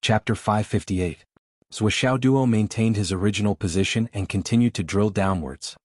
Chapter 558. Zhuo Duo maintained his original position and continued to drill downwards.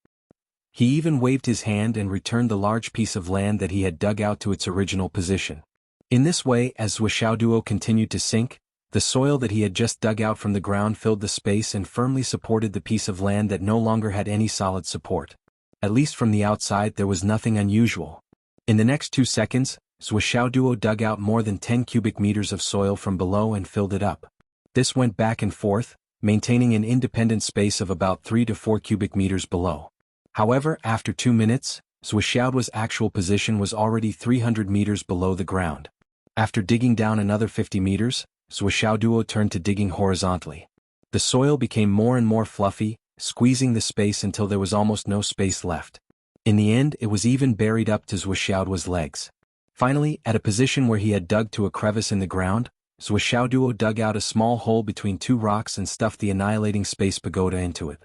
He even waved his hand and returned the large piece of land that he had dug out to its original position. In this way, as Zhuo Duo continued to sink, the soil that he had just dug out from the ground filled the space and firmly supported the piece of land that no longer had any solid support. At least from the outside there was nothing unusual. In the next 2 seconds, Zhuo Duo dug out more than 10 cubic meters of soil from below and filled it up. This went back and forth, maintaining an independent space of about 3 to 4 cubic meters below. However, after 2 minutes, Zhuo Duo's actual position was already 300 meters below the ground. After digging down another 50 meters, Zhuo Duo turned to digging horizontally. The soil became more and more fluffy, squeezing the space until there was almost no space left. In the end, it was even buried up to Zhuo Duo's legs. Finally, at a position where he had dug to a crevice in the ground, Zhuo Duo dug out a small hole between 2 rocks and stuffed the annihilating space pagoda into it.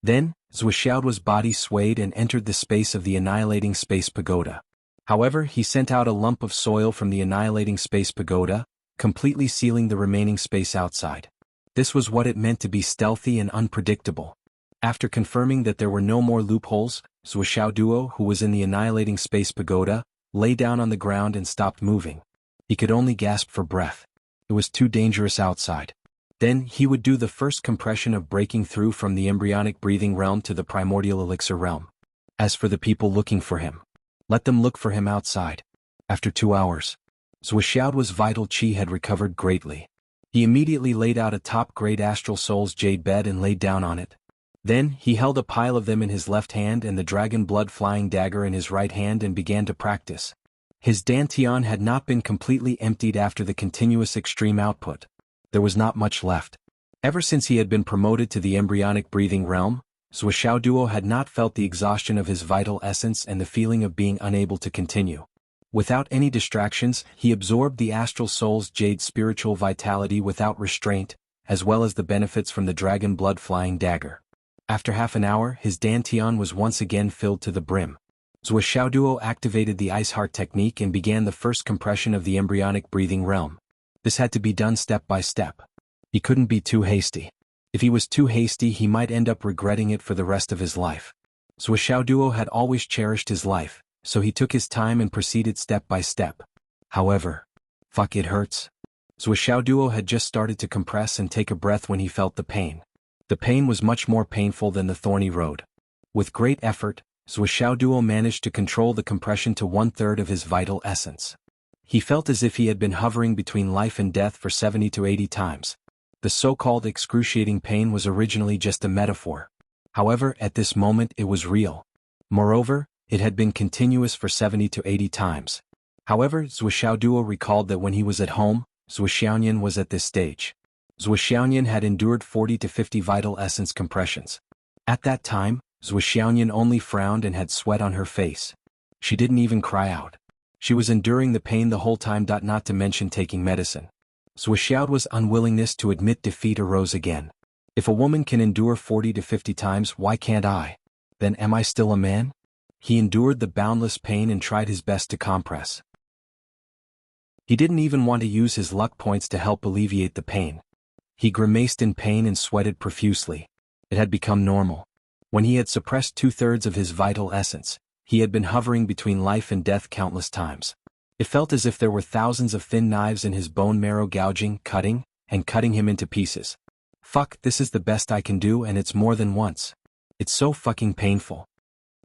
Then, Zhuo Duo's body swayed and entered the space of the annihilating space pagoda. However, he sent out a lump of soil from the annihilating space pagoda, completely sealing the remaining space outside. This was what it meant to be stealthy and unpredictable. After confirming that there were no more loopholes, Zhuo Duo, who was in the annihilating space pagoda, lay down on the ground and stopped moving. He could only gasp for breath. It was too dangerous outside. Then, he would do the first compression of breaking through from the embryonic breathing realm to the primordial elixir realm. As for the people looking for him, let them look for him outside. After 2 hours, Zhuo Duo's vital qi had recovered greatly. He immediately laid out a top-grade astral soul's jade bed and laid down on it. Then, he held a pile of them in his left hand and the dragon blood flying dagger in his right hand and began to practice. His dantian had not been completely emptied after the continuous extreme output. There was not much left. Ever since he had been promoted to the embryonic breathing realm, Zhuo Duo had not felt the exhaustion of his vital essence and the feeling of being unable to continue. Without any distractions, he absorbed the astral soul's jade spiritual vitality without restraint, as well as the benefits from the dragon blood flying dagger. After half an hour, his dantian was once again filled to the brim. Zhuo Duo activated the ice heart technique and began the first compression of the embryonic breathing realm. This had to be done step by step. He couldn't be too hasty. If he was too hasty, he might end up regretting it for the rest of his life. Zhuo Duo had always cherished his life, so he took his time and proceeded step by step. However, fuck, it hurts. Zhuo Duo had just started to compress and take a breath when he felt the pain. The pain was much more painful than the thorny road. With great effort, Zhuo Duo managed to control the compression to 1/3 of his vital essence. He felt as if he had been hovering between life and death for 70 to 80 times. The so-called excruciating pain was originally just a metaphor. However, at this moment it was real. Moreover, it had been continuous for 70 to 80 times. However, Zhuo Duo recalled that when he was at home, Zhuo was at this stage. Zhuo had endured 40 to 50 vital essence compressions. At that time, Zhuo only frowned and had sweat on her face. She didn't even cry out. She was enduring the pain the whole time, not to mention taking medicine. Zhuo's unwillingness to admit defeat arose again. If a woman can endure 40 to 50 times, why can't I? Then am I still a man? He endured the boundless pain and tried his best to compress. He didn't even want to use his luck points to help alleviate the pain. He grimaced in pain and sweated profusely. It had become normal. When he had suppressed 2/3 of his vital essence, he had been hovering between life and death countless times. It felt as if there were thousands of thin knives in his bone marrow gouging, cutting him into pieces. Fuck, this is the best I can do, and it's more than once. It's so fucking painful.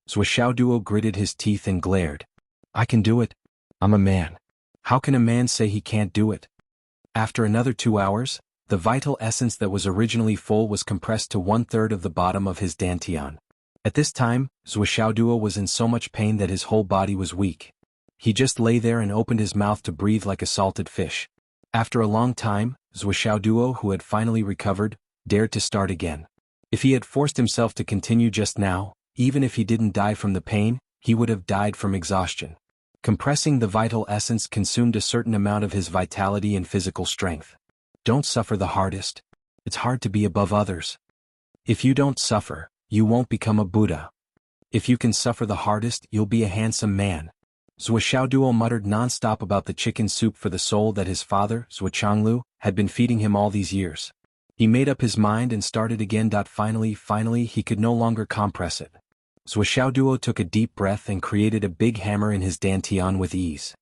Zhuo Duo gritted his teeth and glared. I can do it. I'm a man. How can a man say he can't do it? After another 2 hours, the vital essence that was originally full was compressed to 1/3 of the bottom of his dantian. At this time, Zhuo Duo was in so much pain that his whole body was weak. He just lay there and opened his mouth to breathe like a salted fish. After a long time, Zhuo Duo, who had finally recovered, dared to start again. If he had forced himself to continue just now, even if he didn't die from the pain, he would have died from exhaustion. Compressing the vital essence consumed a certain amount of his vitality and physical strength. Don't suffer the hardest. It's hard to be above others. If you don't suffer, you won't become a Buddha. If you can suffer the hardest, you'll be a handsome man. Duo muttered non-stop about the chicken soup for the soul that his father, Jianghu, had been feeding him all these years. He made up his mind and started again. Finally, he could no longer compress it. Duo took a deep breath and created a big hammer in his dantian with ease.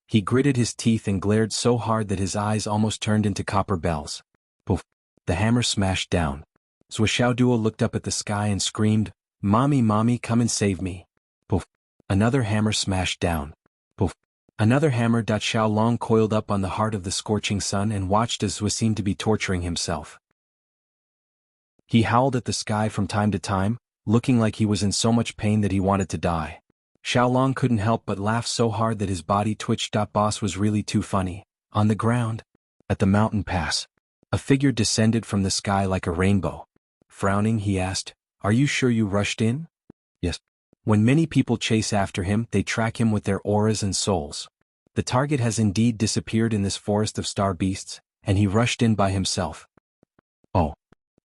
He gritted his teeth and glared so hard that his eyes almost turned into copper bells. Poof! The hammer smashed down. Duo looked up at the sky and screamed, "Mommy, mommy, come and save me." Poof! Another hammer smashed down. Poof! Another hammer. Xiaolong coiled up on the heart of the scorching sun and watched as Zui seemed to be torturing himself. He howled at the sky from time to time, looking like he was in so much pain that he wanted to die. Xiaolong couldn't help but laugh so hard that his body twitched. Boss was really too funny. On the ground, at the mountain pass, a figure descended from the sky like a rainbow. Frowning, he asked, "Are you sure you rushed in?" "Yes." When many people chase after him, they track him with their auras and souls. The target has indeed disappeared in this forest of star beasts, and he rushed in by himself. Oh.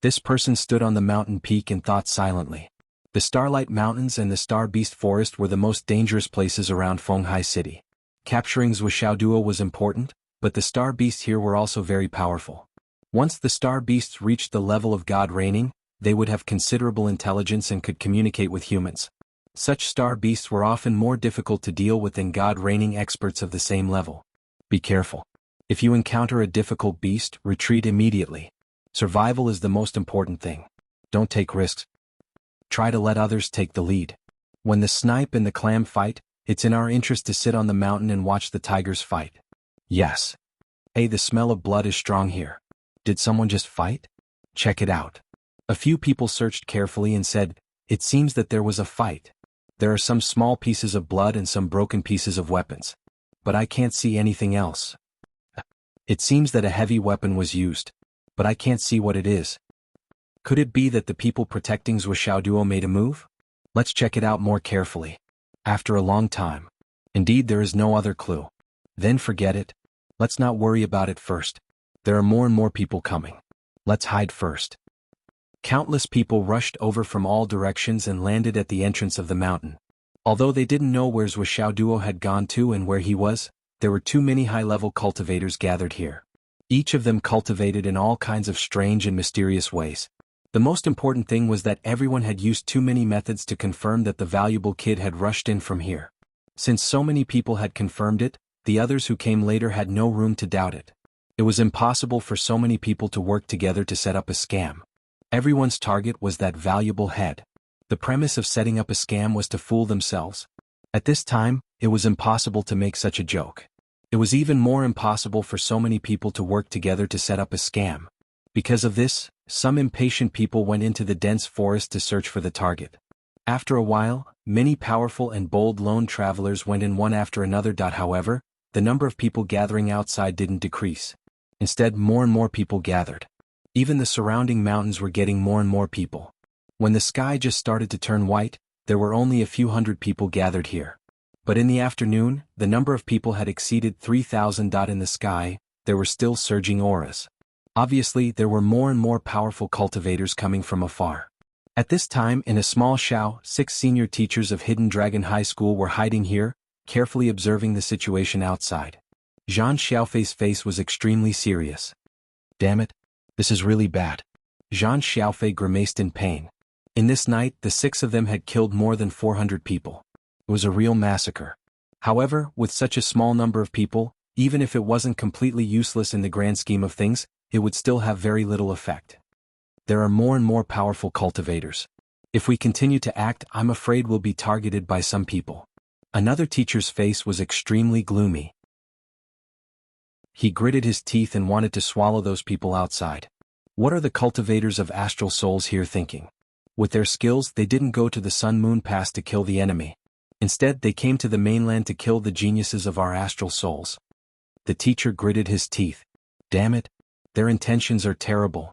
This person stood on the mountain peak and thought silently. The Starlight Mountains and the Star Beast Forest were the most dangerous places around Fenghai City. Capturing Zui Duo was important, but the Star Beasts here were also very powerful. Once the Star Beasts reached the level of God reigning, they would have considerable intelligence and could communicate with humans. Such Star Beasts were often more difficult to deal with than God reigning experts of the same level. Be careful. If you encounter a difficult beast, retreat immediately. Survival is the most important thing. Don't take risks. Try to let others take the lead. When the snipe and the clam fight, it's in our interest to sit on the mountain and watch the tigers fight. Yes. Hey, the smell of blood is strong here. Did someone just fight? Check it out. A few people searched carefully and said, "It seems that there was a fight. There are some small pieces of blood and some broken pieces of weapons. But I can't see anything else. It seems that a heavy weapon was used. But I can't see what it is. Could it be that the people protecting Zui Duo made a move? Let's check it out more carefully." After a long time. Indeed, there is no other clue. Then forget it. Let's not worry about it first. There are more and more people coming. Let's hide first. Countless people rushed over from all directions and landed at the entrance of the mountain. Although they didn't know where Zui Duo had gone to and where he was, there were too many high-level cultivators gathered here. Each of them cultivated in all kinds of strange and mysterious ways. The most important thing was that everyone had used too many methods to confirm that the valuable kid had rushed in from here. Since so many people had confirmed it, the others who came later had no room to doubt it. It was impossible for so many people to work together to set up a scam. Everyone's target was that valuable head. The premise of setting up a scam was to fool themselves. At this time, it was impossible to make such a joke. It was even more impossible for so many people to work together to set up a scam. Because of this, some impatient people went into the dense forest to search for the target. After a while, many powerful and bold lone travelers went in one after another. However, the number of people gathering outside didn't decrease. Instead, more and more people gathered. Even the surrounding mountains were getting more and more people. When the sky just started to turn white, there were only a few hundred people gathered here. But in the afternoon, the number of people had exceeded 3,000. In the sky, there were still surging auras. Obviously, there were more and more powerful cultivators coming from afar. At this time, in a small shao, 6 senior teachers of Hidden Dragon High School were hiding here, carefully observing the situation outside. Zhang Xiaofei's face was extremely serious. "Damn it. This is really bad." Zhang Xiaofei grimaced in pain. In this night, the 6 of them had killed more than 400 people. It was a real massacre. However, with such a small number of people, even if it wasn't completely useless in the grand scheme of things, it would still have very little effect. There are more and more powerful cultivators. If we continue to act, I'm afraid we'll be targeted by some people. Another teacher's face was extremely gloomy. He gritted his teeth and wanted to swallow those people outside. What are the cultivators of astral souls here thinking? With their skills, they didn't go to the Sun-Moon Pass to kill the enemy. Instead, they came to the mainland to kill the geniuses of our astral souls. The teacher gritted his teeth. Damn it. Their intentions are terrible.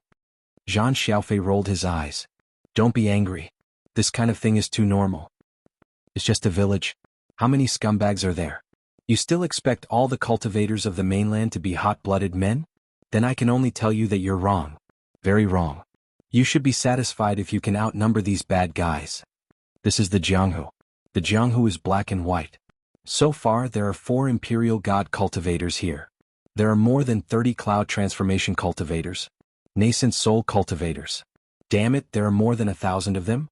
Zhang Xiaofei rolled his eyes. Don't be angry. This kind of thing is too normal. It's just a village. How many scumbags are there? You still expect all the cultivators of the mainland to be hot-blooded men? Then I can only tell you that you're wrong. Very wrong. You should be satisfied if you can outnumber these bad guys. This is the Jianghu. The Jianghu is black and white. So far there are 4 Imperial God cultivators here. There are more than 30 Cloud Transformation cultivators. Nascent Soul cultivators. Damn it, there are more than 1,000 of them?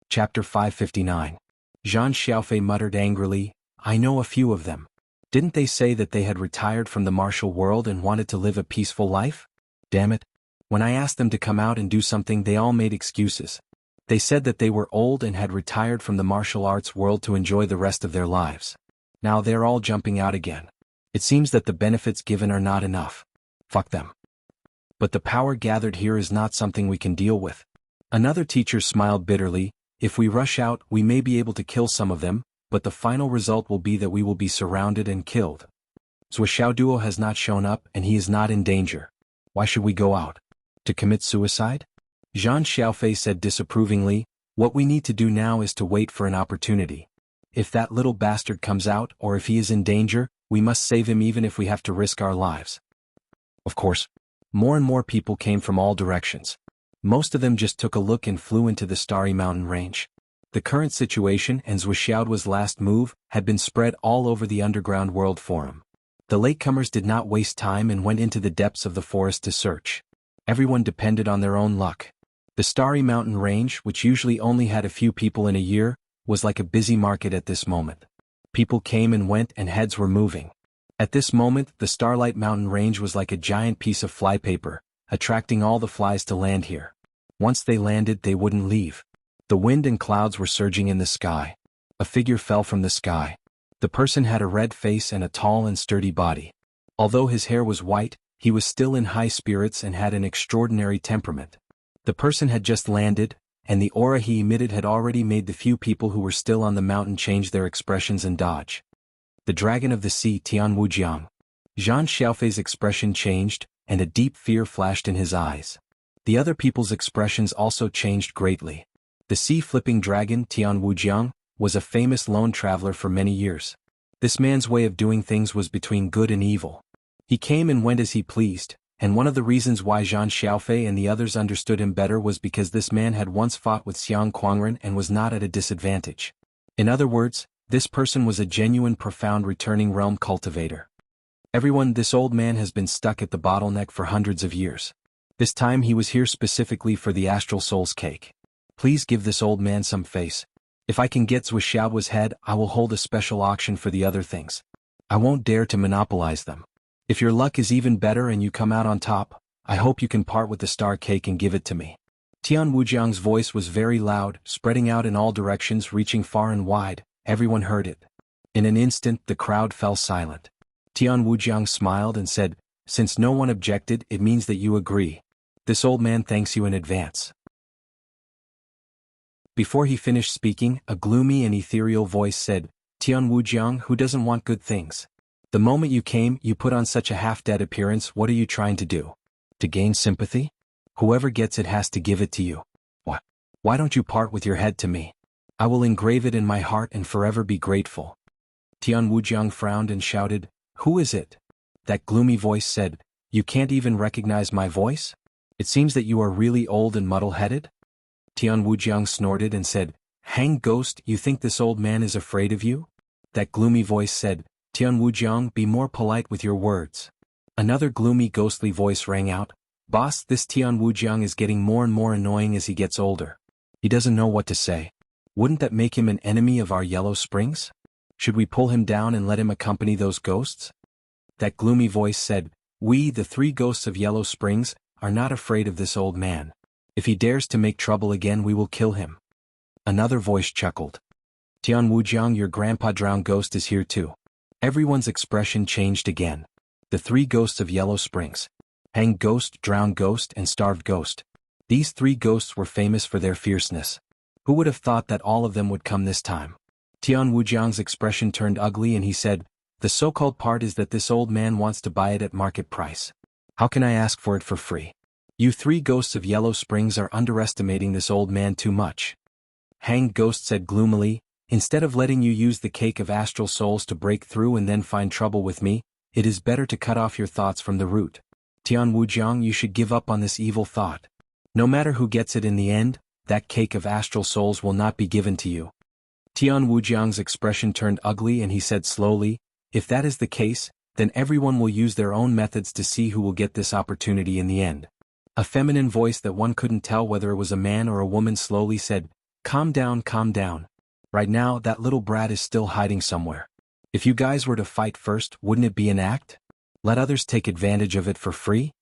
Chapter 559. Zhang Xiaofei muttered angrily, I know a few of them. Didn't they say that they had retired from the martial world and wanted to live a peaceful life? Damn it. When I asked them to come out and do something, they all made excuses. They said that they were old and had retired from the martial arts world to enjoy the rest of their lives. Now they're all jumping out again. It seems that the benefits given are not enough. Fuck them. But the power gathered here is not something we can deal with. Another teacher smiled bitterly. If we rush out, we may be able to kill some of them, but the final result will be that we will be surrounded and killed. Zuoxiaoduo has not shown up and he is not in danger. Why should we go out? To commit suicide? Zhang Xiaofei said disapprovingly, what we need to do now is to wait for an opportunity. If that little bastard comes out or if he is in danger, we must save him even if we have to risk our lives. Of course. More and more people came from all directions. Most of them just took a look and flew into the Starry Mountain Range. The current situation and Zuoxiaoduo's last move had been spread all over the underground world forum. The latecomers did not waste time and went into the depths of the forest to search. Everyone depended on their own luck. The Starry Mountain Range, which usually only had a few people in a year, was like a busy market at this moment. People came and went and heads were moving. At this moment, the Starlight Mountain Range was like a giant piece of flypaper, attracting all the flies to land here. Once they landed, they wouldn't leave. The wind and clouds were surging in the sky. A figure fell from the sky. The person had a red face and a tall and sturdy body. Although his hair was white, he was still in high spirits and had an extraordinary temperament. The person had just landed, and the aura he emitted had already made the few people who were still on the mountain change their expressions and dodge. The dragon of the sea, Tianwu Jiang. Zhang Xiaofei's expression changed, and a deep fear flashed in his eyes. The other people's expressions also changed greatly. The sea-flipping dragon, Tianwu Jiang, was a famous lone traveler for many years. This man's way of doing things was between good and evil. He came and went as he pleased, and one of the reasons why Zhang Xiaofei and the others understood him better was because this man had once fought with Xiang Quangren and was not at a disadvantage. In other words, this person was a genuine profound returning realm cultivator. Everyone, this old man has been stuck at the bottleneck for hundreds of years. This time he was here specifically for the Astral Soul's cake. Please give this old man some face. If I can get Zuoxiaoduo's head, I will hold a special auction for the other things. I won't dare to monopolize them. If your luck is even better and you come out on top, I hope you can part with the star cake and give it to me. Tianwu Jiang's voice was very loud, spreading out in all directions, reaching far and wide. Everyone heard it. In an instant, the crowd fell silent. Tianwu Jiang smiled and said, since no one objected, it means that you agree. This old man thanks you in advance. Before he finished speaking, a gloomy and ethereal voice said, Tianwu Jiang, who doesn't want good things? The moment you came, you put on such a half-dead appearance. What are you trying to do? To gain sympathy? Whoever gets it has to give it to you. What? Why don't you part with your head to me? I will engrave it in my heart and forever be grateful. Tianwu Jiang frowned and shouted, who is it? That gloomy voice said, you can't even recognize my voice? It seems that you are really old and muddle-headed? Tianwu Jiang snorted and said, hang ghost, you think this old man is afraid of you? That gloomy voice said, Tianwu Jiang, be more polite with your words. Another gloomy ghostly voice rang out, boss, this Tianwu Jiang is getting more and more annoying as he gets older. He doesn't know what to say. Wouldn't that make him an enemy of our Yellow Springs? Should we pull him down and let him accompany those ghosts? That gloomy voice said, we, the 3 ghosts of Yellow Springs, are not afraid of this old man. If he dares to make trouble again, we will kill him. Another voice chuckled. Tianwu Jiang, your grandpa drowned ghost is here too. Everyone's expression changed again. The 3 ghosts of Yellow Springs. Hanged ghost, drowned ghost, and starved ghost. These 3 ghosts were famous for their fierceness. Who would have thought that all of them would come this time? Tianwu Jiang's expression turned ugly and he said, the so-called part is that this old man wants to buy it at market price. How can I ask for it for free? You 3 ghosts of Yellow Springs are underestimating this old man too much. Hanged Ghost said gloomily, instead of letting you use the cake of astral souls to break through and then find trouble with me, it is better to cut off your thoughts from the root. Tianwu Jiang, you should give up on this evil thought. No matter who gets it in the end, that cake of astral souls will not be given to you. Tian Wujiang's expression turned ugly and he said slowly, if that is the case, then everyone will use their own methods to see who will get this opportunity in the end. A feminine voice that one couldn't tell whether it was a man or a woman slowly said, calm down, calm down. Right now, that little brat is still hiding somewhere. If you guys were to fight first, wouldn't it be an act? Let others take advantage of it for free?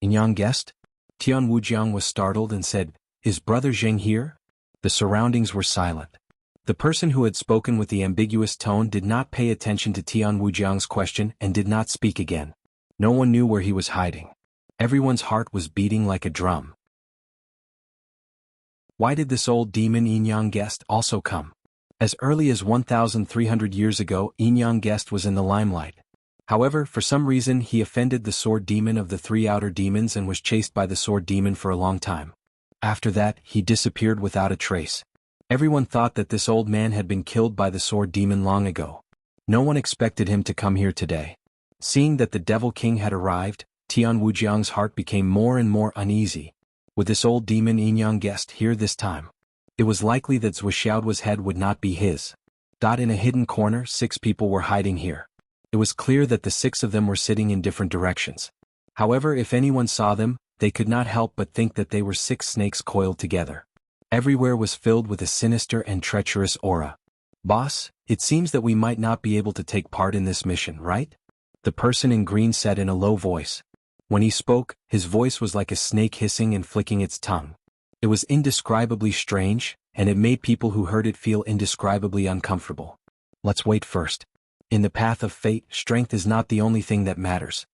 Inyang guessed. Tian Wujiang was startled and said, is Brother Zheng here? The surroundings were silent. The person who had spoken with the ambiguous tone did not pay attention to Tian Wujiang's question and did not speak again. No one knew where he was hiding. Everyone's heart was beating like a drum. Why did this old demon Inyang guest also come? As early as 1,300 years ago, Inyang guest was in the limelight. However, for some reason he offended the sword demon of the three outer demons and was chased by the sword demon for a long time. After that, he disappeared without a trace. Everyone thought that this old man had been killed by the sword demon long ago. No one expected him to come here today. Seeing that the Devil King had arrived, Tian Wujiang's heart became more and more uneasy. Would this old demon Inyang guest here this time? It was likely that Zhuxiao's head would not be his. In a hidden corner, 6 people were hiding here. It was clear that the 6 of them were sitting in different directions. However, if anyone saw them, they could not help but think that they were 6 snakes coiled together. Everywhere was filled with a sinister and treacherous aura. Boss, it seems that we might not be able to take part in this mission, right? The person in green said in a low voice. When he spoke, his voice was like a snake hissing and flicking its tongue. It was indescribably strange, and it made people who heard it feel indescribably uncomfortable. Let's wait first. In the path of fate, strength is not the only thing that matters.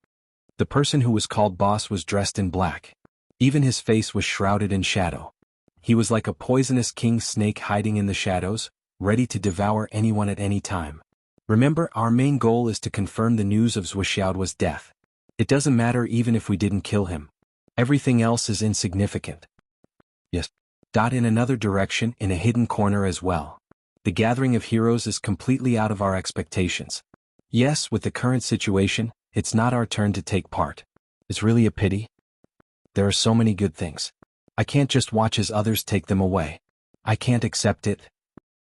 The person who was called boss was dressed in black. Even his face was shrouded in shadow. He was like a poisonous king snake hiding in the shadows, ready to devour anyone at any time. Remember, our main goal is to confirm the news of Zhuxiao's death. It doesn't matter even if we didn't kill him. Everything else is insignificant. Yes. In another direction, in a hidden corner as well. The gathering of heroes is completely out of our expectations. Yes, with the current situation, it's not our turn to take part. It's really a pity. There are so many good things. I can't just watch as others take them away. I can't accept it.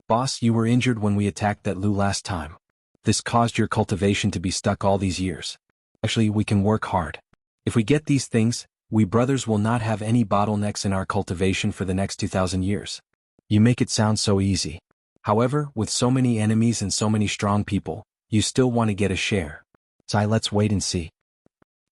Boss, you were injured when we attacked that Lu last time. This caused your cultivation to be stuck all these years. Actually, we can work hard. If we get these things, we brothers will not have any bottlenecks in our cultivation for the next 2,000 years. You make it sound so easy. However, with so many enemies and so many strong people, you still want to get a share. So let's wait and see.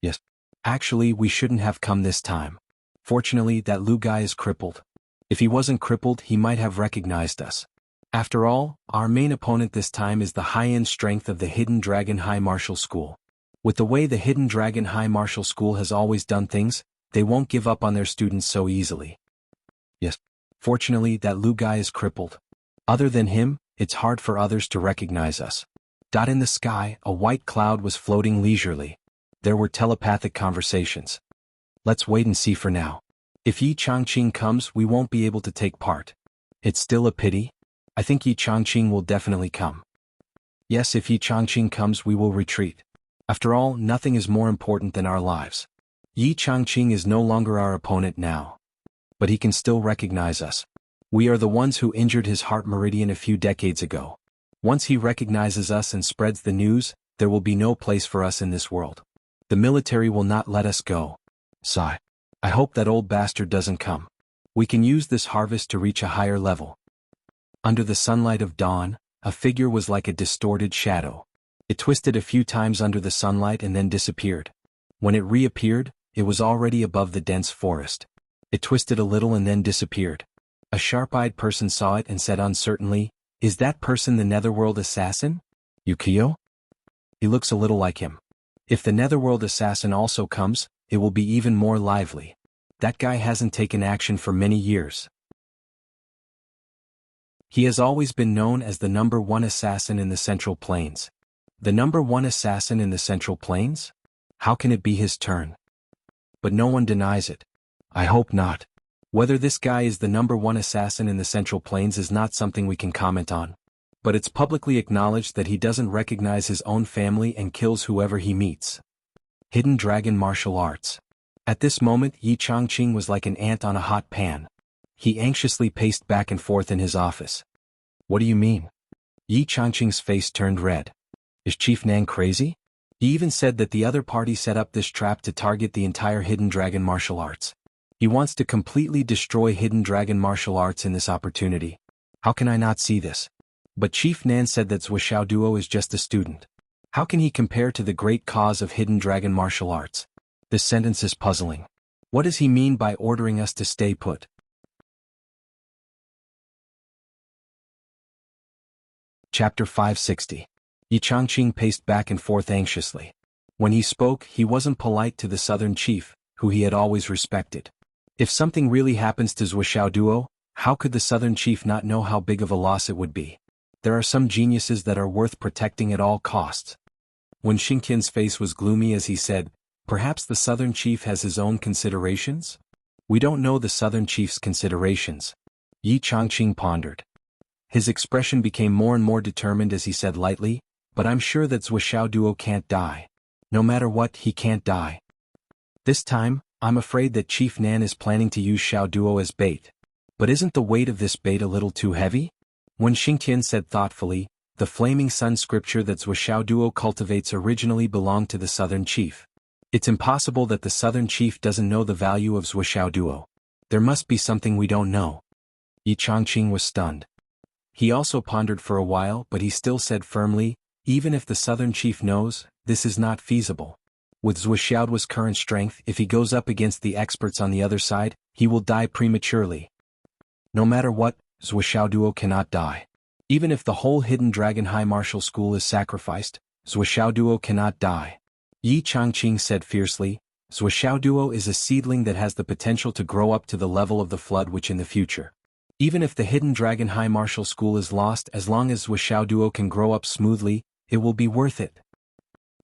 Yes. Actually, we shouldn't have come this time. Fortunately, that Lu guy is crippled. If he wasn't crippled, he might have recognized us. After all, our main opponent this time is the high-end strength of the Hidden Dragon High Martial School. With the way the Hidden Dragon High Martial School has always done things, they won't give up on their students so easily. Yes. Fortunately, that Lu guy is crippled. Other than him, it's hard for others to recognize us. In the sky, a white cloud was floating leisurely. There were telepathic conversations. Let's wait and see for now. If Yi Changqing comes, we won't be able to take part. It's still a pity. I think Yi Changqing will definitely come. Yes, if Yi Changqing comes, we will retreat. After all, nothing is more important than our lives. Yi Changqing is no longer our opponent now. But he can still recognize us. We are the ones who injured his heart meridian a few decades ago. Once he recognizes us and spreads the news, there will be no place for us in this world. The military will not let us go. Sigh. I hope that old bastard doesn't come. We can use this harvest to reach a higher level. Under the sunlight of dawn, a figure was like a distorted shadow. It twisted a few times under the sunlight and then disappeared. When it reappeared, it was already above the dense forest. It twisted a little and then disappeared. A sharp-eyed person saw it and said uncertainly, "Is that person the Netherworld assassin? Yukio?" He looks a little like him. If the Netherworld assassin also comes, it will be even more lively. That guy hasn't taken action for many years. He has always been known as the #1 assassin in the Central Plains. The #1 assassin in the Central Plains? How can it be his turn? But no one denies it. I hope not. Whether this guy is the #1 assassin in the Central Plains is not something we can comment on. But it's publicly acknowledged that he doesn't recognize his own family and kills whoever he meets. Hidden Dragon Martial Arts. At this moment, Yi Changqing was like an ant on a hot pan. He anxiously paced back and forth in his office. What do you mean? Yi Changqing's face turned red. Is Chief Nan crazy? He even said that the other party set up this trap to target the entire Hidden Dragon martial arts. He wants to completely destroy Hidden Dragon martial arts in this opportunity. How can I not see this? But Chief Nan said that Zuoxiao Duo is just a student. How can he compare to the great cause of Hidden Dragon martial arts? This sentence is puzzling. What does he mean by ordering us to stay put? Chapter 560. Yi Changqing paced back and forth anxiously. When he spoke, he wasn't polite to the southern chief, who he had always respected. If something really happens to Zuoxiao Duo, how could the southern chief not know how big of a loss it would be? There are some geniuses that are worth protecting at all costs. When Xingtian's face was gloomy as he said, perhaps the southern chief has his own considerations? We don't know the southern chief's considerations. Yi Changqing pondered. His expression became more and more determined as he said lightly, but I'm sure that Zuoxiao Duo can't die. No matter what, he can't die. This time, I'm afraid that Chief Nan is planning to use Xiao Duo as bait. But isn't the weight of this bait a little too heavy? When Xingtian said thoughtfully, the Flaming Sun scripture that Zuoxiao Duo cultivates originally belonged to the southern chief. It's impossible that the southern chief doesn't know the value of Zuoxiao Duo. There must be something we don't know. Yi Changqing was stunned. He also pondered for a while, but he still said firmly, even if the southern chief knows, this is not feasible. With Zuoxiao Duo's current strength, if he goes up against the experts on the other side, he will die prematurely. No matter what, Zuoxiao Duo cannot die. Even if the whole Hidden Dragon High Martial School is sacrificed, Zuoxiao Duo cannot die. Yi Changqing said fiercely, Zuoxiao Duo is a seedling that has the potential to grow up to the level of the Flood Witch in the future. Even if the Hidden Dragon High Martial School is lost, as long as Zuoxiao Duo can grow up smoothly, it will be worth it.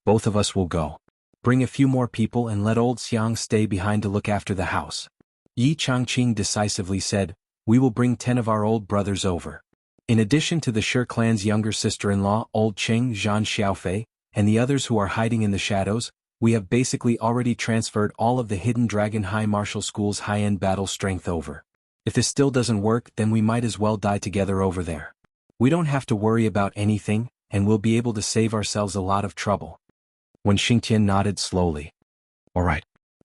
Both of us will go. Bring a few more people and let old Xiang stay behind to look after the house. Yi Changqing decisively said, we will bring 10 of our old brothers over. In addition to the Shi clan's younger sister-in-law, old Cheng Zhan Xiaofei, and the others who are hiding in the shadows, we have basically already transferred all of the Hidden Dragon High Martial School's high-end battle strength over. If this still doesn't work, then we might as well die together over there. We don't have to worry about anything, and we'll be able to save ourselves a lot of trouble. When Xingtian nodded slowly. All right.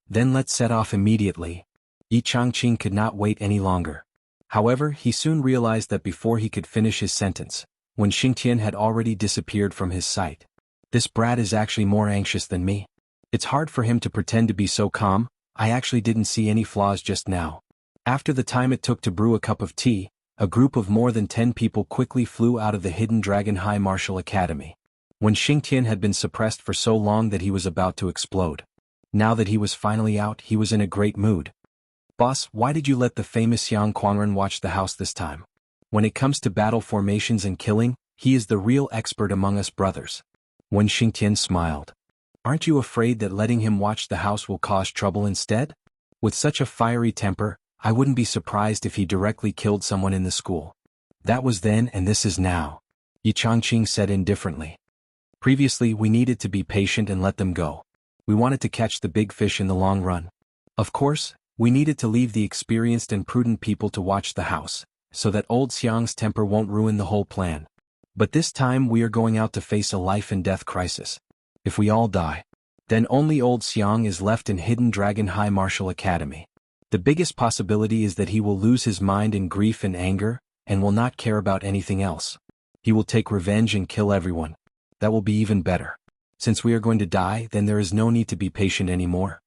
Then let's set off immediately. Yi Changqing could not wait any longer. However, he soon realized that before he could finish his sentence, when Xingtian had already disappeared from his sight. This brat is actually more anxious than me. It's hard for him to pretend to be so calm. I actually didn't see any flaws just now. After the time it took to brew a cup of tea, a group of more than 10 people quickly flew out of the Hidden Dragon High Martial Academy. When Xingtian had been suppressed for so long that he was about to explode. Now that he was finally out, he was in a great mood. Boss, why did you let the famous Yang Quangren watch the house this time? When it comes to battle formations and killing, he is the real expert among us brothers. When Xingtian smiled. Aren't you afraid that letting him watch the house will cause trouble instead? With such a fiery temper, I wouldn't be surprised if he directly killed someone in the school. That was then and this is now. Yi Changqing said indifferently. Previously we needed to be patient and let them go. We wanted to catch the big fish in the long run. Of course, we needed to leave the experienced and prudent people to watch the house, so that old Xiang's temper won't ruin the whole plan. But this time we are going out to face a life and death crisis. If we all die, then only old Xiang is left in Hidden Dragon High Martial Academy. The biggest possibility is that he will lose his mind in grief and anger, and will not care about anything else. He will take revenge and kill everyone. That will be even better. Since we are going to die, then there is no need to be patient anymore.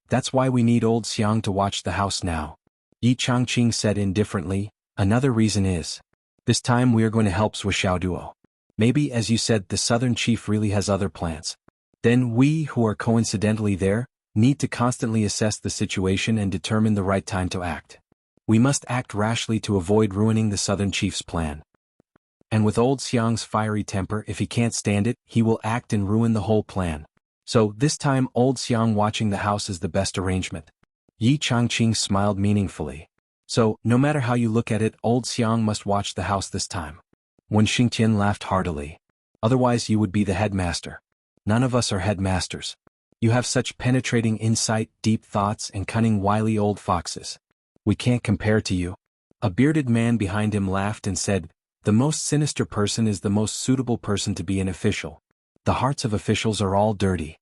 That's why we need old Xiang to watch the house now. Yi Changqing said indifferently, another reason is, this time we are going to help Zuoxiao Duo. Maybe, as you said, the southern chief really has other plans. Then we, who are coincidentally there, need to constantly assess the situation and determine the right time to act. We must act rashly to avoid ruining the southern chief's plan. And with old Xiang's fiery temper, if he can't stand it, he will act and ruin the whole plan. So, this time old Xiang watching the house is the best arrangement. Yi Changqing smiled meaningfully. So, no matter how you look at it, old Xiang must watch the house this time. When Xingtian laughed heartily. Otherwise you would be the headmaster. None of us are headmasters. You have such penetrating insight, deep thoughts, and cunning wily old foxes. We can't compare to you. A bearded man behind him laughed and said, the most sinister person is the most suitable person to be an official. The hearts of officials are all dirty.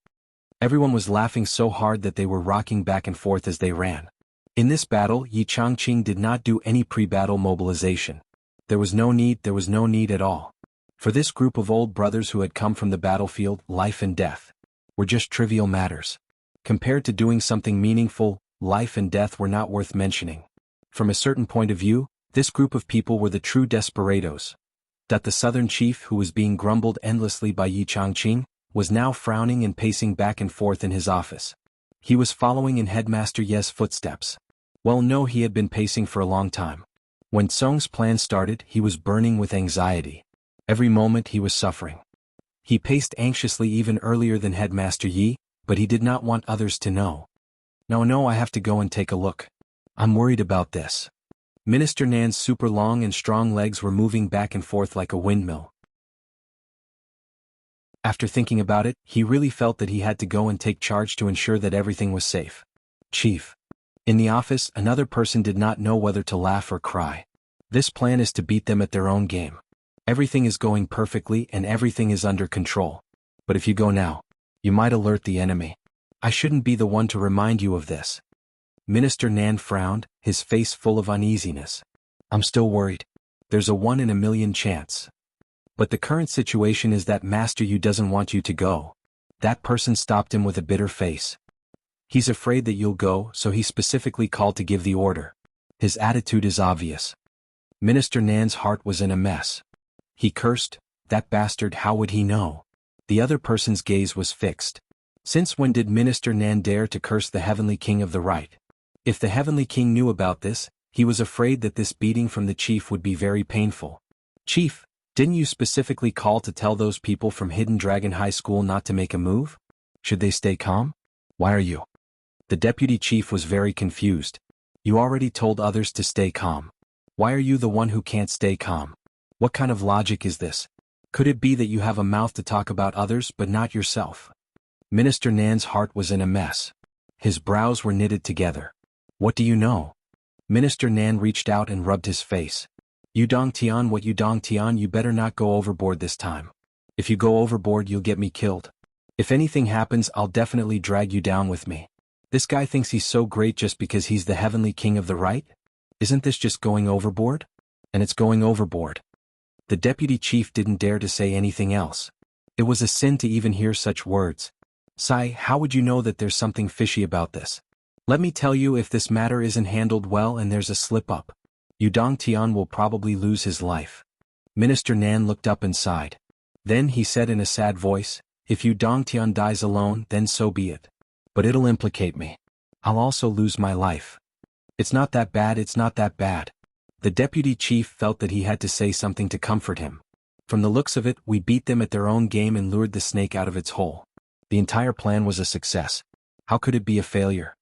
Everyone was laughing so hard that they were rocking back and forth as they ran. In this battle, Yi Changqing did not do any pre-battle mobilization. There was no need at all. For this group of old brothers who had come from the battlefield, life and death were just trivial matters. Compared to doing something meaningful, life and death were not worth mentioning. From a certain point of view, this group of people were the true desperados. That the southern chief who was being grumbled endlessly by Yi Changqing was now frowning and pacing back and forth in his office. He was following in Headmaster Ye's footsteps. Well, no, he had been pacing for a long time. When Song's plan started, he was burning with anxiety. Every moment he was suffering. He paced anxiously even earlier than Headmaster Yi, but he did not want others to know. No, I have to go and take a look. I'm worried about this. Minister Nan's super long and strong legs were moving back and forth like a windmill. After thinking about it, he really felt that he had to go and take charge to ensure that everything was safe. Chief. In the office, another person did not know whether to laugh or cry. This plan is to beat them at their own game. Everything is going perfectly and everything is under control. But if you go now, you might alert the enemy. I shouldn't be the one to remind you of this. Minister Nan frowned, his face full of uneasiness. I'm still worried. There's a 1 in a million chance. But the current situation is that Master Yu doesn't want you to go. That person stopped him with a bitter face. He's afraid that you'll go, so he specifically called to give the order. His attitude is obvious. Minister Nan's heart was in a mess. He cursed, that bastard, how would he know? The other person's gaze was fixed. Since when did Minister Nan dare to curse the Heavenly King of the Right? If the Heavenly King knew about this, he was afraid that this beating from the chief would be very painful. Chief, didn't you specifically call to tell those people from Hidden Dragon High School not to make a move? Should they stay calm? Why are you? The deputy chief was very confused. You already told others to stay calm. Why are you the one who can't stay calm? What kind of logic is this? Could it be that you have a mouth to talk about others but not yourself? Minister Nan's heart was in a mess. His brows were knitted together. What do you know? Minister Nan reached out and rubbed his face. Yudong Tian, what Yudong Tian, you better not go overboard this time. If you go overboard you'll get me killed. If anything happens I'll definitely drag you down with me. This guy thinks he's so great just because he's the Heavenly King of the Right? Isn't this just going overboard? And it's going overboard. The deputy chief didn't dare to say anything else. It was a sin to even hear such words. Sai, how would you know that there's something fishy about this? Let me tell you, if this matter isn't handled well and there's a slip-up, Yudong Tian will probably lose his life. Minister Nan looked up and sighed. Then he said in a sad voice, if Yudong Tian dies alone, then so be it. But it'll implicate me. I'll also lose my life. It's not that bad, it's not that bad. The deputy chief felt that he had to say something to comfort him. From the looks of it, we beat them at their own game and lured the snake out of its hole. The entire plan was a success. How could it be a failure?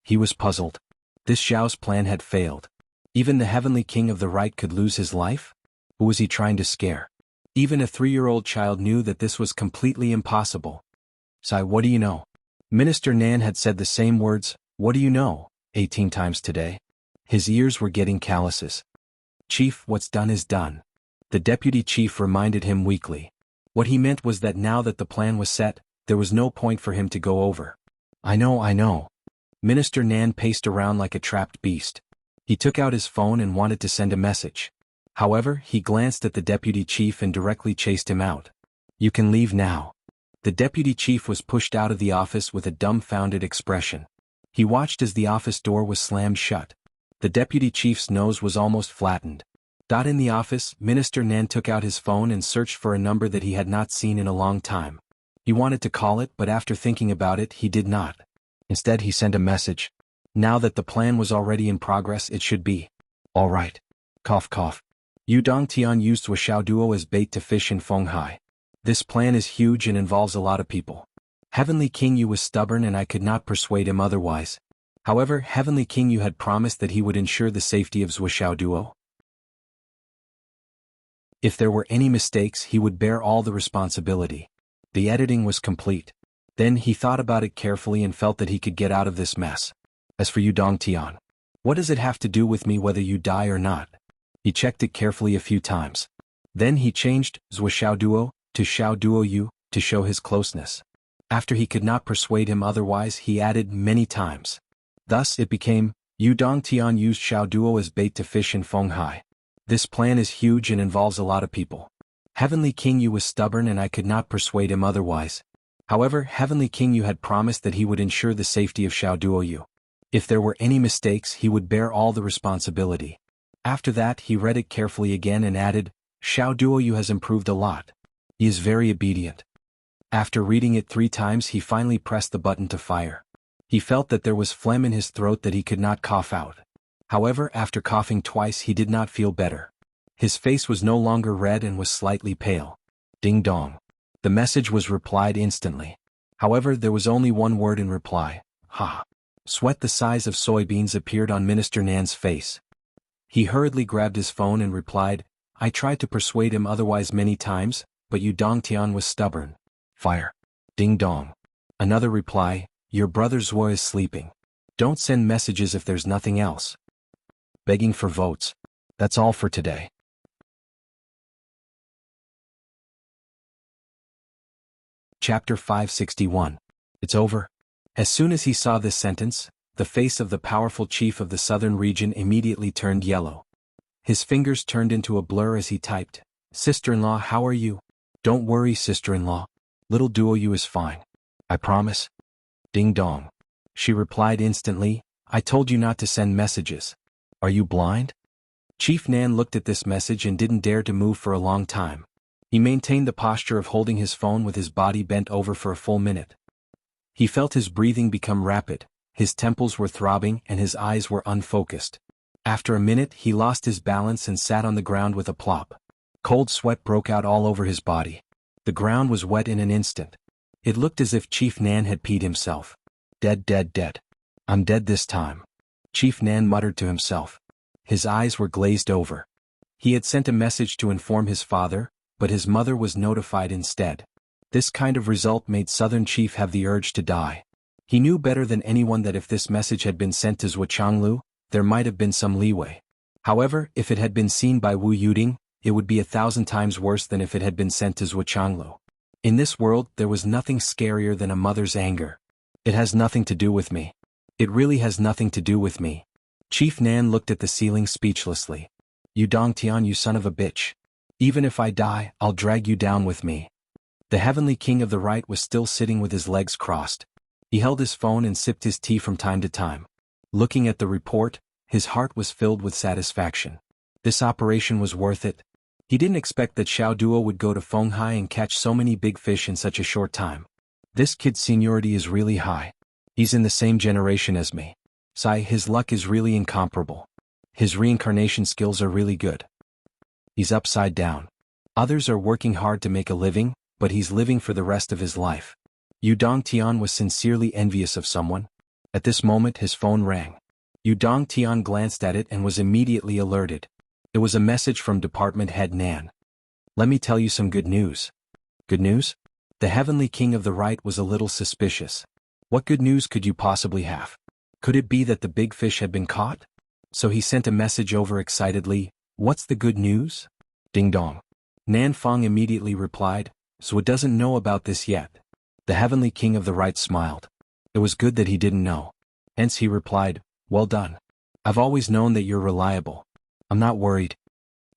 He was puzzled. This Xiao's plan had failed. Even the Heavenly King of the Right could lose his life? Who was he trying to scare? Even a 3-year-old child knew that this was completely impossible. Sai, what do you know? Minister Nan had said the same words, what do you know, 18 times today. His ears were getting calluses. Chief, what's done is done. The deputy chief reminded him weakly. What he meant was that now that the plan was set, there was no point for him to go over. I know. Minister Nan paced around like a trapped beast. He took out his phone and wanted to send a message. However, he glanced at the deputy chief and directly chased him out. You can leave now. The deputy chief was pushed out of the office with a dumbfounded expression. He watched as the office door was slammed shut. The deputy chief's nose was almost flattened. In the office, Minister Nan took out his phone and searched for a number that he had not seen in a long time. He wanted to call it, but after thinking about it, he did not. Instead, he sent a message. Now that the plan was already in progress, it should be. All right. Cough cough. Yudong Tian used Wuxia Duo as bait to fish in Fenghai. This plan is huge and involves a lot of people. Heavenly King Yu was stubborn and I could not persuade him otherwise. However, Heavenly King Yu had promised that he would ensure the safety of Wuxia Duo. If there were any mistakes, he would bear all the responsibility. The editing was complete. Then he thought about it carefully and felt that he could get out of this mess. As for you Dong Tian, what does it have to do with me whether you die or not? He checked it carefully a few times. Then he changed Zhou Xiaoduo to Xiaoduo Yu to show his closeness. After he could not persuade him otherwise, he added many times. Thus it became, Yu Dong Tian used Xiaoduo as bait to fish in Fenghai. This plan is huge and involves a lot of people. Heavenly King Yu was stubborn and I could not persuade him otherwise. However, Heavenly King Yu had promised that he would ensure the safety of Xiaoduo Yu. If there were any mistakes, he would bear all the responsibility. After that, he read it carefully again and added, Xiaoduo Yu has improved a lot. He is very obedient. After reading it 3 times, he finally pressed the button to fire. He felt that there was phlegm in his throat that he could not cough out. However, after coughing twice, he did not feel better. His face was no longer red and was slightly pale. Ding dong. The message was replied instantly. However, there was only one word in reply. Ha. Sweat the size of soybeans appeared on Minister Nan's face. He hurriedly grabbed his phone and replied, I tried to persuade him otherwise many times, but Yu Dongtian was stubborn. Fire. Ding dong. Another reply, your brother Zhuo is sleeping. Don't send messages if there's nothing else. Begging for votes. That's all for today. Chapter 561. It's over. As soon as he saw this sentence, the face of the powerful chief of the southern region immediately turned yellow. His fingers turned into a blur as he typed, Sister-in-law, how are you? Don't worry, sister-in-law. Little Duo Yu is fine. I promise. Ding dong. She replied instantly, I told you not to send messages. Are you blind? Chief Nan looked at this message and didn't dare to move for a long time. He maintained the posture of holding his phone with his body bent over for a full minute. He felt his breathing become rapid, his temples were throbbing and his eyes were unfocused. After a minute he lost his balance and sat on the ground with a plop. Cold sweat broke out all over his body. The ground was wet in an instant. It looked as if Chief Nan had peed himself. Dead, dead, dead. I'm dead this time. Chief Nan muttered to himself. His eyes were glazed over. He had sent a message to inform his father, but his mother was notified instead. This kind of result made Southern Chief have the urge to die. He knew better than anyone that if this message had been sent to Zhuochanglu, there might have been some leeway. However, if it had been seen by Wu Yuding, it would be 1,000 times worse than if it had been sent to Zhuochanglu. In this world, there was nothing scarier than a mother's anger. It has nothing to do with me. It really has nothing to do with me. Chief Nan looked at the ceiling speechlessly. You Dongtian, you son of a bitch. Even if I die, I'll drag you down with me. The Heavenly King of the Right was still sitting with his legs crossed. He held his phone and sipped his tea from time to time. Looking at the report, his heart was filled with satisfaction. This operation was worth it. He didn't expect that Xiao Duo would go to Fenghai and catch so many big fish in such a short time. This kid's seniority is really high. He's in the same generation as me. His luck is really incomparable. His reincarnation skills are really good. He's upside down. Others are working hard to make a living, but he's living for the rest of his life. Yu Dongtian was sincerely envious of someone. At this moment his phone rang. Yu Dongtian glanced at it and was immediately alerted. It was a message from Department Head Nan. Let me tell you some good news. Good news? The Heavenly King of the Right was a little suspicious. What good news could you possibly have? Could it be that the big fish had been caught? So he sent a message over excitedly, what's the good news? Ding dong. Nan Fong immediately replied, so it doesn't know about this yet. The Heavenly King of the Right smiled. It was good that he didn't know. Hence he replied, well done. I've always known that you're reliable. I'm not worried.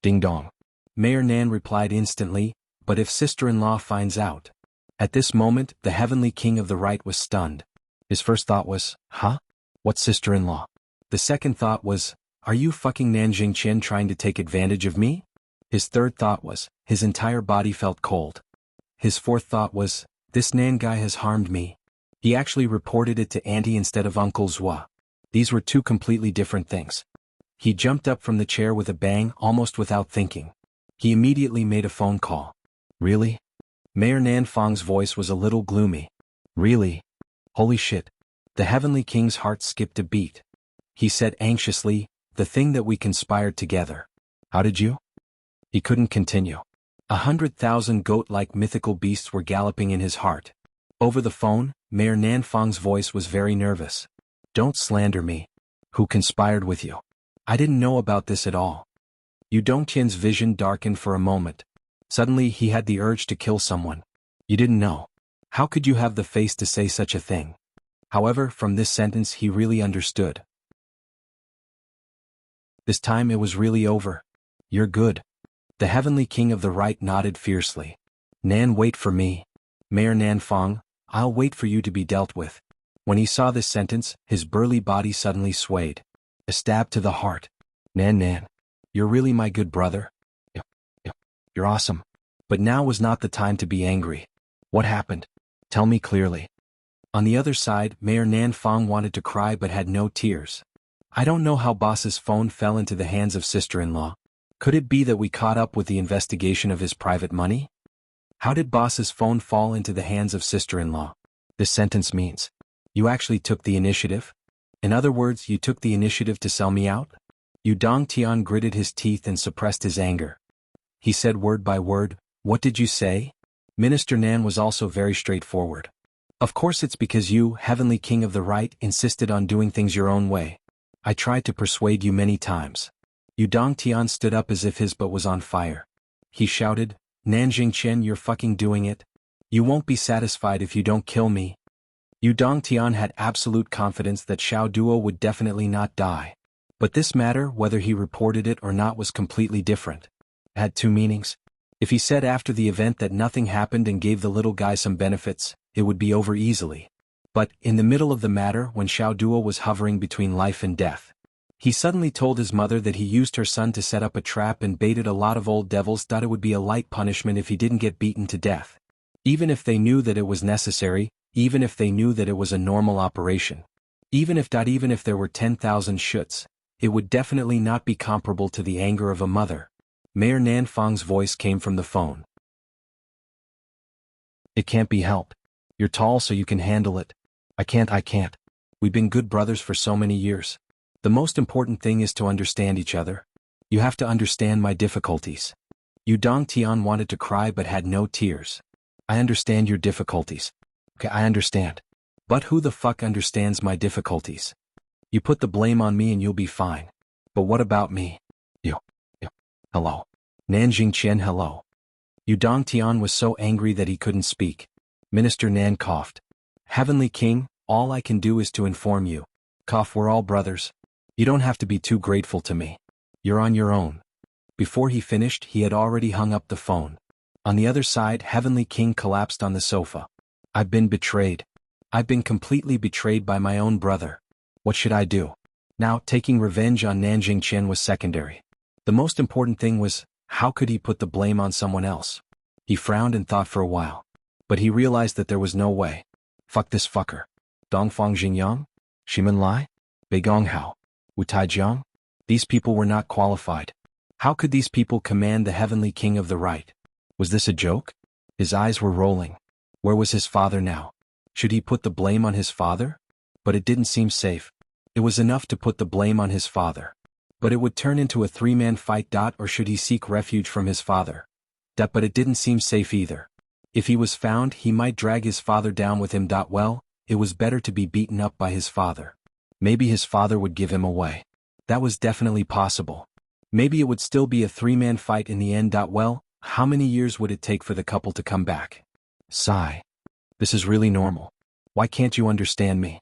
Ding dong. Mayor Nan replied instantly, but if sister-in-law finds out. At this moment, the Heavenly King of the Right was stunned. His first thought was, huh? What sister-in-law? The second thought was, are you fucking Nan Jingqian trying to take advantage of me? His third thought was, his entire body felt cold. His fourth thought was, this Nan guy has harmed me. He actually reported it to Auntie instead of Uncle Zhua. These were two completely different things. He jumped up from the chair with a bang, almost without thinking. He immediately made a phone call. Really? Mayor Nan Fong's voice was a little gloomy. Really? Holy shit. The Heavenly King's heart skipped a beat. He said anxiously, the thing that we conspired together. How did you? He couldn't continue. 100,000 goat-like mythical beasts were galloping in his heart. Over the phone, Mayor Nanfang's voice was very nervous. Don't slander me. Who conspired with you? I didn't know about this at all. Yu Dongtian's vision darkened for a moment. Suddenly he had the urge to kill someone. You didn't know. How could you have the face to say such a thing? However, from this sentence he really understood. This time it was really over. You're good. The Heavenly King of the Right nodded fiercely. Nan, wait for me. Mayor Nanfang, I'll wait for you to be dealt with. When he saw this sentence, his burly body suddenly swayed. A stab to the heart. Nan, you're really my good brother. You're awesome. But now was not the time to be angry. What happened? Tell me clearly. On the other side, Mayor Nanfang wanted to cry but had no tears. I don't know how boss's phone fell into the hands of sister-in-law. Could it be that we caught up with the investigation of his private money? How did boss's phone fall into the hands of sister-in-law? This sentence means, you actually took the initiative? In other words, you took the initiative to sell me out? Yu Dongtian gritted his teeth and suppressed his anger. He said word by word, what did you say? Minister Nan was also very straightforward. Of course it's because you, Heavenly King of the Right, insisted on doing things your own way. I tried to persuade you many times. Yu Dongtian stood up as if his butt was on fire. He shouted, Nanjing Chen, you're fucking doing it. You won't be satisfied if you don't kill me. Yu Dongtian had absolute confidence that Xiao Duo would definitely not die. But this matter, whether he reported it or not, was completely different. It had two meanings. If he said after the event that nothing happened and gave the little guy some benefits, it would be over easily. But, in the middle of the matter, when Xiao Duo was hovering between life and death, he suddenly told his mother that he used her son to set up a trap and baited a lot of old devils. It would be a light punishment if he didn't get beaten to death. Even if they knew that it was necessary, even if they knew that it was a normal operation. Even if there were 10,000 shuts, it would definitely not be comparable to the anger of a mother. Mayor Nanfang's voice came from the phone. It can't be helped. You're tall so you can handle it. I can't. We've been good brothers for so many years. The most important thing is to understand each other. You have to understand my difficulties. Yu Dongtian wanted to cry but had no tears. I understand your difficulties. Okay, I understand. But who the fuck understands my difficulties? You put the blame on me and you'll be fine. But what about me? You. Hello. Nanjing Chen, hello. Yu Dongtian was so angry that he couldn't speak. Minister Nan coughed. Heavenly King, all I can do is to inform you. Cough, we're all brothers. You don't have to be too grateful to me. You're on your own. Before he finished, he had already hung up the phone. On the other side, Heavenly King collapsed on the sofa. I've been betrayed. I've been completely betrayed by my own brother. What should I do? Now, taking revenge on Nanjing Chen was secondary. The most important thing was, how could he put the blame on someone else? He frowned and thought for a while. But he realized that there was no way. Fuck this fucker. Dongfang Jingyang? Shimen Lai? Beigong Hao? Wu Taijiang? These people were not qualified. How could these people command the Heavenly King of the Right? Was this a joke? His eyes were rolling. Where was his father now? Should he put the blame on his father? But it didn't seem safe. It was enough to put the blame on his father. But it would turn into a three-man fight. Or should he seek refuge from his father? But it didn't seem safe either. If he was found, he might drag his father down with him. Well, it was better to be beaten up by his father. Maybe his father would give him away. That was definitely possible. Maybe it would still be a three-man fight in the end. Well, how many years would it take for the couple to come back? Sigh. This is really normal. Why can't you understand me?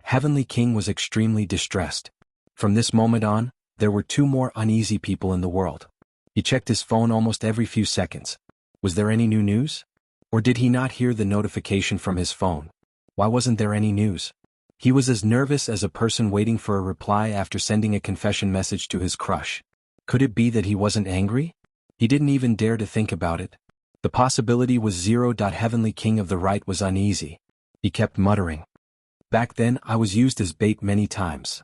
Heavenly King was extremely distressed. From this moment on, there were two more uneasy people in the world. He checked his phone almost every few seconds. Was there any new news? Or did he not hear the notification from his phone? Why wasn't there any news? He was as nervous as a person waiting for a reply after sending a confession message to his crush. Could it be that he wasn't angry? He didn't even dare to think about it. The possibility was zero. Heavenly King of the Right was uneasy. He kept muttering. Back then, I was used as bait many times.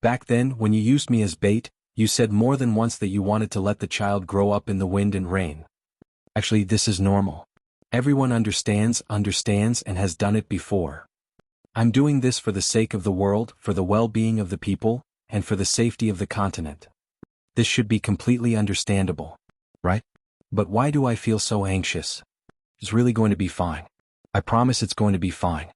Back then, when you used me as bait, you said more than once that you wanted to let the child grow up in the wind and rain. Actually, this is normal. Everyone understands and has done it before. I'm doing this for the sake of the world, for the well-being of the people, and for the safety of the continent. This should be completely understandable, right? But why do I feel so anxious? It's really going to be fine. I promise it's going to be fine.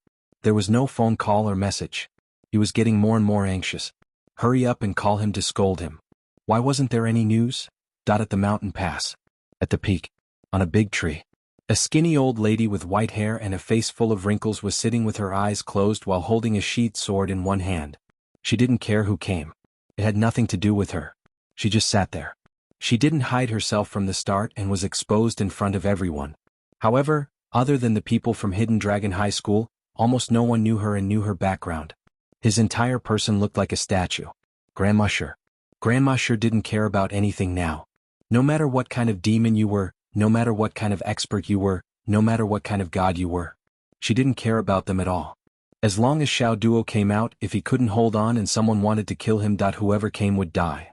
There was no phone call or message. He was getting more and more anxious. Hurry up and call him to scold him. Why wasn't there any news? At the mountain pass. At the peak. On a big tree. A skinny old lady with white hair and a face full of wrinkles was sitting with her eyes closed while holding a sheathed sword in one hand. She didn't care who came. It had nothing to do with her. She just sat there. She didn't hide herself from the start and was exposed in front of everyone. However, other than the people from Hidden Dragon High School, almost no one knew her and knew her background. His entire person looked like a statue. Grandma Sure. Grandma Sure didn't care about anything now. No matter what kind of demon you were, no matter what kind of expert you were, no matter what kind of god you were. She didn't care about them at all. As long as Xiao Duo came out, if he couldn't hold on and someone wanted to kill him, whoever came would die.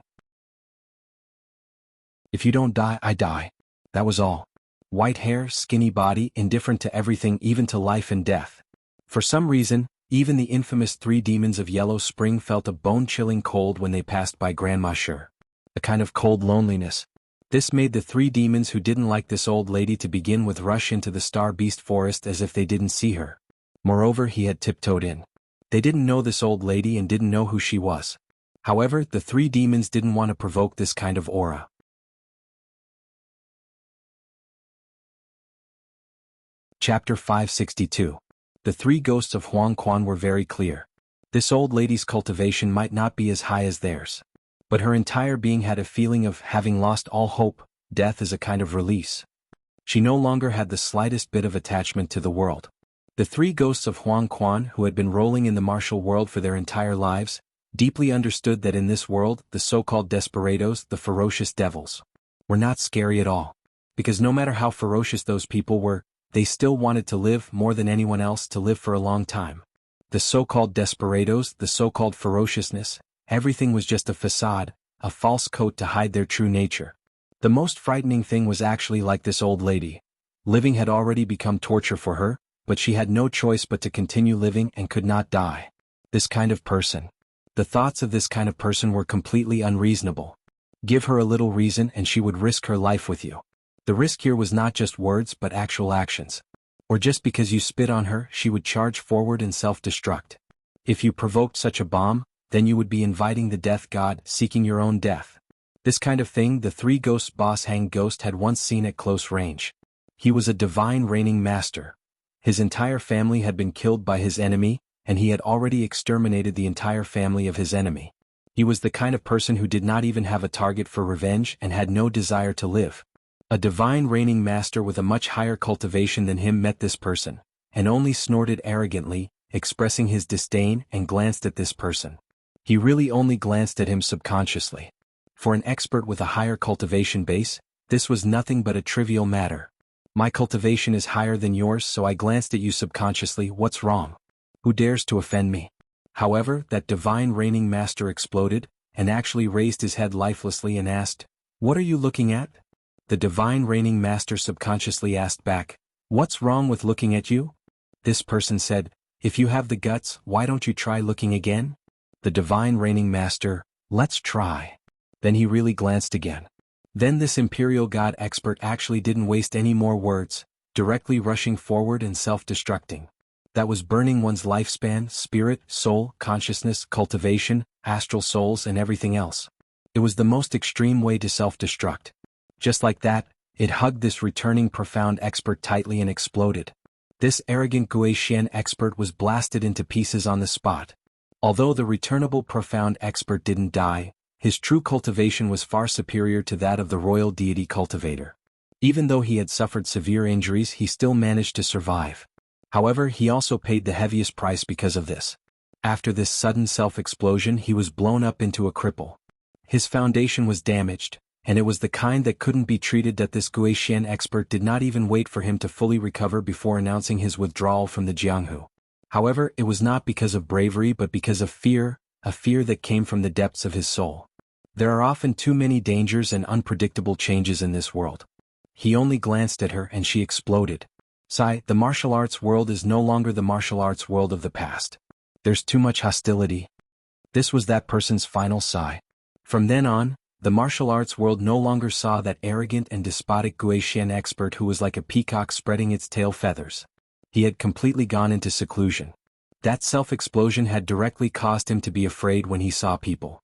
If you don't die, I die. That was all. White hair, skinny body, indifferent to everything, even to life and death. For some reason, even the infamous 3 demons of Yellow Spring felt a bone-chilling cold when they passed by Grandma Sure. A kind of cold loneliness. This made the 3 demons who didn't like this old lady to begin with rush into the Star Beast Forest as if they didn't see her. Moreover, he had tiptoed in. They didn't know this old lady and didn't know who she was. However, the 3 demons didn't want to provoke this kind of aura. Chapter 562. The 3 ghosts of Huang Quan were very clear. This old lady's cultivation might not be as high as theirs. But her entire being had a feeling of having lost all hope. Death is a kind of release. She no longer had the slightest bit of attachment to the world. The 3 ghosts of Huang Quan, who had been rolling in the martial world for their entire lives, deeply understood that in this world, the so-called desperados, the ferocious devils, were not scary at all. Because no matter how ferocious those people were, they still wanted to live more than anyone else, to live for a long time. The so-called desperados, the so-called ferociousness, everything was just a facade, a false coat to hide their true nature. The most frightening thing was actually like this old lady. Living had already become torture for her, but she had no choice but to continue living and could not die. This kind of person. The thoughts of this kind of person were completely unreasonable. Give her a little reason and she would risk her life with you. The risk here was not just words but actual actions. Or just because you spit on her, she would charge forward and self-destruct. If you provoked such a bomb, then you would be inviting the death god, seeking your own death. This kind of thing the 3 ghosts boss Hang Ghost had once seen at close range. He was a divine reigning master. His entire family had been killed by his enemy, and he had already exterminated the entire family of his enemy. He was the kind of person who did not even have a target for revenge and had no desire to live. A divine reigning master with a much higher cultivation than him met this person, and only snorted arrogantly, expressing his disdain, and glanced at this person. He really only glanced at him subconsciously. For an expert with a higher cultivation base, this was nothing but a trivial matter. My cultivation is higher than yours, so I glanced at you subconsciously. What's wrong? Who dares to offend me? However, that divine reigning master exploded, and actually raised his head lifelessly and asked, "What are you looking at?" The divine reigning master subconsciously asked back, "What's wrong with looking at you?" This person said, "If you have the guts, why don't you try looking again?" The divine reigning master, "Let's try." Then he really glanced again. Then this imperial god expert actually didn't waste any more words, directly rushing forward and self-destructing. That was burning one's lifespan, spirit, soul, consciousness, cultivation, astral souls and everything else. It was the most extreme way to self-destruct. Just like that, it hugged this returning profound expert tightly and exploded. This arrogant Gui Xian expert was blasted into pieces on the spot. Although the returnable profound expert didn't die, his true cultivation was far superior to that of the royal deity cultivator. Even though he had suffered severe injuries, he still managed to survive. However, he also paid the heaviest price because of this. After this sudden self-explosion, he was blown up into a cripple. His foundation was damaged, and it was the kind that couldn't be treated. That this Gui Xian expert did not even wait for him to fully recover before announcing his withdrawal from the Jianghu. However, it was not because of bravery but because of fear, a fear that came from the depths of his soul. There are often too many dangers and unpredictable changes in this world. He only glanced at her and she exploded. Sigh, the martial arts world is no longer the martial arts world of the past. There's too much hostility. This was that person's final sigh. From then on, the martial arts world no longer saw that arrogant and despotic Gui Xian expert who was like a peacock spreading its tail feathers. He had completely gone into seclusion. That self-explosion had directly caused him to be afraid when he saw people.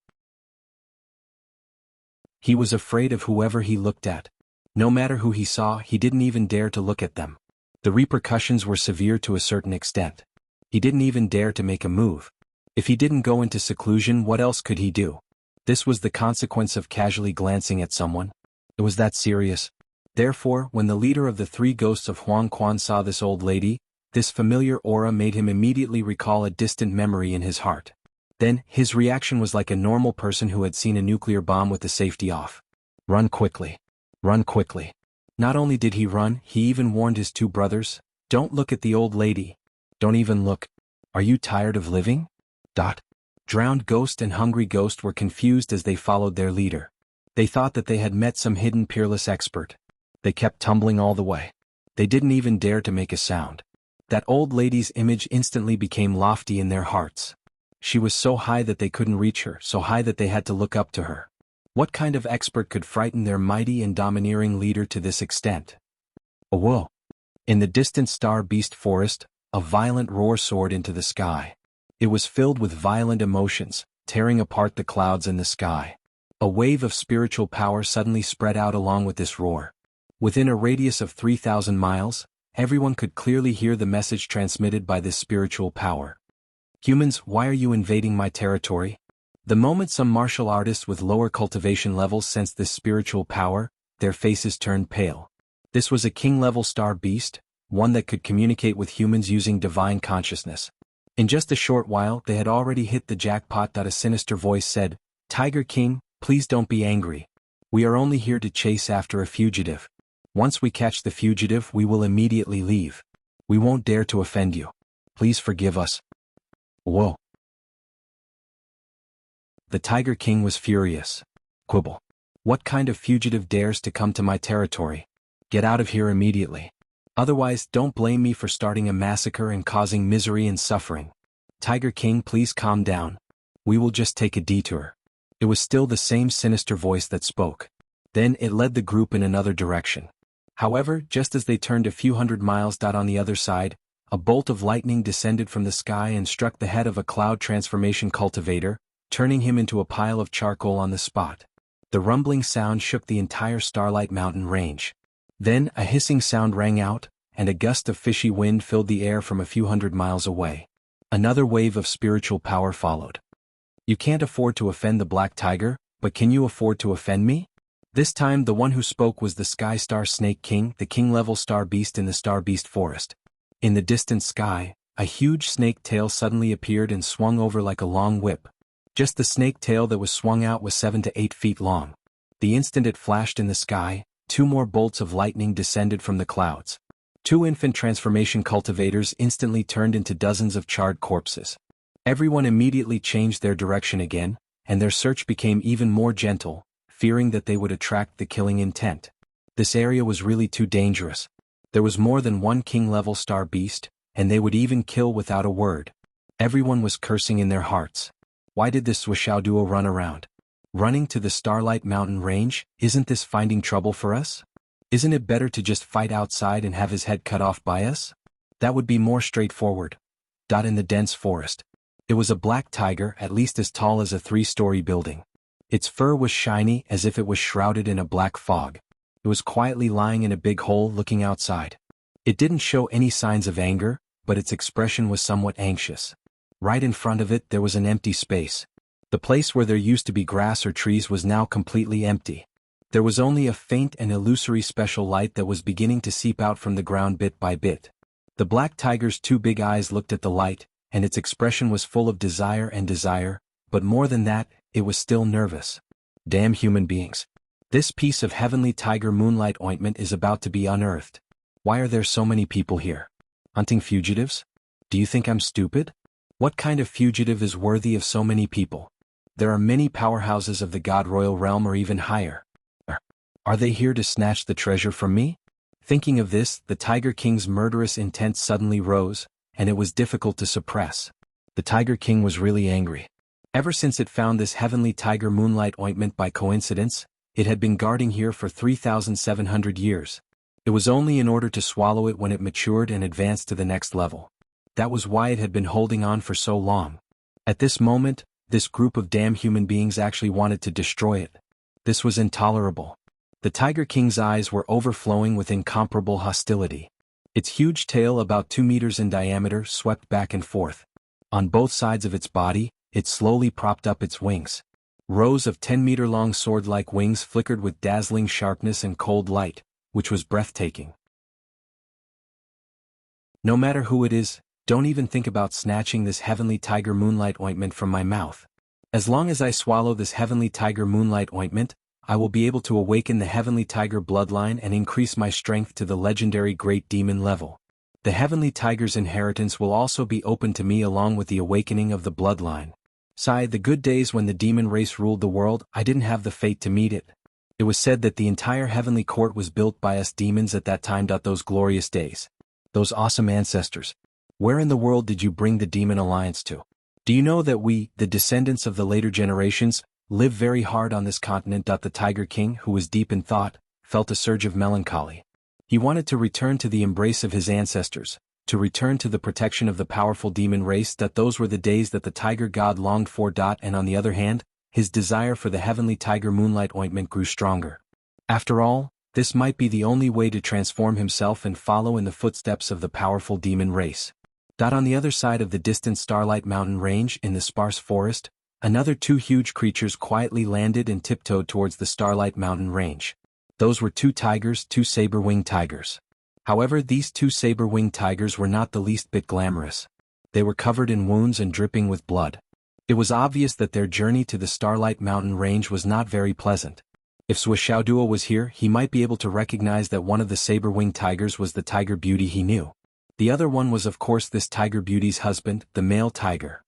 He was afraid of whoever he looked at. No matter who he saw, he didn't even dare to look at them. The repercussions were severe to a certain extent. He didn't even dare to make a move. If he didn't go into seclusion, what else could he do? This was the consequence of casually glancing at someone. It was that serious. Therefore, when the leader of the three ghosts of Huang Quan saw this old lady, this familiar aura made him immediately recall a distant memory in his heart. Then, his reaction was like a normal person who had seen a nuclear bomb with the safety off. Run quickly. Run quickly. Not only did he run, he even warned his two brothers, "Don't look at the old lady. Don't even look. Are you tired of living?" Drowned Ghost and Hungry Ghost were confused as they followed their leader. They thought that they had met some hidden peerless expert. They kept tumbling all the way. They didn't even dare to make a sound. That old lady's image instantly became lofty in their hearts. She was so high that they couldn't reach her, so high that they had to look up to her. What kind of expert could frighten their mighty and domineering leader to this extent? Oh, whoa! In the distant star-beast forest, a violent roar soared into the sky. It was filled with violent emotions, tearing apart the clouds in the sky. A wave of spiritual power suddenly spread out along with this roar. Within a radius of 3,000 miles, everyone could clearly hear the message transmitted by this spiritual power. "Humans, why are you invading my territory?" The moment some martial artists with lower cultivation levels sensed this spiritual power, their faces turned pale. This was a king-level star beast, one that could communicate with humans using divine consciousness. In just a short while, they had already hit the jackpot. A sinister voice said, "Tiger King, please don't be angry. We are only here to chase after a fugitive. Once we catch the fugitive, we will immediately leave. We won't dare to offend you. Please forgive us." Whoa! The Tiger King was furious. "Quibble. What kind of fugitive dares to come to my territory? Get out of here immediately. Otherwise, don't blame me for starting a massacre and causing misery and suffering. Tiger King, please calm down. We will just take a detour." It was still the same sinister voice that spoke. Then it led the group in another direction. However, just as they turned a few hundred miles on the other side, a bolt of lightning descended from the sky and struck the head of a cloud transformation cultivator, turning him into a pile of charcoal on the spot. The rumbling sound shook the entire Starlight Mountain range. Then a hissing sound rang out, and a gust of fishy wind filled the air from a few hundred miles away. Another wave of spiritual power followed. "You can't afford to offend the Black Tiger, but can you afford to offend me?" This time the one who spoke was the Sky Star Snake King, the king-level star beast in the star beast forest. In the distant sky, a huge snake tail suddenly appeared and swung over like a long whip. Just the snake tail that was swung out was 7 to 8 feet long. The instant it flashed in the sky, 2 more bolts of lightning descended from the clouds. 2 infant transformation cultivators instantly turned into dozens of charred corpses. Everyone immediately changed their direction again, and their search became even more gentle, fearing that they would attract the killing intent. This area was really too dangerous. There was more than one king-level star beast, and they would even kill without a word. Everyone was cursing in their hearts. Why did this Wuxia duo run around? Running to the Starlight Mountain range, isn't this finding trouble for us? Isn't it better to just fight outside and have his head cut off by us? That would be more straightforward. In the dense forest. It was a black tiger at least as tall as a 3-story building. Its fur was shiny as if it was shrouded in a black fog. It was quietly lying in a big hole looking outside. It didn't show any signs of anger, but its expression was somewhat anxious. Right in front of it there was an empty space. The place where there used to be grass or trees was now completely empty. There was only a faint and illusory special light that was beginning to seep out from the ground bit by bit. The black tiger's 2 big eyes looked at the light, and its expression was full of desire, but more than that, it was still nervous. Damn human beings. This piece of heavenly tiger moonlight ointment is about to be unearthed. Why are there so many people here? Hunting fugitives? Do you think I'm stupid? What kind of fugitive is worthy of so many people? There are many powerhouses of the God Royal Realm or even higher. Are they here to snatch the treasure from me? Thinking of this, the Tiger King's murderous intent suddenly rose, and it was difficult to suppress. The Tiger King was really angry. Ever since it found this heavenly tiger moonlight ointment by coincidence, it had been guarding here for 3,700 years. It was only in order to swallow it when it matured and advanced to the next level. That was why it had been holding on for so long. At this moment, this group of damn human beings actually wanted to destroy it. This was intolerable. The Tiger King's eyes were overflowing with incomparable hostility. Its huge tail, about 2 meters in diameter, swept back and forth. On both sides of its body, it slowly propped up its wings. Rows of 10-meter-long sword-like wings flickered with dazzling sharpness and cold light, which was breathtaking. No matter who it is, don't even think about snatching this heavenly tiger moonlight ointment from my mouth. As long as I swallow this heavenly tiger moonlight ointment, I will be able to awaken the heavenly tiger bloodline and increase my strength to the legendary great demon level. The heavenly tiger's inheritance will also be open to me along with the awakening of the bloodline. Sigh, the good days when the demon race ruled the world, I didn't have the fate to meet it. It was said that the entire heavenly court was built by us demons at that time. Those glorious days. Those awesome ancestors. Where in the world did you bring the demon alliance to? Do you know that we, the descendants of the later generations, live very hard on this continent? The Tiger King, who was deep in thought, felt a surge of melancholy. He wanted to return to the embrace of his ancestors, to return to the protection of the powerful demon race. Those were the days that the tiger god longed for. And on the other hand, his desire for the heavenly tiger moonlight ointment grew stronger. After all, this might be the only way to transform himself and follow in the footsteps of the powerful demon race. On the other side of the distant Starlight Mountain range in the sparse forest, another 2 huge creatures quietly landed and tiptoed towards the Starlight Mountain range. Those were 2 tigers, 2 saber-winged tigers. However, these 2 saber-winged tigers were not the least bit glamorous. They were covered in wounds and dripping with blood. It was obvious that their journey to the Starlight Mountain range was not very pleasant. If Swishaoduo was here, he might be able to recognize that one of the saber-winged tigers was the tiger beauty he knew. The other one was of course this tiger beauty's husband, the male tiger.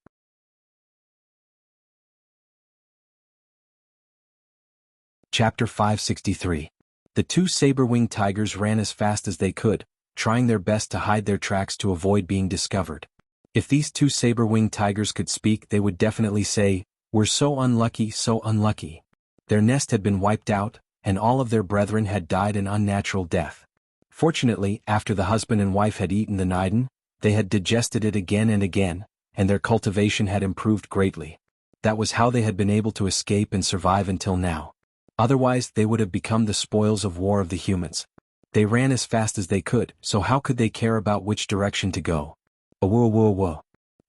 Chapter 563. The 2 saber-winged tigers ran as fast as they could, trying their best to hide their tracks to avoid being discovered. If these 2 saber-winged tigers could speak, they would definitely say, "We're so unlucky, so unlucky." Their nest had been wiped out, and all of their brethren had died an unnatural death. Fortunately, after the husband and wife had eaten the Niden, they had digested it again and again, and their cultivation had improved greatly. That was how they had been able to escape and survive until now. Otherwise, they would have become the spoils of war of the humans. They ran as fast as they could, so how could they care about which direction to go? Whoa, whoa, whoa.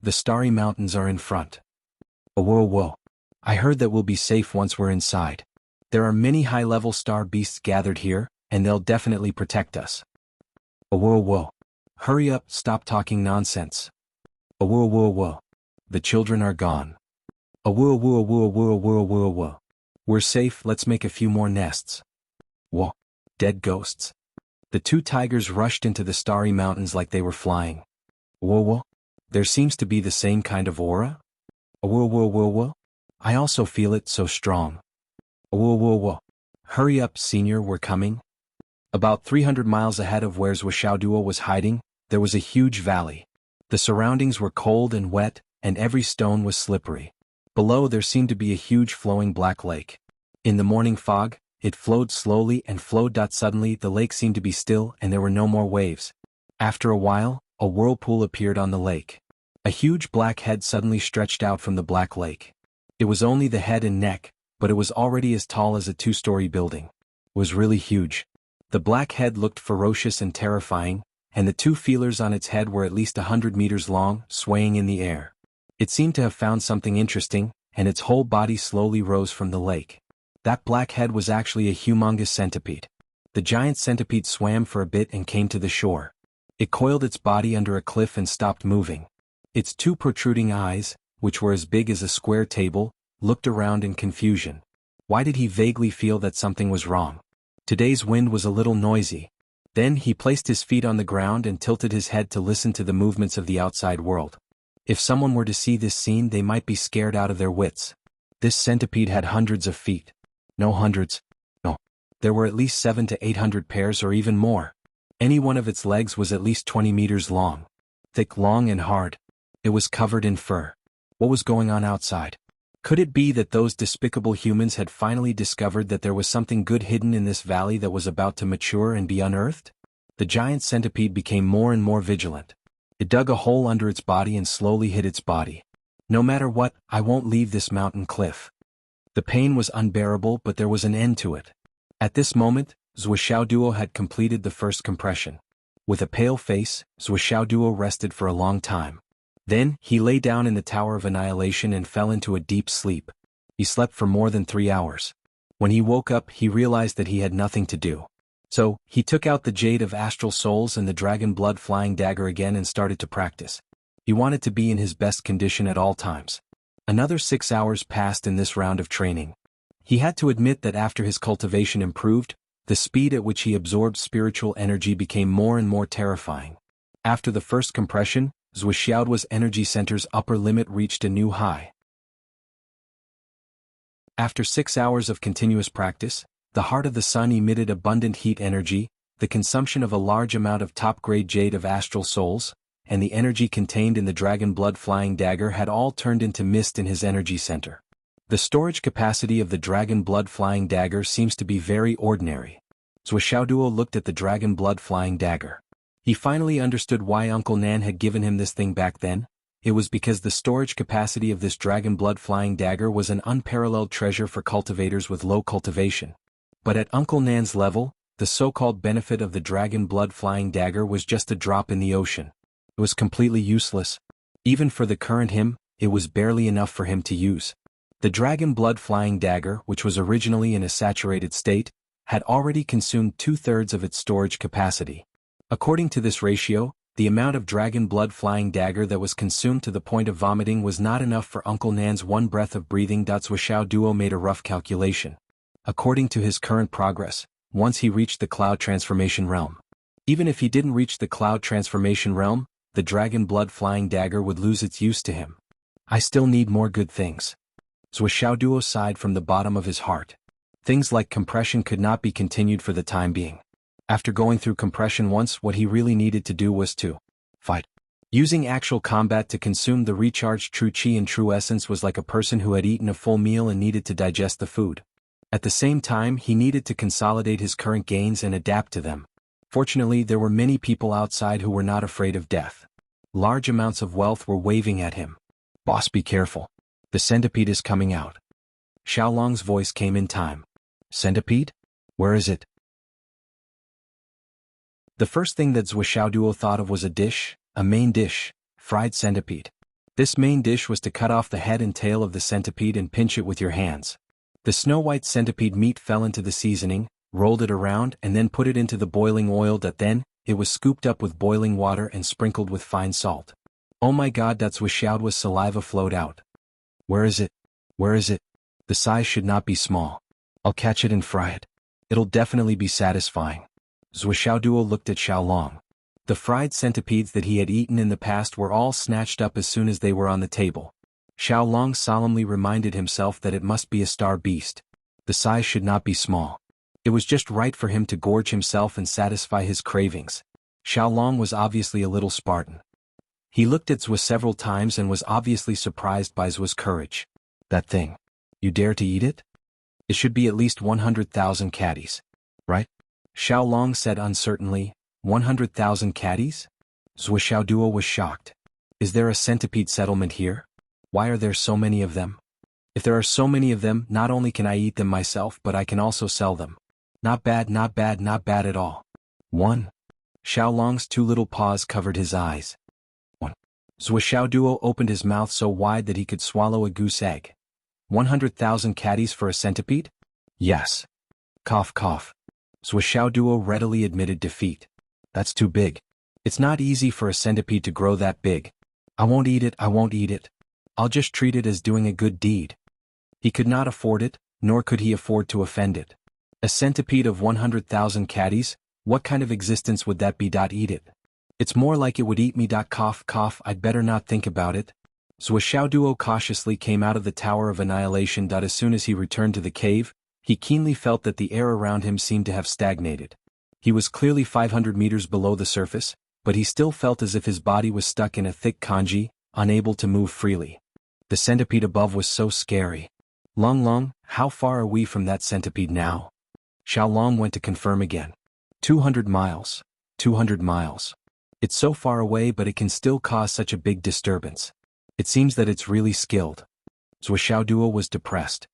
The starry mountains are in front. Whoa, whoa. I heard that we'll be safe once we're inside. There are many high-level star beasts gathered here, and they'll definitely protect us. Whoa, whoa. Hurry up, stop talking nonsense. Whoa, whoa, whoa. The children are gone. Whoa, whoa, whoa, whoa, whoa, whoa, whoa. We're safe, let's make a few more nests. Whoa. Dead ghosts. The 2 tigers rushed into the starry mountains like they were flying. Whoa, whoa. There seems to be the same kind of aura. Whoa, whoa, whoa, whoa. I also feel it so strong. Whoa, whoa, whoa. Hurry up, senior, we're coming. About 300 miles ahead of where Swishaoduo was hiding, there was a huge valley. The surroundings were cold and wet, and every stone was slippery. Below there seemed to be a huge flowing black lake. In the morning fog, it flowed slowly and flowed. Suddenly the lake seemed to be still and there were no more waves. After a while, a whirlpool appeared on the lake. A huge black head suddenly stretched out from the black lake. It was only the head and neck, but it was already as tall as a 2-story building. It was really huge. The black head looked ferocious and terrifying, and the 2 feelers on its head were at least 100 meters long, swaying in the air. It seemed to have found something interesting, and its whole body slowly rose from the lake. That black head was actually a humongous centipede. The giant centipede swam for a bit and came to the shore. It coiled its body under a cliff and stopped moving. Its 2 protruding eyes, which were as big as a square table, looked around in confusion. Why did he vaguely feel that something was wrong? Today's wind was a little noisy. Then he placed his feet on the ground and tilted his head to listen to the movements of the outside world. If someone were to see this scene, they might be scared out of their wits. This centipede had hundreds of feet. No hundreds. No. There were at least 700 to 800 pairs or even more. Any one of its legs was at least 20 meters long. Thick, long and hard. It was covered in fur. What was going on outside? Could it be that those despicable humans had finally discovered that there was something good hidden in this valley that was about to mature and be unearthed? The giant centipede became more and more vigilant. It dug a hole under its body and slowly hid its body. No matter what, I won't leave this mountain cliff. The pain was unbearable, but there was an end to it. At this moment, Zhuoxiaoduo had completed the first compression. With a pale face, Zhuoxiaoduo rested for a long time. Then, he lay down in the Tower of Annihilation and fell into a deep sleep. He slept for more than 3 hours. When he woke up, he realized that he had nothing to do. So, he took out the Jade of Astral Souls and the Dragon Blood Flying Dagger again and started to practice. He wanted to be in his best condition at all times. Another 6 hours passed in this round of training. He had to admit that after his cultivation improved, the speed at which he absorbed spiritual energy became more and more terrifying. After the first compression, Zhuoxiaoduo's energy center's upper limit reached a new high. After 6 hours of continuous practice, the heart of the sun emitted abundant heat energy, the consumption of a large amount of top-grade Jade of Astral Souls, and the energy contained in the Dragon Blood Flying Dagger had all turned into mist in his energy center. The storage capacity of the Dragon Blood Flying Dagger seems to be very ordinary. Zhuoxiaoduo looked at the Dragon Blood Flying Dagger. He finally understood why Uncle Nan had given him this thing back then. It was because the storage capacity of this Dragon Blood Flying Dagger was an unparalleled treasure for cultivators with low cultivation. But at Uncle Nan's level, the so-called benefit of the Dragon Blood Flying Dagger was just a drop in the ocean. It was completely useless. Even for the current him, it was barely enough for him to use. The Dragon Blood Flying Dagger, which was originally in a saturated state, had already consumed 2/3 of its storage capacity. According to this ratio, the amount of Dragon Blood Flying Dagger that was consumed to the point of vomiting was not enough for Uncle Nan's one breath of breathing. Zhuoxiaoduo made a rough calculation. According to his current progress, once he reached the Cloud Transformation Realm. Even if he didn't reach the Cloud Transformation Realm, the Dragon Blood Flying Dagger would lose its use to him. I still need more good things. Zhuoxiaoduo sighed from the bottom of his heart. Things like compression could not be continued for the time being. After going through compression once, what he really needed to do was to fight. Using actual combat to consume the recharged true chi and true essence was like a person who had eaten a full meal and needed to digest the food. At the same time, he needed to consolidate his current gains and adapt to them. Fortunately, there were many people outside who were not afraid of death. Large amounts of wealth were waving at him. Boss, be careful. The centipede is coming out. Xiaolong's voice came in time. Centipede? Where is it? The first thing that Zhuoxiaoduo thought of was a main dish, fried centipede. This main dish was to cut off the head and tail of the centipede and pinch it with your hands. The snow-white centipede meat fell into the seasoning, rolled it around and then put it into the boiling oil. Then, it was scooped up with boiling water and sprinkled with fine salt. Oh my god, Zhuoxiaoduo's saliva flowed out. Where is it? Where is it? The size should not be small. I'll catch it and fry it. It'll definitely be satisfying. Zhuoxiaoduo looked at Xiaolong. The fried centipedes that he had eaten in the past were all snatched up as soon as they were on the table. Xiaolong solemnly reminded himself that it must be a star beast. The size should not be small. It was just right for him to gorge himself and satisfy his cravings. Xiaolong was obviously a little Spartan. He looked at Zhuo several times and was obviously surprised by Zhuo's courage. That thing. You dare to eat it? It should be at least 100,000 caddies. Right? Xiaolong said uncertainly. 100,000 caddies? Zhuoxiaoduo was shocked. Is there a centipede settlement here? Why are there so many of them? If there are so many of them, not only can I eat them myself but I can also sell them. Not bad, not bad, not bad at all. 1. Xiaolong's 2 little paws covered his eyes. 1. Zhuoxiaoduo opened his mouth so wide that he could swallow a goose egg. 100,000 caddies for a centipede? Yes. Cough cough. Zhuoxiaoduo readily admitted defeat. That's too big. It's not easy for a centipede to grow that big. I won't eat it, I won't eat it. I'll just treat it as doing a good deed. He could not afford it, nor could he afford to offend it. A centipede of 100,000 caddies, what kind of existence would that be? Eat it. It's more like it would eat me. Cough cough, I'd better not think about it. Zhuoxiaoduo cautiously came out of the Tower of Annihilation. As soon as he returned to the cave, he keenly felt that the air around him seemed to have stagnated. He was clearly 500 meters below the surface, but he still felt as if his body was stuck in a thick kanji, unable to move freely. The centipede above was so scary. Long, how far are we from that centipede now? Xiaolong went to confirm again. 200 miles. 200 miles. It's so far away, but it can still cause such a big disturbance. It seems that it's really skilled. Zuo was depressed.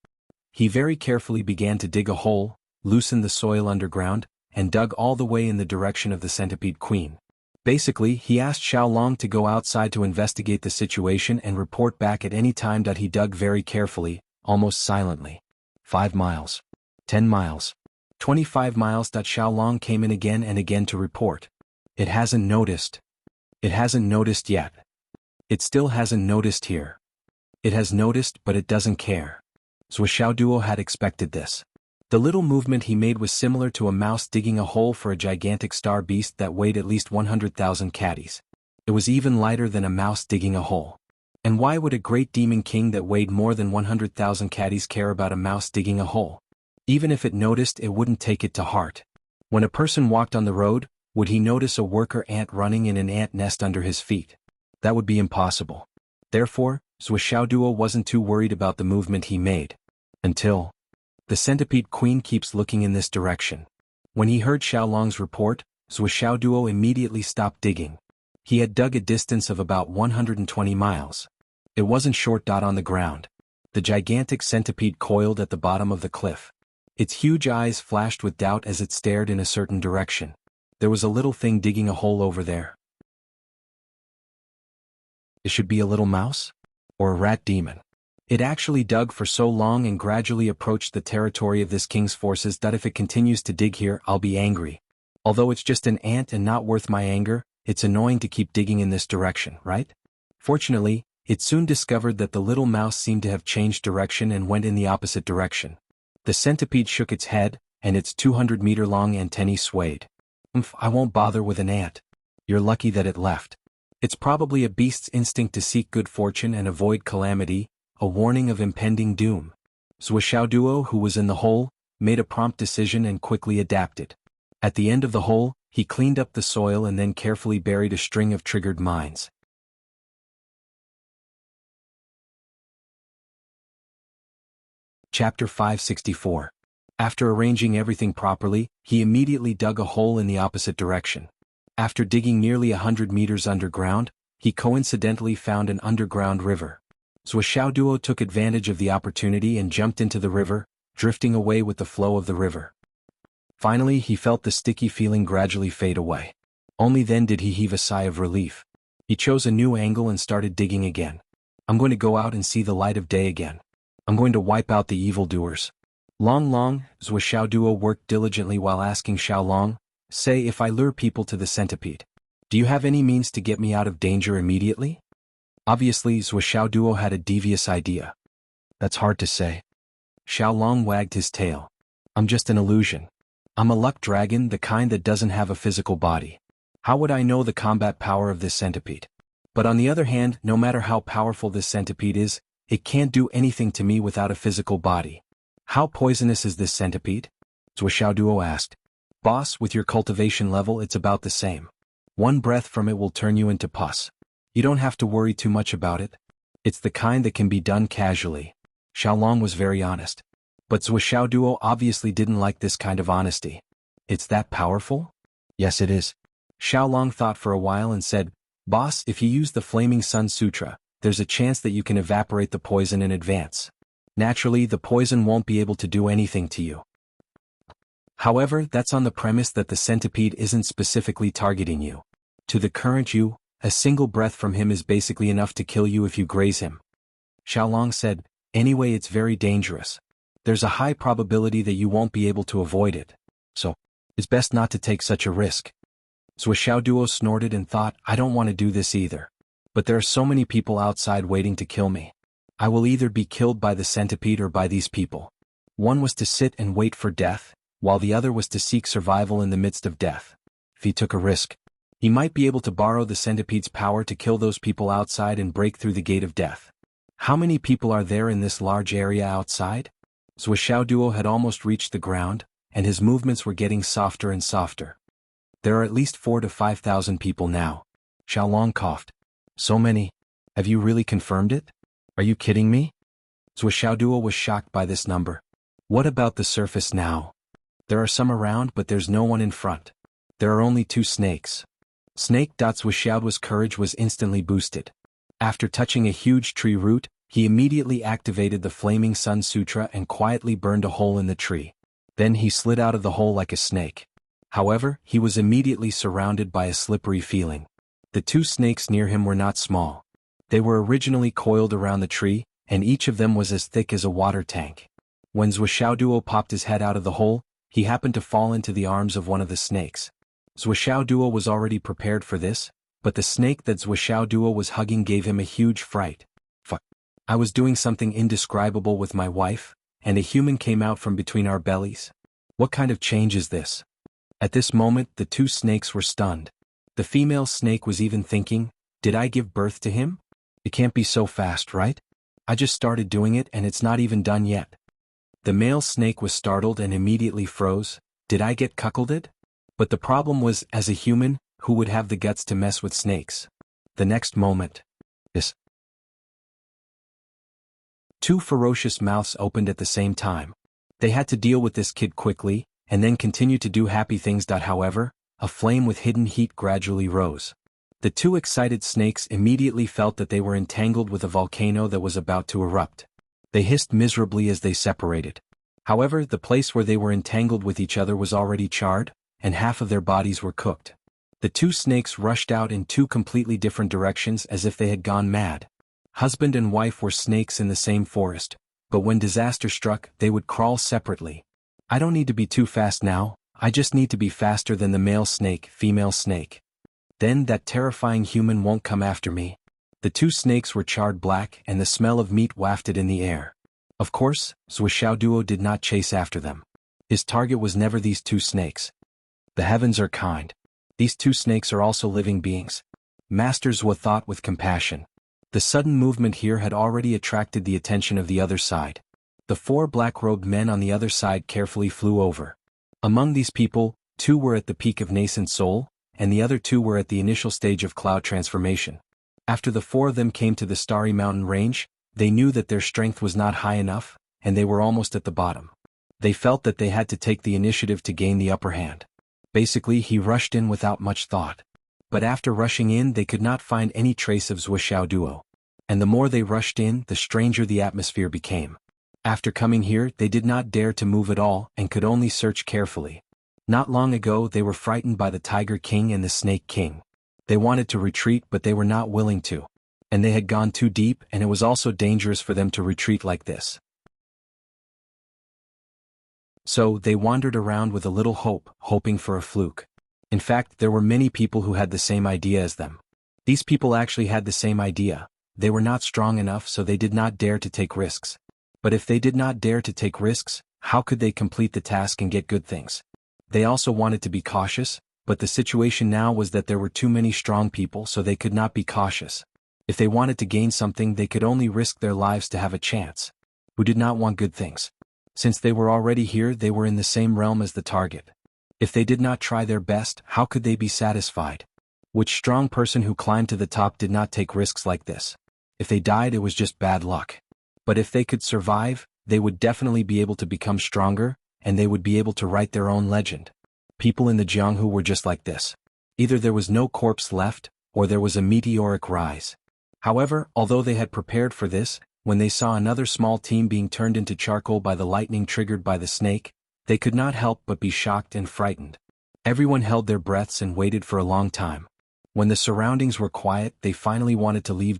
He very carefully began to dig a hole, loosened the soil underground, and dug all the way in the direction of the centipede queen. Basically, he asked Xiaolong to go outside to investigate the situation and report back at any time. He dug very carefully, almost silently. 5 miles. 10 miles. 25 miles. Xiaolong came in again and again to report. It hasn't noticed. It hasn't noticed yet. It still hasn't noticed here. It has noticed, but it doesn't care. Zuo had expected this. The little movement he made was similar to a mouse digging a hole for a gigantic star beast that weighed at least 100,000 caddies. It was even lighter than a mouse digging a hole. And why would a great demon king that weighed more than 100,000 caddies care about a mouse digging a hole? Even if it noticed, it wouldn't take it to heart. When a person walked on the road, would he notice a worker ant running in an ant nest under his feet? That would be impossible. Therefore, Zuo wasn't too worried about the movement he made. Until the centipede queen keeps looking in this direction. When he heard Xiaolong's report, Zuo immediately stopped digging. He had dug a distance of about 120 miles. It wasn't short. On the ground, the gigantic centipede coiled at the bottom of the cliff. Its huge eyes flashed with doubt as it stared in a certain direction. There was a little thing digging a hole over there. It should be a little mouse? Or a rat demon? It actually dug for so long and gradually approached the territory of this king's forces that if it continues to dig here, I'll be angry. Although it's just an ant and not worth my anger, it's annoying to keep digging in this direction, right? Fortunately, it soon discovered that the little mouse seemed to have changed direction and went in the opposite direction. The centipede shook its head, and its 200-meter-long antennae swayed. I won't bother with an ant. You're lucky that it left. It's probably a beast's instinct to seek good fortune and avoid calamity, a warning of impending doom. Zuo, who was in the hole, made a prompt decision and quickly adapted. At the end of the hole, he cleaned up the soil and then carefully buried a string of triggered mines. Chapter 564. After arranging everything properly, he immediately dug a hole in the opposite direction. After digging nearly 100 meters underground, he coincidentally found an underground river. Zuo took advantage of the opportunity and jumped into the river, drifting away with the flow of the river. Finally, he felt the sticky feeling gradually fade away. Only then did he heave a sigh of relief. He chose a new angle and started digging again. I'm going to go out and see the light of day again. I'm going to wipe out the evildoers. Long, Zuo worked diligently while asking Xiaolong, say if I lure people to the centipede, do you have any means to get me out of danger immediately? Obviously, Zuo had a devious idea. That's hard to say. Xiaolong wagged his tail. I'm just an illusion. I'm a luck dragon, the kind that doesn't have a physical body. How would I know the combat power of this centipede? But on the other hand, no matter how powerful this centipede is, it can't do anything to me without a physical body. How poisonous is this centipede? Zuo asked. Boss, with your cultivation level it's about the same. One breath from it will turn you into pus. You don't have to worry too much about it. It's the kind that can be done casually. Xiaolong was very honest. But Zuo obviously didn't like this kind of honesty. It's that powerful? Yes it is. Xiaolong thought for a while and said, Boss, if you use the Flaming Sun Sutra, there's a chance that you can evaporate the poison in advance. Naturally, the poison won't be able to do anything to you. However, that's on the premise that the centipede isn't specifically targeting you. To the current you, a single breath from him is basically enough to kill you if you graze him. Xiaolong said, anyway it's very dangerous. There's a high probability that you won't be able to avoid it. So, it's best not to take such a risk. Zuo snorted and thought, I don't want to do this either. But there are so many people outside waiting to kill me. I will either be killed by the centipede or by these people. One was to sit and wait for death, while the other was to seek survival in the midst of death. If he took a risk, he might be able to borrow the centipede's power to kill those people outside and break through the gate of death. How many people are there in this large area outside? Zuo had almost reached the ground, and his movements were getting softer and softer. There are at least 4,000 to 5,000 people now. Xiaolong coughed. So many? Have you really confirmed it? Are you kidding me? Zhuxiaoduo was shocked by this number. What about the surface now? There are some around, but there's no one in front. There are only 2 snakes. Zhuxiaoduo's courage was instantly boosted. After touching a huge tree root, he immediately activated the Flaming Sun Sutra and quietly burned a hole in the tree. Then he slid out of the hole like a snake. However, he was immediately surrounded by a slippery feeling. The 2 snakes near him were not small. They were originally coiled around the tree, and each of them was as thick as a water tank. When Zhuxiaoduo popped his head out of the hole, he happened to fall into the arms of one of the snakes. Zhuxiaoduo was already prepared for this, but the snake that Zhuxiaoduo was hugging gave him a huge fright. Fuck. I was doing something indescribable with my wife, and a human came out from between our bellies. What kind of change is this? At this moment, the 2 snakes were stunned. The female snake was even thinking, did I give birth to him? It can't be so fast, right? I just started doing it and it's not even done yet. The male snake was startled and immediately froze. Did I get cuckolded? But the problem was, as a human, who would have the guts to mess with snakes? The next moment. 2 ferocious mouths opened at the same time. They had to deal with this kid quickly, and then continue to do happy things. However, a flame with hidden heat gradually rose. The 2 excited snakes immediately felt that they were entangled with a volcano that was about to erupt. They hissed miserably as they separated. However, the place where they were entangled with each other was already charred, and half of their bodies were cooked. The 2 snakes rushed out in 2 completely different directions as if they had gone mad. Husband and wife were snakes in the same forest, but when disaster struck, they would crawl separately. I don't need to be too fast now, I just need to be faster than the male snake, female snake. Then that terrifying human won't come after me. The 2 snakes were charred black and the smell of meat wafted in the air. Of course, Zhuxiaoduo did not chase after them. His target was never these 2 snakes. The heavens are kind. These 2 snakes are also living beings. Master Zhua thought with compassion. The sudden movement here had already attracted the attention of the other side. The 4 black-robed men on the other side carefully flew over. Among these people, 2 were at the peak of nascent soul, and the other 2 were at the initial stage of cloud transformation. After the 4 of them came to the starry mountain range, they knew that their strength was not high enough, and they were almost at the bottom. They felt that they had to take the initiative to gain the upper hand. Basically, he rushed in without much thought. But after rushing in, they could not find any trace of Zhuxiaoduo. And the more they rushed in, the stranger the atmosphere became. After coming here, they did not dare to move at all and could only search carefully. Not long ago, they were frightened by the Tiger King and the Snake King. They wanted to retreat, but they were not willing to. And they had gone too deep, and it was also dangerous for them to retreat like this. So, they wandered around with a little hope, hoping for a fluke. In fact, there were many people who had the same idea as them. These people actually had the same idea. They were not strong enough, so they did not dare to take risks. But if they did not dare to take risks, how could they complete the task and get good things? They also wanted to be cautious, but the situation now was that there were too many strong people, so they could not be cautious. If they wanted to gain something, they could only risk their lives to have a chance. Who did not want good things? Since they were already here, they were in the same realm as the target. If they did not try their best, how could they be satisfied? Which strong person who climbed to the top did not take risks like this? If they died, it was just bad luck. But if they could survive, they would definitely be able to become stronger, and they would be able to write their own legend. People in the Jianghu were just like this. Either there was no corpse left, or there was a meteoric rise. However, although they had prepared for this, when they saw another small team being turned into charcoal by the lightning triggered by the snake, they could not help but be shocked and frightened. Everyone held their breaths and waited for a long time. When the surroundings were quiet, they finally wanted to leave.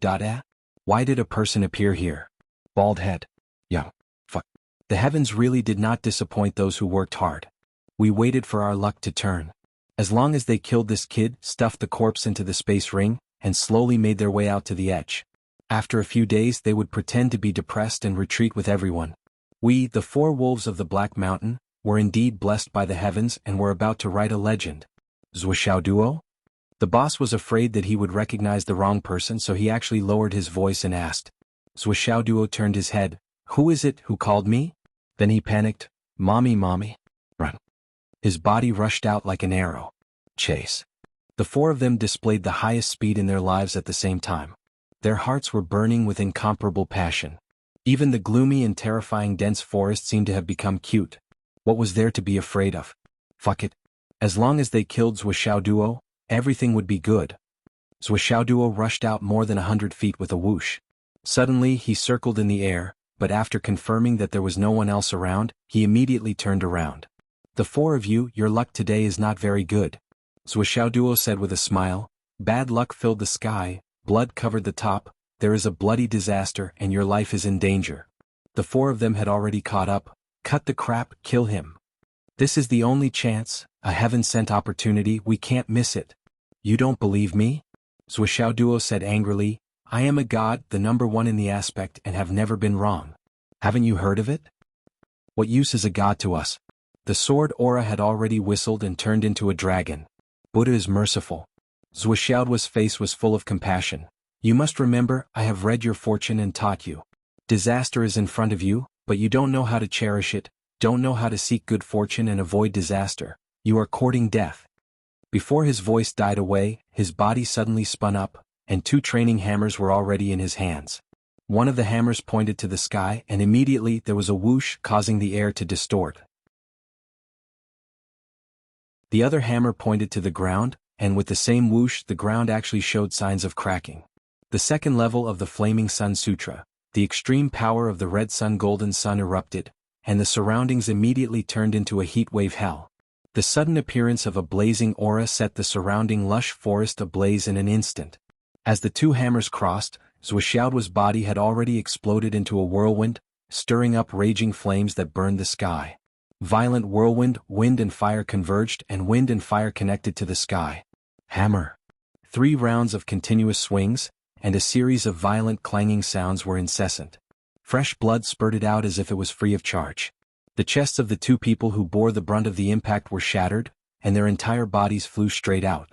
Why did a person appear here? Bald head. Yeah. Fuck. The heavens really did not disappoint those who worked hard. We waited for our luck to turn. As long as they killed this kid, stuffed the corpse into the space ring, and slowly made their way out to the edge. After a few days, they would pretend to be depressed and retreat with everyone. We, the 4 wolves of the Black Mountain, were indeed blessed by the heavens and were about to write a legend. Zhuxiaoduo? The boss was afraid that he would recognize the wrong person, so he actually lowered his voice and asked. Zhuxiaoduo turned his head. Who is it who called me? Then he panicked. Mommy, run. His body rushed out like an arrow. Chase. The 4 of them displayed the highest speed in their lives at the same time. Their hearts were burning with incomparable passion. Even the gloomy and terrifying dense forest seemed to have become cute. What was there to be afraid of? Fuck it. As long as they killed Zhuo, everything would be good. Zhuo rushed out more than 100 feet with a whoosh. Suddenly he circled in the air, but after confirming that there was no one else around, he immediately turned around. The four of you, your luck today is not very good. Zhuo said with a smile. Bad luck filled the sky, blood covered the top, there is a bloody disaster and your life is in danger. The four of them had already caught up. Cut the crap, kill him. This is the only chance, a heaven-sent opportunity, we can't miss it. You don't believe me? Zhuo said angrily. I am a god, the number one in the aspect, and have never been wrong. Haven't you heard of it? What use is a god to us? The sword aura had already whistled and turned into a dragon. Buddha is merciful. Zhuo's face was full of compassion. You must remember, I have read your fortune and taught you. Disaster is in front of you, but you don't know how to cherish it, don't know how to seek good fortune and avoid disaster. You are courting death. Before his voice died away, his body suddenly spun up, and 2 training hammers were already in his hands. One of the hammers pointed to the sky and immediately there was a whoosh causing the air to distort. The other hammer pointed to the ground, and with the same whoosh the ground actually showed signs of cracking. The second level of the Flaming Sun Sutra, the extreme power of the red sun golden sun erupted, and the surroundings immediately turned into a heat wave hell. The sudden appearance of a blazing aura set the surrounding lush forest ablaze in an instant. As the 2 hammers crossed, Zhuo's body had already exploded into a whirlwind, stirring up raging flames that burned the sky. Violent whirlwind, wind and fire converged and wind and fire connected to the sky. Hammer. 3 rounds of continuous swings, and a series of violent clanging sounds were incessant. Fresh blood spurted out as if it was free of charge. The chests of the 2 people who bore the brunt of the impact were shattered, and their entire bodies flew straight out.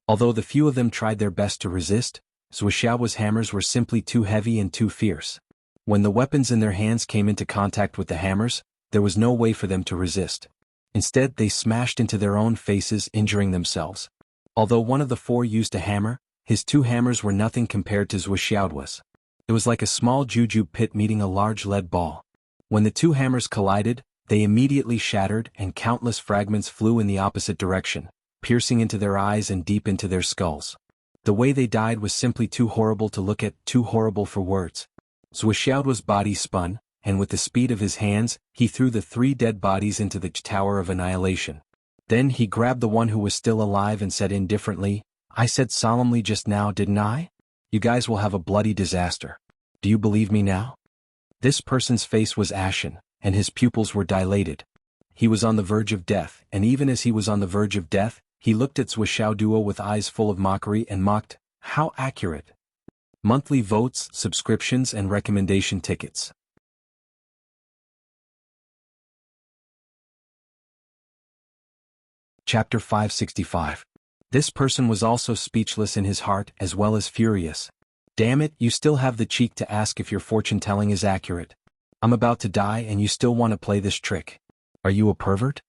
Although the few of them tried their best to resist, Zhuo's hammers were simply too heavy and too fierce. When the weapons in their hands came into contact with the hammers, there was no way for them to resist. Instead, they smashed into their own faces, injuring themselves. Although one of the 4 used a hammer, his 2 hammers were nothing compared to Zhuo's. It was like a small jujube pit meeting a large lead ball. When the 2 hammers collided, they immediately shattered and countless fragments flew in the opposite direction, piercing into their eyes and deep into their skulls. The way they died was simply too horrible to look at, too horrible for words. Zhuo's body spun, and with the speed of his hands, he threw the 3 dead bodies into the Tower of Annihilation. Then he grabbed the one who was still alive and said indifferently, I said solemnly just now, didn't I? You guys will have a bloody disaster. Do you believe me now? This person's face was ashen, and his pupils were dilated. He was on the verge of death, and even as he was on the verge of death, he looked at Zhuo with eyes full of mockery and mocked, how accurate. Monthly votes, subscriptions and recommendation tickets. Chapter 565. This person was also speechless in his heart as well as furious. Damn it, you still have the cheek to ask if your fortune-telling is accurate. I'm about to die and you still want to play this trick. Are you a pervert?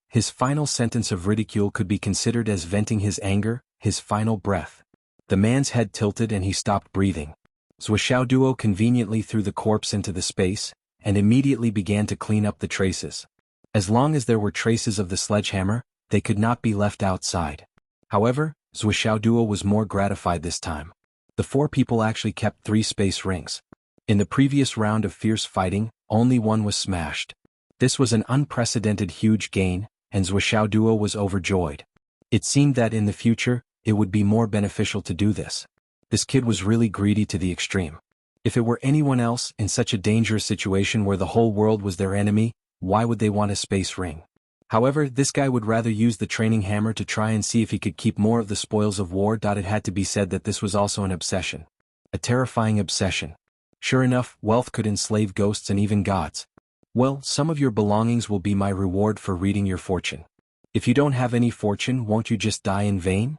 His final sentence of ridicule could be considered as venting his anger, his final breath. The man's head tilted and he stopped breathing. Zhuo conveniently threw the corpse into the space, and immediately began to clean up the traces. As long as there were traces of the sledgehammer, they could not be left outside. However, Zhuo was more gratified this time. The 4 people actually kept 3 space rings. In the previous round of fierce fighting, only one was smashed. This was an unprecedented huge gain, and Zhuo was overjoyed. It seemed that in the future, it would be more beneficial to do this. This kid was really greedy to the extreme. If it were anyone else in such a dangerous situation where the whole world was their enemy, why would they want a space ring? However, this guy would rather use the training hammer to try and see if he could keep more of the spoils of war. It had to be said that this was also an obsession. A terrifying obsession. Sure enough, wealth could enslave ghosts and even gods. Well, some of your belongings will be my reward for reading your fortune. If you don't have any fortune, won't you just die in vain?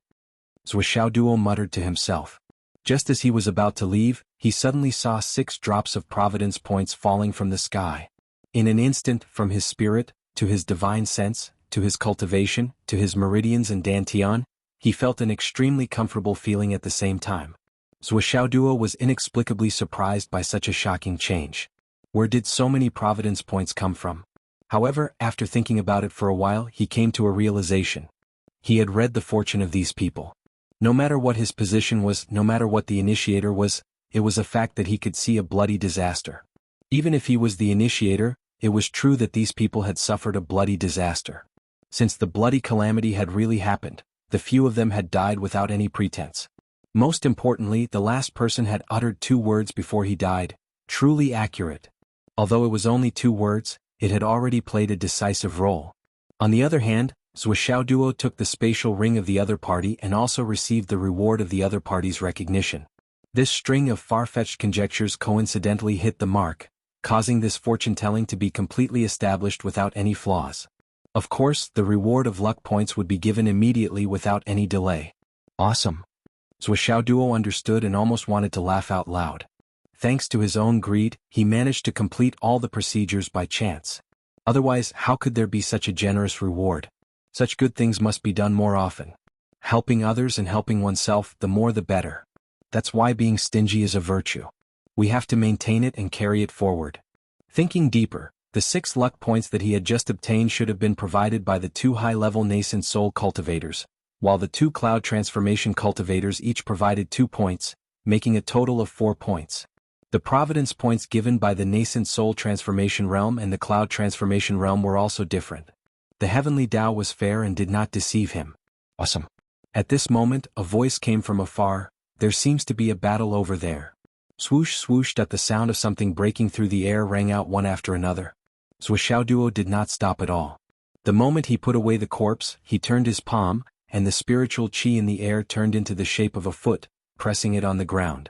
Zhuo muttered to himself. Just as he was about to leave, he suddenly saw 6 drops of providence points falling from the sky. In an instant, from his spirit, to his divine sense, to his cultivation, to his meridians and dantian, he felt an extremely comfortable feeling at the same time. Zhuo Duo was inexplicably surprised by such a shocking change. Where did so many providence points come from? However, after thinking about it for a while, he came to a realization. He had read the fortune of these people. No matter what his position was, no matter what the initiator was, it was a fact that he could see a bloody disaster. Even if he was the initiator, it was true that these people had suffered a bloody disaster. Since the bloody calamity had really happened, the few of them had died without any pretense. Most importantly, the last person had uttered 2 words before he died, truly accurate. Although it was only 2 words, it had already played a decisive role. On the other hand, Zhuo Duo took the spatial ring of the other party and also received the reward of the other party's recognition. This string of far-fetched conjectures coincidentally hit the mark, causing this fortune-telling to be completely established without any flaws. Of course, the reward of luck points would be given immediately without any delay. Awesome. Zhuo Duo understood and almost wanted to laugh out loud. Thanks to his own greed, he managed to complete all the procedures by chance. Otherwise, how could there be such a generous reward? Such good things must be done more often. Helping others and helping oneself, the more the better. That's why being stingy is a virtue. We have to maintain it and carry it forward. Thinking deeper, the 6 luck points that he had just obtained should have been provided by the 2 high-level nascent soul cultivators, while the 2 cloud transformation cultivators each provided 2 points, making a total of 4 points. The providence points given by the nascent soul transformation realm and the cloud transformation realm were also different. The heavenly Tao was fair and did not deceive him. Awesome. At this moment, a voice came from afar. There seems to be a battle over there. Swoosh swooshed at the sound of something breaking through the air rang out one after another. Zhuo Duo did not stop at all. The moment he put away the corpse, he turned his palm, and the spiritual chi in the air turned into the shape of a foot, pressing it on the ground.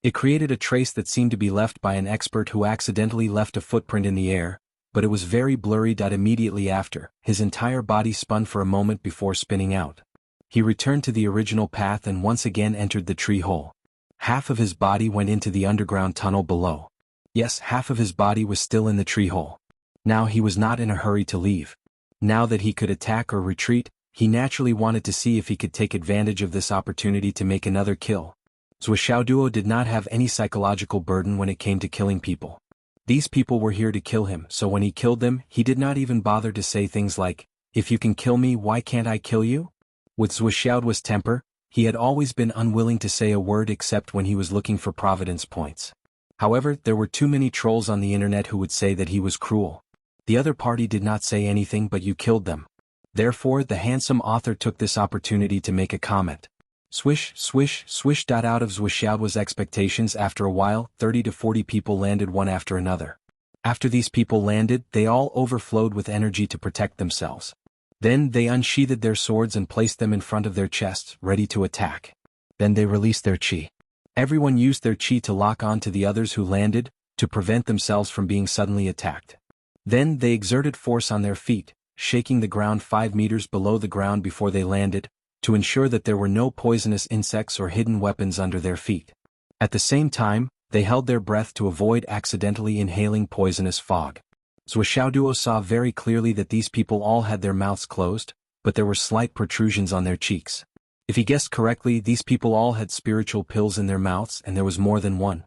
It created a trace that seemed to be left by an expert who accidentally left a footprint in the air, but it was very blurry. Immediately after, his entire body spun for a moment before spinning out. He returned to the original path and once again entered the tree hole. Half of his body went into the underground tunnel below. Yes, half of his body was still in the tree hole. Now he was not in a hurry to leave. Now that he could attack or retreat, he naturally wanted to see if he could take advantage of this opportunity to make another kill. Zhuo Duo did not have any psychological burden when it came to killing people. These people were here to kill him, so when he killed them, he did not even bother to say things like, "If you can kill me, why can't I kill you?" With Zhuo Duo's temper, he had always been unwilling to say a word except when he was looking for providence points. However, there were too many trolls on the internet who would say that he was cruel. The other party did not say anything but you killed them. Therefore, the handsome author took this opportunity to make a comment. Swish, swish, swish. Out of Zhuo Duo's expectations, after a while, 30 to 40 people landed one after another. After these people landed, they all overflowed with energy to protect themselves. Then they unsheathed their swords and placed them in front of their chests, ready to attack. Then they released their chi. Everyone used their chi to lock on to the others who landed, to prevent themselves from being suddenly attacked. Then they exerted force on their feet, shaking the ground 5 meters below the ground before they landed, to ensure that there were no poisonous insects or hidden weapons under their feet. At the same time, they held their breath to avoid accidentally inhaling poisonous fog. Zhuo Duo saw very clearly that these people all had their mouths closed, but there were slight protrusions on their cheeks. If he guessed correctly, these people all had spiritual pills in their mouths, and there was more than one.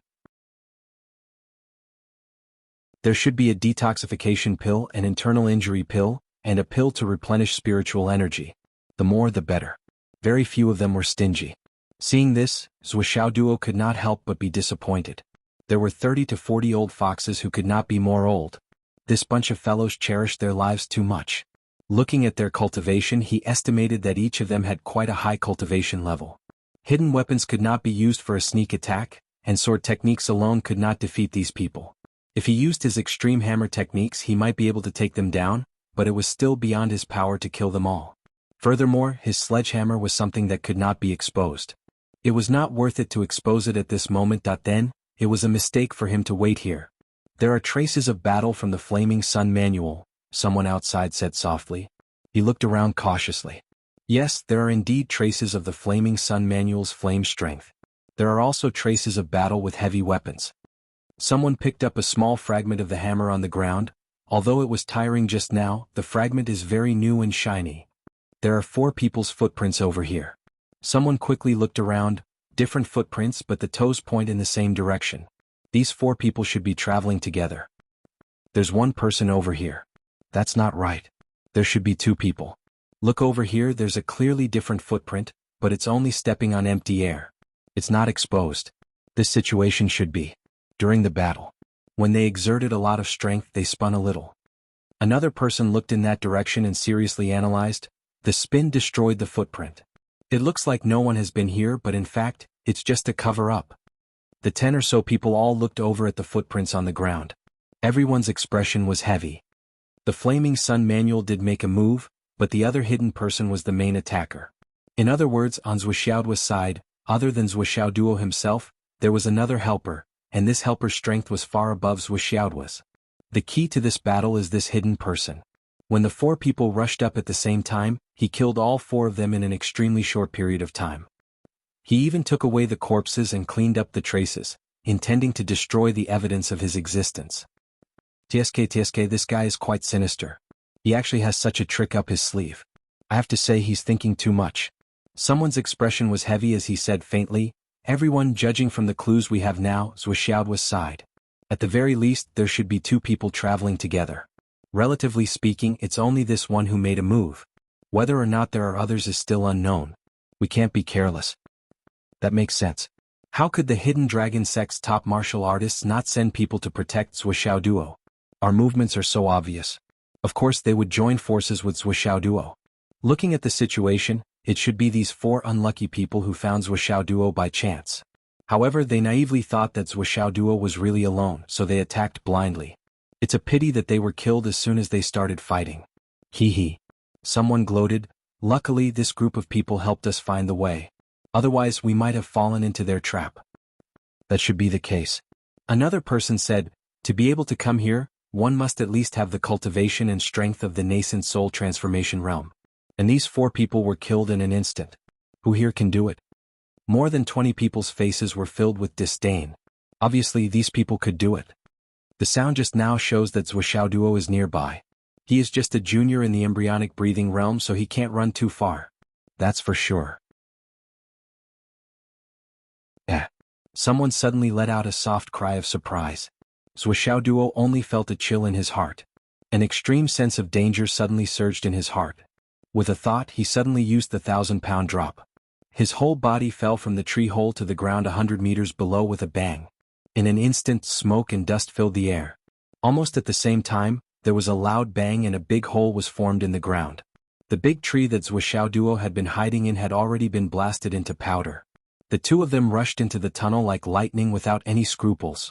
There should be a detoxification pill, an internal injury pill, and a pill to replenish spiritual energy. The more the better. Very few of them were stingy. Seeing this, Zhuo Duo could not help but be disappointed. There were 30 to 40 old foxes who could not be more old. This bunch of fellows cherished their lives too much. Looking at their cultivation, he estimated that each of them had quite a high cultivation level. Hidden weapons could not be used for a sneak attack, and sword techniques alone could not defeat these people. If he used his extreme hammer techniques, he might be able to take them down, but it was still beyond his power to kill them all. Furthermore, his sledgehammer was something that could not be exposed. It was not worth it to expose it at this moment. Then, it was a mistake for him to wait here. There are traces of battle from the Flaming Sun manual, someone outside said softly. He looked around cautiously. Yes, there are indeed traces of the Flaming Sun manual's flame strength. There are also traces of battle with heavy weapons. Someone picked up a small fragment of the hammer on the ground. Although it was tiring just now, the fragment is very new and shiny. There are 4 people's footprints over here. Someone quickly looked around, different footprints but the toes point in the same direction. These 4 people should be traveling together. There's one person over here. That's not right. There should be 2 people. Look over here, there's a clearly different footprint, but it's only stepping on empty air. It's not exposed. This situation should be during the battle. When they exerted a lot of strength, they spun a little. Another person looked in that direction and seriously analyzed. The spin destroyed the footprint. It looks like no one has been here, but in fact, it's just a cover-up. The 10 or so people all looked over at the footprints on the ground. Everyone's expression was heavy. The Flaming Sun manual did make a move, but the other hidden person was the main attacker. In other words, on Zhuoxiaoduo's side, other than Zhuoxiaoduo himself, there was another helper, and this helper's strength was far above Zhuoxiaoduo's. The key to this battle is this hidden person. When the 4 people rushed up at the same time, he killed all 4 of them in an extremely short period of time. He even took away the corpses and cleaned up the traces, intending to destroy the evidence of his existence. TSK, this guy is quite sinister. He actually has such a trick up his sleeve. I have to say he's thinking too much. Someone's expression was heavy as he said faintly, everyone judging from the clues we have now, Zhuoxiaoduo's side. At the very least, there should be 2 people traveling together. Relatively speaking, it's only this one who made a move. Whether or not there are others is still unknown. We can't be careless. That makes sense. How could the Hidden Dragon sect's top martial artists not send people to protect Zhuoxiaoduo? Our movements are so obvious. Of course they would join forces with Zhuoxiaoduo. Looking at the situation, it should be these 4 unlucky people who found Zhuoxiaoduo by chance. However, they naively thought that Zhuoxiaoduo was really alone, so they attacked blindly. It's a pity that they were killed as soon as they started fighting. Hee. Someone gloated, luckily this group of people helped us find the way. Otherwise we might have fallen into their trap. That should be the case. Another person said, to be able to come here, one must at least have the cultivation and strength of the nascent soul transformation realm. And these 4 people were killed in an instant. Who here can do it? More than 20 people's faces were filled with disdain. Obviously these people could do it. The sound just now shows that Zhuoxiaoduo is nearby. He is just a junior in the embryonic breathing realm, so he can't run too far. That's for sure. Someone suddenly let out a soft cry of surprise. Zhuoxiaoduo only felt a chill in his heart. An extreme sense of danger suddenly surged in his heart. With a thought, he suddenly used the 1,000-pound drop. His whole body fell from the tree hole to the ground 100 meters below with a bang. In an instant, smoke and dust filled the air. Almost at the same time, there was a loud bang and a big hole was formed in the ground. The big tree that Zhuoxiaoduo had been hiding in had already been blasted into powder. The 2 of them rushed into the tunnel like lightning without any scruples.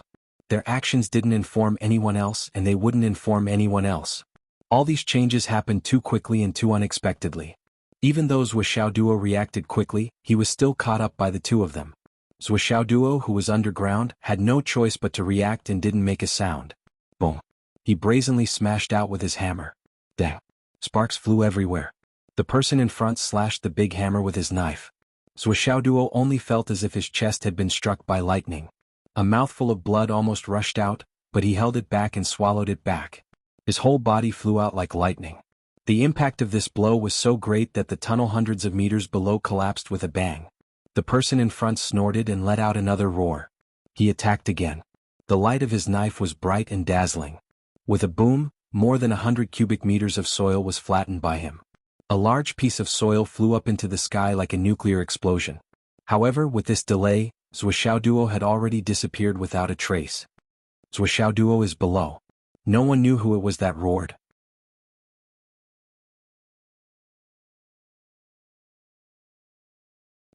Their actions didn't inform anyone else, and they wouldn't inform anyone else. All these changes happened too quickly and too unexpectedly. Even though Zhuoxiaoduo reacted quickly, he was still caught up by the 2 of them. Zhuoxiaoduo, who was underground, had no choice but to react and didn't make a sound. Boom. He brazenly smashed out with his hammer. Dang. Sparks flew everywhere. The person in front slashed the big hammer with his knife. Zhuoxiaoduo only felt as if his chest had been struck by lightning. A mouthful of blood almost rushed out, but he held it back and swallowed it back. His whole body flew out like lightning. The impact of this blow was so great that the tunnel hundreds of meters below collapsed with a bang. The person in front snorted and let out another roar. He attacked again. The light of his knife was bright and dazzling. With a boom, more than 100 cubic meters of soil was flattened by him. A large piece of soil flew up into the sky like a nuclear explosion. However, with this delay, Zhuoxiaoduo had already disappeared without a trace. Zhuoxiaoduo is below. No one knew who it was that roared.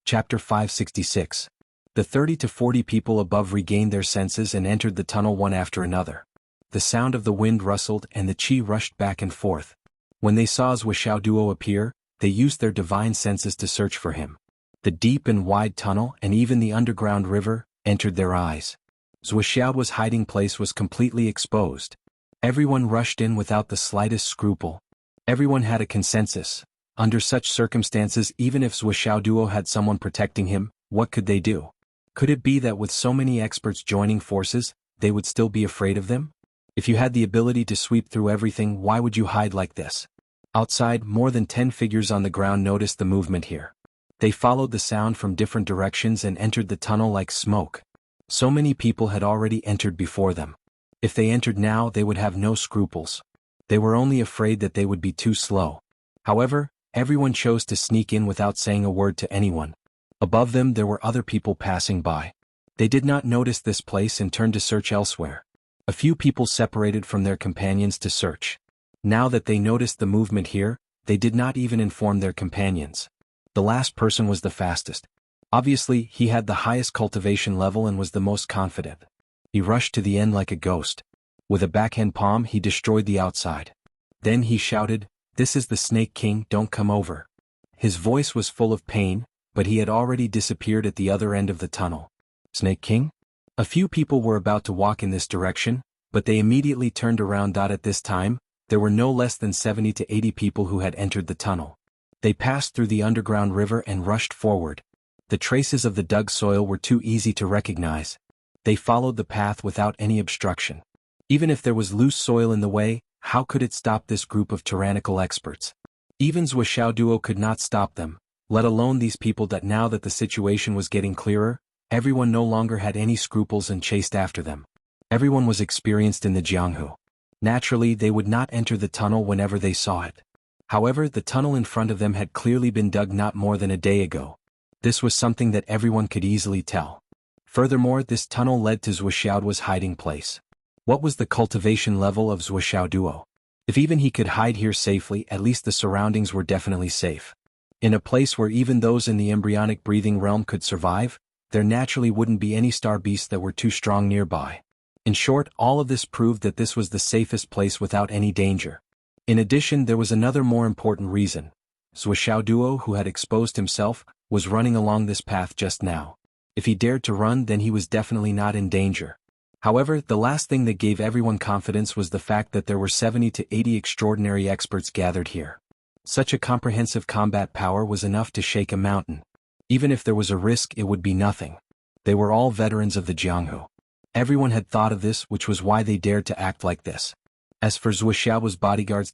Chapter 566. The 30 to 40 people above regained their senses and entered the tunnel one after another. The sound of the wind rustled and the chi rushed back and forth. When they saw Zhuoxiaoduo appear, they used their divine senses to search for him. The deep and wide tunnel and even the underground river entered their eyes. Zhuoxiaoduo's hiding place was completely exposed. Everyone rushed in without the slightest scruple. Everyone had a consensus. Under such circumstances, even if Zhuoxiaoduo had someone protecting him, what could they do? Could it be that with so many experts joining forces, they would still be afraid of them? If you had the ability to sweep through everything, why would you hide like this? Outside, more than 10 figures on the ground noticed the movement here. They followed the sound from different directions and entered the tunnel like smoke. So many people had already entered before them. If they entered now, they would have no scruples. They were only afraid that they would be too slow. However, everyone chose to sneak in without saying a word to anyone. Above them there were other people passing by. They did not notice this place and turned to search elsewhere. A few people separated from their companions to search. Now that they noticed the movement here, they did not even inform their companions. The last person was the fastest. Obviously, he had the highest cultivation level and was the most confident. He rushed to the end like a ghost. With a backhand palm he destroyed the outside. Then he shouted, "This is the Snake King, don't come over." His voice was full of pain, but he had already disappeared at the other end of the tunnel. Snake King? A few people were about to walk in this direction, but they immediately turned around. At this time, there were no less than 70 to 80 people who had entered the tunnel. They passed through the underground river and rushed forward. The traces of the dug soil were too easy to recognize. They followed the path without any obstruction. Even if there was loose soil in the way, how could it stop this group of tyrannical experts? Even Wuxia Duo could not stop them, let alone these people. That now that the situation was getting clearer, everyone no longer had any scruples and chased after them. Everyone was experienced in the Jianghu. Naturally, they would not enter the tunnel whenever they saw it. However, the tunnel in front of them had clearly been dug not more than a day ago. This was something that everyone could easily tell. Furthermore, this tunnel led to Zhuxiao's hiding place. What was the cultivation level of Wuxia Duo? If even he could hide here safely, at least the surroundings were definitely safe. In a place where even those in the embryonic breathing realm could survive, there naturally wouldn't be any star beasts that were too strong nearby. In short, all of this proved that this was the safest place without any danger. In addition, there was another more important reason. Wuxia Duo, who had exposed himself, was running along this path just now. If he dared to run, then he was definitely not in danger. However, the last thing that gave everyone confidence was the fact that there were 70 to 80 extraordinary experts gathered here. Such a comprehensive combat power was enough to shake a mountain. Even if there was a risk, it would be nothing. They were all veterans of the Jianghu. Everyone had thought of this, which was why they dared to act like this. As for Wuxiao's bodyguards,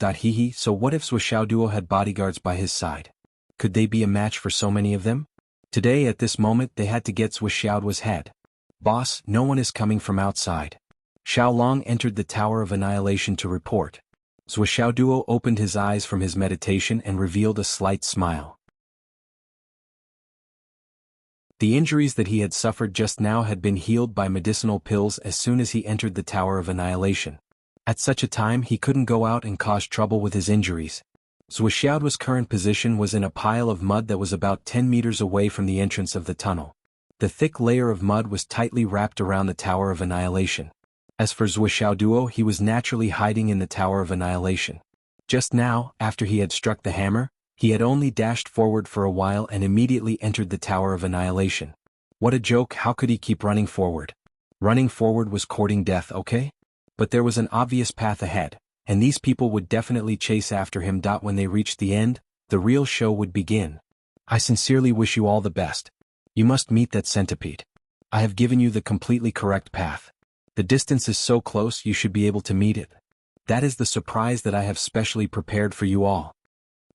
so what if Wuxia Duo had bodyguards by his side? Could they be a match for so many of them? Today, at this moment, they had to get Wuxiao's head. Boss, no one is coming from outside. Xiaolong entered the Tower of Annihilation to report. Wuxia Duo opened his eyes from his meditation and revealed a slight smile. The injuries that he had suffered just now had been healed by medicinal pills as soon as he entered the Tower of Annihilation. At such a time he couldn't go out and cause trouble with his injuries. Wuxiao's current position was in a pile of mud that was about 10 meters away from the entrance of the tunnel. The thick layer of mud was tightly wrapped around the Tower of Annihilation. As for Wuxia Duo, he was naturally hiding in the Tower of Annihilation. Just now, after he had struck the hammer, he had only dashed forward for a while and immediately entered the Tower of Annihilation. What a joke, how could he keep running forward? Running forward was courting death, okay? But there was an obvious path ahead, and these people would definitely chase after him. When they reached the end, the real show would begin. I sincerely wish you all the best. You must meet that centipede. I have given you the completely correct path. The distance is so close you should be able to meet it. That is the surprise that I have specially prepared for you all.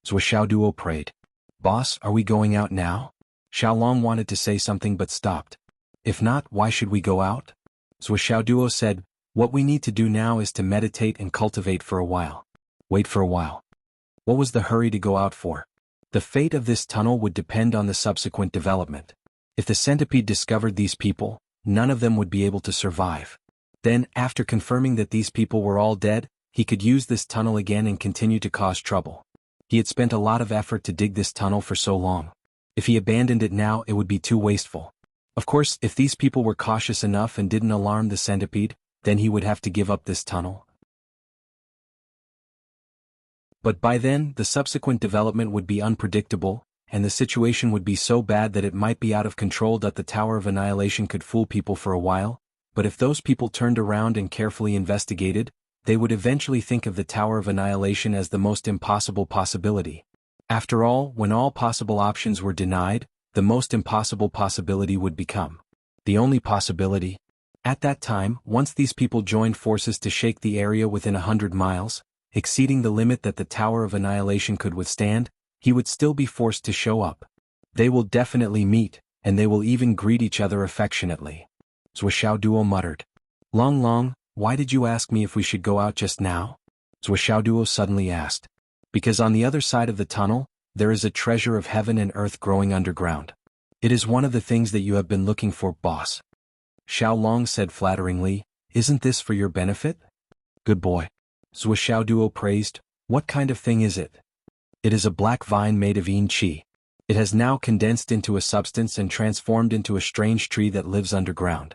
Wuxia Duo prayed. Boss, are we going out now? Xiaolong wanted to say something but stopped. If not, why should we go out? Wuxia Duo said, what we need to do now is to meditate and cultivate for a while. Wait for a while. What was the hurry to go out for? The fate of this tunnel would depend on the subsequent development. If the centipede discovered these people, none of them would be able to survive. Then, after confirming that these people were all dead, he could use this tunnel again and continue to cause trouble. He had spent a lot of effort to dig this tunnel for so long. If he abandoned it now, it would be too wasteful. Of course, if these people were cautious enough and didn't alarm the centipede, then he would have to give up this tunnel. But by then, the subsequent development would be unpredictable, and the situation would be so bad that it might be out of control. The Tower of Annihilation could fool people for a while, but if those people turned around and carefully investigated, they would eventually think of the Tower of Annihilation as the most impossible possibility. After all, when all possible options were denied, the most impossible possibility would become the only possibility. At that time, once these people joined forces to shake the area within 100 miles, exceeding the limit that the Tower of Annihilation could withstand, he would still be forced to show up. They will definitely meet, and they will even greet each other affectionately. Zhuo Duo muttered. Long Long, why did you ask me if we should go out just now? Zhuo Duo suddenly asked. Because on the other side of the tunnel, there is a treasure of heaven and earth growing underground. It is one of the things that you have been looking for, boss. Xiao Long said flatteringly, isn't this for your benefit? Good boy. Zhuo Duo praised, what kind of thing is it? It is a black vine made of yin qi. It has now condensed into a substance and transformed into a strange tree that lives underground.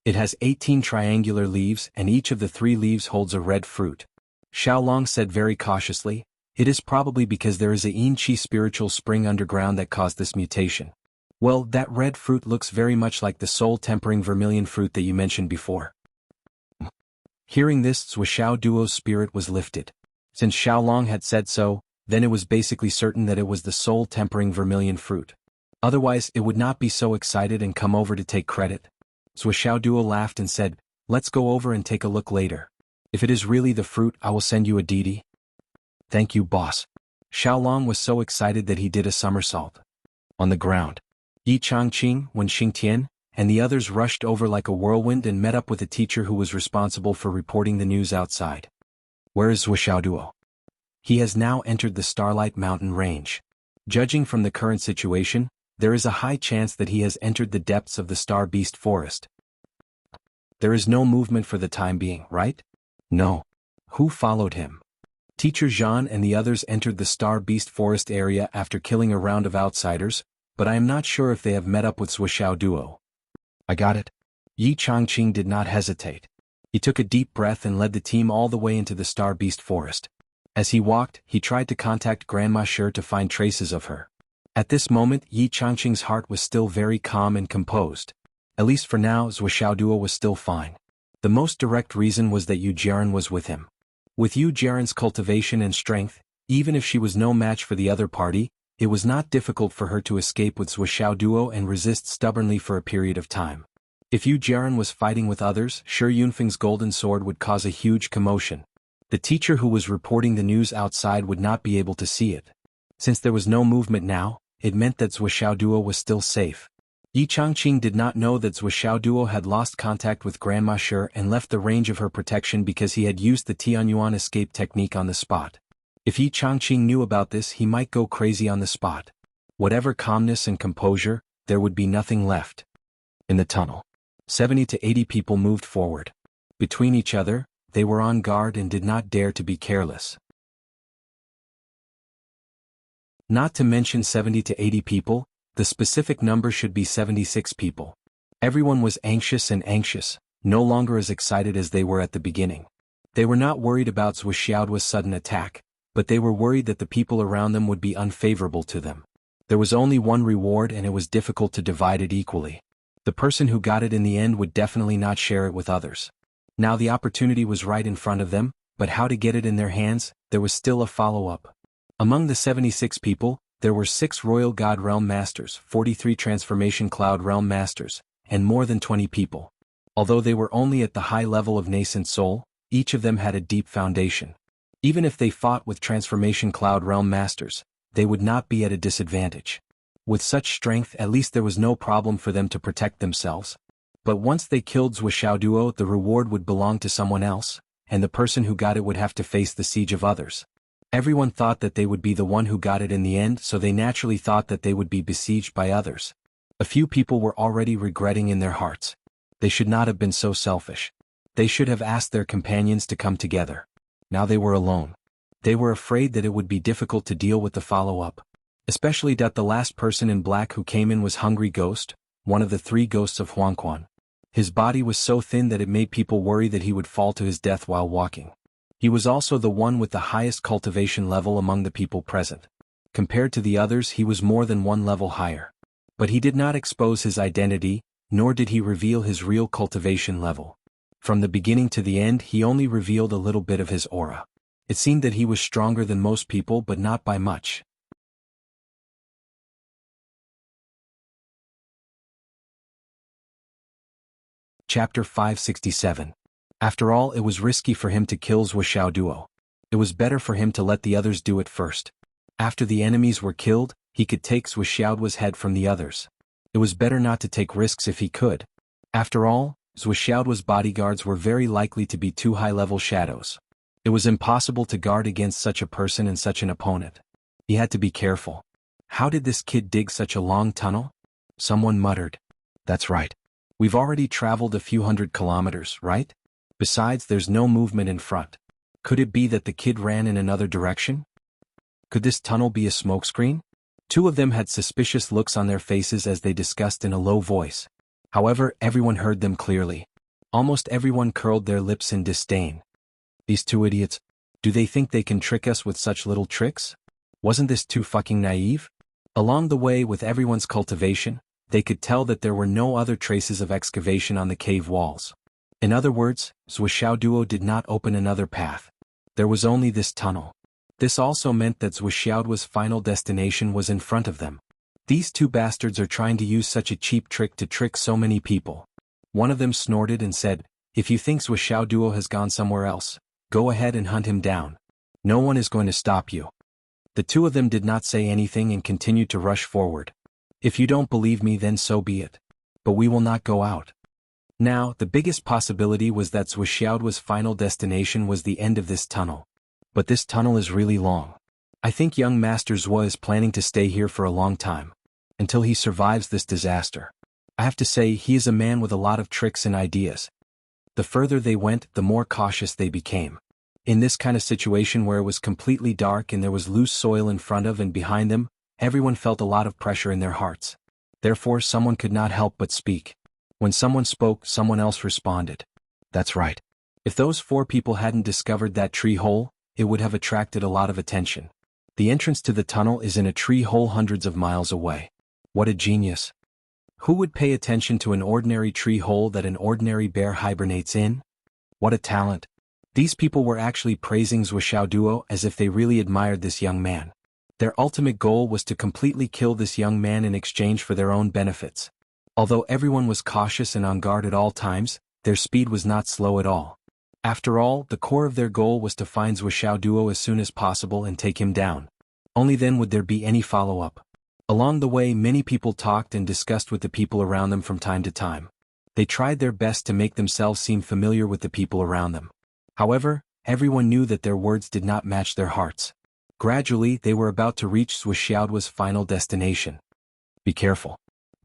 It has 18 triangular leaves and each of the 3 leaves holds a red fruit. Xiao Long said very cautiously, it is probably because there is a yin qi spiritual spring underground that caused this mutation. Well, that red fruit looks very much like the soul-tempering vermilion fruit that you mentioned before. Hearing this, Zhuo Duo's spirit was lifted. Since Xiao Long had said so, then it was basically certain that it was the soul-tempering vermilion fruit. Otherwise, it would not be so excited and come over to take credit. Zhuo Duo laughed and said, let's go over and take a look later. If it is really the fruit, I will send you a deity. Thank you, boss. Xiao Long was so excited that he did a somersault. On the ground, Yi Changqing, Wen Xingtian, and the others rushed over like a whirlwind and met up with the teacher who was responsible for reporting the news outside. Where is Zhuo Duo? He has now entered the Starlight Mountain Range. Judging from the current situation, there is a high chance that he has entered the depths of the Star Beast Forest. There is no movement for the time being, right? No. Who followed him? Teacher Zhan and the others entered the Star Beast Forest area after killing a round of outsiders, but I am not sure if they have met up with Zhuo Duo. I got it. Yi Changqing did not hesitate. He took a deep breath and led the team all the way into the Star Beast Forest. As he walked, he tried to contact Grandma Shi to find traces of her. At this moment, Yi Changqing's heart was still very calm and composed. At least for now, Zhuo Duo was still fine. The most direct reason was that Yu Jiren was with him. With Yu Jiren's cultivation and strength, even if she was no match for the other party, it was not difficult for her to escape with Zhuo Duo and resist stubbornly for a period of time. If Yu Jiren was fighting with others, Shi Yunfeng's golden sword would cause a huge commotion. The teacher who was reporting the news outside would not be able to see it. Since there was no movement now, it meant that Zhuo Duo was still safe. Yi Changqing did not know that Zhuo Duo had lost contact with Grandma Shi and left the range of her protection because he had used the Tianyuan escape technique on the spot. If Yi Changqing knew about this, he might go crazy on the spot. Whatever calmness and composure, there would be nothing left. In the tunnel, 70 to 80 people moved forward. Between each other, they were on guard and did not dare to be careless. Not to mention 70 to 80 people, the specific number should be 76 people. Everyone was anxious, no longer as excited as they were at the beginning. They were not worried about Zhuo Duo's sudden attack, but they were worried that the people around them would be unfavorable to them. There was only one reward and it was difficult to divide it equally. The person who got it in the end would definitely not share it with others. Now the opportunity was right in front of them, but how to get it in their hands, there was still a follow-up. Among the 76 people, there were 6 Royal God Realm Masters, 43 Transformation Cloud Realm Masters, and more than 20 people. Although they were only at the high level of nascent soul, each of them had a deep foundation. Even if they fought with Transformation Cloud Realm Masters, they would not be at a disadvantage. With such strength, at least there was no problem for them to protect themselves. But once they killed Zhuo Duo, the reward would belong to someone else, and the person who got it would have to face the siege of others. Everyone thought that they would be the one who got it in the end, so they naturally thought that they would be besieged by others. A few people were already regretting in their hearts. They should not have been so selfish. They should have asked their companions to come together. Now they were alone. They were afraid that it would be difficult to deal with the follow-up. Especially that the last person in black who came in was Hungry Ghost, one of the 3 ghosts of Huangquan. His body was so thin that it made people worry that he would fall to his death while walking. He was also the one with the highest cultivation level among the people present. Compared to the others, he was more than 1 level higher. But he did not expose his identity, nor did he reveal his real cultivation level. From the beginning to the end, he only revealed a little bit of his aura. It seemed that he was stronger than most people, but not by much. Chapter 567. After all, it was risky for him to kill Zhuo Duo. It was better for him to let the others do it first. After the enemies were killed, he could take Zhuxiaoduo's head from the others. It was better not to take risks if he could. After all, Zhuxiaoduo's bodyguards were very likely to be two high-level shadows. It was impossible to guard against such a person and such an opponent. He had to be careful. How did this kid dig such a long tunnel? Someone muttered. That's right. We've already traveled a few hundred kilometers, right? Besides, there's no movement in front. Could it be that the kid ran in another direction? Could this tunnel be a smokescreen? Two of them had suspicious looks on their faces as they discussed in a low voice. However, everyone heard them clearly. Almost everyone curled their lips in disdain. These two idiots, do they think they can trick us with such little tricks? Wasn't this too fucking naive? Along the way with everyone's cultivation, they could tell that there were no other traces of excavation on the cave walls. In other words, Zhuxiaoduo did not open another path. There was only this tunnel. This also meant that Zhuxiaoduo's final destination was in front of them. These two bastards are trying to use such a cheap trick to trick so many people. One of them snorted and said, if you think Zhuxiaoduo has gone somewhere else, go ahead and hunt him down. No one is going to stop you. The two of them did not say anything and continued to rush forward. If you don't believe me, then so be it. But we will not go out. Now, the biggest possibility was that Zhuxiaoduo's final destination was the end of this tunnel. But this tunnel is really long. I think young Master Zhuo is planning to stay here for a long time. Until he survives this disaster. I have to say, he is a man with a lot of tricks and ideas. The further they went, the more cautious they became. In this kind of situation where it was completely dark and there was loose soil in front of and behind them, everyone felt a lot of pressure in their hearts. Therefore, someone could not help but speak. When someone spoke, someone else responded. That's right. If those four people hadn't discovered that tree hole, it would have attracted a lot of attention. The entrance to the tunnel is in a tree hole hundreds of miles away. What a genius. Who would pay attention to an ordinary tree hole that an ordinary bear hibernates in? What a talent. These people were actually praising Zhuxiaoduo as if they really admired this young man. Their ultimate goal was to completely kill this young man in exchange for their own benefits. Although everyone was cautious and on guard at all times, their speed was not slow at all. After all, the core of their goal was to find Zhuxiaoduo as soon as possible and take him down. Only then would there be any follow-up. Along the way, many people talked and discussed with the people around them from time to time. They tried their best to make themselves seem familiar with the people around them. However, everyone knew that their words did not match their hearts. Gradually, they were about to reach Zhuxiaoduo's final destination. Be careful.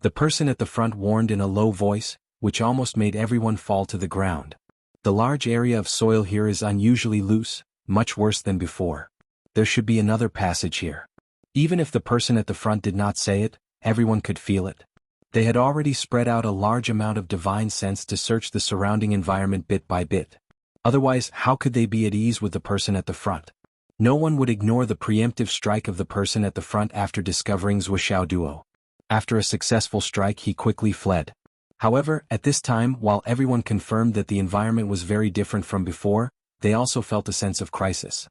The person at the front warned in a low voice, which almost made everyone fall to the ground. The large area of soil here is unusually loose, much worse than before. There should be another passage here. Even if the person at the front did not say it, everyone could feel it. They had already spread out a large amount of divine sense to search the surrounding environment bit by bit. Otherwise, how could they be at ease with the person at the front? No one would ignore the preemptive strike of the person at the front after discovering Zhuxiaoduo. After a successful strike, he quickly fled. However, at this time, while everyone confirmed that the environment was very different from before, they also felt a sense of crisis.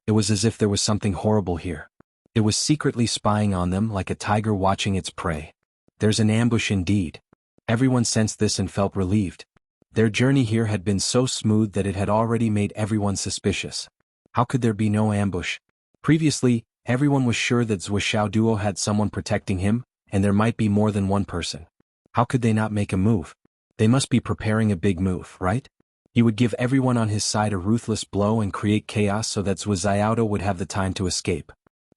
It was as if there was something horrible here. It was secretly spying on them like a tiger watching its prey. There's an ambush indeed. Everyone sensed this and felt relieved. Their journey here had been so smooth that it had already made everyone suspicious. How could there be no ambush? Previously, everyone was sure that Zhuxiaoduo had someone protecting him, and there might be more than one person. How could they not make a move? They must be preparing a big move, right? He would give everyone on his side a ruthless blow and create chaos so that Zhuxiaoduo would have the time to escape.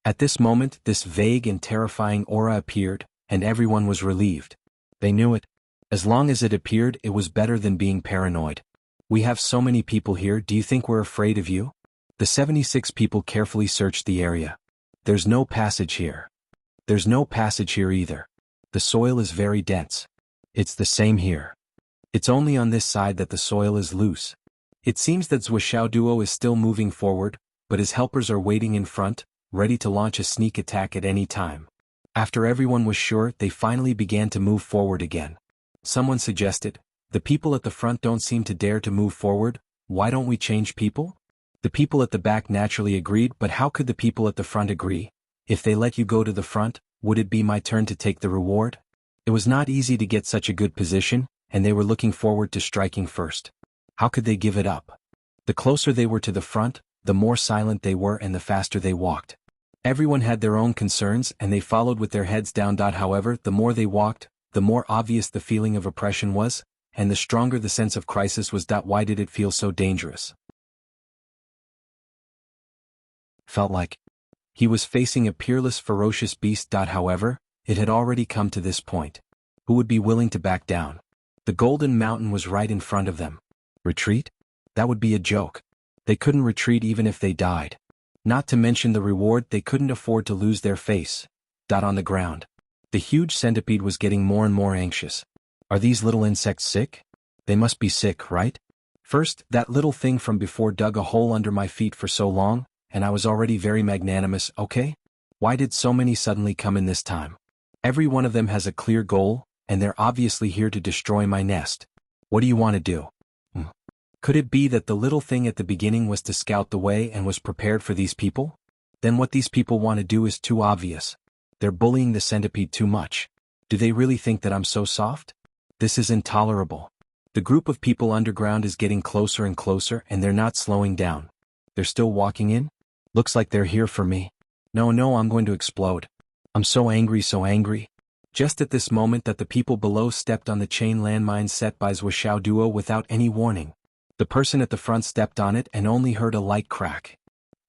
At this moment, this vague and terrifying aura appeared, and everyone was relieved. They knew it. As long as it appeared, it was better than being paranoid. We have so many people here, do you think we're afraid of you? The 76 people carefully searched the area. There's no passage here. There's no passage here either. The soil is very dense. It's the same here. It's only on this side that the soil is loose. It seems that Zhuxiaoduo is still moving forward, but his helpers are waiting in front, ready to launch a sneak attack at any time. After everyone was sure, they finally began to move forward again. Someone suggested, the people at the front don't seem to dare to move forward, why don't we change people? The people at the back naturally agreed, but how could the people at the front agree? If they let you go to the front, would it be my turn to take the reward? It was not easy to get such a good position, and they were looking forward to striking first. How could they give it up? The closer they were to the front, the more silent they were and the faster they walked. Everyone had their own concerns and they followed with their heads down. However, the more they walked, the more obvious the feeling of oppression was, and the stronger the sense of crisis was. Why did it feel so dangerous? Felt like he was facing a peerless, ferocious beast. However, it had already come to this point. Who would be willing to back down? The Golden Mountain was right in front of them. Retreat? That would be a joke. They couldn't retreat even if they died. Not to mention the reward, they couldn't afford to lose their face. On the ground. The huge centipede was getting more and more anxious. Are these little insects sick? They must be sick, right? First, that little thing from before dug a hole under my feet for so long, and I was already very magnanimous, okay? Why did so many suddenly come in this time? Every one of them has a clear goal, and they're obviously here to destroy my nest. What do you want to do? Could it be that the little thing at the beginning was to scout the way and was prepared for these people? Then what these people want to do is too obvious. They're bullying the centipede too much. Do they really think that I'm so soft? This is intolerable. The group of people underground is getting closer and closer and they're not slowing down. They're still walking in? Looks like they're here for me. No, I'm going to explode. I'm so angry, so angry. Just at this moment that the people below stepped on the chain landmine set by Wuxia Duo without any warning. The person at the front stepped on it and only heard a light crack.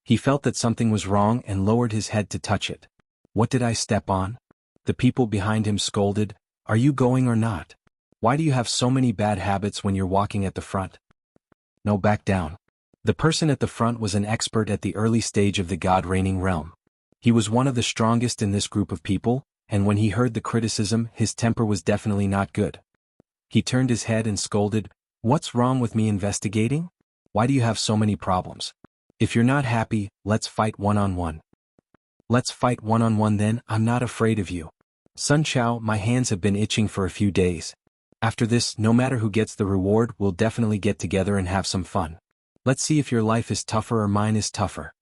He felt that something was wrong and lowered his head to touch it. What did I step on? The people behind him scolded, "Are you going or not? Why do you have so many bad habits when you're walking at the front?" No, back down. The person at the front was an expert at the early stage of the God-reigning realm. He was one of the strongest in this group of people, and when he heard the criticism, his temper was definitely not good. He turned his head and scolded, "What's wrong with me investigating? Why do you have so many problems? If you're not happy, let's fight one-on-one." "Let's fight one-on-one then, I'm not afraid of you. Sun Chao, my hands have been itching for a few days. After this, no matter who gets the reward, we'll definitely get together and have some fun. Let's see if your life is tougher or mine is tougher.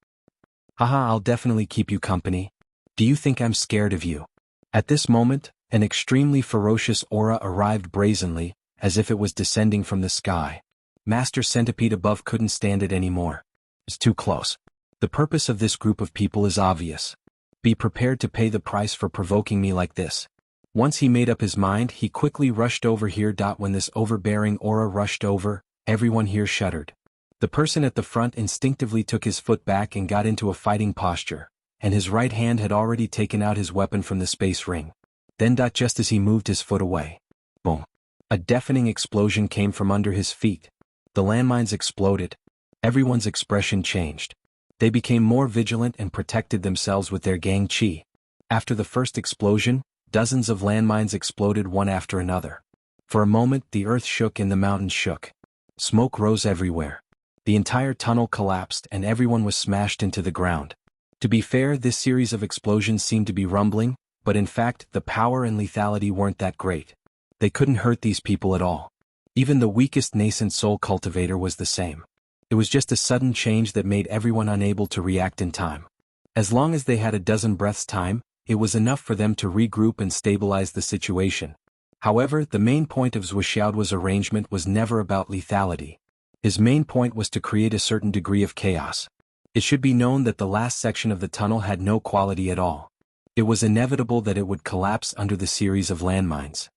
Haha, I'll definitely keep you company. Do you think I'm scared of you?" At this moment, an extremely ferocious aura arrived brazenly, as if it was descending from the sky. Master Centipede above couldn't stand it anymore. It's too close. The purpose of this group of people is obvious. Be prepared to pay the price for provoking me like this. Once he made up his mind, he quickly rushed over here. When this overbearing aura rushed over, everyone here shuddered. The person at the front instinctively took his foot back and got into a fighting posture, and his right hand had already taken out his weapon from the space ring. Then just as he moved his foot away, boom! A deafening explosion came from under his feet. The landmines exploded. Everyone's expression changed. They became more vigilant and protected themselves with their gang chi. After the first explosion, dozens of landmines exploded one after another. For a moment, the earth shook and the mountains shook. Smoke rose everywhere. The entire tunnel collapsed and everyone was smashed into the ground. To be fair, this series of explosions seemed to be rumbling, but in fact, the power and lethality weren't that great. They couldn't hurt these people at all. Even the weakest nascent soul cultivator was the same. It was just a sudden change that made everyone unable to react in time. As long as they had a dozen breaths' time, it was enough for them to regroup and stabilize the situation. However, the main point of Zhuxiaoduo's arrangement was never about lethality. His main point was to create a certain degree of chaos. It should be known that the last section of the tunnel had no quality at all. It was inevitable that it would collapse under the series of landmines.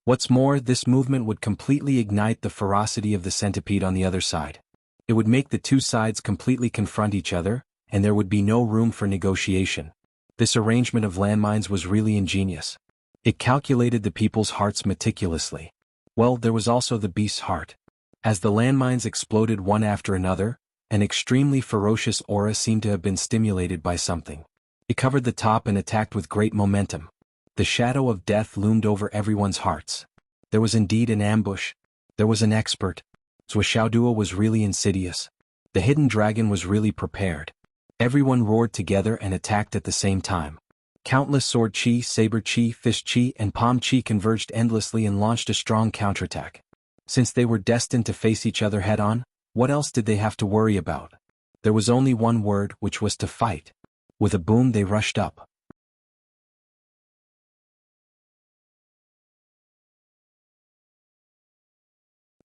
What's more, this movement would completely ignite the ferocity of the centipede on the other side. It would make the two sides completely confront each other, and there would be no room for negotiation. This arrangement of landmines was really ingenious. It calculated the people's hearts meticulously. Well, there was also the beast's heart. As the landmines exploded one after another, an extremely ferocious aura seemed to have been stimulated by something. It covered the top and attacked with great momentum. The shadow of death loomed over everyone's hearts. There was indeed an ambush. There was an expert. Zhuxiaoduo was really insidious. The hidden dragon was really prepared. Everyone roared together and attacked at the same time. Countless sword chi, saber chi, fist chi, and palm chi converged endlessly and launched a strong counterattack. Since they were destined to face each other head-on, what else did they have to worry about? There was only one word, which was to fight. With a boom, they rushed up.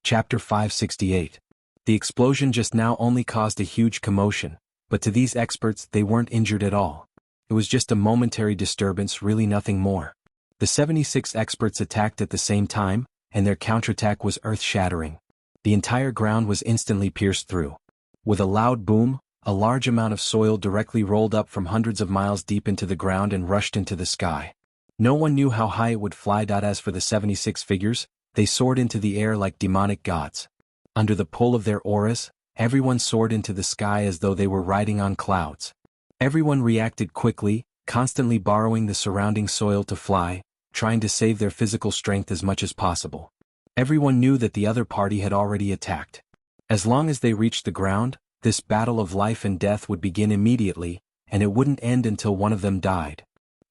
Chapter 568. The explosion just now only caused a huge commotion, but to these experts they weren't injured at all. It was just a momentary disturbance, really nothing more. The 76 experts attacked at the same time, and their counterattack was earth-shattering. The entire ground was instantly pierced through. With a loud boom, a large amount of soil directly rolled up from hundreds of miles deep into the ground and rushed into the sky. No one knew how high it would fly. As for the 76 figures, they soared into the air like demonic gods. Under the pull of their auras, everyone soared into the sky as though they were riding on clouds. Everyone reacted quickly, constantly borrowing the surrounding soil to fly, trying to save their physical strength as much as possible. Everyone knew that the other party had already attacked. As long as they reached the ground, this battle of life and death would begin immediately, and it wouldn't end until one of them died.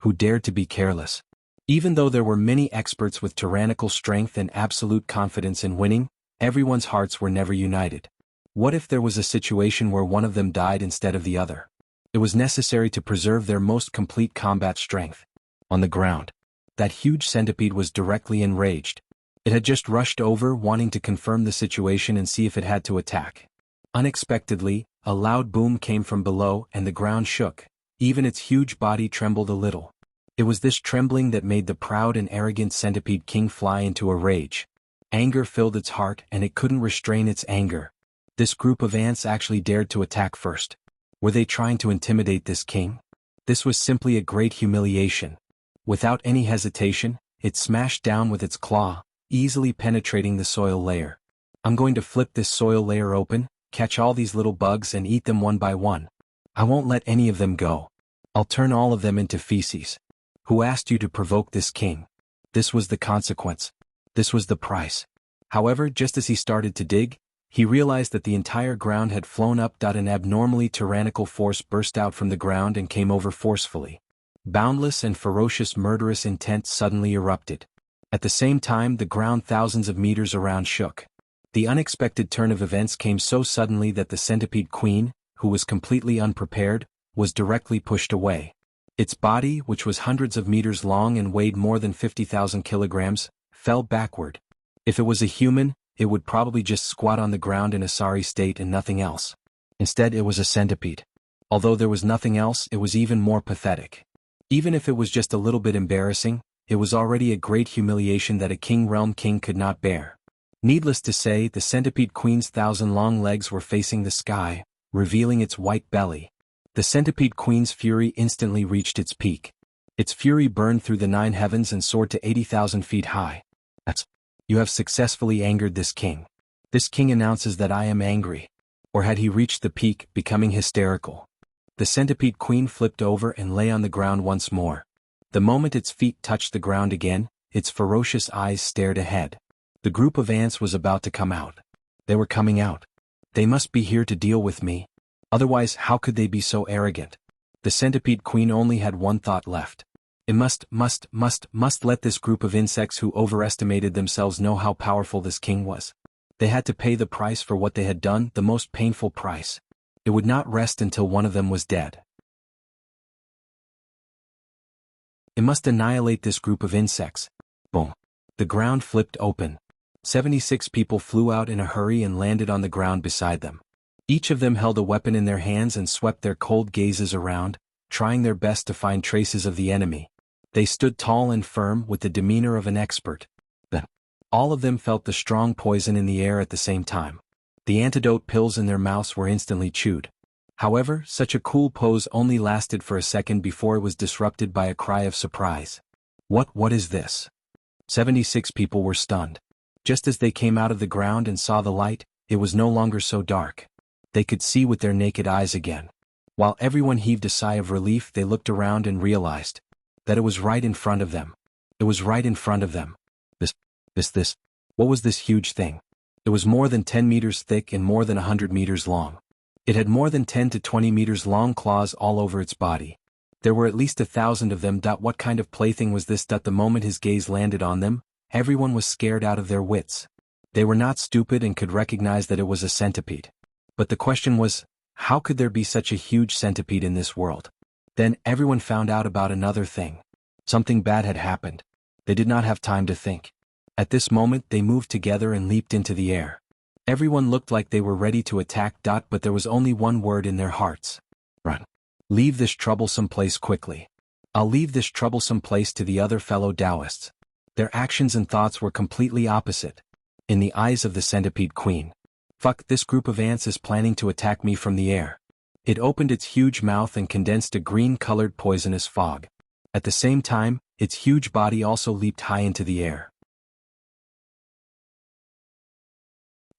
Who dared to be careless? Even though there were many experts with tyrannical strength and absolute confidence in winning, everyone's hearts were never united. What if there was a situation where one of them died instead of the other? It was necessary to preserve their most complete combat strength. On the ground, that huge centipede was directly enraged. It had just rushed over, wanting to confirm the situation and see if it had to attack. Unexpectedly, a loud boom came from below and the ground shook. Even its huge body trembled a little. It was this trembling that made the proud and arrogant centipede king fly into a rage. Anger filled its heart and it couldn't restrain its anger. This group of ants actually dared to attack first. Were they trying to intimidate this king? This was simply a great humiliation. Without any hesitation, it smashed down with its claw, easily penetrating the soil layer. I'm going to flip this soil layer open, catch all these little bugs and eat them one by one. I won't let any of them go. I'll turn all of them into feces. Who asked you to provoke this king? This was the consequence. This was the price. However, just as he started to dig, he realized that the entire ground had flown up. An abnormally tyrannical force burst out from the ground and came over forcefully. Boundless and ferocious murderous intent suddenly erupted. At the same time, the ground thousands of meters around shook. The unexpected turn of events came so suddenly that the centipede queen, who was completely unprepared, was directly pushed away. Its body, which was hundreds of meters long and weighed more than 50,000 kilograms, fell backward. If it was a human, it would probably just squat on the ground in a sorry state and nothing else. Instead, it was a centipede. Although there was nothing else, it was even more pathetic. Even if it was just a little bit embarrassing, it was already a great humiliation that a realm king could not bear. Needless to say, the centipede queen's 1,000-long legs were facing the sky, revealing its white belly. The centipede queen's fury instantly reached its peak. Its fury burned through the 9 heavens and soared to 80,000 feet high. You have successfully angered this king. This king announces that I am angry. Or had he reached the peak, becoming hysterical? The centipede queen flipped over and lay on the ground once more. The moment its feet touched the ground again, its ferocious eyes stared ahead. The group of ants was about to come out. They were coming out. They must be here to deal with me. Otherwise, how could they be so arrogant? The centipede queen only had one thought left. It must let this group of insects who overestimated themselves know how powerful this king was. They had to pay the price for what they had done, the most painful price. It would not rest until one of them was dead. It must annihilate this group of insects. Boom. The ground flipped open. 76 people flew out in a hurry and landed on the ground beside them. Each of them held a weapon in their hands and swept their cold gazes around, trying their best to find traces of the enemy. They stood tall and firm with the demeanor of an expert. All of them felt the strong poison in the air at the same time. The antidote pills in their mouths were instantly chewed. However, such a cool pose only lasted for a second before it was disrupted by a cry of surprise. What is this? 76 people were stunned. Just as they came out of the ground and saw the light, it was no longer so dark. They could see with their naked eyes again. While everyone heaved a sigh of relief, they looked around and realized that it was right in front of them. It was right in front of them. What was this huge thing? It was more than 10 meters thick and more than 100 meters long. It had more than 10 to 20 meters long claws all over its body. There were at least 1,000 of them. What kind of plaything was this? The moment his gaze landed on them, everyone was scared out of their wits. They were not stupid and could recognize that it was a centipede. But the question was, how could there be such a huge centipede in this world? Then everyone found out about another thing. Something bad had happened. They did not have time to think. At this moment they moved together and leaped into the air. Everyone looked like they were ready to attack. But there was only one word in their hearts. Run. Leave this troublesome place quickly. I'll leave this troublesome place to the other fellow Taoists. Their actions and thoughts were completely opposite. In the eyes of the centipede queen. Fuck, this group of ants is planning to attack me from the air. It opened its huge mouth and condensed a green-colored poisonous fog. At the same time, its huge body also leaped high into the air.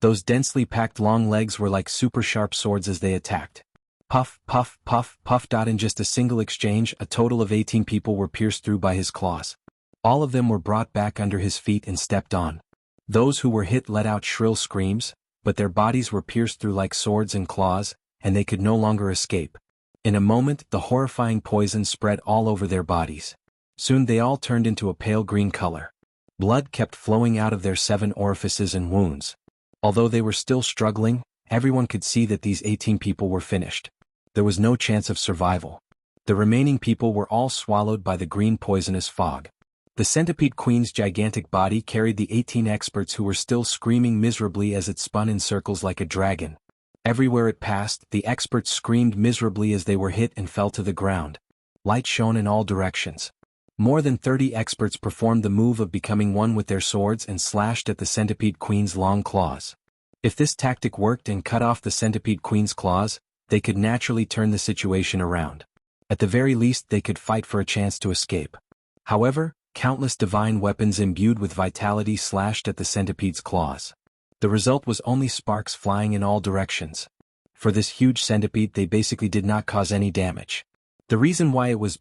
Those densely packed long legs were like super sharp swords as they attacked. Puff, puff, puff, puff. In just a single exchange, a total of 18 people were pierced through by his claws. All of them were brought back under his feet and stepped on. Those who were hit let out shrill screams, but their bodies were pierced through like swords and claws, and they could no longer escape. In a moment, the horrifying poison spread all over their bodies. Soon they all turned into a pale green color. Blood kept flowing out of their 7 orifices and wounds. Although they were still struggling, everyone could see that these 18 people were finished. There was no chance of survival. The remaining people were all swallowed by the green poisonous fog. The centipede queen's gigantic body carried the 18 experts who were still screaming miserably as it spun in circles like a dragon. Everywhere it passed, the experts screamed miserably as they were hit and fell to the ground. Light shone in all directions. More than 30 experts performed the move of becoming one with their swords and slashed at the centipede queen's long claws. If this tactic worked and cut off the centipede queen's claws, they could naturally turn the situation around. At the very least, they could fight for a chance to escape. However, countless divine weapons imbued with vitality slashed at the centipede's claws. The result was only sparks flying in all directions. For this huge centipede, they basically did not cause any damage. The reason why it was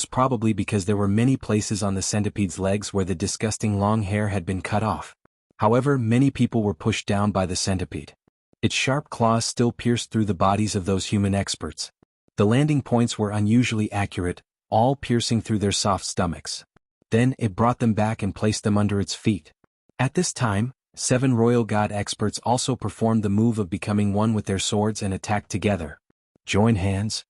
probably because there were many places on the centipede's legs where the disgusting long hair had been cut off. However, many people were pushed down by the centipede. Its sharp claws still pierced through the bodies of those human experts. The landing points were unusually accurate, all piercing through their soft stomachs. Then it brought them back and placed them under its feet. At this time, 7 royal god experts also performed the move of becoming one with their swords and attacked together. Join hands.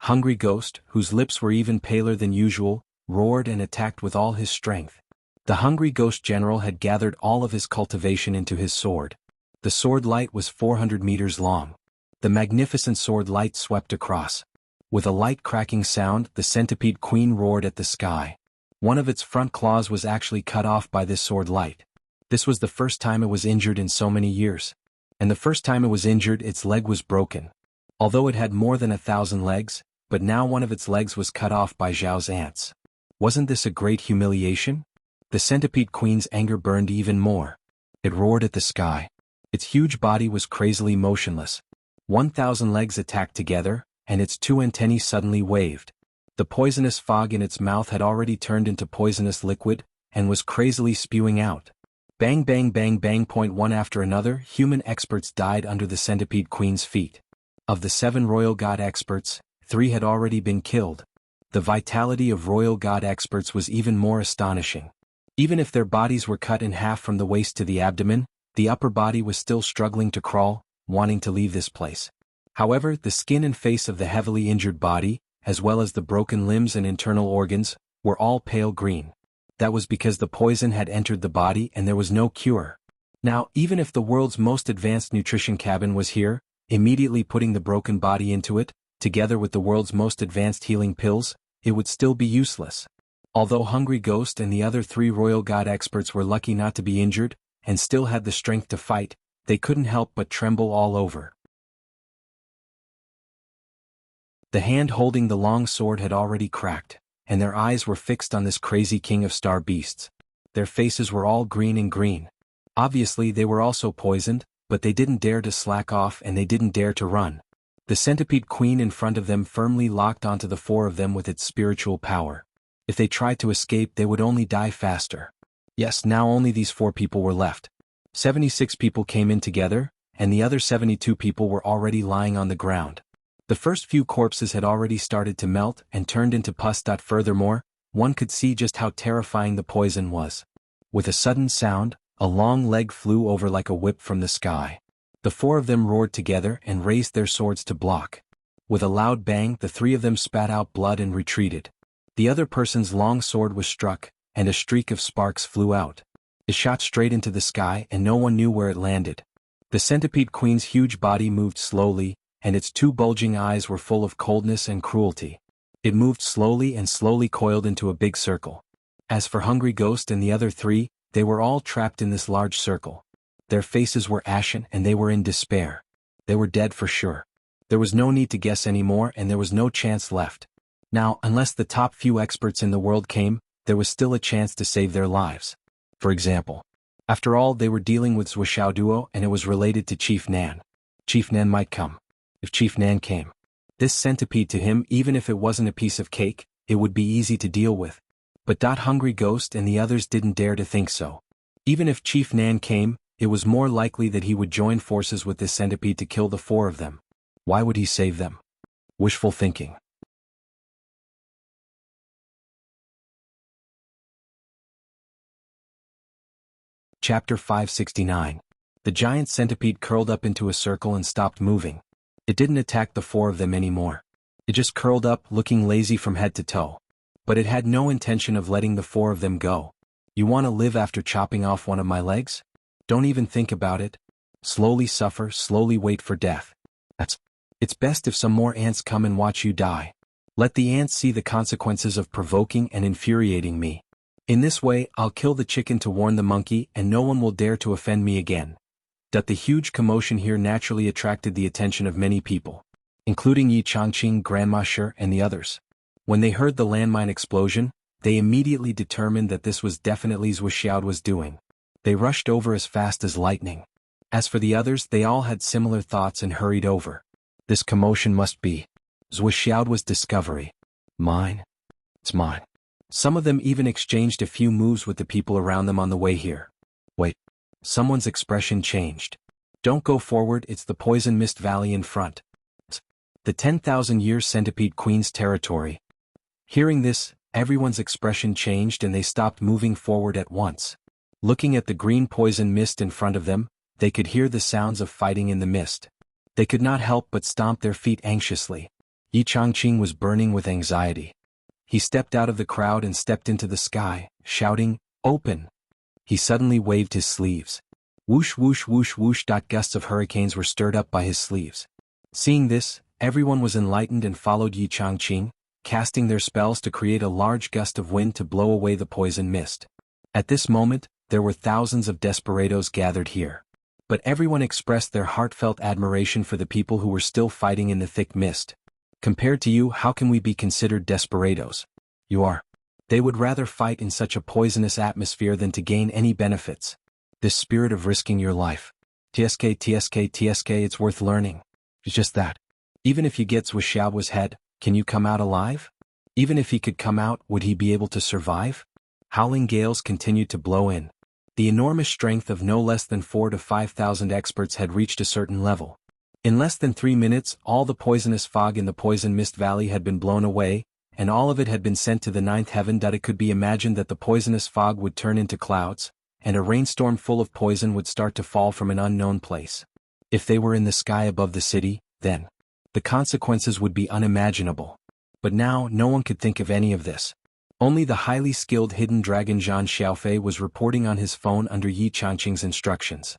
Hungry Ghost, whose lips were even paler than usual, roared and attacked with all his strength. The Hungry Ghost general had gathered all of his cultivation into his sword. The sword light was 400 meters long. The magnificent sword light swept across. With a light cracking sound, the centipede queen roared at the sky. One of its front claws was actually cut off by this sword light. This was the first time it was injured in so many years. And the first time it was injured, its leg was broken. Although it had more than 1,000 legs, but now one of its legs was cut off by Zhao's ants. Wasn't this a great humiliation? The centipede queen's anger burned even more. It roared at the sky. Its huge body was crazily motionless. 1,000 legs attacked together, and its 2 antennae suddenly waved. The poisonous fog in its mouth had already turned into poisonous liquid, and was crazily spewing out. Bang bang bang bang. One after another, human experts died under the centipede queen's feet. Of the 7 royal god experts, 3 had already been killed. The vitality of royal god experts was even more astonishing. Even if their bodies were cut in half from the waist to the abdomen, the upper body was still struggling to crawl, wanting to leave this place. However, the skin and face of the heavily injured body, as well as the broken limbs and internal organs, were all pale green. That was because the poison had entered the body and there was no cure. Now, even if the world's most advanced nutrition cabin was here, immediately putting the broken body into it, together with the world's most advanced healing pills, it would still be useless. Although Hungry Ghost and the other 3 royal god experts were lucky not to be injured, and still had the strength to fight, they couldn't help but tremble all over. The hand holding the long sword had already cracked, and their eyes were fixed on this crazy king of star beasts. Their faces were all green and green. Obviously they were also poisoned, but they didn't dare to slack off and they didn't dare to run. The centipede queen in front of them firmly locked onto the 4 of them with its spiritual power. If they tried to escape, they would only die faster. Yes, now only these 4 people were left. 76 people came in together, and the other 72 people were already lying on the ground. The first few corpses had already started to melt and turned into pus. Furthermore, one could see just how terrifying the poison was. With a sudden sound, a long leg flew over like a whip from the sky. The 4 of them roared together and raised their swords to block. With a loud bang, the 3 of them spat out blood and retreated. The other person's long sword was struck, and a streak of sparks flew out. It shot straight into the sky and no one knew where it landed. The centipede queen's huge body moved slowly, and its two bulging eyes were full of coldness and cruelty. It moved slowly and slowly coiled into a big circle. As for Hungry Ghost and the other three, they were all trapped in this large circle. Their faces were ashen and they were in despair. They were dead for sure. There was no need to guess anymore and there was no chance left. Now, unless the top few experts in the world came, there was still a chance to save their lives. For example, after all, they were dealing with Zhuoxiao Duo and it was related to Chief Nan. Chief Nan might come. If Chief Nan came, this centipede to him, even if it wasn't a piece of cake, it would be easy to deal with. But Hungry Ghost and the others didn't dare to think so. Even if Chief Nan came, it was more likely that he would join forces with this centipede to kill the four of them. Why would he save them? Wishful thinking. Chapter 569. The giant centipede curled up into a circle and stopped moving. It didn't attack the four of them anymore. It just curled up, looking lazy from head to toe. But it had no intention of letting the four of them go. You want to live after chopping off one of my legs? Don't even think about it. Slowly suffer, slowly wait for death. It's best if some more ants come and watch you die. Let the ants see the consequences of provoking and infuriating me. In this way, I'll kill the chicken to warn the monkey and no one will dare to offend me again. The huge commotion here naturally attracted the attention of many people, including Yi Changqing, Grandma Shi, and the others. When they heard the landmine explosion, they immediately determined that this was definitely Zhuoxiao was doing. They rushed over as fast as lightning. As for the others, they all had similar thoughts and hurried over. This commotion must be Zhuoxiao's discovery. Mine? It's mine. Some of them even exchanged a few moves with the people around them on the way here. Wait. Someone's expression changed. Don't go forward, it's the Poison Mist Valley in front. The 10,000-year centipede queen's territory. Hearing this, everyone's expression changed and they stopped moving forward at once. Looking at the green poison mist in front of them, they could hear the sounds of fighting in the mist. They could not help but stomp their feet anxiously. Yi Changqing was burning with anxiety. He stepped out of the crowd and stepped into the sky, shouting, "Open!" He suddenly waved his sleeves. Whoosh whoosh whoosh whoosh. Gusts of hurricanes were stirred up by his sleeves. Seeing this, everyone was enlightened and followed Yi Changqing, casting their spells to create a large gust of wind to blow away the poison mist. At this moment, there were thousands of desperados gathered here. But everyone expressed their heartfelt admiration for the people who were still fighting in the thick mist. Compared to you, how can we be considered desperados? You are. They would rather fight in such a poisonous atmosphere than to gain any benefits. This spirit of risking your life. TSK, it's worth learning. It's just that. Even if you get Zhuoxiao's head, can you come out alive? Even if he could come out, would he be able to survive? Howling gales continued to blow in. The enormous strength of no less than 4,000 to 5,000 experts had reached a certain level. In less than 3 minutes, all the poisonous fog in the Poison Mist Valley had been blown away, and all of it had been sent to the ninth heaven. It could be imagined that the poisonous fog would turn into clouds, and a rainstorm full of poison would start to fall from an unknown place. If they were in the sky above the city, then the consequences would be unimaginable. But now, no one could think of any of this. Only the highly skilled hidden dragon Zhan Xiaofei was reporting on his phone under Yi Changqing's instructions.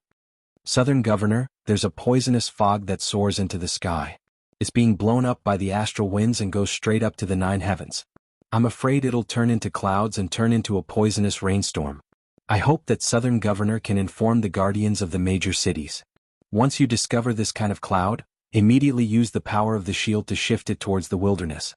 Southern Governor, there's a poisonous fog that soars into the sky. It's being blown up by the astral winds and goes straight up to the 9 heavens. I'm afraid it'll turn into clouds and turn into a poisonous rainstorm. I hope that Southern Governor can inform the guardians of the major cities. Once you discover this kind of cloud, immediately use the power of the shield to shift it towards the wilderness.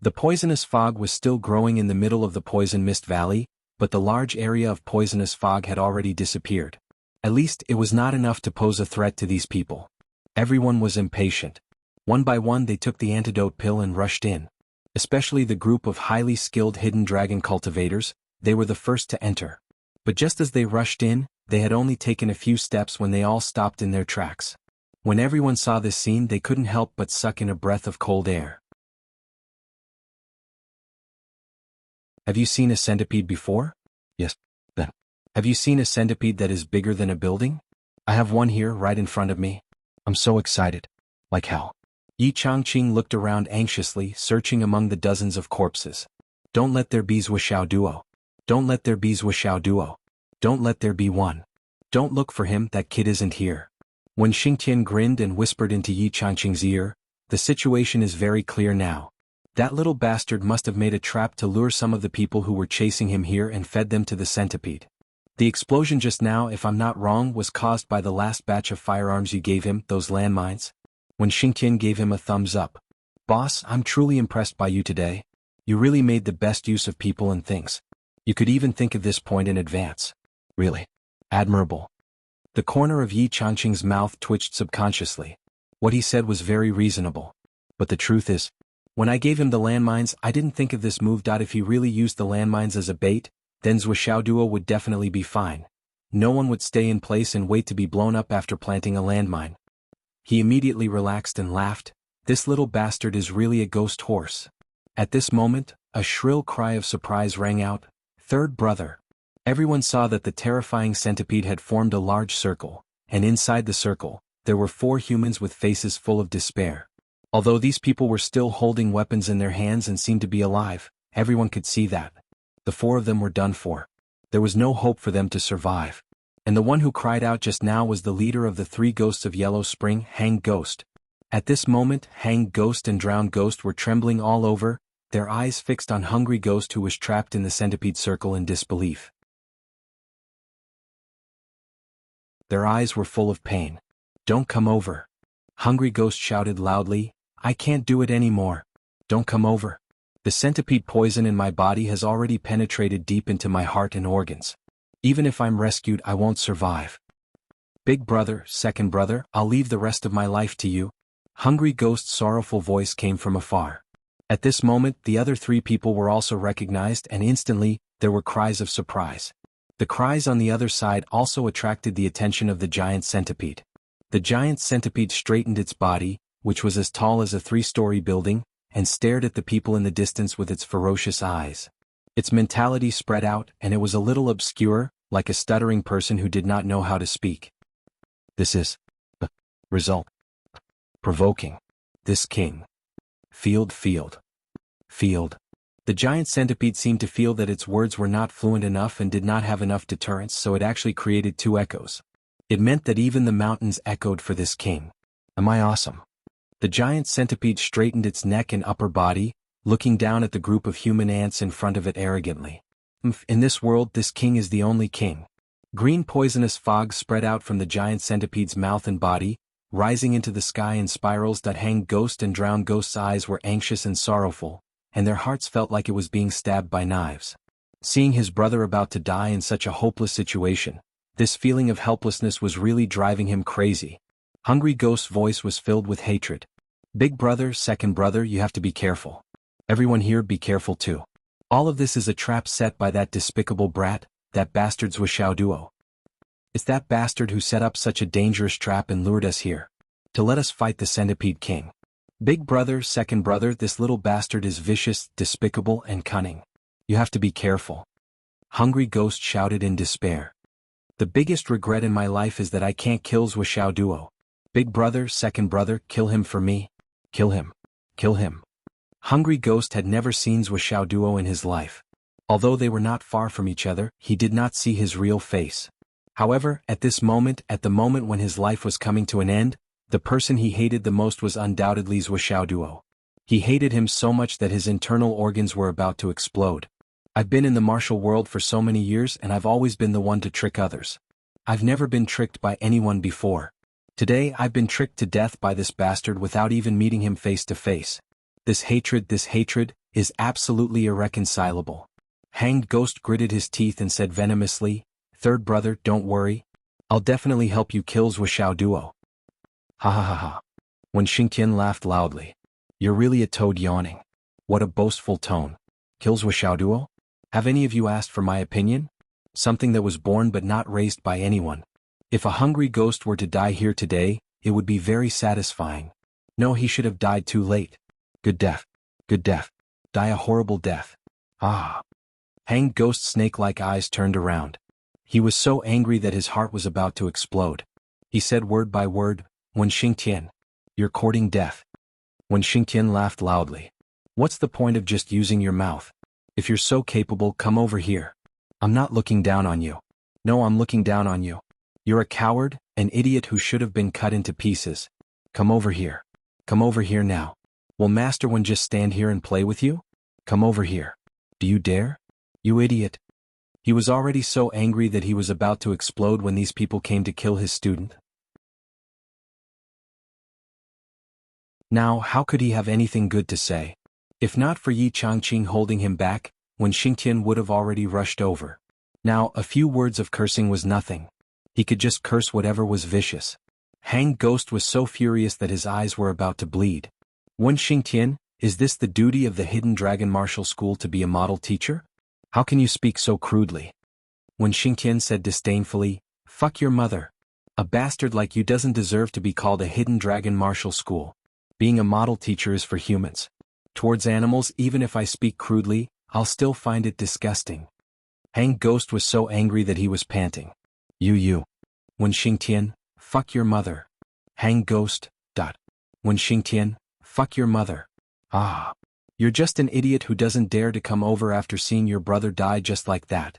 The poisonous fog was still growing in the middle of the Poison Mist Valley, but the large area of poisonous fog had already disappeared. At least it was not enough to pose a threat to these people. Everyone was impatient. One by one they took the antidote pill and rushed in. Especially the group of highly skilled hidden dragon cultivators, they were the first to enter. But just as they rushed in, they had only taken a few steps when they all stopped in their tracks. When everyone saw this scene, they couldn't help but suck in a breath of cold air. Have you seen a centipede before? Yes. Then. Have you seen a centipede that is bigger than a building? I have one here right in front of me. I'm so excited. Like hell. Yi Changqing looked around anxiously, searching among the dozens of corpses. Don't let there be Zhuoxiao Duo. Don't let there be Zhuoxiao Duo. Don't let there be one. Don't look for him, that kid isn't here. When Xingtian grinned and whispered into Yi Changqing's ear, "The situation is very clear now. That little bastard must have made a trap to lure some of the people who were chasing him here and fed them to the centipede. The explosion just now, if I'm not wrong, was caused by the last batch of firearms you gave him, those landmines." When Xingtian gave him a thumbs up. "Boss, I'm truly impressed by you today. You really made the best use of people and things. You could even think of this point in advance. Really. Admirable." The corner of Yi Changqing's mouth twitched subconsciously. What he said was very reasonable. But the truth is, when I gave him the landmines, I didn't think of this move. If he really used the landmines as a bait, then Zuoxiao Duo would definitely be fine. No one would stay in place and wait to be blown up after planting a landmine. He immediately relaxed and laughed. This little bastard is really a ghost horse. At this moment, a shrill cry of surprise rang out. "Third brother." Everyone saw that the terrifying centipede had formed a large circle, and inside the circle, there were 4 humans with faces full of despair. Although these people were still holding weapons in their hands and seemed to be alive, everyone could see that the 4 of them were done for. There was no hope for them to survive. And the one who cried out just now was the leader of the 3 ghosts of Yellow Spring, Hang Ghost. At this moment, Hang Ghost and Drowned Ghost were trembling all over, their eyes fixed on Hungry Ghost, who was trapped in the centipede circle in disbelief. Their eyes were full of pain. "Don't come over." Hungry Ghost shouted loudly, "I can't do it anymore. Don't come over. The centipede poison in my body has already penetrated deep into my heart and organs. Even if I'm rescued, I won't survive. Big brother, second brother, I'll leave the rest of my life to you." Hungry Ghost's sorrowful voice came from afar. At this moment, the other 3 people were also recognized, and instantly, there were cries of surprise. The cries on the other side also attracted the attention of the giant centipede. The giant centipede straightened its body, which was as tall as a 3-story building, and stared at the people in the distance with its ferocious eyes. Its mentality spread out, and it was a little obscure, like a stuttering person who did not know how to speak. "This is result. Provoking. This king. Field. The giant centipede seemed to feel that its words were not fluent enough and did not have enough deterrence, so it actually created 2 echoes. It meant that even the mountains echoed for this king. Am I awesome? The giant centipede straightened its neck and upper body, looking down at the group of human ants in front of it arrogantly. In this world, this king is the only king. Green poisonous fog spread out from the giant centipede's mouth and body, rising into the sky in spirals. Hang Ghost and Drowned Ghost's eyes were anxious and sorrowful, and their hearts felt like it was being stabbed by knives. Seeing his brother about to die in such a hopeless situation, this feeling of helplessness was really driving him crazy. Hungry Ghost's voice was filled with hatred. "Big brother, second brother, you have to be careful. Everyone here, be careful too. All of this is a trap set by that despicable brat, that bastard Zuoxiao Duo. It's that bastard who set up such a dangerous trap and lured us here. To let us fight the Centipede King. Big brother, second brother, this little bastard is vicious, despicable, and cunning. You have to be careful." Hungry Ghost shouted in despair. "The biggest regret in my life is that I can't kill Zuoxiao Duo. Big brother, second brother, kill him for me. Kill him. Kill him." Hungry Ghost had never seen Zuoxiao Duo in his life. Although they were not far from each other, he did not see his real face. However, at this moment, at the moment when his life was coming to an end, the person he hated the most was undoubtedly Zuoxiao Duo. He hated him so much that his internal organs were about to explode. "I've been in the martial world for so many years and I've always been the one to trick others. I've never been tricked by anyone before. Today I've been tricked to death by this bastard without even meeting him face to face. This hatred, is absolutely irreconcilable." Hanged Ghost gritted his teeth and said venomously, "Third brother, don't worry. I'll definitely help you kill Zuoxiao Duo." Ha ha ha ha. When Xingtian laughed loudly. "You're really a toad yawning. What a boastful tone. Kill Zuoxiao Duo? Have any of you asked for my opinion? Something that was born but not raised by anyone. If a hungry ghost were to die here today, it would be very satisfying. No, he should have died too late. Good death. Good death. Die a horrible death. Ah." Hanged Ghost's snake-like eyes turned around. He was so angry that his heart was about to explode. He said word by word, "When Xingtian, you're courting death." When Xingtian laughed loudly. "What's the point of just using your mouth? If you're so capable, come over here. I'm not looking down on you. No, I'm looking down on you. You're a coward, an idiot who should have been cut into pieces. Come over here. Come over here now. Will Master Wen just stand here and play with you? Come over here. Do you dare? You idiot. He was already so angry that he was about to explode when these people came to kill his student. Now, how could he have anything good to say? If not for Yi Changqing holding him back, Wen Xingtian would have already rushed over. Now, a few words of cursing was nothing. He could just curse whatever was vicious. Hang Ghost was so furious that his eyes were about to bleed. Wen Xingtian, is this the duty of the Hidden Dragon Martial School to be a model teacher? How can you speak so crudely? Wen Xingtian said disdainfully, fuck your mother. A bastard like you doesn't deserve to be called a Hidden Dragon Martial School. Being a model teacher is for humans. Towards animals, even if I speak crudely, I'll still find it disgusting. Hang Ghost was so angry that he was panting. You. Wen Xingtian, fuck your mother. Hang Ghost. Wen Xingtian, fuck your mother. Ah. You're just an idiot who doesn't dare to come over after seeing your brother die just like that.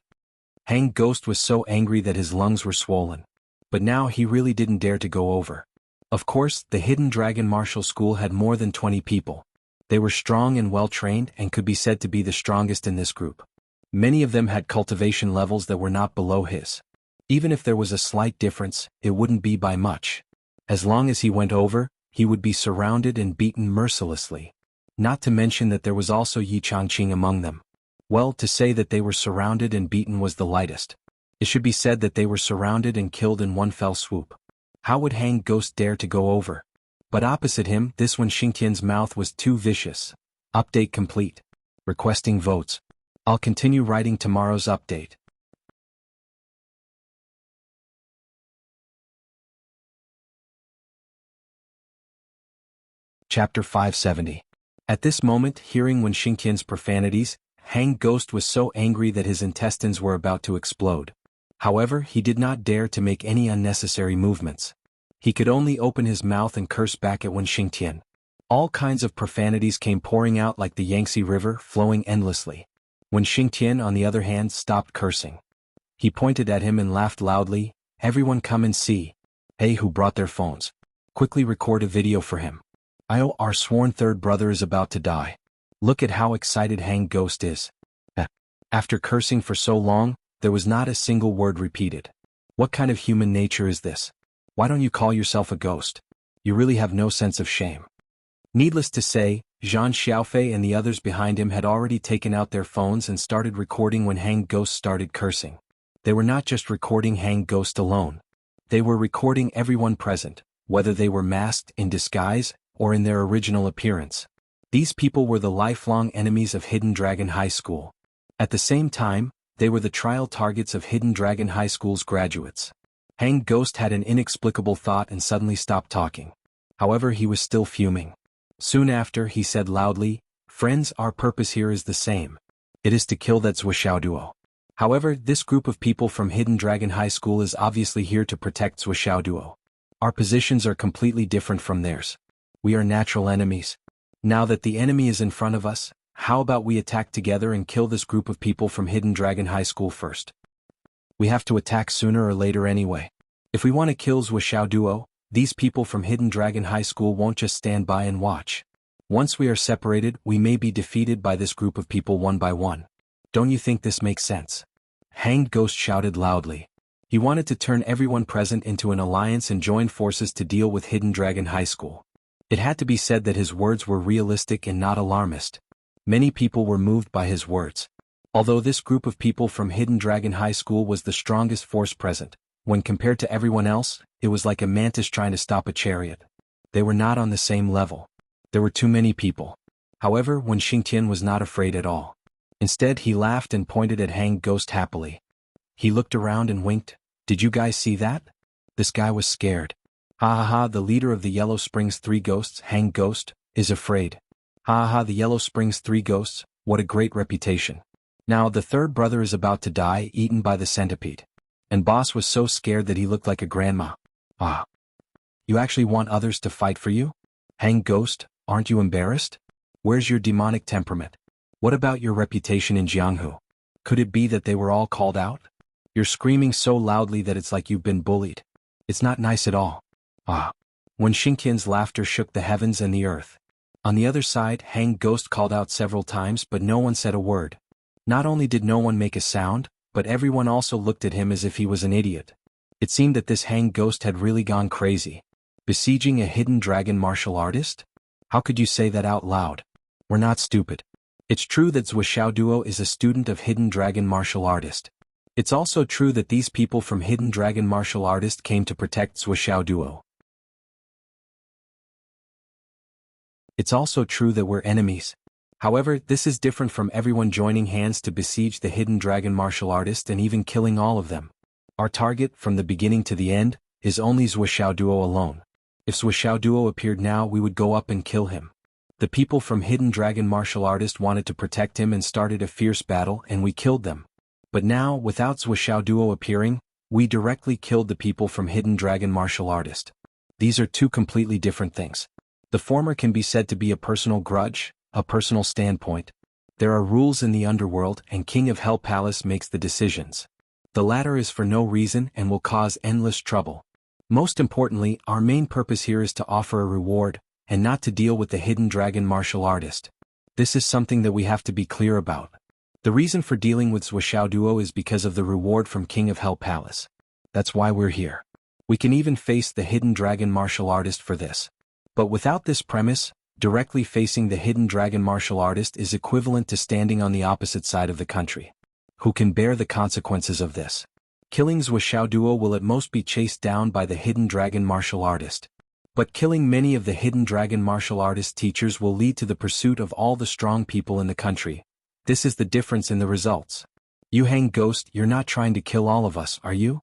Hang Ghost was so angry that his lungs were swollen. But now he really didn't dare to go over. Of course, the Hidden Dragon Martial School had more than 20 people. They were strong and well-trained and could be said to be the strongest in this group. Many of them had cultivation levels that were not below his. Even if there was a slight difference, it wouldn't be by much. As long as he went over, he would be surrounded and beaten mercilessly. Not to mention that there was also Yi Changqing among them. Well, to say that they were surrounded and beaten was the lightest. It should be said that they were surrounded and killed in one fell swoop. How would Hang Ghost dare to go over? But opposite him, this Wen Xingtian's mouth was too vicious. Update complete. Requesting votes. I'll continue writing tomorrow's update. Chapter 570. At this moment, hearing Wen Xingtian's profanities, Hang Ghost was so angry that his intestines were about to explode. However, he did not dare to make any unnecessary movements. He could only open his mouth and curse back at Wen Xingtian. All kinds of profanities came pouring out like the Yangtze River, flowing endlessly. Wen Xingtian, on the other hand, stopped cursing. He pointed at him and laughed loudly, everyone come and see. Hey, who brought their phones? Quickly record a video for him. Our sworn third brother is about to die. Look at how excited Hang Ghost is. After cursing for so long, there was not a single word repeated. What kind of human nature is this? Why don't you call yourself a ghost? You really have no sense of shame. Needless to say, Zhang Xiaofei and the others behind him had already taken out their phones and started recording when Hang Ghost started cursing. They were not just recording Hang Ghost alone. They were recording everyone present, whether they were masked, in disguise, or in their original appearance. These people were the lifelong enemies of Hidden Dragon High School. At the same time, they were the trial targets of Hidden Dragon High School's graduates. Hang Ghost had an inexplicable thought and suddenly stopped talking. However, he was still fuming. Soon after, he said loudly, friends, our purpose here is the same. It is to kill that Zuoxiao duo. However, this group of people from Hidden Dragon High School is obviously here to protect Zuoxiao duo. Our positions are completely different from theirs. We are natural enemies. Now that the enemy is in front of us, how about we attack together and kill this group of people from Hidden Dragon High School first? We have to attack sooner or later anyway. If we want to kill Zuoxiao duo, these people from Hidden Dragon High School won't just stand by and watch. Once we are separated, we may be defeated by this group of people one by one. Don't you think this makes sense? Hanged Ghost shouted loudly. He wanted to turn everyone present into an alliance and join forces to deal with Hidden Dragon High School. It had to be said that his words were realistic and not alarmist. Many people were moved by his words. Although this group of people from Hidden Dragon High School was the strongest force present, when compared to everyone else, it was like a mantis trying to stop a chariot. They were not on the same level. There were too many people. However, Wen Xingtian was not afraid at all. Instead, he laughed and pointed at Hanged Ghost happily. He looked around and winked. Did you guys see that? This guy was scared. Ha ha ha, the leader of the Yellow Springs 3 Ghosts, Hanged Ghost, is afraid. Ha ha ha, the Yellow Springs 3 Ghosts, what a great reputation. Now the third brother is about to die, eaten by the centipede. And boss was so scared that he looked like a grandma. Ah. You actually want others to fight for you? Hanged Ghost, aren't you embarrassed? Where's your demonic temperament? What about your reputation in Jianghu? Could it be that they were all called out? You're screaming so loudly that it's like you've been bullied. It's not nice at all. Ah. When Xingtian's laughter shook the heavens and the earth. On the other side, Hanged Ghost called out several times but no one said a word. Not only did no one make a sound, but everyone also looked at him as if he was an idiot. It seemed that this Hanged Ghost had really gone crazy. Besieging a hidden dragon martial artist? How could you say that out loud? We're not stupid. It's true that Zuo Duo is a student of hidden dragon martial artist. It's also true that these people from hidden dragon martial artist came to protect Zuo Duo. It's also true that we're enemies. However, this is different from everyone joining hands to besiege the hidden dragon martial artist and even killing all of them. Our target, from the beginning to the end, is only Zuo Duo alone. If Zuo Duo appeared now, we would go up and kill him. The people from hidden dragon martial artist wanted to protect him and started a fierce battle and we killed them. But now, without Zuo Duo appearing, we directly killed the people from hidden dragon martial artist. These are two completely different things. The former can be said to be a personal grudge, a personal standpoint. There are rules in the underworld and King of Hell Palace makes the decisions. The latter is for no reason and will cause endless trouble. Most importantly, our main purpose here is to offer a reward, and not to deal with the hidden dragon martial artist. This is something that we have to be clear about. The reason for dealing with Zuo Duo is because of the reward from King of Hell Palace. That's why we're here. We can even face the hidden dragon martial artist for this. But without this premise, directly facing the hidden dragon martial artist is equivalent to standing on the opposite side of the country. Who can bear the consequences of this? Killing Zuo Duo will at most be chased down by the hidden dragon martial artist. But killing many of the hidden dragon martial artist teachers will lead to the pursuit of all the strong people in the country. This is the difference in the results. You Hanged Ghost, you're not trying to kill all of us, are you?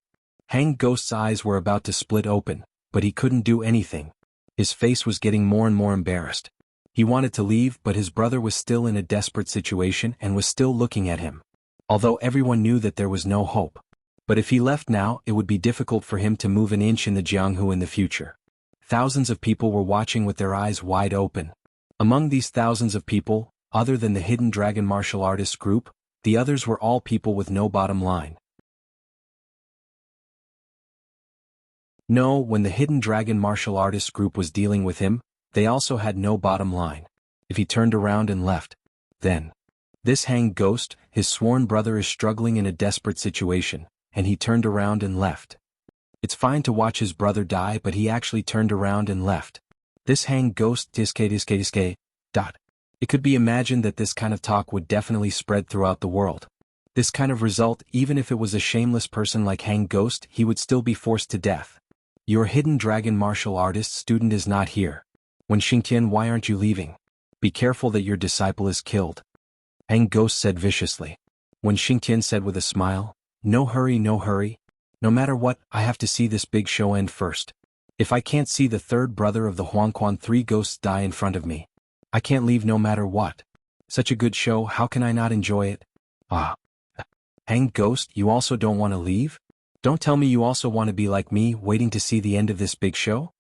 Hanged Ghost's eyes were about to split open, but he couldn't do anything. His face was getting more and more embarrassed. He wanted to leave, but his brother was still in a desperate situation and was still looking at him. Although everyone knew that there was no hope. But if he left now, it would be difficult for him to move an inch in the Jianghu in the future. Thousands of people were watching with their eyes wide open. Among these thousands of people, other than the hidden dragon martial artists group, the others were all people with no bottom line. No, when the hidden dragon martial artists group was dealing with him, they also had no bottom line. If he turned around and left, then this Hanged Ghost, his sworn brother, is struggling in a desperate situation, and he turned around and left. It's fine to watch his brother die, but he actually turned around and left. This Hanged Ghost It could be imagined that this kind of talk would definitely spread throughout the world. This kind of result, even if it was a shameless person like Hanged Ghost, he would still be forced to death. Your hidden dragon martial artist student is not here. When Xingtian, why aren't you leaving? Be careful that your disciple is killed. Hanged Ghost said viciously. When Xingtian said with a smile, no hurry, no hurry. No matter what, I have to see this big show end first. If I can't see the third brother of the Huangquan three ghosts die in front of me, I can't leave no matter what. Such a good show, how can I not enjoy it? Ah. Hanged Ghost, you also don't want to leave? Don't tell me you also want to be like me, waiting to see the end of this big show?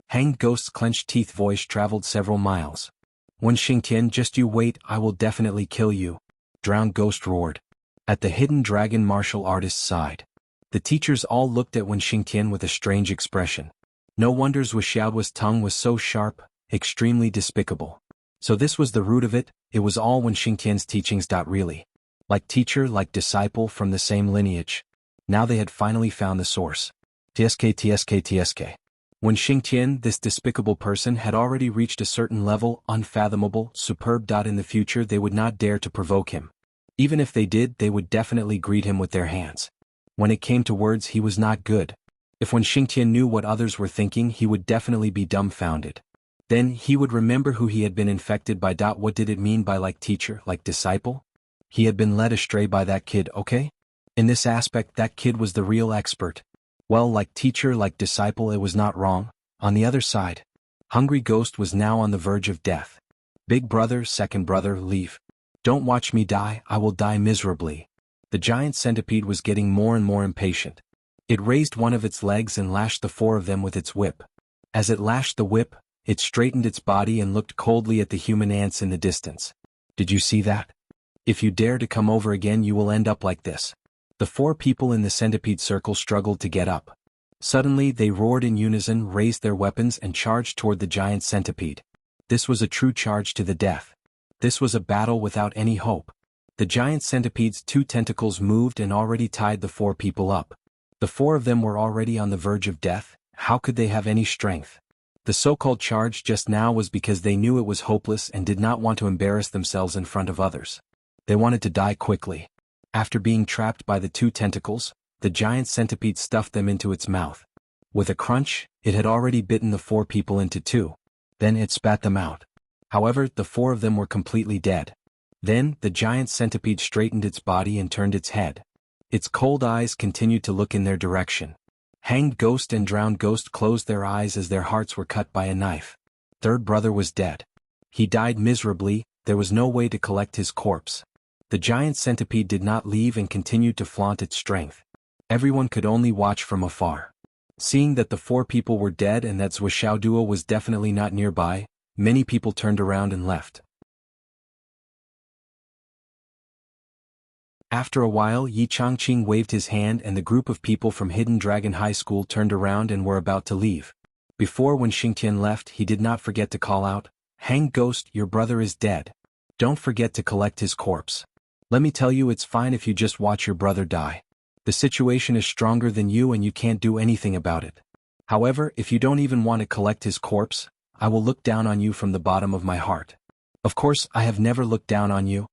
Hanged Ghost's clenched teeth voice traveled several miles. When Xingtian, just you wait, I will definitely kill you. Drowned Ghost roared. At the hidden dragon martial artist's side, the teachers all looked at Wen Xingtian with a strange expression. No wonder Zuo tongue was so sharp, extremely despicable. So this was the root of it, it was all Wen Xingtian's teachings. Really. Like teacher, like disciple from the same lineage. Now they had finally found the source. TSK. When Xingtian, this despicable person, had already reached a certain level, unfathomable, superb. In the future they would not dare to provoke him. Even if they did, they would definitely greet him with their hands. When it came to words, he was not good. If Wen Xingtian knew what others were thinking, he would definitely be dumbfounded. Then he would remember who he had been infected by. What did it mean by like teacher, like disciple? He had been led astray by that kid, okay? In this aspect, that kid was the real expert. Well, like teacher, like disciple, it was not wrong. On the other side, Hungry Ghost was now on the verge of death. Big brother, second brother, leave. Don't watch me die, I will die miserably. The giant centipede was getting more and more impatient. It raised one of its legs and lashed the four of them with its whip. As it lashed the whip, it straightened its body and looked coldly at the human ants in the distance. Did you see that? If you dare to come over again, you will end up like this. The four people in the centipede circle struggled to get up. Suddenly they roared in unison, raised their weapons and charged toward the giant centipede. This was a true charge to the death. This was a battle without any hope. The giant centipede's two tentacles moved and already tied the four people up. The four of them were already on the verge of death. How could they have any strength? The so-called charge just now was because they knew it was hopeless and did not want to embarrass themselves in front of others. They wanted to die quickly. After being trapped by the two tentacles, the giant centipede stuffed them into its mouth. With a crunch, it had already bitten the four people into two. Then it spat them out. However, the four of them were completely dead. Then, the giant centipede straightened its body and turned its head. Its cold eyes continued to look in their direction. Hanged Ghost and Drowned Ghost closed their eyes as their hearts were cut by a knife. Third brother was dead. He died miserably. There was no way to collect his corpse. The giant centipede did not leave and continued to flaunt its strength. Everyone could only watch from afar. Seeing that the four people were dead and that Zhuo Duo was definitely not nearby, many people turned around and left. After a while, Yi Changqing waved his hand and the group of people from Hidden Dragon High School turned around and were about to leave. Before, when Xingtian left, he did not forget to call out, "Hanged Ghost, your brother is dead. Don't forget to collect his corpse. Let me tell you, it's fine if you just watch your brother die. The situation is stronger than you and you can't do anything about it. However, if you don't even want to collect his corpse, I will look down on you from the bottom of my heart. Of course, I have never looked down on you."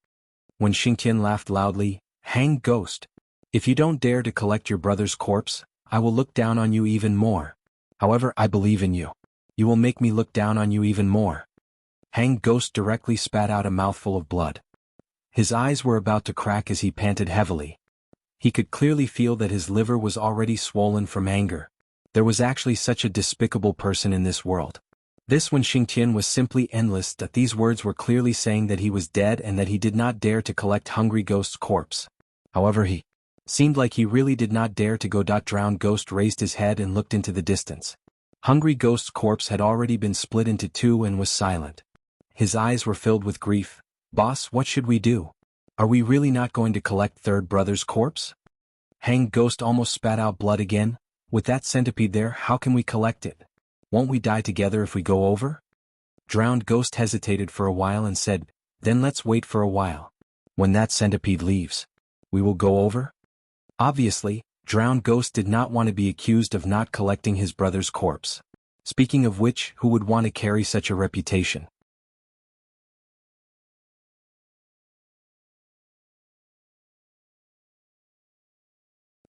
When Xingtian laughed loudly, "Hanged Ghost. If you don't dare to collect your brother's corpse, I will look down on you even more. However, I believe in you. You will make me look down on you even more." Hanged Ghost directly spat out a mouthful of blood. His eyes were about to crack as he panted heavily. He could clearly feel that his liver was already swollen from anger. There was actually such a despicable person in this world. This when Xingtian was simply endless that these words were clearly saying that he was dead and that he did not dare to collect Hungry Ghost's corpse. However, he seemed like he really did not dare to go. Drowned Ghost raised his head and looked into the distance. Hungry Ghost's corpse had already been split into two and was silent. His eyes were filled with grief. "Boss, what should we do? Are we really not going to collect third brother's corpse?" Hanged Ghost almost spat out blood again. "With that centipede there, how can we collect it? Won't we die together if we go over?" Drowned Ghost hesitated for a while and said, "Then let's wait for a while. When that centipede leaves, we will go over?" Obviously, Drowned Ghost did not want to be accused of not collecting his brother's corpse. Speaking of which, who would want to carry such a reputation?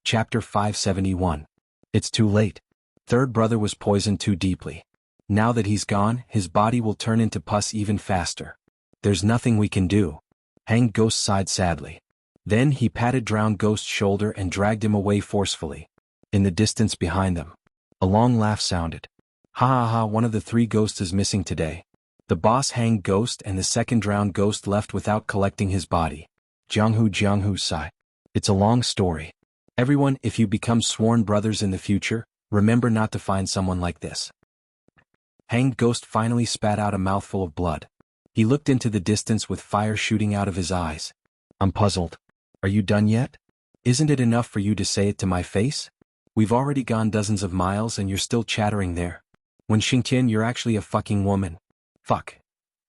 Chapter 571. It's too late. Third brother was poisoned too deeply. Now that he's gone, his body will turn into pus even faster. There's nothing we can do. Hanged Ghost sighed sadly. Then he patted Drowned Ghost's shoulder and dragged him away forcefully. In the distance behind them, a long laugh sounded. "Ha ha ha, one of the three ghosts is missing today." The boss Hanged Ghost and the second Drowned Ghost left without collecting his body. Jianghu sighed. "It's a long story. Everyone, if you become sworn brothers in the future, remember not to find someone like this." Hanged Ghost finally spat out a mouthful of blood. He looked into the distance with fire shooting out of his eyes. "I'm puzzled. Are you done yet? Isn't it enough for you to say it to my face? We've already gone dozens of miles and you're still chattering there. When Xingtian, you're actually a fucking woman. Fuck."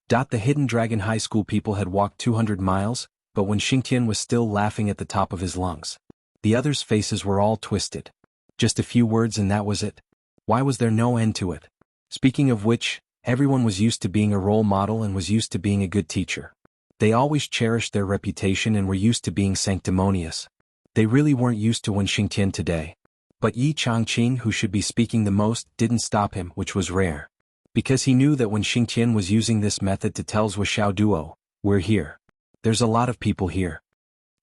The Hidden Dragon High School people had walked 200 miles, but when Xingtian was still laughing at the top of his lungs. The others' faces were all twisted. Just a few words and that was it? Why was there no end to it? Speaking of which, everyone was used to being a role model and was used to being a good teacher. They always cherished their reputation and were used to being sanctimonious. They really weren't used to when Xingtian today. But Yi Changqing, who should be speaking the most, didn't stop him, which was rare. Because he knew that when Xingtian was using this method to tell Zhuo Duo, "We're here. There's a lot of people here.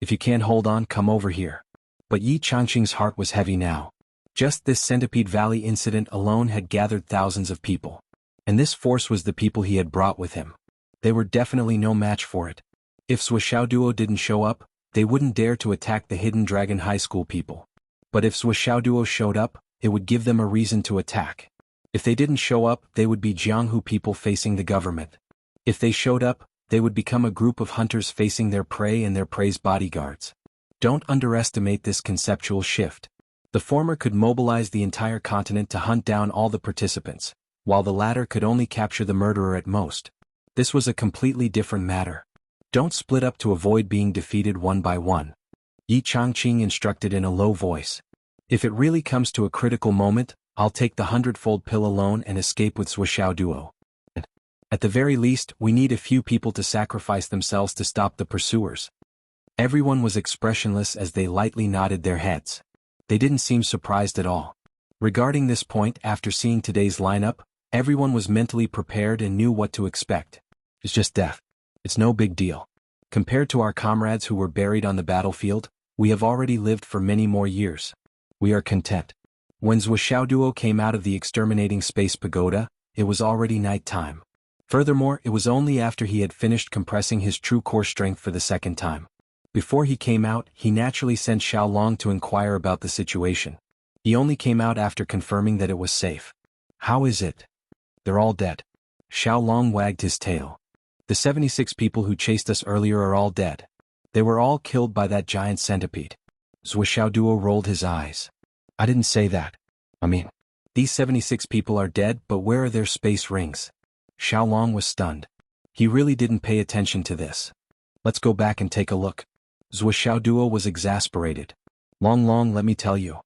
If you can't hold on, come over here." But Yi Changqing's heart was heavy now. Just this Centipede Valley incident alone had gathered thousands of people. And this force was the people he had brought with him. They were definitely no match for it. If Zhuo Duo didn't show up, they wouldn't dare to attack the Hidden Dragon High School people. But if Zhuo Duo showed up, it would give them a reason to attack. If they didn't show up, they would be Jianghu people facing the government. If they showed up, they would become a group of hunters facing their prey and their prey's bodyguards. Don't underestimate this conceptual shift. The former could mobilize the entire continent to hunt down all the participants, while the latter could only capture the murderer at most. This was a completely different matter. Don't split up to avoid being defeated one by one. Yi Changqing instructed in a low voice. If it really comes to a critical moment, I'll take the 100-fold pill alone and escape with Zuoxiao Duo. At the very least, we need a few people to sacrifice themselves to stop the pursuers. Everyone was expressionless as they lightly nodded their heads. They didn't seem surprised at all. Regarding this point, after seeing today's lineup, everyone was mentally prepared and knew what to expect. It's just death. It's no big deal. Compared to our comrades who were buried on the battlefield, we have already lived for many more years. We are content. When Zuoxiao Duo came out of the exterminating space pagoda, it was already night time. Furthermore, it was only after he had finished compressing his true core strength for the second time. Before he came out, he naturally sent Xiaolong to inquire about the situation. He only came out after confirming that it was safe. How is it? They're all dead. Xiaolong wagged his tail. The 76 people who chased us earlier are all dead. They were all killed by that giant centipede. Zuoxiao Duo rolled his eyes. I didn't say that. I mean, these 76 people are dead, but where are their space rings? Xiaolong was stunned. He really didn't pay attention to this. Let's go back and take a look. Zuoxiao Duo was exasperated. Long, let me tell you.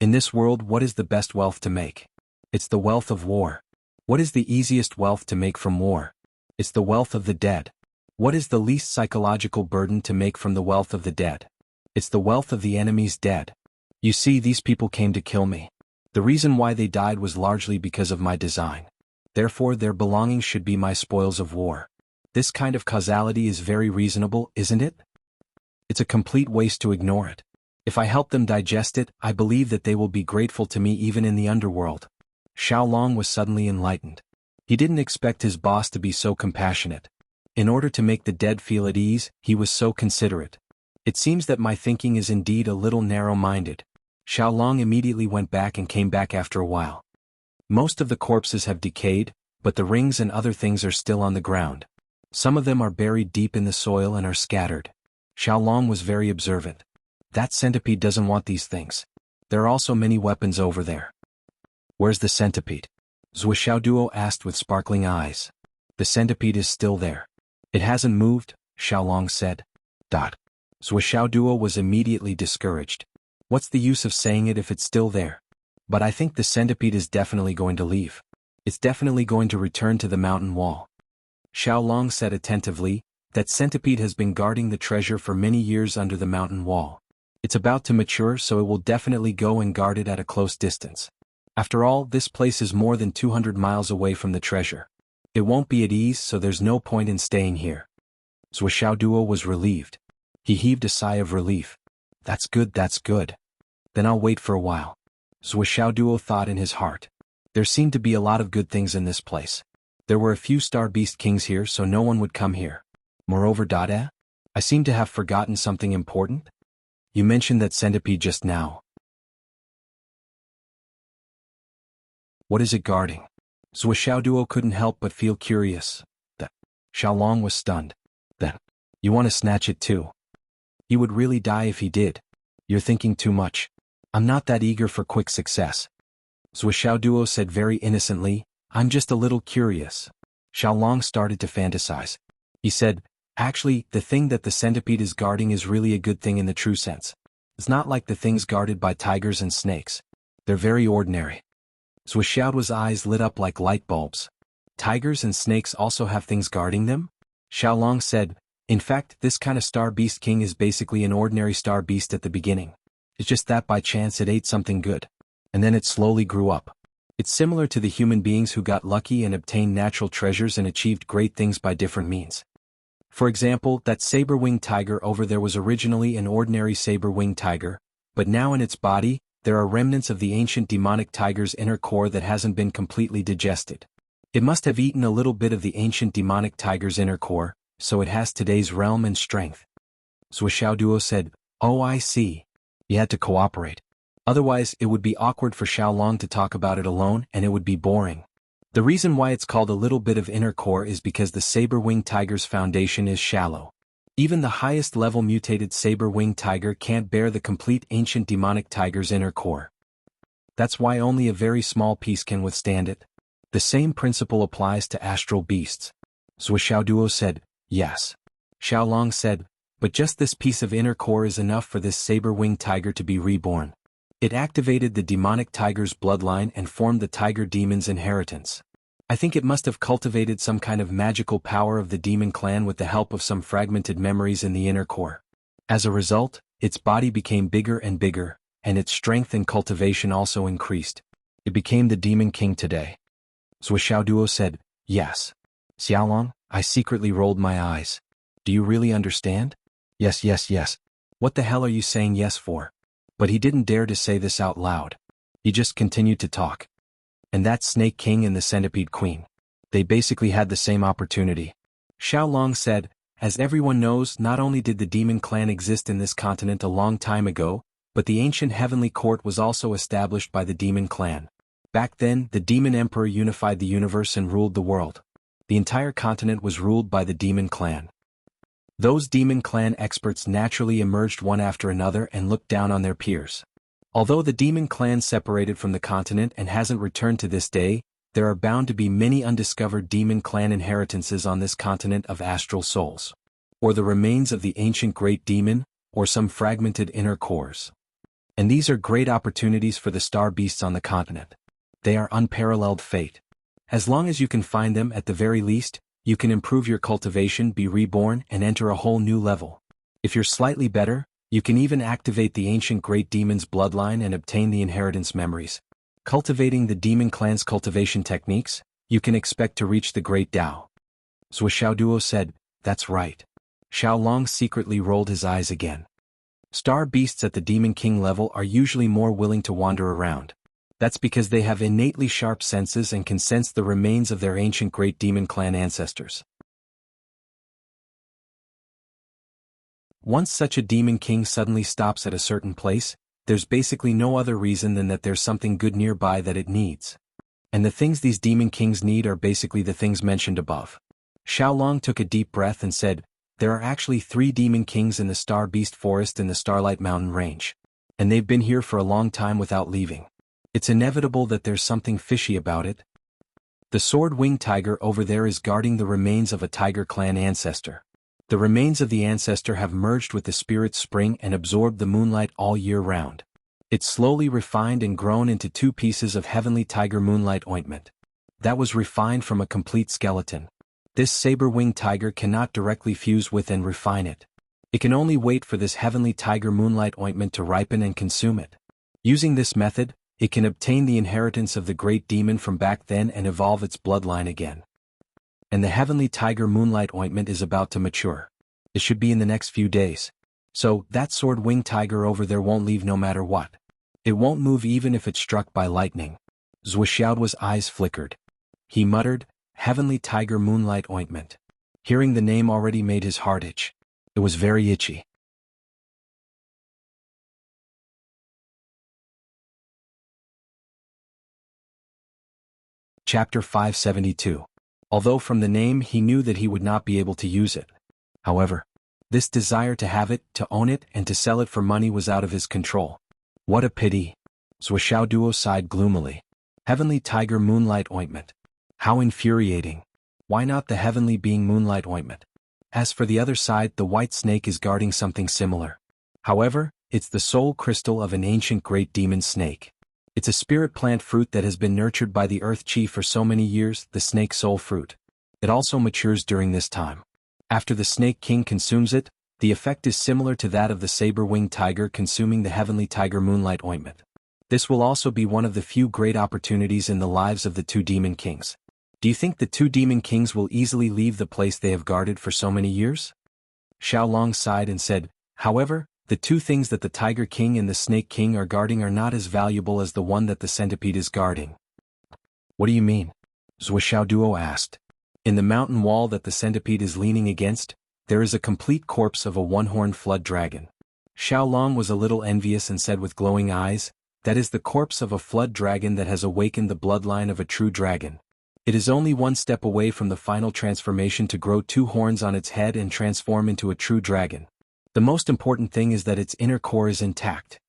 In this world, what is the best wealth to make? It's the wealth of war. What is the easiest wealth to make from war? It's the wealth of the dead. What is the least psychological burden to make from the wealth of the dead? It's the wealth of the enemy's dead. You see, these people came to kill me. The reason why they died was largely because of my design. Therefore, their belongings should be my spoils of war. This kind of causality is very reasonable, isn't it? It's a complete waste to ignore it. If I help them digest it, I believe that they will be grateful to me even in the underworld. Xiaolong was suddenly enlightened. He didn't expect his boss to be so compassionate. In order to make the dead feel at ease, he was so considerate. It seems that my thinking is indeed a little narrow-minded. Xiaolong immediately went back and came back after a while. Most of the corpses have decayed, but the rings and other things are still on the ground. Some of them are buried deep in the soil and are scattered. Xiaolong was very observant. That centipede doesn't want these things. There are also many weapons over there. Where's the centipede? Zuoxiao Duo asked with sparkling eyes. The centipede is still there. It hasn't moved, Xiaolong said. Zuoxiao Duo was immediately discouraged. What's the use of saying it if it's still there? But I think the centipede is definitely going to leave. It's definitely going to return to the mountain wall. Xiaolong said attentively, that centipede has been guarding the treasure for many years under the mountain wall. It's about to mature, so it will definitely go and guard it at a close distance. After all, this place is more than 200 miles away from the treasure. It won't be at ease, so there's no point in staying here. Zuoxiao Duo was relieved. He heaved a sigh of relief. That's good. Then I'll wait for a while. Zuoxiao Duo thought in his heart. There seemed to be a lot of good things in this place. There were a few star beast kings here, so no one would come here. Moreover, I seem to have forgotten something important. You mentioned that centipede just now. What is it guarding? Zuoxiao Duo couldn't help but feel curious. Xiaolong was stunned. Then, you want to snatch it too? He would really die if he did. You're thinking too much. I'm not that eager for quick success. Zuoxiao Duo said very innocently, I'm just a little curious. Xiaolong started to fantasize. He said, actually, the thing that the centipede is guarding is really a good thing in the true sense. It's not like the things guarded by tigers and snakes. They're very ordinary. Zuoxiao's eyes lit up like light bulbs. Tigers and snakes also have things guarding them? Xiaolong said, in fact, this kind of star beast king is basically an ordinary star beast at the beginning. It's just that by chance it ate something good. And then it slowly grew up. It's similar to the human beings who got lucky and obtained natural treasures and achieved great things by different means. For example, that saber-winged tiger over there was originally an ordinary saber-winged tiger, but now in its body, there are remnants of the ancient demonic tiger's inner core that hasn't been completely digested. It must have eaten a little bit of the ancient demonic tiger's inner core, so it has today's realm and strength. Zuoxiao Duo said, oh, I see. You had to cooperate. Otherwise, it would be awkward for Xiaolong to talk about it alone, and it would be boring. The reason why it's called a little bit of inner core is because the saber-winged tiger's foundation is shallow. Even the highest level mutated saber-winged tiger can't bear the complete ancient demonic tiger's inner core. That's why only a very small piece can withstand it. The same principle applies to astral beasts. Zhuo said, yes. Xiaolong said, but just this piece of inner core is enough for this saber-winged tiger to be reborn. It activated the demonic tiger's bloodline and formed the tiger demon's inheritance. I think it must have cultivated some kind of magical power of the demon clan with the help of some fragmented memories in the inner core. As a result, its body became bigger and bigger, and its strength and cultivation also increased. It became the demon king today. Zhuo said, yes. Xiaolong, I secretly rolled my eyes. Do you really understand? Yes, yes, yes. What the hell are you saying yes for? But he didn't dare to say this out loud. He just continued to talk. And that Snake King and the Centipede Queen. They basically had the same opportunity. Xiaolong said, as everyone knows, not only did the demon clan exist in this continent a long time ago, but the ancient heavenly court was also established by the demon clan. Back then, the demon emperor unified the universe and ruled the world. The entire continent was ruled by the demon clan. Those demon clan experts naturally emerged one after another and looked down on their peers. Although the demon clan separated from the continent and hasn't returned to this day, there are bound to be many undiscovered demon clan inheritances on this continent of astral souls. Or the remains of the ancient great demon, or some fragmented inner cores. And these are great opportunities for the star beasts on the continent. They are unparalleled fate. As long as you can find them at the very least, you can improve your cultivation, be reborn, and enter a whole new level. If you're slightly better, you can even activate the ancient great demon's bloodline and obtain the inheritance memories. Cultivating the demon clan's cultivation techniques, you can expect to reach the great Tao. Zhuo said, that's right. Xiaolong secretly rolled his eyes again. Star beasts at the demon king level are usually more willing to wander around. That's because they have innately sharp senses and can sense the remains of their ancient great demon clan ancestors. Once such a demon king suddenly stops at a certain place, there's basically no other reason than that there's something good nearby that it needs. And the things these demon kings need are basically the things mentioned above. Xiaolong took a deep breath and said, there are actually 3 demon kings in the Star Beast Forest in the Starlight Mountain Range. And they've been here for a long time without leaving. It's inevitable that there's something fishy about it. The sword-winged tiger over there is guarding the remains of a tiger clan ancestor. The remains of the ancestor have merged with the spirit spring and absorbed the moonlight all year round. It's slowly refined and grown into 2 pieces of heavenly tiger moonlight ointment. That was refined from a complete skeleton. This saber-winged tiger cannot directly fuse with and refine it. It can only wait for this heavenly tiger moonlight ointment to ripen and consume it. Using this method, it can obtain the inheritance of the great demon from back then and evolve its bloodline again. And the heavenly tiger moonlight ointment is about to mature. It should be in the next few days. So, that sword-winged tiger over there won't leave no matter what. It won't move even if it's struck by lightning. Zhuo's eyes flickered. He muttered, heavenly tiger moonlight ointment. Hearing the name already made his heart itch. It was very itchy. Chapter 572. Although from the name he knew that he would not be able to use it. However, this desire to have it, to own it, and to sell it for money was out of his control. What a pity. Zhuo sighed gloomily. Heavenly tiger moonlight ointment. How infuriating. Why not the heavenly being moonlight ointment? As for the other side, the white snake is guarding something similar. However, it's the soul crystal of an ancient great demon snake. It's a spirit plant fruit that has been nurtured by the Earth Chi for so many years, the snake soul fruit. It also matures during this time. After the Snake King consumes it, the effect is similar to that of the saber-winged tiger consuming the heavenly tiger moonlight ointment. This will also be one of the few great opportunities in the lives of the 2 demon kings. Do you think the 2 demon kings will easily leave the place they have guarded for so many years? Xiaolong sighed and said, however, the 2 things that the Tiger King and the Snake King are guarding are not as valuable as the one that the centipede is guarding. What do you mean? Zhuo asked. In the mountain wall that the centipede is leaning against, there is a complete corpse of a one-horned flood dragon. Xiaolong was a little envious and said with glowing eyes, that is the corpse of a flood dragon that has awakened the bloodline of a true dragon. It is only one step away from the final transformation to grow 2 horns on its head and transform into a true dragon. The most important thing is that its inner core is intact.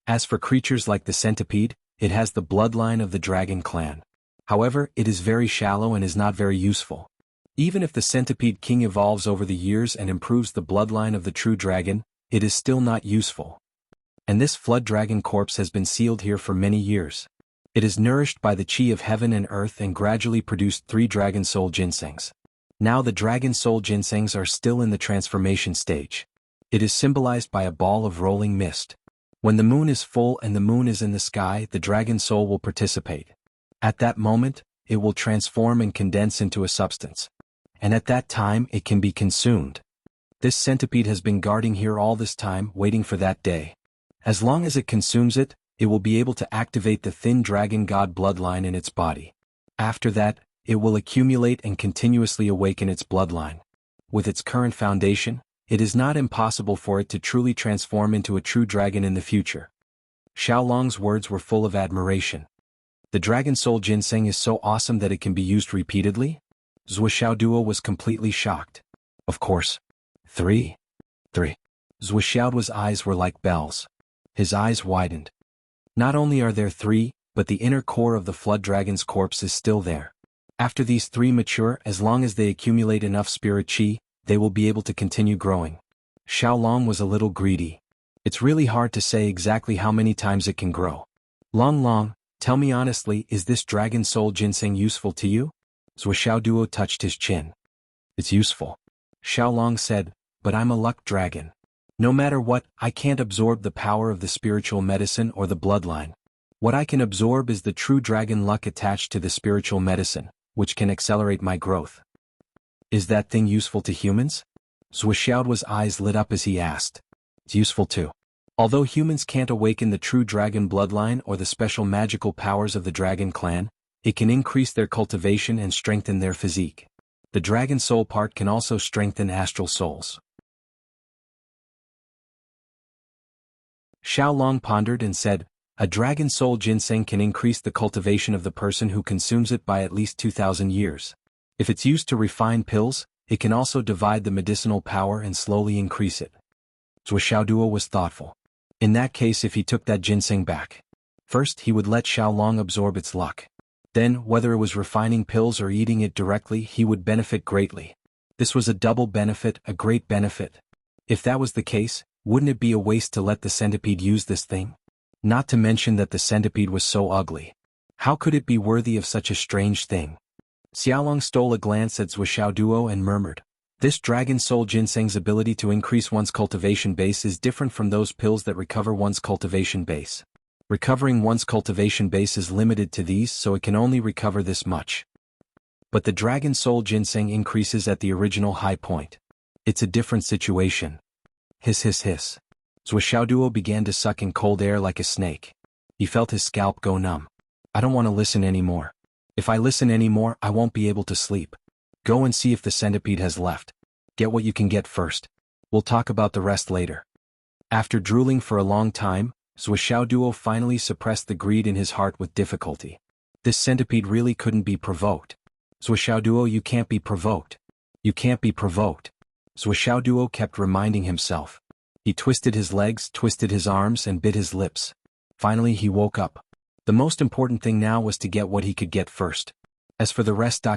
As for creatures like the centipede, it has the bloodline of the dragon clan. However, it is very shallow and is not very useful. Even if the centipede king evolves over the years and improves the bloodline of the true dragon, it is still not useful. And this flood dragon corpse has been sealed here for many years. It is nourished by the chi of heaven and earth and gradually produced 3 dragon soul ginsengs. Now the dragon soul ginsengs are still in the transformation stage. It is symbolized by a ball of rolling mist. When the moon is full and the moon is in the sky, the dragon soul will participate. At that moment, it will transform and condense into a substance. And at that time it can be consumed. This centipede has been guarding here all this time, waiting for that day. As long as it consumes it, it will be able to activate the thin dragon god bloodline in its body. After that, it will accumulate and continuously awaken its bloodline. With its current foundation, it is not impossible for it to truly transform into a true dragon in the future. Xiaolong's words were full of admiration. The dragon soul ginseng is so awesome that it can be used repeatedly? Zhou Xiaoduo was completely shocked. Of course. 3. Zhou Xiaoduo's eyes were like bells. His eyes widened. Not only are there 3, but the inner core of the flood dragon's corpse is still there. After these 3 mature, as long as they accumulate enough spirit chi, they will be able to continue growing. Xiaolong was a little greedy. It's really hard to say exactly how many times it can grow. Long, tell me honestly, is this dragon soul ginseng useful to you? Zhou Xiaoduo touched his chin. It's useful. Xiaolong said, but I'm a luck dragon. No matter what, I can't absorb the power of the spiritual medicine or the bloodline. What I can absorb is the true dragon luck attached to the spiritual medicine, which can accelerate my growth. Is that thing useful to humans? Zhou Xiaoduo's eyes lit up as he asked. It's useful too. Although humans can't awaken the true dragon bloodline or the special magical powers of the dragon clan, it can increase their cultivation and strengthen their physique. The dragon soul part can also strengthen astral souls. Xiaolong pondered and said, a dragon soul ginseng can increase the cultivation of the person who consumes it by at least 2,000 years. If it's used to refine pills, it can also divide the medicinal power and slowly increase it. Zhou Xiaoduo was thoughtful. In that case, if he took that ginseng back, first he would let Xiaolong absorb its luck. Then, whether it was refining pills or eating it directly, he would benefit greatly. This was a double benefit, a great benefit. If that was the case, wouldn't it be a waste to let the centipede use this thing? Not to mention that the centipede was so ugly. How could it be worthy of such a strange thing? Xiaolong stole a glance at Zhou Xiaoduo and murmured, this dragon soul ginseng's ability to increase one's cultivation base is different from those pills that recover one's cultivation base. Recovering one's cultivation base is limited to these, so it can only recover this much. But the dragon soul ginseng increases at the original high point. It's a different situation. Hiss. Zhou Xiaoduo began to suck in cold air like a snake. He felt his scalp go numb. I don't want to listen anymore. If I listen anymore, I won't be able to sleep. Go and see if the centipede has left. Get what you can get first. We'll talk about the rest later. After drooling for a long time, Zhou Xiaoduo finally suppressed the greed in his heart with difficulty. This centipede really couldn't be provoked. Zhou Xiaoduo, you can't be provoked. You can't be provoked. Zhou Xiaoduo kept reminding himself. He twisted his legs, twisted his arms, and bit his lips. Finally he woke up. The most important thing now was to get what he could get first. As for the rest,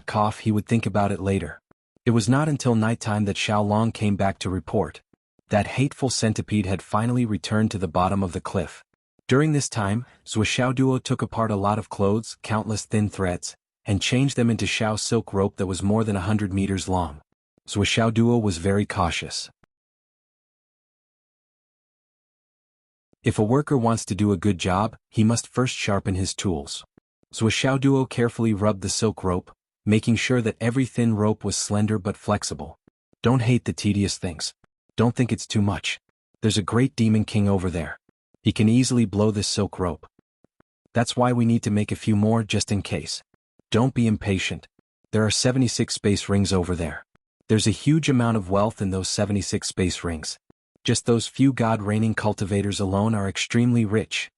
he would think about it later. It was not until nighttime that Xiaolong came back to report. That hateful centipede had finally returned to the bottom of the cliff. During this time, Zhou Xiaoduo took apart a lot of clothes, countless thin threads, and changed them into Xiao silk rope that was more than 100 meters long. Zhou Xiaoduo was very cautious. If a worker wants to do a good job, he must first sharpen his tools. Zhou Xiaoduo carefully rubbed the silk rope, making sure that every thin rope was slender but flexible. Don't hate the tedious things. Don't think it's too much. There's a great demon king over there. He can easily blow this silk rope. That's why we need to make a few more just in case. Don't be impatient. There are 76 space rings over there. There's a huge amount of wealth in those 76 space rings. Just those few god-reigning cultivators alone are extremely rich.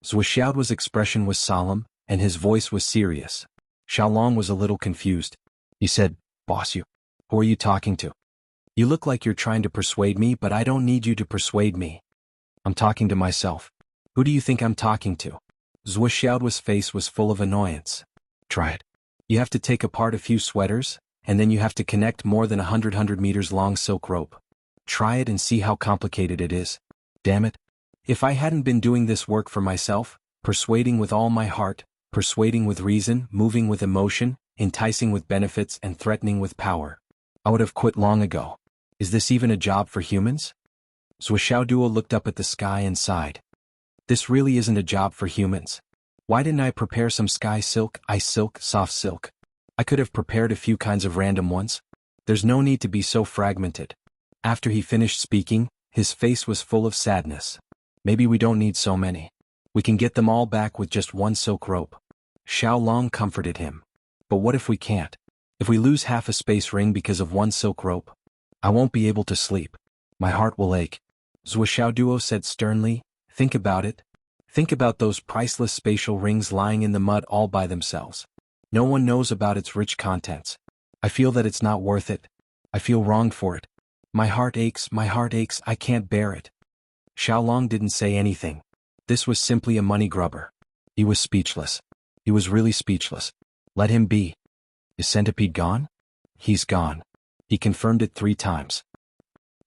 Zhou Xiaoduo's expression was solemn, and his voice was serious. Xiaolong was a little confused. He said, "Boss, who are you talking to? You look like you're trying to persuade me, but I don't need you to persuade me. I'm talking to myself. Who do you think I'm talking to?" Zhuoxiaoduo's face was full of annoyance. "Try it. You have to take apart a few sweaters, and then you have to connect more than 100 meters long silk rope. Try it and see how complicated it is. Damn it. If I hadn't been doing this work for myself, persuading with all my heart, persuading with reason, moving with emotion, enticing with benefits and threatening with power, I would have quit long ago. Is this even a job for humans?" Zhuoxiaoduo looked up at the sky and sighed. "This really isn't a job for humans. Why didn't I prepare some sky silk, ice silk, soft silk? I could have prepared a few kinds of random ones. There's no need to be so fragmented." After he finished speaking, his face was full of sadness. "Maybe we don't need so many. We can get them all back with just one silk rope." Xiaolong comforted him. "But what if we can't? If we lose half a space ring because of one silk rope? I won't be able to sleep. My heart will ache." Zhuoxiaoduo said sternly, "Think about it. Think about those priceless spatial rings lying in the mud all by themselves. No one knows about its rich contents. I feel that it's not worth it. I feel wronged for it. My heart aches, I can't bear it." Xiaolong didn't say anything. This was simply a money grubber. He was speechless. He was really speechless. Let him be. Is Centipede gone? He's gone. He confirmed it 3 times.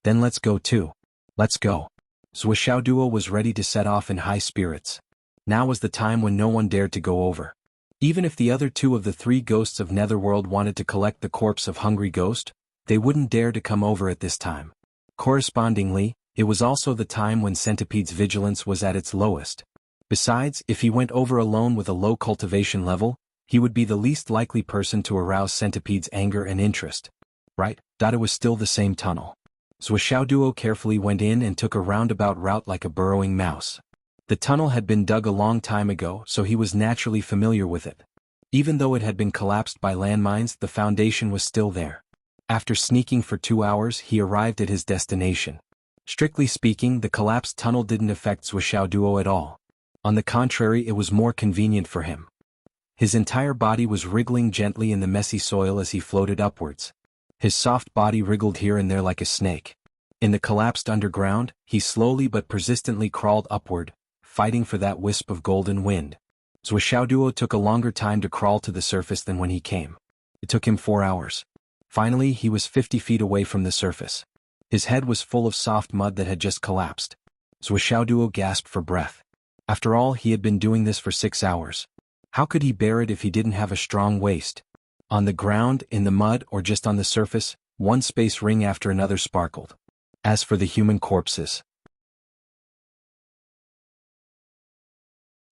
Then let's go too. Let's go. Zhuoxiaoduo was ready to set off in high spirits. Now was the time when no one dared to go over. Even if the other 2 of the 3 ghosts of Netherworld wanted to collect the corpse of Hungry Ghost, they wouldn't dare to come over at this time. Correspondingly, it was also the time when Centipede's vigilance was at its lowest. Besides, if he went over alone with a low cultivation level, he would be the least likely person to arouse Centipede's anger and interest. Right? It was still the same tunnel. Zhuoxiaoduo carefully went in and took a roundabout route like a burrowing mouse. The tunnel had been dug a long time ago, so he was naturally familiar with it. Even though it had been collapsed by landmines, the foundation was still there. After sneaking for 2 hours, he arrived at his destination. Strictly speaking, the collapsed tunnel didn't affect Zhuoxiaoduo at all. On the contrary, it was more convenient for him. His entire body was wriggling gently in the messy soil as he floated upwards. His soft body wriggled here and there like a snake. In the collapsed underground, he slowly but persistently crawled upward, fighting for that wisp of golden wind. Zhuoxiaoduo took a longer time to crawl to the surface than when he came. It took him 4 hours. Finally, he was 50 feet away from the surface. His head was full of soft mud that had just collapsed. Zhuoxiaoduo gasped for breath. After all, he had been doing this for 6 hours. How could he bear it if he didn't have a strong waist? On the ground, in the mud, or just on the surface, one space ring after another sparkled. As for the human corpses,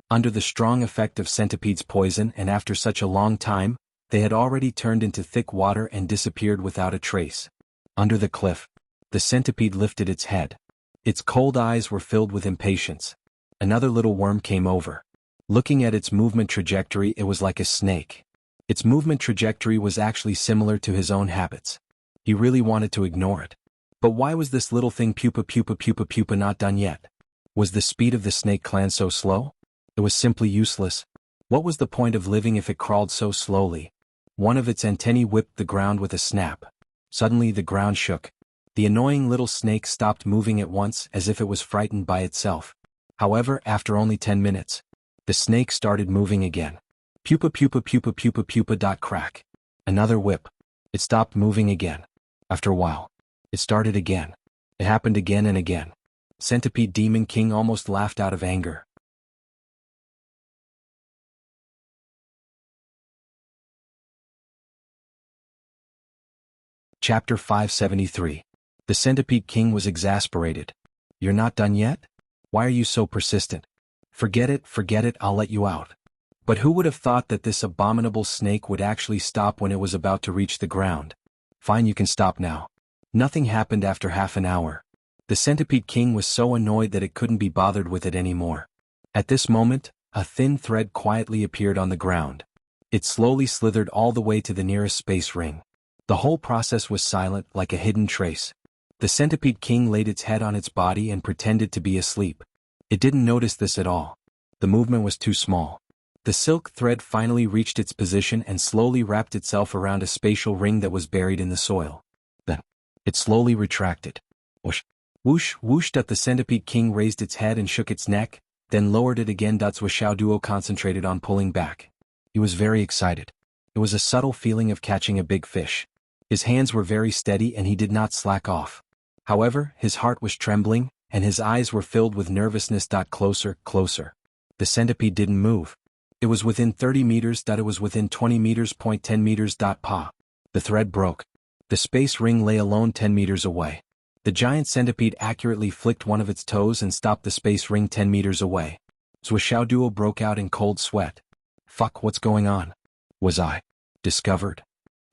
under the strong effect of Centipede's poison and after such a long time, they had already turned into thick water and disappeared without a trace. Under the cliff, the Centipede lifted its head. Its cold eyes were filled with impatience. Another little worm came over. Looking at its movement trajectory, it was like a snake. Its movement trajectory was actually similar to his own habits. He really wanted to ignore it. But why was this little thing pupa not done yet? Was the speed of the snake clan so slow? It was simply useless. What was the point of living if it crawled so slowly? One of its antennae whipped the ground with a snap. Suddenly the ground shook. The annoying little snake stopped moving at once as if it was frightened by itself. However, after only 10 minutes, the snake started moving again. Pupa. Crack. Another whip. It stopped moving again. After a while, it started again. It happened again and again. Centipede Demon King almost laughed out of anger. Chapter 573. The Centipede King was exasperated. "You're not done yet? Why are you so persistent? Forget it, I'll let you out." But who would have thought that this abominable snake would actually stop when it was about to reach the ground? "Fine, you can stop now." Nothing happened after half an hour. The Centipede King was so annoyed that it couldn't be bothered with it anymore. At this moment, a thin thread quietly appeared on the ground. It slowly slithered all the way to the nearest space ring. The whole process was silent, like a hidden trace. The Centipede King laid its head on its body and pretended to be asleep. It didn't notice this at all. The movement was too small. The silk thread finally reached its position and slowly wrapped itself around a spatial ring that was buried in the soil. Then, it slowly retracted. Whoosh, whoosh, whoosh. The centipede king raised its head and shook its neck, then lowered it again. Zuo Duo concentrated on pulling back. He was very excited. It was a subtle feeling of catching a big fish. His hands were very steady and he did not slack off. However, his heart was trembling, and his eyes were filled with nervousness. Closer, closer. The centipede didn't move. It was within 30 meters. It was within 20 meters. 10 meters. Pa. The thread broke. The space ring lay alone 10 meters away. The giant centipede accurately flicked one of its toes and stopped the space ring 10 meters away. Zuo Duo broke out in cold sweat. Fuck, what's going on? Was I discovered?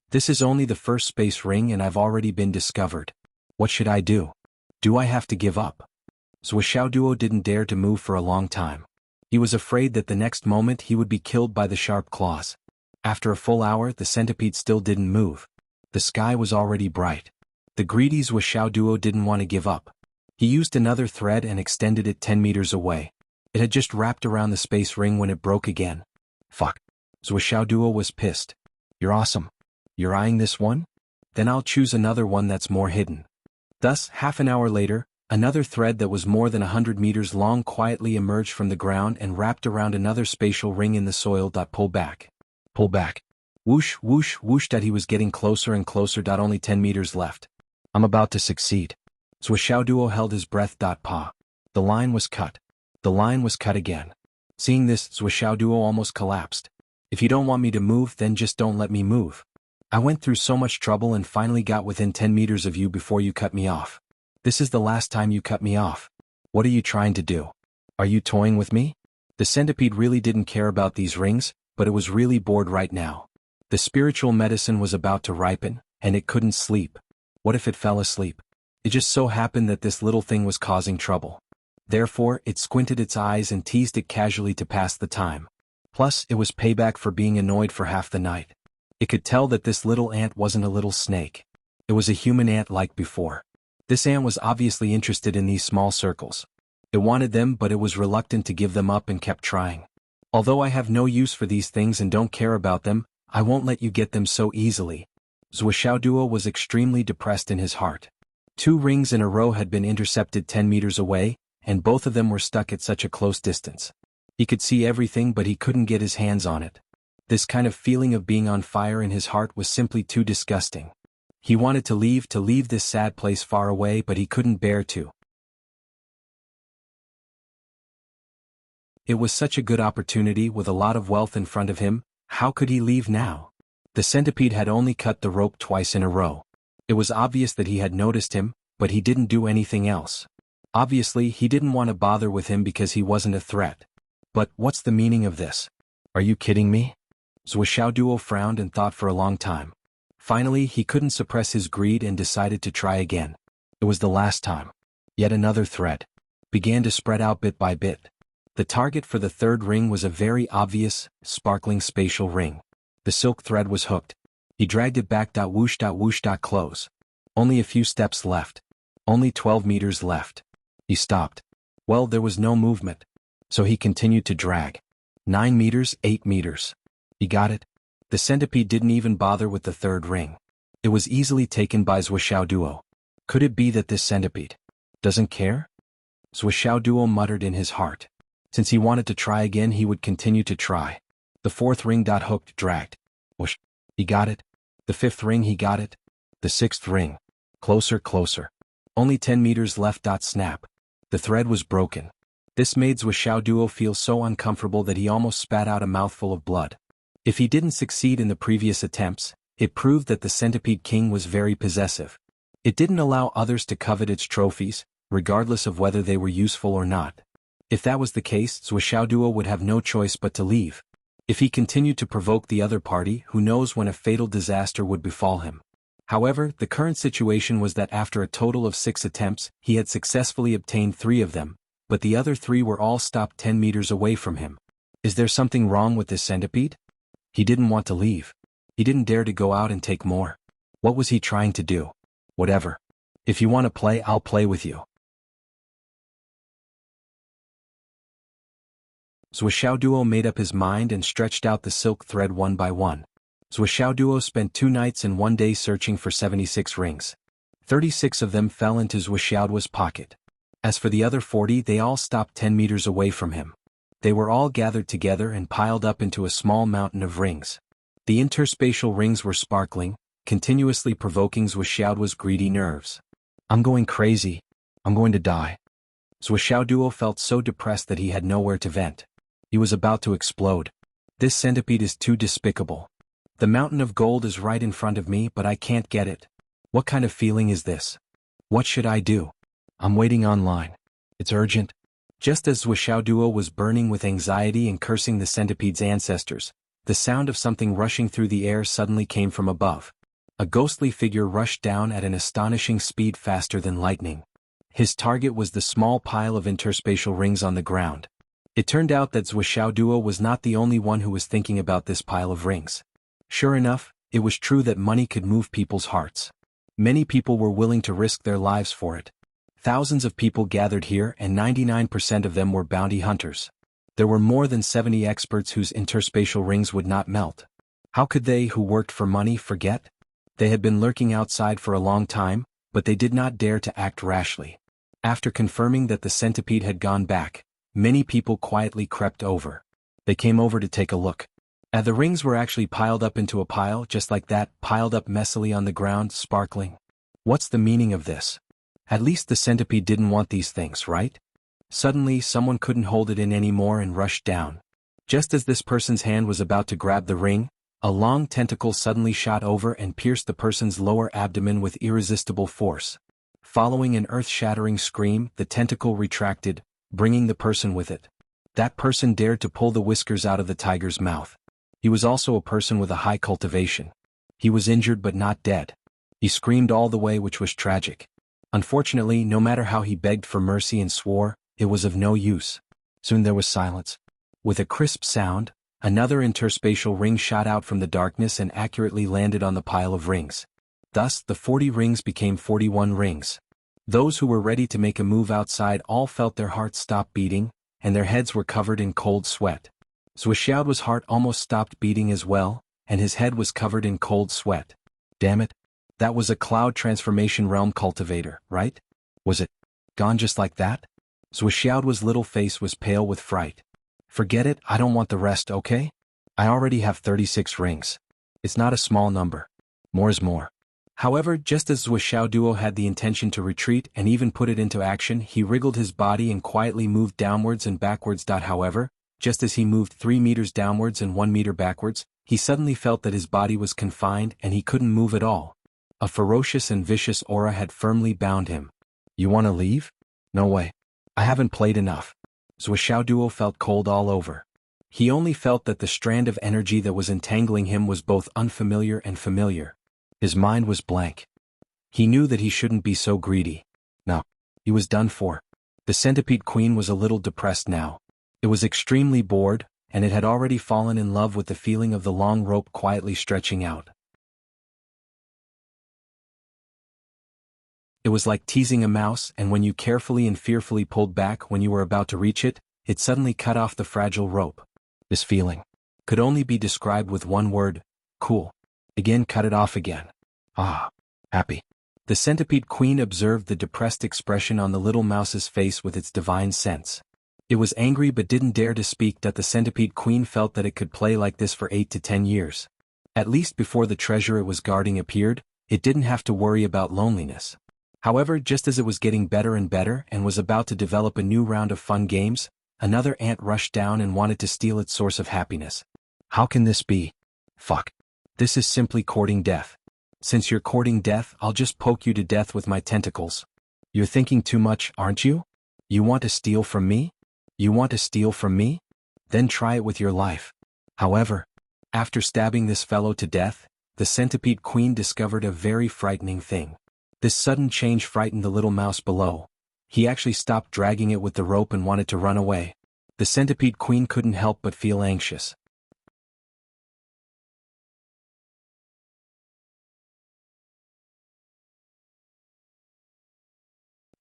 This is only the first space ring and I've already been discovered. What should I do? Do I have to give up? Zuo Duo didn't dare to move for a long time. He was afraid that the next moment he would be killed by the sharp claws. After a full hour, the centipede still didn't move. The sky was already bright. The greedy Zuo Duo didn't want to give up. He used another thread and extended it 10 meters away. It had just wrapped around the space ring when it broke again. Fuck. Zuo Duo was pissed. You're awesome. You're eyeing this one? Then I'll choose another one that's more hidden. Thus, half an hour later, another thread that was more than 100 meters long quietly emerged from the ground and wrapped around another spatial ring in the soil. Pull back. Pull back. Whoosh, whoosh, whoosh. He was getting closer and closer. Only 10 meters left. I'm about to succeed. Zuo Duo held his breath. Pa. The line was cut. The line was cut again. Seeing this, Zuo Duo almost collapsed. If you don't want me to move, then just don't let me move. I went through so much trouble and finally got within 10 meters of you before you cut me off. This is the last time you cut me off. What are you trying to do? Are you toying with me? The centipede really didn't care about these rings, but it was really bored right now. The spiritual medicine was about to ripen, and it couldn't sleep. What if it fell asleep? It just so happened that this little thing was causing trouble. Therefore, it squinted its eyes and teased it casually to pass the time. Plus, it was payback for being annoyed for half the night. It could tell that this little ant wasn't a little snake. It was a human ant like before. This ant was obviously interested in these small circles. It wanted them, but it was reluctant to give them up and kept trying. Although I have no use for these things and don't care about them, I won't let you get them so easily. Zuo Duo was extremely depressed in his heart. 2 rings in a row had been intercepted 10 meters away, and both of them were stuck at such a close distance. He could see everything, but he couldn't get his hands on it. This kind of feeling of being on fire in his heart was simply too disgusting. He wanted to leave this sad place far away, but he couldn't bear to. It was such a good opportunity with a lot of wealth in front of him. How could he leave now? The centipede had only cut the rope twice in a row. It was obvious that he had noticed him, but he didn't do anything else. Obviously, he didn't want to bother with him because he wasn't a threat. But what's the meaning of this? Are you kidding me? Zuo Duo frowned and thought for a long time. Finally, he couldn't suppress his greed and decided to try again. It was the last time. Yet another thread began to spread out bit by bit. The target for the third ring was a very obvious, sparkling spatial ring. The silk thread was hooked. He dragged it back. Whoosh, whoosh. Close. Only a few steps left. Only 12 meters left. He stopped. Well, there was no movement. So he continued to drag. 9 meters, 8 meters. He got it. The centipede didn't even bother with the third ring. It was easily taken by Zuo Duo. Could it be that this centipede doesn't care? Zuo Duo muttered in his heart. Since he wanted to try again, he would continue to try. The 4th ring. Hooked, dragged. Whoosh. He got it. The 5th ring. He got it. The 6th ring. Closer, closer. Only 10 meters left. Snap. The thread was broken. This made Zuo Duo feel so uncomfortable that he almost spat out a mouthful of blood. If he didn't succeed in the previous attempts, it proved that the Centipede King was very possessive. It didn't allow others to covet its trophies, regardless of whether they were useful or not. If that was the case, Zuo Duo would have no choice but to leave. If he continued to provoke the other party, who knows when a fatal disaster would befall him. However, the current situation was that after a total of 6 attempts, he had successfully obtained 3 of them, but the other 3 were all stopped 10 meters away from him. Is there something wrong with this centipede? He didn't want to leave. He didn't dare to go out and take more. What was he trying to do? Whatever. If you want to play, I'll play with you. Duo made up his mind and stretched out the silk thread one by one. Duo spent 2 nights and 1 day searching for 76 rings. 36 of them fell into Duo's pocket. As for the other 40, they all stopped 10 meters away from him. They were all gathered together and piled up into a small mountain of rings. The interspatial rings were sparkling, continuously provoking Duo's greedy nerves. I'm going crazy. I'm going to die. Duo felt so depressed that he had nowhere to vent. He was about to explode. This centipede is too despicable. The mountain of gold is right in front of me, but I can't get it. What kind of feeling is this? What should I do? I'm waiting online. It's urgent. Just as Duo was burning with anxiety and cursing the centipede's ancestors, the sound of something rushing through the air suddenly came from above. A ghostly figure rushed down at an astonishing speed, faster than lightning. His target was the small pile of interspatial rings on the ground. It turned out that Duo was not the only one who was thinking about this pile of rings. Sure enough, it was true that money could move people's hearts. Many people were willing to risk their lives for it. Thousands of people gathered here, and 99% of them were bounty hunters. There were more than 70 experts whose interspatial rings would not melt. How could they, who worked for money, forget? They had been lurking outside for a long time, but they did not dare to act rashly. After confirming that the centipede had gone back, many people quietly crept over. They came over to take a look. The rings were actually piled up into a pile, just like that, piled up messily on the ground, sparkling. What's the meaning of this? At least the centipede didn't want these things, right? Suddenly, someone couldn't hold it in anymore and rushed down. Just as this person's hand was about to grab the ring, a long tentacle suddenly shot over and pierced the person's lower abdomen with irresistible force. Following an earth-shattering scream, the tentacle retracted, bringing the person with it. That person dared to pull the whiskers out of the tiger's mouth. He was also a person with a high cultivation. He was injured but not dead. He screamed all the way, which was tragic. Unfortunately, no matter how he begged for mercy and swore, it was of no use. Soon there was silence. With a crisp sound, another interspatial ring shot out from the darkness and accurately landed on the pile of rings. Thus, the 40 rings became 41 rings. Those who were ready to make a move outside all felt their hearts stop beating, and their heads were covered in cold sweat. Duo's heart almost stopped beating as well, and his head was covered in cold sweat. Damn it. That was a cloud transformation realm cultivator, right? Was it gone just like that? Duo's little face was pale with fright. Forget it, I don't want the rest, okay? I already have 36 rings. It's not a small number. More is more. However, just as Duo had the intention to retreat and even put it into action, he wriggled his body and quietly moved downwards and backwards. However, just as he moved 3 meters downwards and 1 meter backwards, he suddenly felt that his body was confined and he couldn't move at all. A ferocious and vicious aura had firmly bound him. You want to leave? No way. I haven't played enough. Duo felt cold all over. He only felt that the strand of energy that was entangling him was both unfamiliar and familiar. His mind was blank. He knew that he shouldn't be so greedy. No. He was done for. The centipede queen was a little depressed now. It was extremely bored, and it had already fallen in love with the feeling of the long rope quietly stretching out. It was like teasing a mouse, and when you carefully and fearfully pulled back when you were about to reach it, it suddenly cut off the fragile rope. This feeling could only be described with one word: cool. Again, cut it off again. Ah, happy. The centipede queen observed the depressed expression on the little mouse's face with its divine sense. It was angry but didn't dare to speak. That the centipede queen felt that it could play like this for 8 to 10 years. At least before the treasure it was guarding appeared, it didn't have to worry about loneliness. However, just as it was getting better and better and was about to develop a new round of fun games, another ant rushed down and wanted to steal its source of happiness. How can this be? Fuck. This is simply courting death. Since you're courting death, I'll just poke you to death with my tentacles. You're thinking too much, aren't you? You want to steal from me? You want to steal from me? Then try it with your life. However, after stabbing this fellow to death, the centipede queen discovered a very frightening thing. This sudden change frightened the little mouse below. He actually stopped dragging it with the rope and wanted to run away. The centipede queen couldn't help but feel anxious.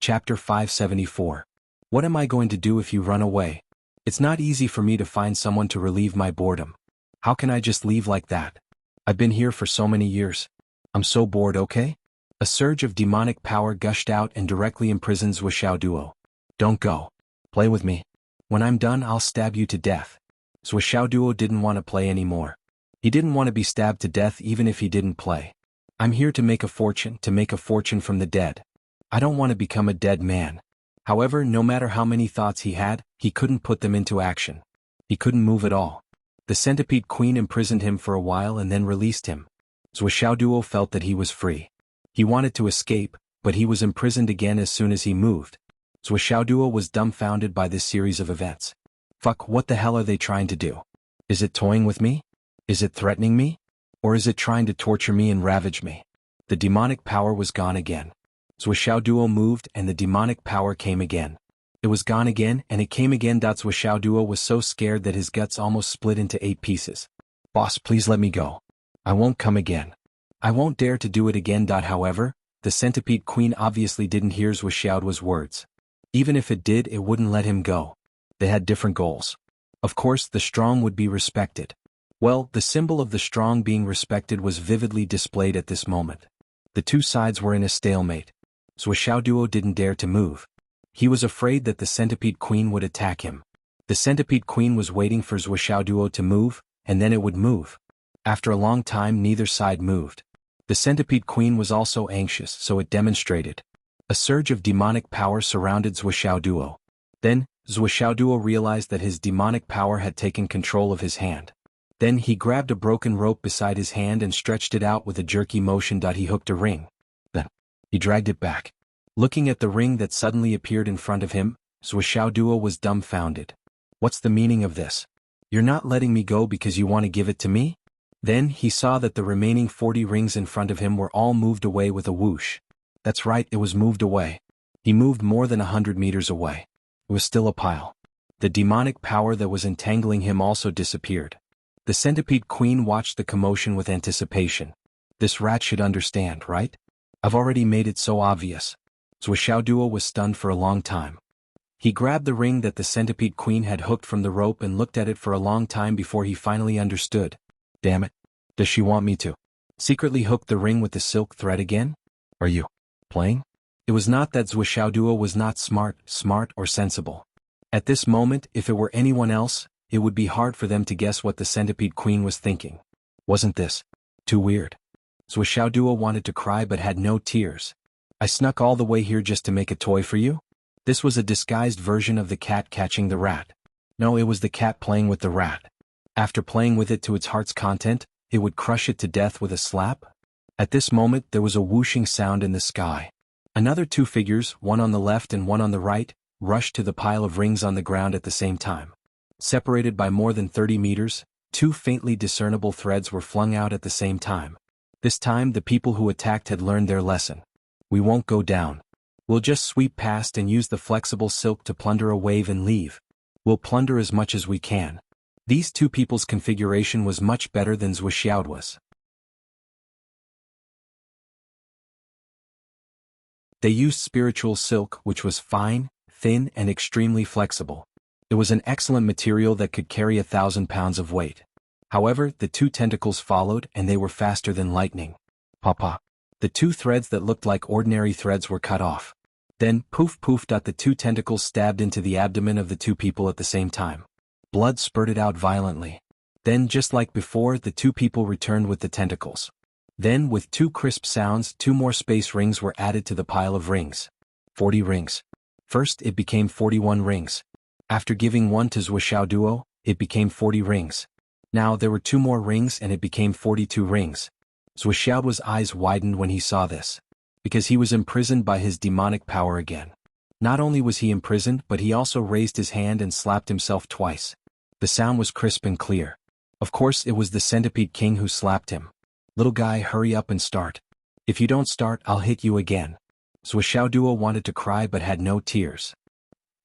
Chapter 574. What am I going to do if you run away? It's not easy for me to find someone to relieve my boredom. How can I just leave like that? I've been here for so many years. I'm so bored, okay? A surge of demonic power gushed out and directly imprisoned Zhuoxiao Duo. Don't go. Play with me. When I'm done, I'll stab you to death. Zhuoxiao Duo didn't want to play anymore. He didn't want to be stabbed to death even if he didn't play. I'm here to make a fortune from the dead. I don't want to become a dead man. However, no matter how many thoughts he had, he couldn't put them into action. He couldn't move at all. The Centipede Queen imprisoned him for a while and then released him. Zhuoxiao Duo felt that he was free. He wanted to escape, but he was imprisoned again as soon as he moved. Zhuoxiao Duo was dumbfounded by this series of events. Fuck, what the hell are they trying to do? Is it toying with me? Is it threatening me? Or is it trying to torture me and ravage me? The demonic power was gone again. Zhuoxiao Duo moved and the demonic power came again. It was gone again and it came again. Zhuoxiao Duo was so scared that his guts almost split into 8 pieces. Boss, please let me go. I won't come again. I won't dare to do it again. However, the Centipede Queen obviously didn't hear Zhuoxiao Duo's words. Even if it did, it wouldn't let him go. They had different goals. Of course, the strong would be respected. Well, the symbol of the strong being respected was vividly displayed at this moment. The two sides were in a stalemate. Zhuoxiao Duo didn't dare to move. He was afraid that the Centipede Queen would attack him. The Centipede Queen was waiting for Zhuoxiao Duo to move, and then it would move. After a long time, neither side moved. The Centipede Queen was also anxious, so it demonstrated. A surge of demonic power surrounded Zhuoxiao Duo. Then, Zhuoxiao Duo realized that his demonic power had taken control of his hand. Then he grabbed a broken rope beside his hand and stretched it out with a jerky motion. He hooked a ring. Then, he dragged it back. Looking at the ring that suddenly appeared in front of him, Zhuoxiao Duo was dumbfounded. What's the meaning of this? You're not letting me go because you want to give it to me? Then he saw that the remaining 40 rings in front of him were all moved away with a whoosh. That's right, it was moved away. He moved more than 100 meters away. It was still a pile. The demonic power that was entangling him also disappeared. The Centipede Queen watched the commotion with anticipation. This rat should understand, right? I've already made it so obvious. Zhuoxiao Duo was stunned for a long time. He grabbed the ring that the Centipede Queen had hooked from the rope and looked at it for a long time before he finally understood. Damn it. Does she want me to secretly hook the ring with the silk thread again? Are you playing? It was not that Zhuoxiao Duo was not smart or sensible. At this moment, if it were anyone else, it would be hard for them to guess what the Centipede Queen was thinking. Wasn't this too weird? Zhuoxiao Duo wanted to cry but had no tears. I snuck all the way here just to make a toy for you? This was a disguised version of the cat catching the rat. No, it was the cat playing with the rat. After playing with it to its heart's content, it would crush it to death with a slap? At this moment, there was a whooshing sound in the sky. Another 2 figures, one on the left and one on the right, rushed to the pile of rings on the ground at the same time. Separated by more than 30 meters, 2 faintly discernible threads were flung out at the same time. This time, the people who attacked had learned their lesson. We won't go down. We'll just sweep past and use the flexible silk to plunder a wave and leave. We'll plunder as much as we can. These 2 people's configuration was much better than Zhuoxiao Duo's. They used spiritual silk, which was fine, thin, and extremely flexible. It was an excellent material that could carry 1,000 pounds of weight. However, the 2 tentacles followed and they were faster than lightning. Papa. The 2 threads that looked like ordinary threads were cut off. Then, poof poof. The 2 tentacles stabbed into the abdomen of the 2 people at the same time. Blood spurted out violently. Then, just like before, the 2 people returned with the tentacles. Then, with 2 crisp sounds, 2 more space rings were added to the pile of rings. 40 rings. First, it became 41 rings. After giving 1 to Zhuoxiao Duo, it became 40 rings. Now there were 2 more rings and it became 42 rings. Zhuoxiao Duo's eyes widened when he saw this. Because he was imprisoned by his demonic power again. Not only was he imprisoned, but he also raised his hand and slapped himself twice. The sound was crisp and clear. Of course, it was the Centipede King who slapped him. Little guy, hurry up and start. If you don't start, I'll hit you again. Zhuoxiao Duo wanted to cry but had no tears.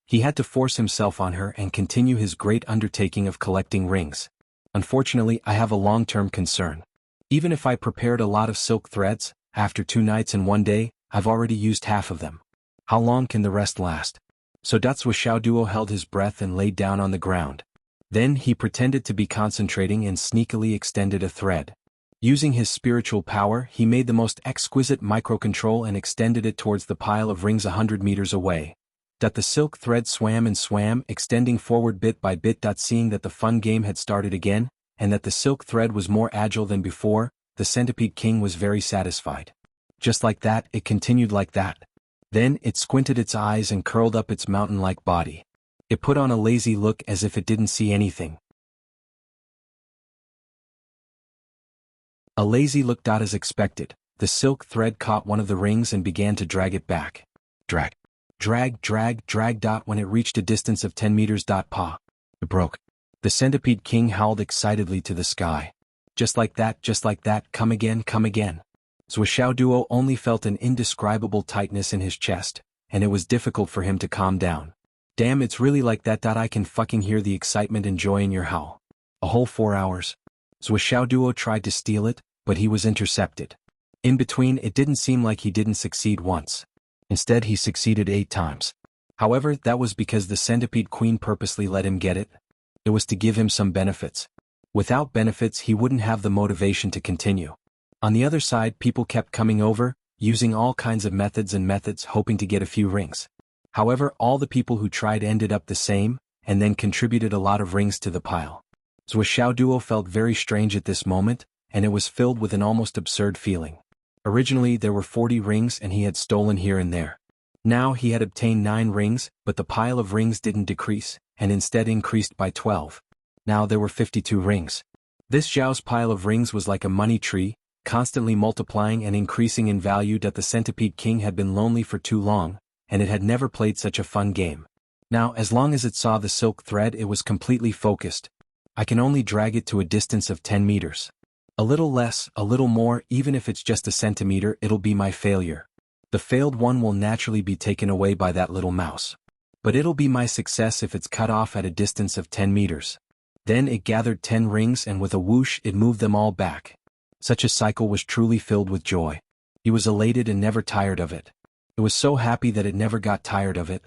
He had to force himself on her and continue his great undertaking of collecting rings. Unfortunately, I have a long-term concern. Even if I prepared a lot of silk threads, after 2 nights and 1 day, I've already used half of them. How long can the rest last? So Zhuo Duo held his breath and laid down on the ground. Then he pretended to be concentrating and sneakily extended a thread. Using his spiritual power, he made the most exquisite microcontrol and extended it towards the pile of rings 100 meters away. The silk thread swam and swam, extending forward bit by bit. Seeing that the fun game had started again, and that the silk thread was more agile than before, the Centipede King was very satisfied. Just like that, it continued like that. Then it squinted its eyes and curled up its mountain-like body. It put on a lazy look as if it didn't see anything. A lazy look. As expected, the silk thread caught one of the rings and began to drag it back. Drag. Drag, drag, drag. When it reached a distance of 10 meters. Pa. It broke. The Centipede King howled excitedly to the sky. Just like that, come again, come again. Zhuo Duo only felt an indescribable tightness in his chest, and it was difficult for him to calm down. Damn, it's really like that. I can fucking hear the excitement and joy in your howl. A whole 4 hours. Zhuo Duo tried to steal it, but he was intercepted. In between, it didn't seem like he didn't succeed once. Instead, he succeeded 8 times. However, that was because the Centipede Queen purposely let him get it. It was to give him some benefits. Without benefits, he wouldn't have the motivation to continue. On the other side, people kept coming over, using all kinds of methods, hoping to get a few rings. However, all the people who tried ended up the same, and then contributed a lot of rings to the pile. Zhuo Duo felt very strange at this moment, and it was filled with an almost absurd feeling. Originally there were 40 rings and he had stolen here and there. Now he had obtained 9 rings, but the pile of rings didn't decrease, and instead increased by 12. Now there were 52 rings. This Zhao's pile of rings was like a money tree, constantly multiplying and increasing in value. The Centipede King had been lonely for too long, and it had never played such a fun game. Now, as long as it saw the silk thread, it was completely focused. I can only drag it to a distance of 10 meters. A little less, a little more, even if it's just a centimeter, it'll be my failure. The failed one will naturally be taken away by that little mouse. But it'll be my success if it's cut off at a distance of 10 meters. Then it gathered 10 rings and with a whoosh it moved them all back. Such a cycle was truly filled with joy. He was elated and never tired of it. It was so happy that it never got tired of it.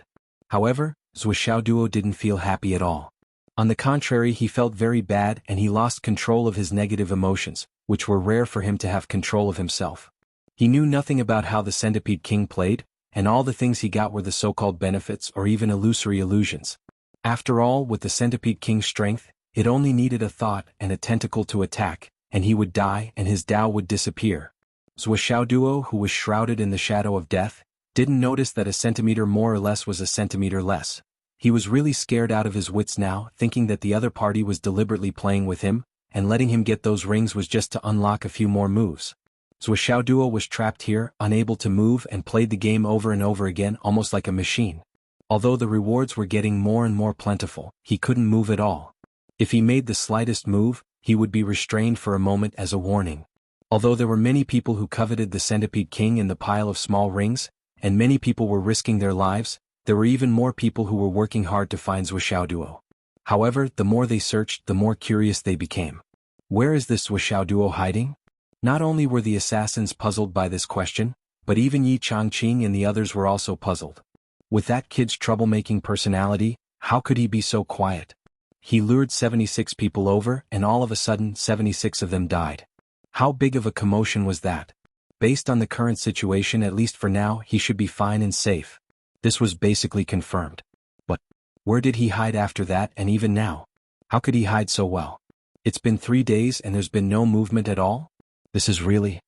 However, Zhuo Duo didn't feel happy at all. On the contrary, he felt very bad and he lost control of his negative emotions, which were rare for him to have control of himself. He knew nothing about how the Centipede King played, and all the things he got were the so-called benefits or even illusory illusions. After all, with the Centipede King's strength, it only needed a thought and a tentacle to attack, and he would die and his Tao would disappear. Zhuo Duo, who was shrouded in the shadow of death, didn't notice that a centimeter more or less was a centimeter less. He was really scared out of his wits now, thinking that the other party was deliberately playing with him, and letting him get those rings was just to unlock a few more moves. Zhuo Duo was trapped here, unable to move, and played the game over and over again, almost like a machine. Although the rewards were getting more and more plentiful, he couldn't move at all. If he made the slightest move, he would be restrained for a moment as a warning. Although there were many people who coveted the Centipede King in the pile of small rings, and many people were risking their lives, there were even more people who were working hard to find Zhuo Duo. However, the more they searched, the more curious they became. Where is this Zhuo Duo hiding? Not only were the assassins puzzled by this question, but even Yi Changqing and the others were also puzzled. With that kid's troublemaking personality, how could he be so quiet? He lured 76 people over, and all of a sudden 76 of them died. How big of a commotion was that? Based on the current situation, at least for now, he should be fine and safe. This was basically confirmed. But where did he hide after that, and even now? How could he hide so well? It's been 3 days and there's been no movement at all? This is really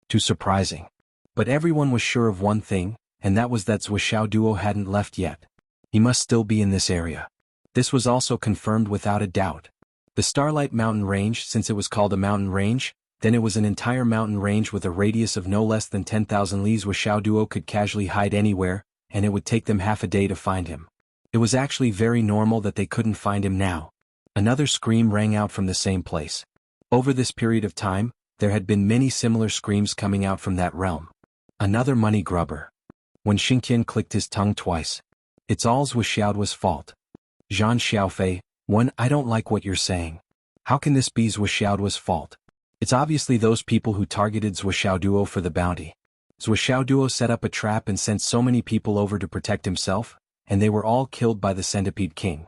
too surprising. But everyone was sure of one thing, and that was that Zhuo Duo hadn't left yet. He must still be in this area. This was also confirmed without a doubt. The Starlight Mountain Range, since it was called a mountain range, then it was an entire mountain range with a radius of no less than 10,000 li. Zhuo Duo could casually hide anywhere, and it would take them half a day to find him. It was actually very normal that they couldn't find him now. Another scream rang out from the same place. Over this period of time, there had been many similar screams coming out from that realm. Another money grubber. When Xingtian clicked his tongue twice. It's all Zhuo Duo's fault. Zhan Xiaofei, I don't like what you're saying. How can this be Zhuo Duo's fault? It's obviously those people who targeted Zhuo Duo for the bounty. Zhuo Duo set up a trap and sent so many people over to protect himself, and they were all killed by the Centipede King.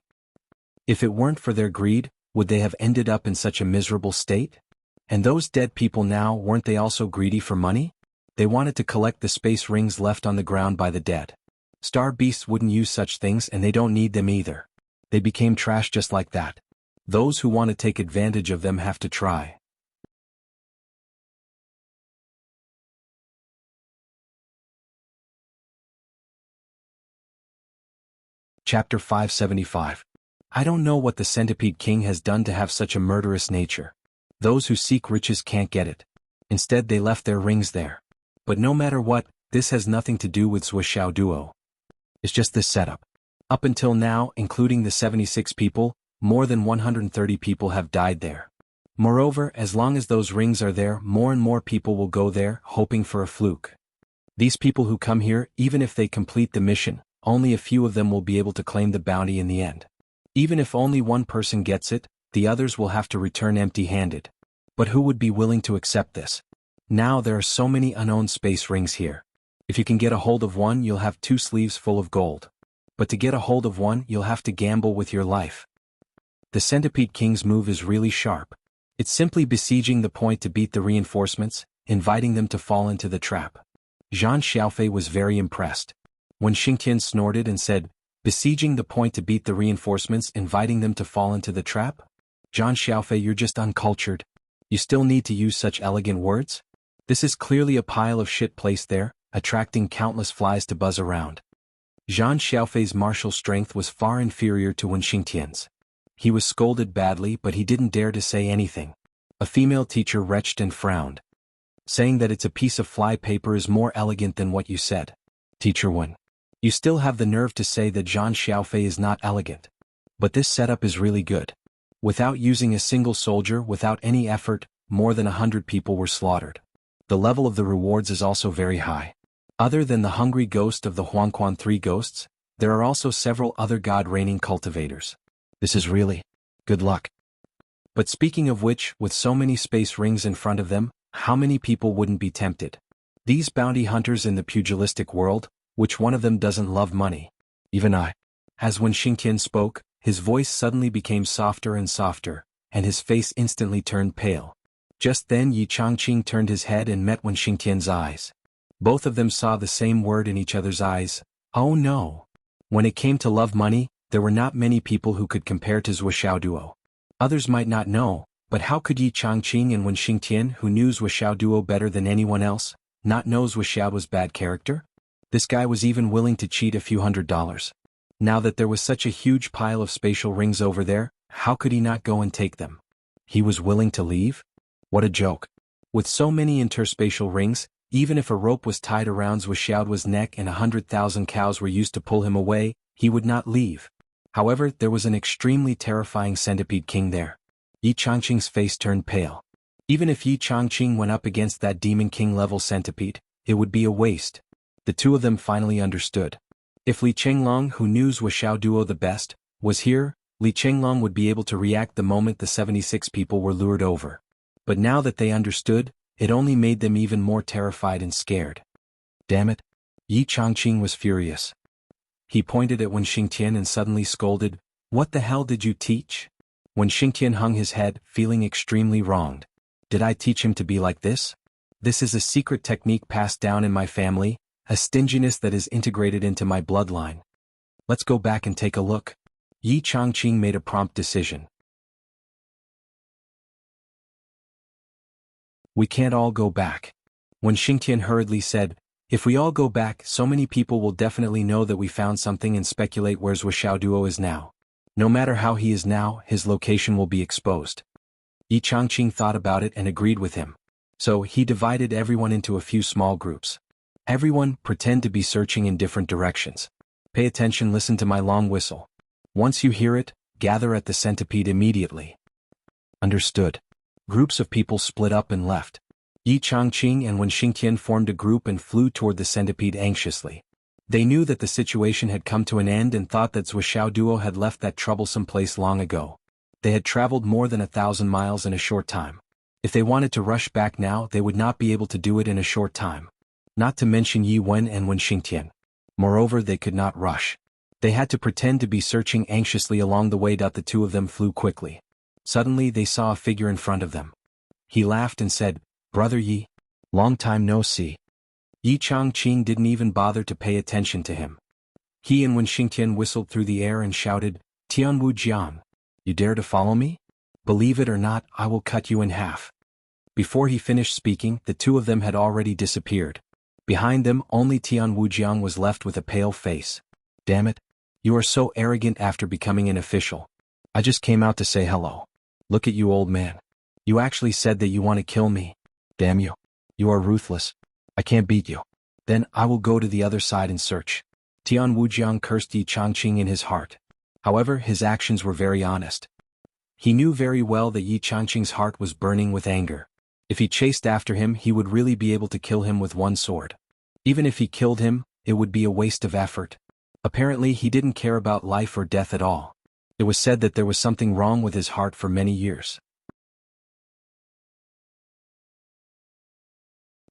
If it weren't for their greed, would they have ended up in such a miserable state? And those dead people now, weren't they also greedy for money? They wanted to collect the space rings left on the ground by the dead. Star beasts wouldn't use such things, and they don't need them either. They became trash just like that. Those who want to take advantage of them have to try. Chapter 575. I don't know what the Centipede King has done to have such a murderous nature. Those who seek riches can't get it. Instead they left their rings there. But no matter what, this has nothing to do with Zhuo Duo. It's just this setup. Up until now, including the 76 people, more than 130 people have died there. Moreover, as long as those rings are there, more and more people will go there, hoping for a fluke. These people who come here, even if they complete the mission, only a few of them will be able to claim the bounty in the end. Even if only one person gets it, the others will have to return empty-handed. But who would be willing to accept this? Now there are so many unowned space rings here. If you can get a hold of one, you'll have 2 sleeves full of gold. But to get a hold of one, you'll have to gamble with your life. The Centipede King's move is really sharp. It's simply besieging the point to beat the reinforcements, inviting them to fall into the trap. Zhang Xiaofei was very impressed. When Xingtian snorted and said, "Besieging the point to beat the reinforcements, inviting them to fall into the trap? Zhang Xiaofei, you're just uncultured. You still need to use such elegant words? This is clearly a pile of shit placed there, attracting countless flies to buzz around." Zhang Xiaofei's martial strength was far inferior to Wen Xingtian's. He was scolded badly, but he didn't dare to say anything. A female teacher retched and frowned. Saying that it's a piece of fly paper is more elegant than what you said. Teacher Wen. You still have the nerve to say that Zhang Xiaofei is not elegant. But this setup is really good. Without using a single soldier, without any effort, more than 100 people were slaughtered. The level of the rewards is also very high. Other than the hungry ghost of the Huangquan 3 ghosts, there are also several other god-reigning cultivators. This is really good luck. But speaking of which, with so many space rings in front of them, how many people wouldn't be tempted? These bounty hunters in the pugilistic world, which one of them doesn't love money? Even I. As when Xingtian spoke, his voice suddenly became softer and softer, and his face instantly turned pale. Just then Yi Changqing turned his head and met Wen Xingtian's eyes. Both of them saw the same word in each other's eyes. Oh no! When it came to love money, there were not many people who could compare to Zhuo Duo. Others might not know, but how could Yi Changqing and Wen Xingtian, who knew Zhuo Duo better than anyone else, not know Zhuo was bad character? This guy was even willing to cheat a few $100s. Now that there was such a huge pile of spatial rings over there, how could he not go and take them? He was willing to leave? What a joke. With so many interspatial rings, even if a rope was tied around Zhuo's neck and 100,000 cows were used to pull him away, he would not leave. However, there was an extremely terrifying Centipede King there. Yi Changqing's face turned pale. Even if Yi Changqing went up against that Demon King level centipede, it would be a waste. The two of them finally understood. If Li Chenglong, who knew Zhuo Duo the best, was here, Li Chenglong would be able to react the moment the 76 people were lured over. But now that they understood, it only made them even more terrified and scared. Damn it! Yi Changqing was furious. He pointed at Wen Xingtian and suddenly scolded, "What the hell did you teach?" Wen Xingtian hung his head, feeling extremely wronged. Did I teach him to be like this? This is a secret technique passed down in my family, a stinginess that is integrated into my bloodline. Let's go back and take a look. Yi Changqing made a prompt decision. We can't all go back. When Xingtian hurriedly said, "If we all go back, so many people will definitely know that we found something and speculate where Zhuo Duo is now. No matter how he is now, his location will be exposed." Yi Changqing thought about it and agreed with him. So he divided everyone into a few small groups. Everyone, pretend to be searching in different directions. Pay attention, listen to my long whistle. Once you hear it, gather at the centipede immediately. Understood. Groups of people split up and left. Yi Changqing and Wen Xingtian formed a group and flew toward the centipede anxiously. They knew that the situation had come to an end and thought that Zhuo Duo had left that troublesome place long ago. They had traveled more than 1,000 miles in a short time. If they wanted to rush back now, they would not be able to do it in a short time. Not to mention Yi Wen and Wen Xingtian. Moreover, they could not rush. They had to pretend to be searching anxiously along the way. The two of them flew quickly. Suddenly they saw a figure in front of them. He laughed and said, "Brother Yi, long time no see." Yi Changqing didn't even bother to pay attention to him. He and Wen Xingtian whistled through the air and shouted, "Tianwu Jiang, you dare to follow me? Believe it or not, I will cut you in half." Before he finished speaking, the two of them had already disappeared. Behind them, only Tianwu Jiang was left with a pale face. "Damn it. You are so arrogant after becoming an official. I just came out to say hello. Look at you, old man. You actually said that you want to kill me. Damn you. You are ruthless. I can't beat you. Then I will go to the other side and search." Tian Wujiang cursed Yi Changqing in his heart. However, his actions were very honest. He knew very well that Yi Changqing's heart was burning with anger. If he chased after him, he would really be able to kill him with one sword. Even if he killed him, it would be a waste of effort. Apparently, he didn't care about life or death at all. It was said that there was something wrong with his heart for many years.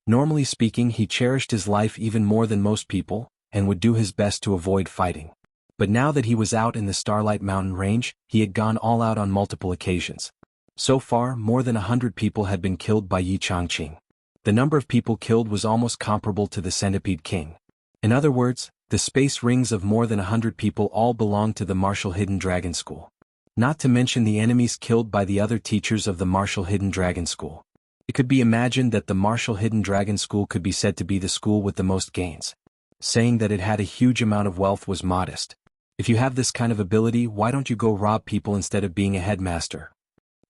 Normally speaking, he cherished his life even more than most people, and would do his best to avoid fighting. But now that he was out in the Starlight Mountain Range, he had gone all out on multiple occasions. So far, more than 100 people had been killed by Yi Changqing. The number of people killed was almost comparable to the Centipede King. In other words, the space rings of more than 100 people all belonged to the Martial Hidden Dragon School. Not to mention the enemies killed by the other teachers of the Martial Hidden Dragon School. It could be imagined that the Martial Hidden Dragon School could be said to be the school with the most gains. Saying that it had a huge amount of wealth was modest. If you have this kind of ability, why don't you go rob people instead of being a headmaster?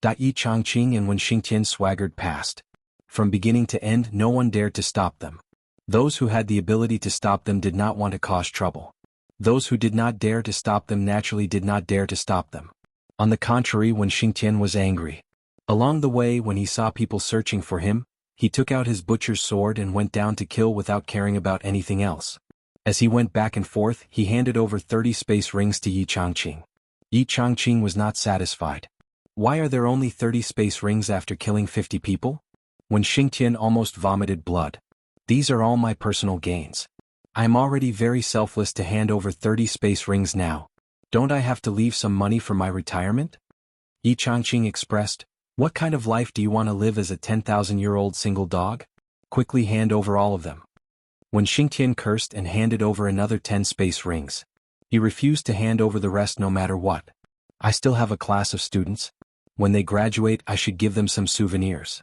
Yi Changqing and Wen Xingtian swaggered past. From beginning to end, no one dared to stop them. Those who had the ability to stop them did not want to cause trouble. Those who did not dare to stop them naturally did not dare to stop them. On the contrary, Wen Xingtian was angry. Along the way, when he saw people searching for him, he took out his butcher's sword and went down to kill without caring about anything else. As he went back and forth, he handed over 30 space rings to Yi Changqing. Yi Changqing was not satisfied. Why are there only 30 space rings after killing 50 people? Wen Xingtian almost vomited blood. These are all my personal gains. I am already very selfless to hand over 30 space rings now. Don't I have to leave some money for my retirement? Yi Changqing expressed, "What kind of life do you want to live as a 10,000-year-old single dog? Quickly hand over all of them." Wen Xingtian cursed and handed over another 10 space rings. He refused to hand over the rest no matter what. "I still have a class of students. When they graduate, I should give them some souvenirs."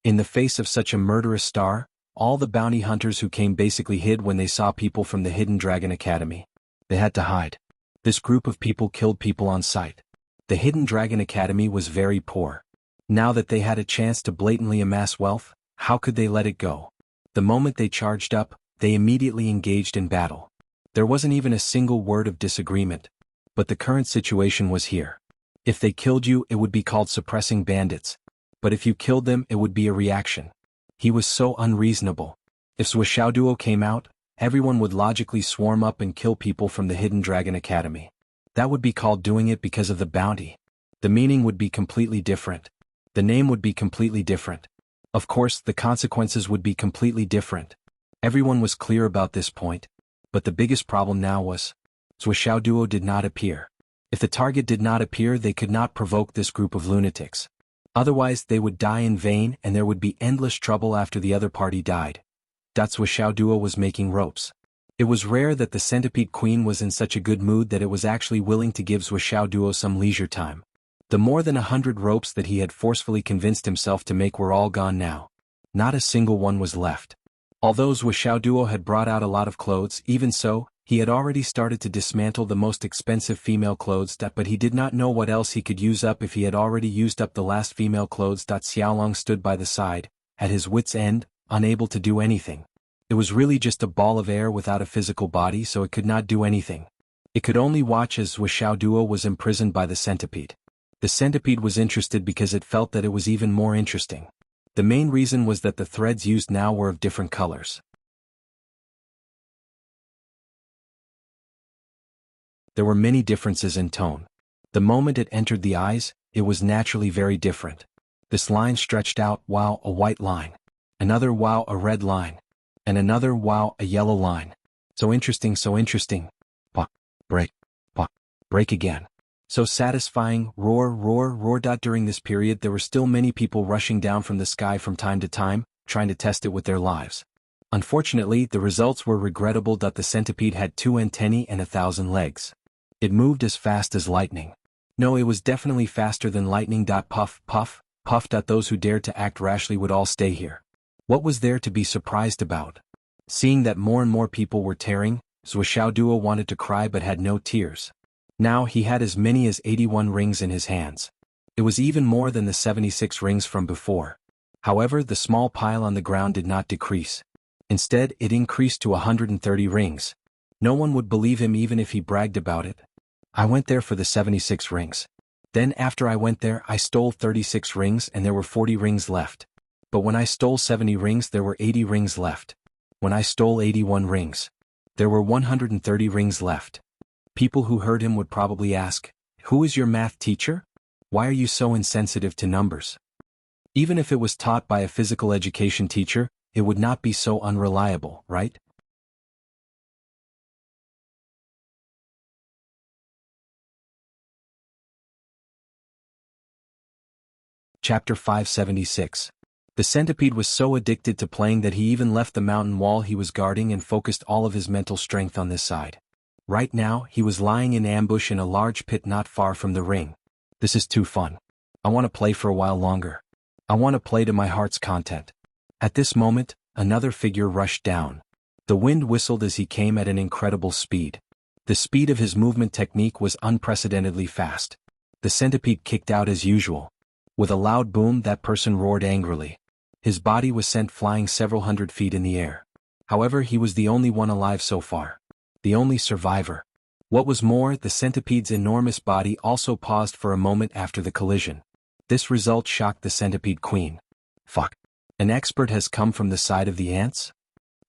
In the face of such a murderous star, all the bounty hunters who came basically hid when they saw people from the Hidden Dragon Academy. They had to hide. This group of people killed people on sight. The Hidden Dragon Academy was very poor. Now that they had a chance to blatantly amass wealth, how could they let it go? The moment they charged up, they immediately engaged in battle. There wasn't even a single word of disagreement. But the current situation was here. If they killed you, it would be called suppressing bandits. But if you killed them, it would be a reaction. He was so unreasonable. If Swishaoduo came out, everyone would logically swarm up and kill people from the Hidden Dragon Academy. That would be called doing it because of the bounty. The meaning would be completely different. The name would be completely different. Of course, the consequences would be completely different. Everyone was clear about this point. But the biggest problem now was, Swishaoduo did not appear. If the target did not appear, they could not provoke this group of lunatics. Otherwise, they would die in vain and there would be endless trouble after the other party died. Swishaoduo was making ropes. It was rare that the Centipede Queen was in such a good mood that it was actually willing to give Swishaoduo some leisure time. The more than 100 ropes that he had forcefully convinced himself to make were all gone now. Not a single one was left. Although Swishaoduo had brought out a lot of clothes, even so, he had already started to dismantle the most expensive female clothes, but he did not know what else he could use up if he had already used up the last female clothes. Xiaolong stood by the side, at his wit's end, unable to do anything. It was really just a ball of air without a physical body, so it could not do anything. It could only watch as Swishaoduo was imprisoned by the centipede. The centipede was interested because it felt that it was even more interesting. The main reason was that the threads used now were of different colors. There were many differences in tone. The moment it entered the eyes, it was naturally very different. This line stretched out, wow, a white line. Another, wow, a red line. And another, wow, a yellow line. So interesting, so interesting. Pop, break, pop, break again. So satisfying, roar, roar, roar. During this period there were still many people rushing down from the sky from time to time, trying to test it with their lives. Unfortunately, the results were regrettable. The centipede had 2 antennae and 1,000 legs. It moved as fast as lightning. No, it was definitely faster than lightning. Puff, puff, puff. Those who dared to act rashly would all stay here. What was there to be surprised about? Seeing that more and more people were tearing, Zhuoxiaoduo wanted to cry but had no tears. Now he had as many as 81 rings in his hands. It was even more than the 76 rings from before. However, the small pile on the ground did not decrease. Instead, it increased to 130 rings. No one would believe him even if he bragged about it. I went there for the 76 rings. Then after I went there I stole 36 rings and there were 40 rings left. But when I stole 70 rings there were 80 rings left. When I stole 81 rings, there were 130 rings left. People who heard him would probably ask, "Who is your math teacher? Why are you so insensitive to numbers?" Even if it was taught by a physical education teacher, it would not be so unreliable, right? Chapter 576. The centipede was so addicted to playing that he even left the mountain wall he was guarding and focused all of his mental strength on this side. Right now, he was lying in ambush in a large pit not far from the ring. This is too fun. I want to play for a while longer. I want to play to my heart's content. At this moment, another figure rushed down. The wind whistled as he came at an incredible speed. The speed of his movement technique was unprecedentedly fast. The centipede kicked out as usual. With a loud boom, that person roared angrily. His body was sent flying several hundred feet in the air. However, he was the only one alive so far. The only survivor. What was more, the centipede's enormous body also paused for a moment after the collision. This result shocked the centipede queen. Fuck. An expert has come from the side of the ants?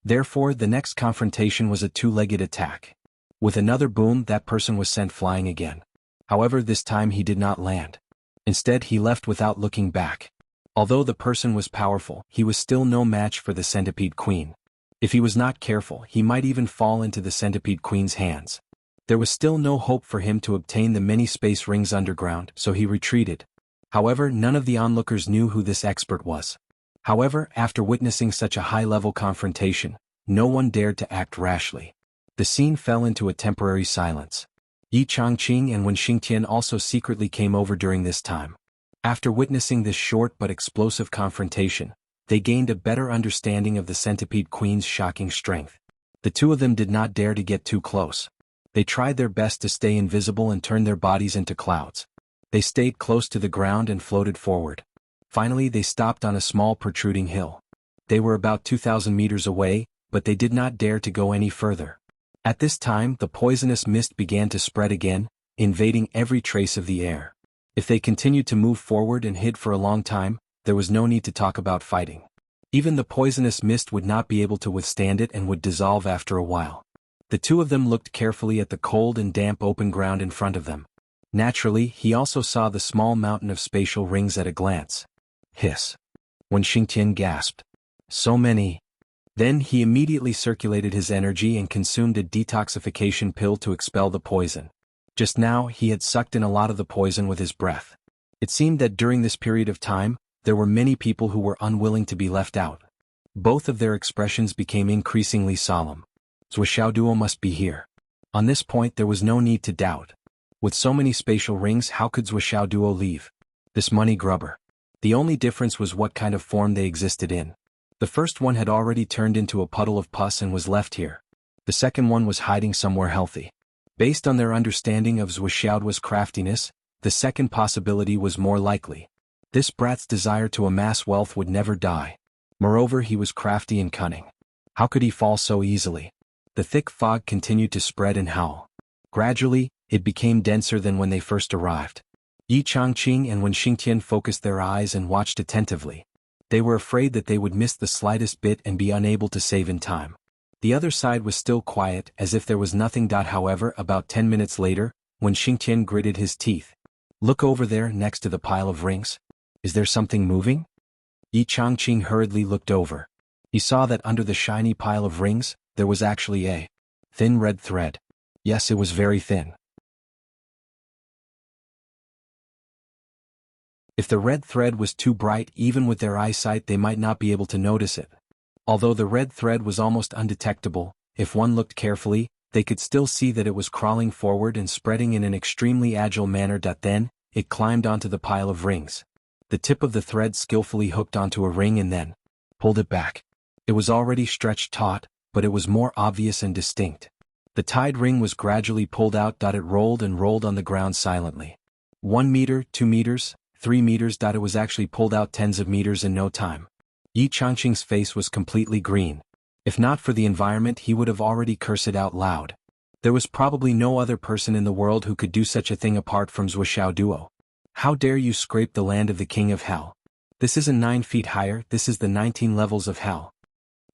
Therefore, the next confrontation was a two-legged attack. With another boom, that person was sent flying again. However, this time he did not land. Instead, he left without looking back. Although the person was powerful, he was still no match for the centipede queen. If he was not careful, he might even fall into the centipede queen's hands. There was still no hope for him to obtain the many space rings underground, so he retreated. However, none of the onlookers knew who this expert was. However, after witnessing such a high-level confrontation, no one dared to act rashly. The scene fell into a temporary silence. Yi Changqing and Wen Xingtian also secretly came over during this time. After witnessing this short but explosive confrontation, they gained a better understanding of the centipede queen's shocking strength. The two of them did not dare to get too close. They tried their best to stay invisible and turn their bodies into clouds. They stayed close to the ground and floated forward. Finally, they stopped on a small protruding hill. They were about 2,000 meters away, but they did not dare to go any further. At this time, the poisonous mist began to spread again, invading every trace of the air. If they continued to move forward and hid for a long time, there was no need to talk about fighting. Even the poisonous mist would not be able to withstand it and would dissolve after a while. The two of them looked carefully at the cold and damp open ground in front of them. Naturally, he also saw the small mountain of spatial rings at a glance. Hiss. When Xingtian gasped. So many. Then he immediately circulated his energy and consumed a detoxification pill to expel the poison. Just now, he had sucked in a lot of the poison with his breath. It seemed that during this period of time, there were many people who were unwilling to be left out. Both of their expressions became increasingly solemn. Zhuoxiaoduo must be here. On this point there was no need to doubt. With so many spatial rings, how could Zhuoxiaoduo leave? This money grubber. The only difference was what kind of form they existed in. The first one had already turned into a puddle of pus and was left here. The second one was hiding somewhere healthy. Based on their understanding of Zhuoxiaoduo's craftiness, the second possibility was more likely. This brat's desire to amass wealth would never die. Moreover, he was crafty and cunning. How could he fall so easily? The thick fog continued to spread and howl. Gradually, it became denser than when they first arrived. Yi Changqing and Wen Xingtian focused their eyes and watched attentively. They were afraid that they would miss the slightest bit and be unable to save in time. The other side was still quiet, as if there was nothing. However, about 10 minutes later, Wen Xingtian gritted his teeth. Look over there next to the pile of rings. Is there something moving? Yi Changqing hurriedly looked over. He saw that under the shiny pile of rings, there was actually a thin red thread. Yes, it was very thin. If the red thread was too bright, even with their eyesight they might not be able to notice it. Although the red thread was almost undetectable, if one looked carefully, they could still see that it was crawling forward and spreading in an extremely agile manner. Then, it climbed onto the pile of rings. The tip of the thread skillfully hooked onto a ring and then pulled it back. It was already stretched taut, but it was more obvious and distinct. The tied ring was gradually pulled out. It rolled and rolled on the ground silently. 1 meter, 2 meters, 3 meters. It was actually pulled out tens of meters in no time. Yi Changqing's face was completely green. If not for the environment, he would have already cursed it out loud. There was probably no other person in the world who could do such a thing apart from Wuxia Duo. How dare you scrape the land of the king of hell? This isn't 9 feet higher, this is the 19 levels of hell.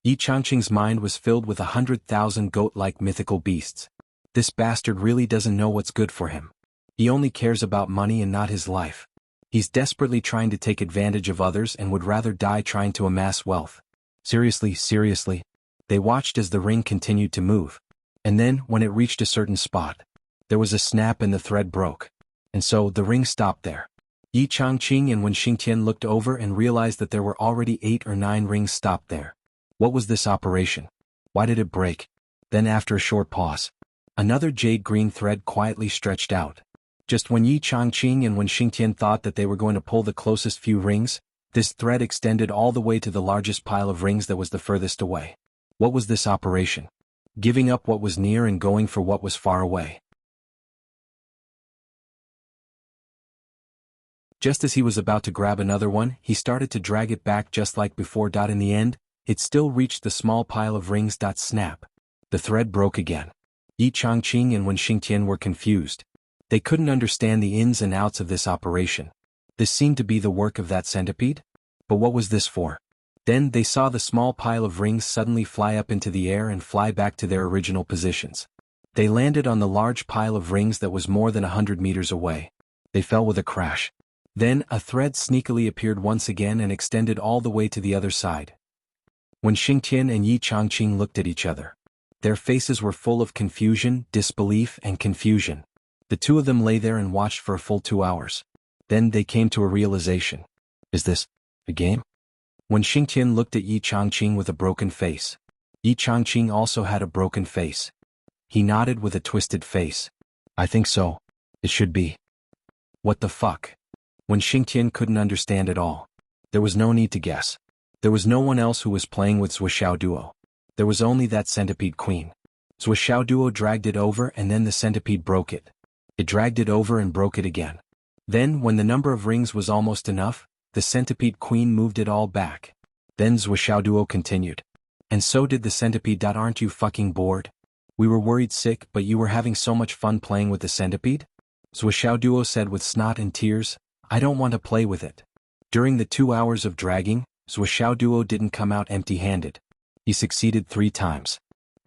Yi Changqing's mind was filled with 100,000 goat-like mythical beasts. This bastard really doesn't know what's good for him. He only cares about money and not his life. He's desperately trying to take advantage of others and would rather die trying to amass wealth. Seriously. They watched as the ring continued to move. And then, when it reached a certain spot, there was a snap and the thread broke. And so, the ring stopped there. Yi Changqing and Wen Xingtian looked over and realized that there were already 8 or 9 rings stopped there. What was this operation? Why did it break? Then after a short pause, another jade-green thread quietly stretched out. Just when Yi Changqing and Wen Xingtian thought that they were going to pull the closest few rings, this thread extended all the way to the largest pile of rings that was the furthest away. What was this operation? Giving up what was near and going for what was far away. Just as he was about to grab another one, he started to drag it back just like before. In the end, it still reached the small pile of rings. Snap. The thread broke again. Yi Changqing and Wen Xingtian were confused. They couldn't understand the ins and outs of this operation. This seemed to be the work of that centipede? But what was this for? Then they saw the small pile of rings suddenly fly up into the air and fly back to their original positions. They landed on the large pile of rings that was more than 100 meters away. They fell with a crash. Then a thread sneakily appeared once again and extended all the way to the other side. When Xingtian and Yi Changqing looked at each other, their faces were full of confusion, disbelief, and confusion. The two of them lay there and watched for a full 2 hours. Then they came to a realization. Is this a game? When Xingtian looked at Yi Changqing with a broken face, Yi Changqing also had a broken face. He nodded with a twisted face. I think so. It should be. What the fuck? When Xingtian couldn't understand at all. There was no need to guess. There was no one else who was playing with Wuxia Duo. There was only that centipede queen. Wuxia Duo dragged it over and then the centipede broke it. It dragged it over and broke it again. Then, when the number of rings was almost enough, the centipede queen moved it all back. Then Wuxia Duo continued. And so did the centipede. Aren't you fucking bored? We were worried sick, but you were having so much fun playing with the centipede? Wuxia Duo said with snot and tears, I don't want to play with it. During the 2 hours of dragging, Wuxia Duo didn't come out empty-handed. He succeeded 3 times.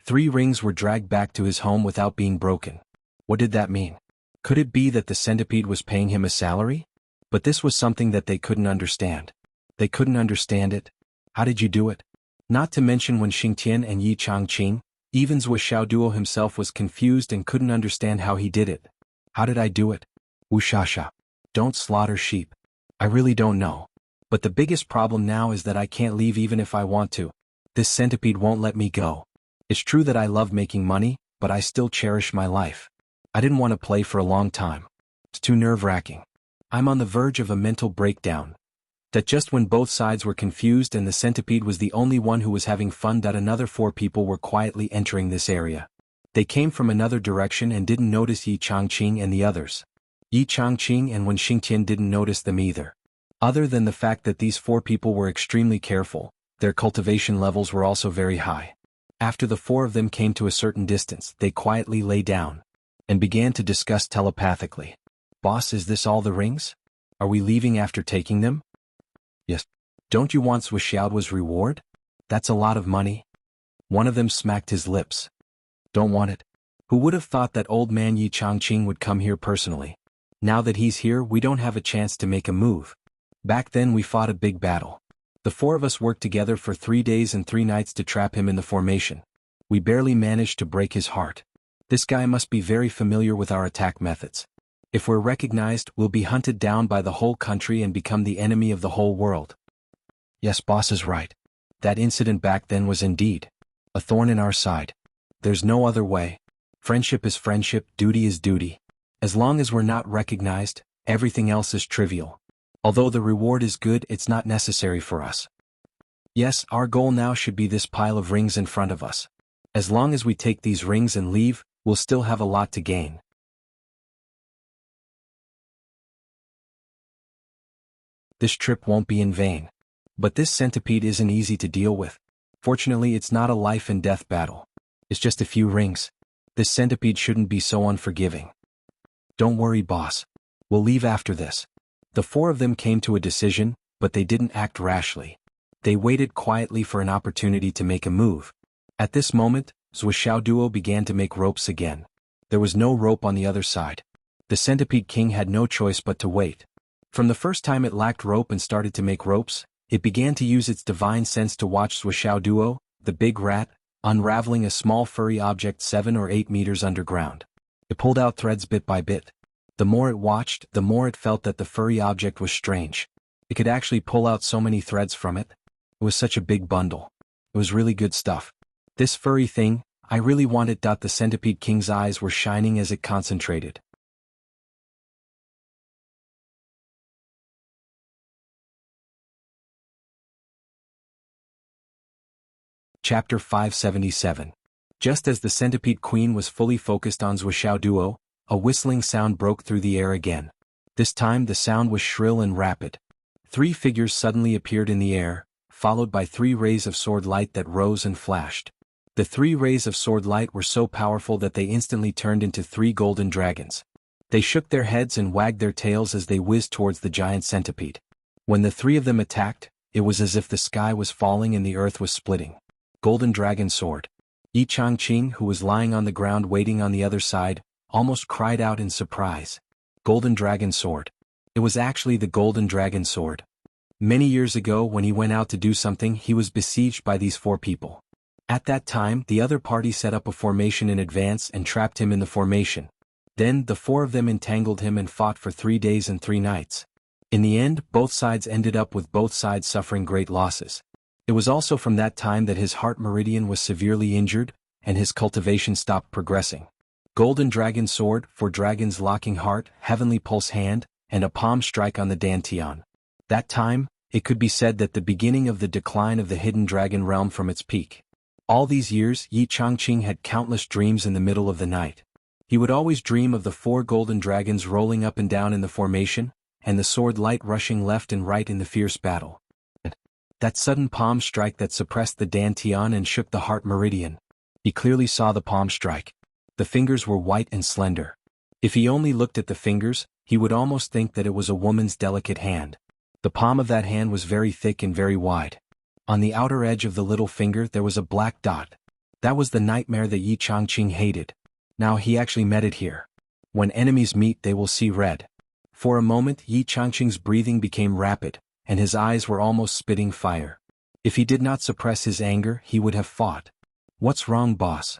3 rings were dragged back to his home without being broken. What did that mean? Could it be that the centipede was paying him a salary? But this was something that they couldn't understand. They couldn't understand it. How did you do it? Not to mention when Xingtian and Yi Changqing, even Wuxia Duo himself was confused and couldn't understand how he did it. How did I do it? Wuxia. Don't slaughter sheep. I really don't know. But the biggest problem now is that I can't leave even if I want to. This centipede won't let me go. It's true that I love making money, but I still cherish my life. I didn't want to play for a long time. It's too nerve-wracking. I'm on the verge of a mental breakdown. That just when both sides were confused and the centipede was the only one who was having fun, that another 4 people were quietly entering this area. They came from another direction and didn't notice Yi Changqing and the others. Yi Changqing and Wen Xingtian didn't notice them either. Other than the fact that these 4 people were extremely careful, their cultivation levels were also very high. After the 4 of them came to a certain distance, they quietly lay down and began to discuss telepathically. Boss, is this all the rings? Are we leaving after taking them? Yes. Don't you want Wuxiao's reward? That's a lot of money. One of them smacked his lips. Don't want it. Who would have thought that old man Yi Changqing would come here personally? Now that he's here, we don't have a chance to make a move. Back then we fought a big battle. The four of us worked together for 3 days and 3 nights to trap him in the formation. We barely managed to break his heart. This guy must be very familiar with our attack methods. If we're recognized, we'll be hunted down by the whole country and become the enemy of the whole world. Yes, boss is right. That incident back then was indeed a thorn in our side. There's no other way. Friendship is friendship, duty is duty. As long as we're not recognized, everything else is trivial. Although the reward is good, it's not necessary for us. Yes, our goal now should be this pile of rings in front of us. As long as we take these rings and leave, we'll still have a lot to gain. This trip won't be in vain. But this centipede isn't easy to deal with. Fortunately, it's not a life and death battle. It's just a few rings. This centipede shouldn't be so unforgiving. Don't worry, boss. We'll leave after this. The four of them came to a decision, but they didn't act rashly. They waited quietly for an opportunity to make a move. At this moment, Wuxia duo began to make ropes again. There was no rope on the other side. The centipede king had no choice but to wait. From the first time it lacked rope and started to make ropes, it began to use its divine sense to watch Wuxia duo, the big rat, unraveling a small furry object 7 or 8 meters underground. It pulled out threads bit by bit. The more it watched, the more it felt that the furry object was strange. It could actually pull out so many threads from it. It was such a big bundle. It was really good stuff. This furry thing, I really want it. The centipede king's eyes were shining as it concentrated. Chapter 577. Just as the centipede queen was fully focused on Wuxia duo, a whistling sound broke through the air again. This time the sound was shrill and rapid. 3 figures suddenly appeared in the air, followed by 3 rays of sword light that rose and flashed. The 3 rays of sword light were so powerful that they instantly turned into 3 golden dragons. They shook their heads and wagged their tails as they whizzed towards the giant centipede. When the 3 of them attacked, it was as if the sky was falling and the earth was splitting. Golden Dragon Sword. Yi Changqing, who was lying on the ground waiting on the other side, almost cried out in surprise. Golden Dragon Sword. It was actually the Golden Dragon Sword. Many years ago, when he went out to do something, he was besieged by these 4 people. At that time, the other party set up a formation in advance and trapped him in the formation. Then, the 4 of them entangled him and fought for 3 days and 3 nights. In the end, both sides ended up with both sides suffering great losses. It was also from that time that his heart meridian was severely injured, and his cultivation stopped progressing. Golden Dragon Sword, for Dragon's Locking Heart, Heavenly Pulse Hand, and a palm strike on the Dantian. That time, it could be said that the beginning of the decline of the hidden dragon realm from its peak. All these years, Yi Changqing had countless dreams in the middle of the night. He would always dream of the 4 golden dragons rolling up and down in the formation, and the sword light rushing left and right in the fierce battle. That sudden palm strike that suppressed the Dantian and shook the heart meridian. He clearly saw the palm strike. The fingers were white and slender. If he only looked at the fingers, he would almost think that it was a woman's delicate hand. The palm of that hand was very thick and very wide. On the outer edge of the little finger there was a black dot. That was the nightmare that Yi Changqing hated. Now he actually met it here. When enemies meet, they will see red. For a moment, Yi Changqing's breathing became rapid, and his eyes were almost spitting fire. If he did not suppress his anger, he would have fought. What's wrong, boss?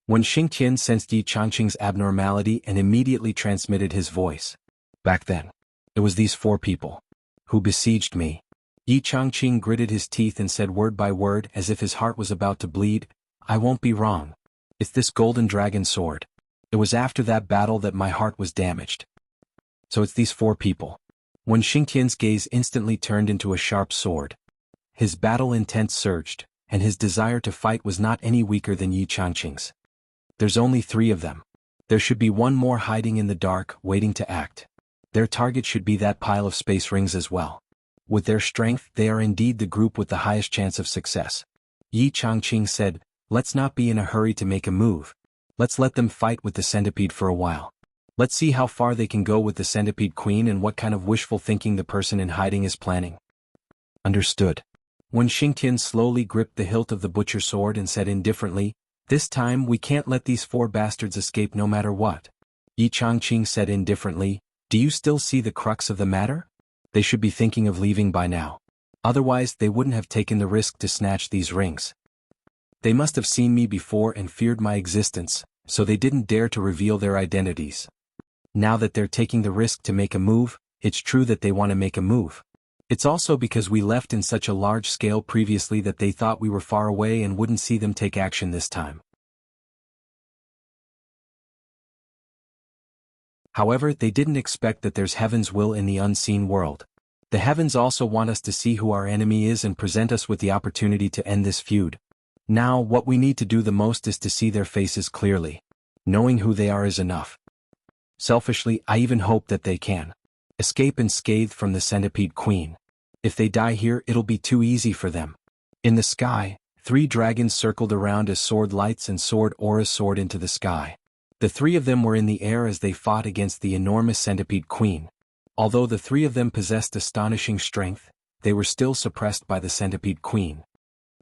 When Xingtian sensed Yi Changqing's abnormality and immediately transmitted his voice. Back then, it was these 4 people who besieged me. Yi Changqing gritted his teeth and said word by word as if his heart was about to bleed, I won't be wrong. It's this golden dragon sword. It was after that battle that my heart was damaged. So it's these 4 people. When Xingtian's gaze instantly turned into a sharp sword. His battle intent surged, and his desire to fight was not any weaker than Yi Changqing's. There's only 3 of them. There should be 1 more hiding in the dark, waiting to act. Their target should be that pile of space rings as well. With their strength, they are indeed the group with the highest chance of success. Yi Changqing said, let's not be in a hurry to make a move. Let's let them fight with the centipede for a while. Let's see how far they can go with the centipede queen and what kind of wishful thinking the person in hiding is planning. Understood. When Xingtian slowly gripped the hilt of the butcher sword and said indifferently, this time we can't let these 4 bastards escape no matter what. Yi Changqing said indifferently, do you still see the crux of the matter? They should be thinking of leaving by now. Otherwise they wouldn't have taken the risk to snatch these rings. They must have seen me before and feared my existence, so they didn't dare to reveal their identities. Now that they're taking the risk to make a move, it's true that they want to make a move. It's also because we left in such a large scale previously that they thought we were far away and wouldn't see them take action this time. However, they didn't expect that there's heaven's will in the unseen world. The heavens also want us to see who our enemy is and present us with the opportunity to end this feud. Now, what we need to do the most is to see their faces clearly. Knowing who they are is enough. Selfishly, I even hope that they can escape unscathed from the Centipede Queen. If they die here, it'll be too easy for them. In the sky, 3 dragons circled around as sword lights and sword auras soared into the sky. The 3 of them were in the air as they fought against the enormous Centipede Queen. Although the 3 of them possessed astonishing strength, they were still suppressed by the Centipede Queen.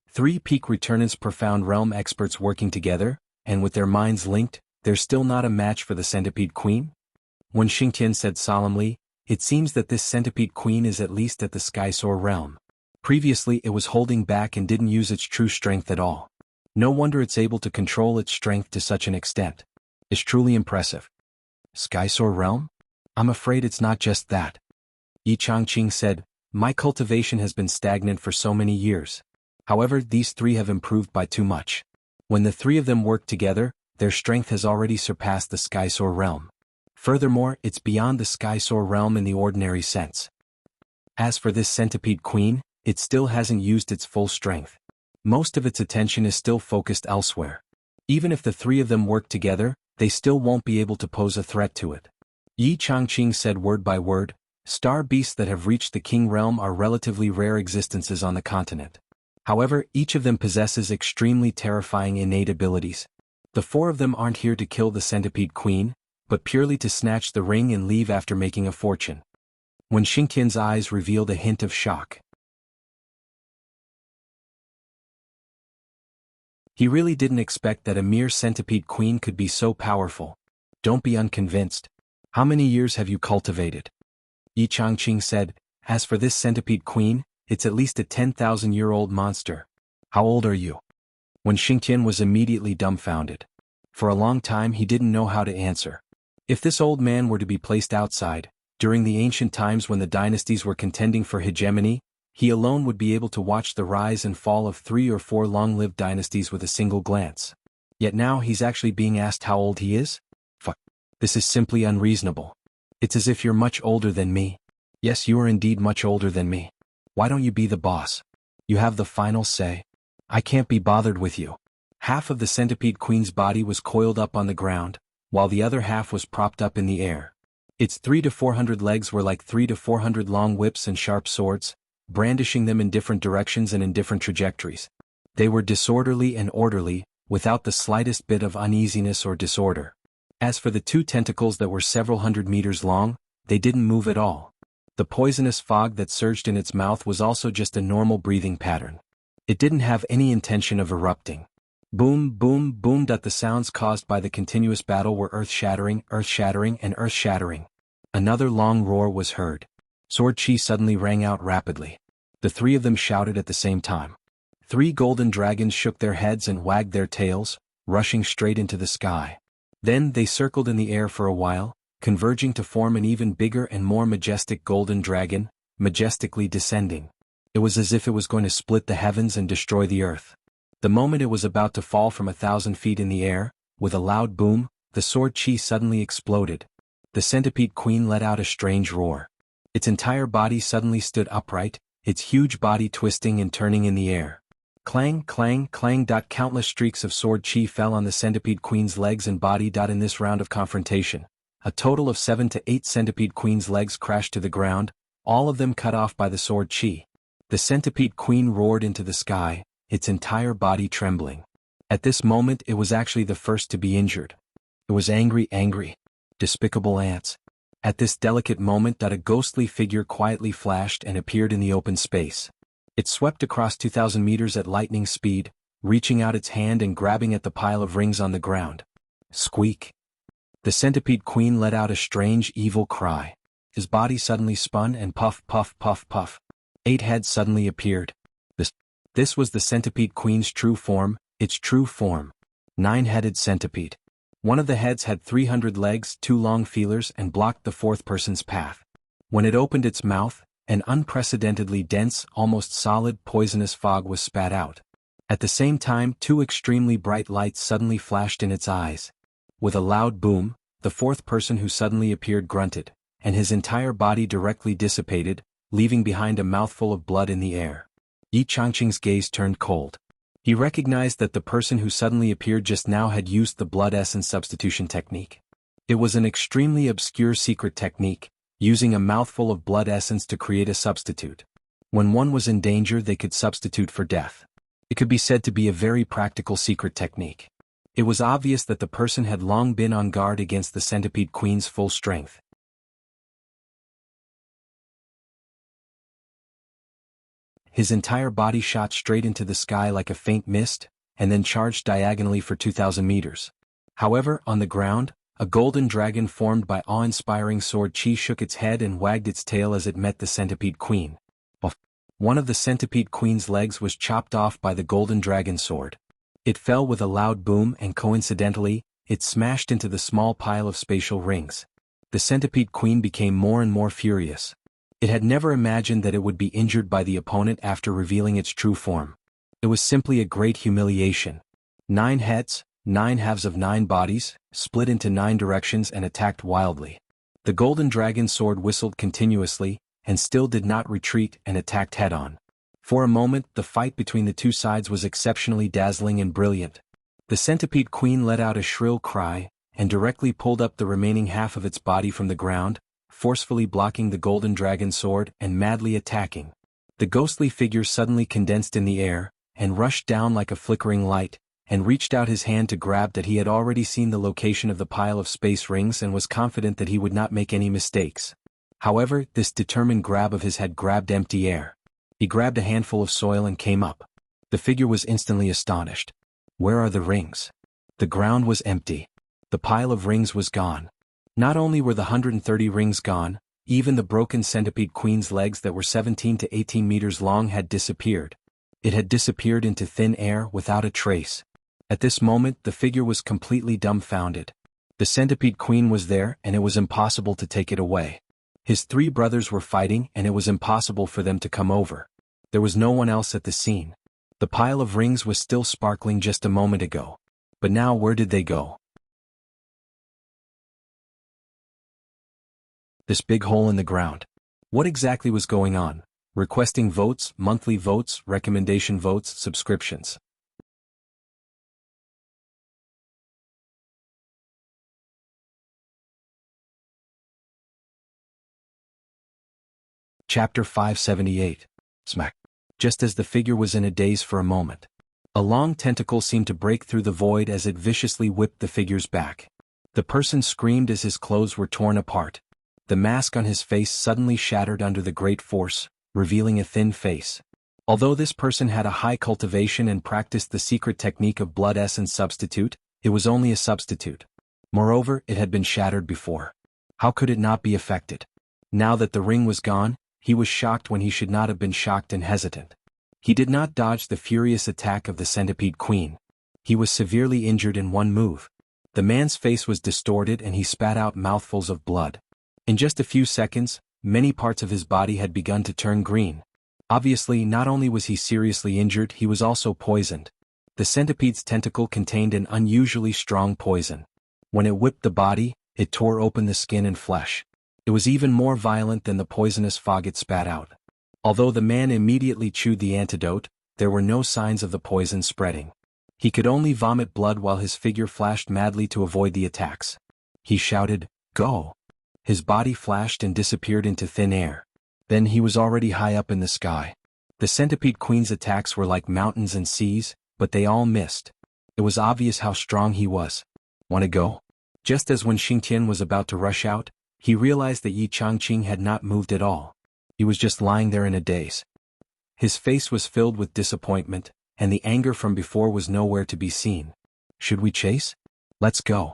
3 peak returnants profound realm experts working together, and with their minds linked, they're still not a match for the Centipede Queen? When Xingtian said solemnly, "It seems that this Centipede Queen is at least at the Skysoar realm. Previously it was holding back and didn't use its true strength at all. No wonder it's able to control its strength to such an extent. It's truly impressive." Skysoar realm? I'm afraid it's not just that. Yi Changqing said, "My cultivation has been stagnant for so many years. However, these 3 have improved by too much. When the 3 of them work together, their strength has already surpassed the Skysoar realm. Furthermore, it's beyond the Skysoar realm in the ordinary sense. As for this Centipede Queen, it still hasn't used its full strength. Most of its attention is still focused elsewhere. Even if the 3 of them work together, they still won't be able to pose a threat to it." Yi Changqing said word by word, "Star beasts that have reached the King realm are relatively rare existences on the continent. However, each of them possesses extremely terrifying innate abilities. The 4 of them aren't here to kill the Centipede Queen, but purely to snatch the ring and leave after making a fortune." When Xingtian's eyes revealed a hint of shock. He really didn't expect that a mere Centipede Queen could be so powerful. "Don't be unconvinced. How many years have you cultivated?" Yi Changqing said, "As for this Centipede Queen, it's at least a 10,000-year-old monster. How old are you?" When Xingtian was immediately dumbfounded. For a long time he didn't know how to answer. If this old man were to be placed outside, during the ancient times when the dynasties were contending for hegemony, he alone would be able to watch the rise and fall of 3 or 4 long-lived dynasties with a single glance. Yet now he's actually being asked how old he is? Fuck. This is simply unreasonable. It's as if you're much older than me. Yes, you are indeed much older than me. Why don't you be the boss? You have the final say. I can't be bothered with you. Half of the Centipede Queen's body was coiled up on the ground, while the other half was propped up in the air. Its 300 to 400 legs were like 300 to 400 long whips and sharp swords, brandishing them in different directions and in different trajectories. They were disorderly and orderly, without the slightest bit of uneasiness or disorder. As for the 2 tentacles that were several hundred meters long, they didn't move at all. The poisonous fog that surged in its mouth was also just a normal breathing pattern. It didn't have any intention of erupting. Boom, boom, boom. The sounds caused by the continuous battle were earth-shattering, earth-shattering, and earth-shattering. Another long roar was heard. Sword chi suddenly rang out rapidly. The 3 of them shouted at the same time. 3 golden dragons shook their heads and wagged their tails, rushing straight into the sky. Then they circled in the air for a while, converging to form an even bigger and more majestic golden dragon, majestically descending. It was as if it was going to split the heavens and destroy the earth. The moment it was about to fall from 1,000 feet in the air, with a loud boom, the sword chi suddenly exploded. The Centipede Queen let out a strange roar. Its entire body suddenly stood upright, its huge body twisting and turning in the air. Clang, clang, clang. Countless streaks of sword chi fell on the Centipede Queen's legs and body. In this round of confrontation, a total of 7 to 8 Centipede Queen's legs crashed to the ground, all of them cut off by the sword chi. The Centipede Queen roared into the sky, its entire body trembling. At this moment it was actually the first to be injured. It was angry. Despicable ants. At this delicate moment a ghostly figure quietly flashed and appeared in the open space. It swept across 2,000 meters at lightning speed, reaching out its hand and grabbing at the pile of rings on the ground. Squeak. The Centipede Queen let out a strange evil cry. His body suddenly spun and puff, puff, puff, puff. 8 heads suddenly appeared. This was the centipede queen's true form, its true form. 9-headed centipede. One of the heads had 300 legs, 2 long feelers, and blocked the fourth person's path. When it opened its mouth, an unprecedentedly dense, almost solid poisonous fog was spat out. At the same time, 2 extremely bright lights suddenly flashed in its eyes. With a loud boom, the fourth person who suddenly appeared grunted, and his entire body directly dissipated, leaving behind a mouthful of blood in the air. Yi Changqing's gaze turned cold. He recognized that the person who suddenly appeared just now had used the blood essence substitution technique. It was an extremely obscure secret technique, using a mouthful of blood essence to create a substitute. When one was in danger, they could substitute for death. It could be said to be a very practical secret technique. It was obvious that the person had long been on guard against the centipede queen's full strength. His entire body shot straight into the sky like a faint mist, and then charged diagonally for 2,000 meters. However, on the ground, a golden dragon formed by awe-inspiring sword chi shook its head and wagged its tail as it met the centipede queen. One of the centipede queen's legs was chopped off by the golden dragon sword. It fell with a loud boom and coincidentally, it smashed into the small pile of spatial rings. The centipede queen became more and more furious. It had never imagined that it would be injured by the opponent after revealing its true form. It was simply a great humiliation. 9 heads, 9 halves of 9 bodies, split into 9 directions and attacked wildly. The golden dragon sword whistled continuously, and still did not retreat and attacked head-on. For a moment, the fight between the two sides was exceptionally dazzling and brilliant. The centipede queen let out a shrill cry, and directly pulled up the remaining half of its body from the ground, forcefully blocking the golden dragon sword and madly attacking. The ghostly figure suddenly condensed in the air, and rushed down like a flickering light, and reached out his hand to grab that. He had already seen the location of the pile of space rings and was confident that he would not make any mistakes. However, this determined grab of his had grabbed empty air. He grabbed a handful of soil and came up. The figure was instantly astonished. Where are the rings? The ground was empty. The pile of rings was gone. Not only were the 130 rings gone, even the broken centipede queen's legs that were 17 to 18 meters long had disappeared. It had disappeared into thin air without a trace. At this moment, the figure was completely dumbfounded. The centipede queen was there and it was impossible to take it away. His 3 brothers were fighting and it was impossible for them to come over. There was no one else at the scene. The pile of rings was still sparkling just a moment ago. But now where did they go? This big hole in the ground. What exactly was going on? Requesting votes, monthly votes, recommendation votes, subscriptions. Chapter 578. Smack. Just as the figure was in a daze for a moment, a long tentacle seemed to break through the void as it viciously whipped the figure's back. The person screamed as his clothes were torn apart. The mask on his face suddenly shattered under the great force, revealing a thin face. Although this person had a high cultivation and practiced the secret technique of blood essence substitute, it was only a substitute. Moreover, it had been shattered before. How could it not be affected? Now that the ring was gone, he was shocked when he should not have been shocked and hesitant. He did not dodge the furious attack of the centipede queen. He was severely injured in one move. The man's face was distorted and he spat out mouthfuls of blood. In just a few seconds, many parts of his body had begun to turn green. Obviously, not only was he seriously injured, he was also poisoned. The centipede's tentacle contained an unusually strong poison. When it whipped the body, it tore open the skin and flesh. It was even more violent than the poisonous fog it spat out. Although the man immediately chewed the antidote, there were no signs of the poison spreading. He could only vomit blood while his figure flashed madly to avoid the attacks. He shouted, "Go!" His body flashed and disappeared into thin air. Then he was already high up in the sky. The centipede queen's attacks were like mountains and seas, but they all missed. It was obvious how strong he was. "Wanna go?" Just as when Xingtian was about to rush out, he realized that Yi Changqing had not moved at all. He was just lying there in a daze. His face was filled with disappointment, and the anger from before was nowhere to be seen. "Should we chase? Let's go."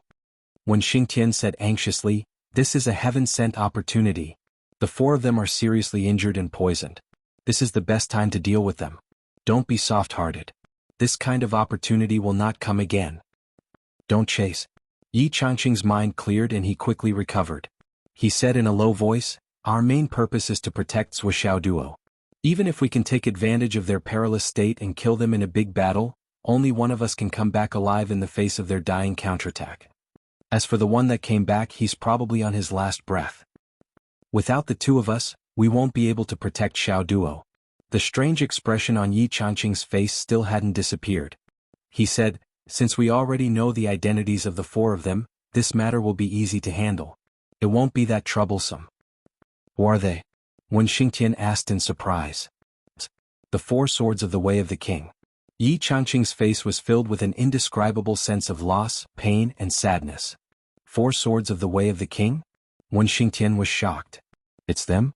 When Xingtian said anxiously, "This is a heaven-sent opportunity. The 4 of them are seriously injured and poisoned. This is the best time to deal with them. Don't be soft-hearted. This kind of opportunity will not come again. Don't chase. Yi Changqing's mind cleared and he quickly recovered. He said in a low voice, "Our main purpose is to protect Swixiao Duo. Even if we can take advantage of their perilous state and kill them in a big battle, only one of us can come back alive in the face of their dying counterattack. As for the one that came back, he's probably on his last breath. Without the two of us, we won't be able to protect Xiao Duo." The strange expression on Yi Changqing's face still hadn't disappeared. He said, "Since we already know the identities of the four of them, this matter will be easy to handle. It won't be that troublesome." "Who are they?" Wen Xingtian asked in surprise. "The four swords of the Way of the King." Yi Changqing's face was filled with an indescribable sense of loss, pain, and sadness. "Four swords of the Way of the King?" Wen Xingtian was shocked. "It's them?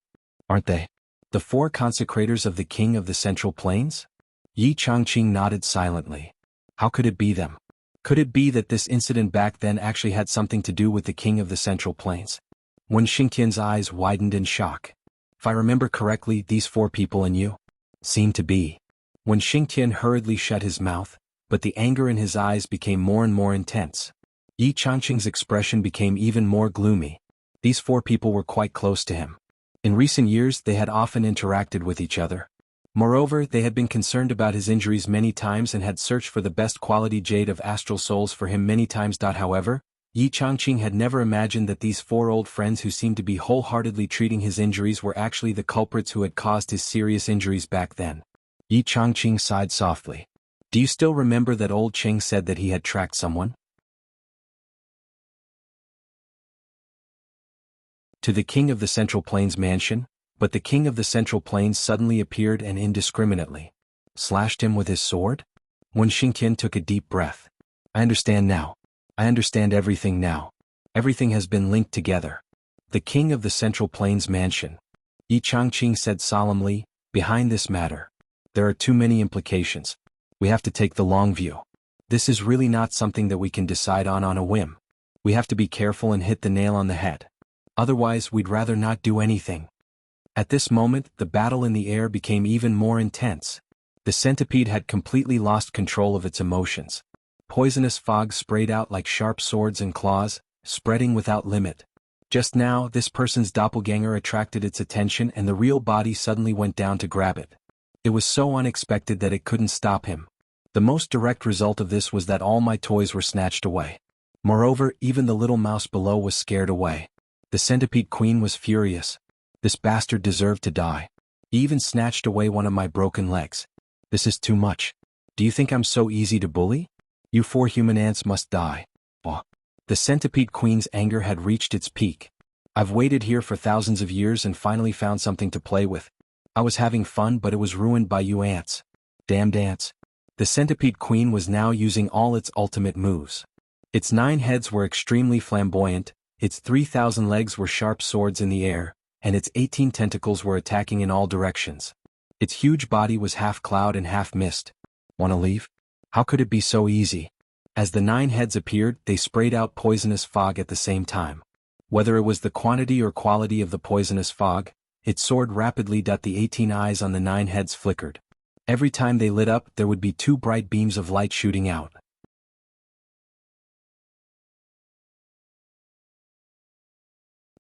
Aren't they? The four consecrators of the King of the Central Plains?" Yi Changqing nodded silently. How could it be them? Could it be that this incident back then actually had something to do with the King of the Central Plains? Wen Xingtian's eyes widened in shock. "If I remember correctly, these four people and you seem to be." Wen Xingtian hurriedly shut his mouth, but the anger in his eyes became more and more intense. Yi Changqing's expression became even more gloomy. These four people were quite close to him. In recent years they had often interacted with each other. Moreover, they had been concerned about his injuries many times and had searched for the best quality jade of astral souls for him many times. However, Yi Changqing had never imagined that these four old friends who seemed to be wholeheartedly treating his injuries were actually the culprits who had caused his serious injuries back then. Yi Changqing sighed softly. "Do you still remember that old Cheng said that he had tracked someone to the King of the Central Plains mansion? But the King of the Central Plains suddenly appeared and indiscriminately slashed him with his sword?" Wen Xingtian took a deep breath. "I understand now. I understand everything now. Everything has been linked together. The King of the Central Plains mansion," Yi Changqing said solemnly, "behind this matter. There are too many implications. We have to take the long view. This is really not something that we can decide on a whim. We have to be careful and hit the nail on the head. Otherwise, we'd rather not do anything." At this moment, the battle in the air became even more intense. The centipede had completely lost control of its emotions. Poisonous fog sprayed out like sharp swords and claws, spreading without limit. Just now, this person's doppelganger attracted its attention and the real body suddenly went down to grab it. It was so unexpected that it couldn't stop him. The most direct result of this was that all my toys were snatched away. Moreover, even the little mouse below was scared away. The centipede queen was furious. This bastard deserved to die. He even snatched away one of my broken legs. This is too much. Do you think I'm so easy to bully? You four human ants must die. Oh. The centipede queen's anger had reached its peak. I've waited here for thousands of years and finally found something to play with. I was having fun, but it was ruined by you ants. Damned ants. The centipede queen was now using all its ultimate moves. Its 9 heads were extremely flamboyant, its 3,000 legs were sharp swords in the air, and its 18 tentacles were attacking in all directions. Its huge body was half cloud and half mist. Wanna leave? How could it be so easy? As the 9 heads appeared, they sprayed out poisonous fog at the same time. Whether it was the quantity or quality of the poisonous fog, it soared rapidly. The 18 eyes on the 9 heads flickered. Every time they lit up, there would be 2 bright beams of light shooting out.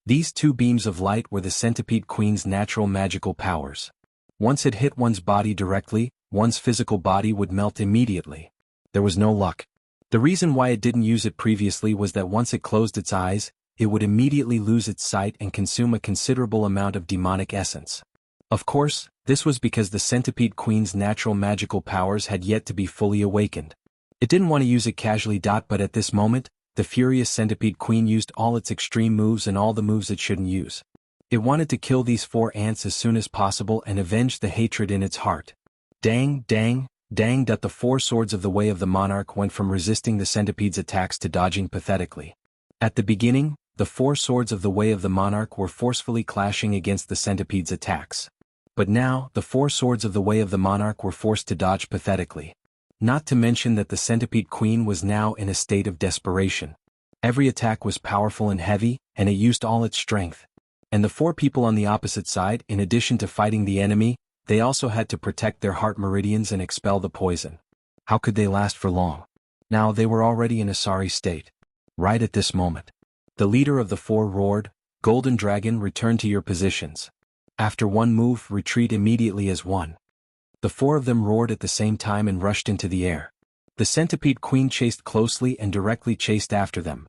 These 2 beams of light were the centipede queen's natural magical powers. Once it hit one's body directly, one's physical body would melt immediately. There was no luck. The reason why it didn't use it previously was that once it closed its eyes, it would immediately lose its sight and consume a considerable amount of demonic essence. Of course, this was because the centipede queen's natural magical powers had yet to be fully awakened. It didn't want to use it casually. But at this moment, the furious centipede queen used all its extreme moves and all the moves it shouldn't use. It wanted to kill these 4 ants as soon as possible and avenge the hatred in its heart. Dang, dang, dang. The 4 swords of the Way of the Monarch went from resisting the centipede's attacks to dodging pathetically. At the beginning, the 4 swords of the Way of the Monarch were forcefully clashing against the centipede's attacks. But now, the 4 swords of the Way of the Monarch were forced to dodge pathetically. Not to mention that the centipede queen was now in a state of desperation. Every attack was powerful and heavy, and it used all its strength. And the 4 people on the opposite side, in addition to fighting the enemy, they also had to protect their heart meridians and expel the poison. How could they last for long? Now they were already in a sorry state. Right at this moment, the leader of the four roared, "Golden Dragon, return to your positions. After one move, retreat immediately as one." The four of them roared at the same time and rushed into the air. The Centipede Queen chased closely and directly chased after them.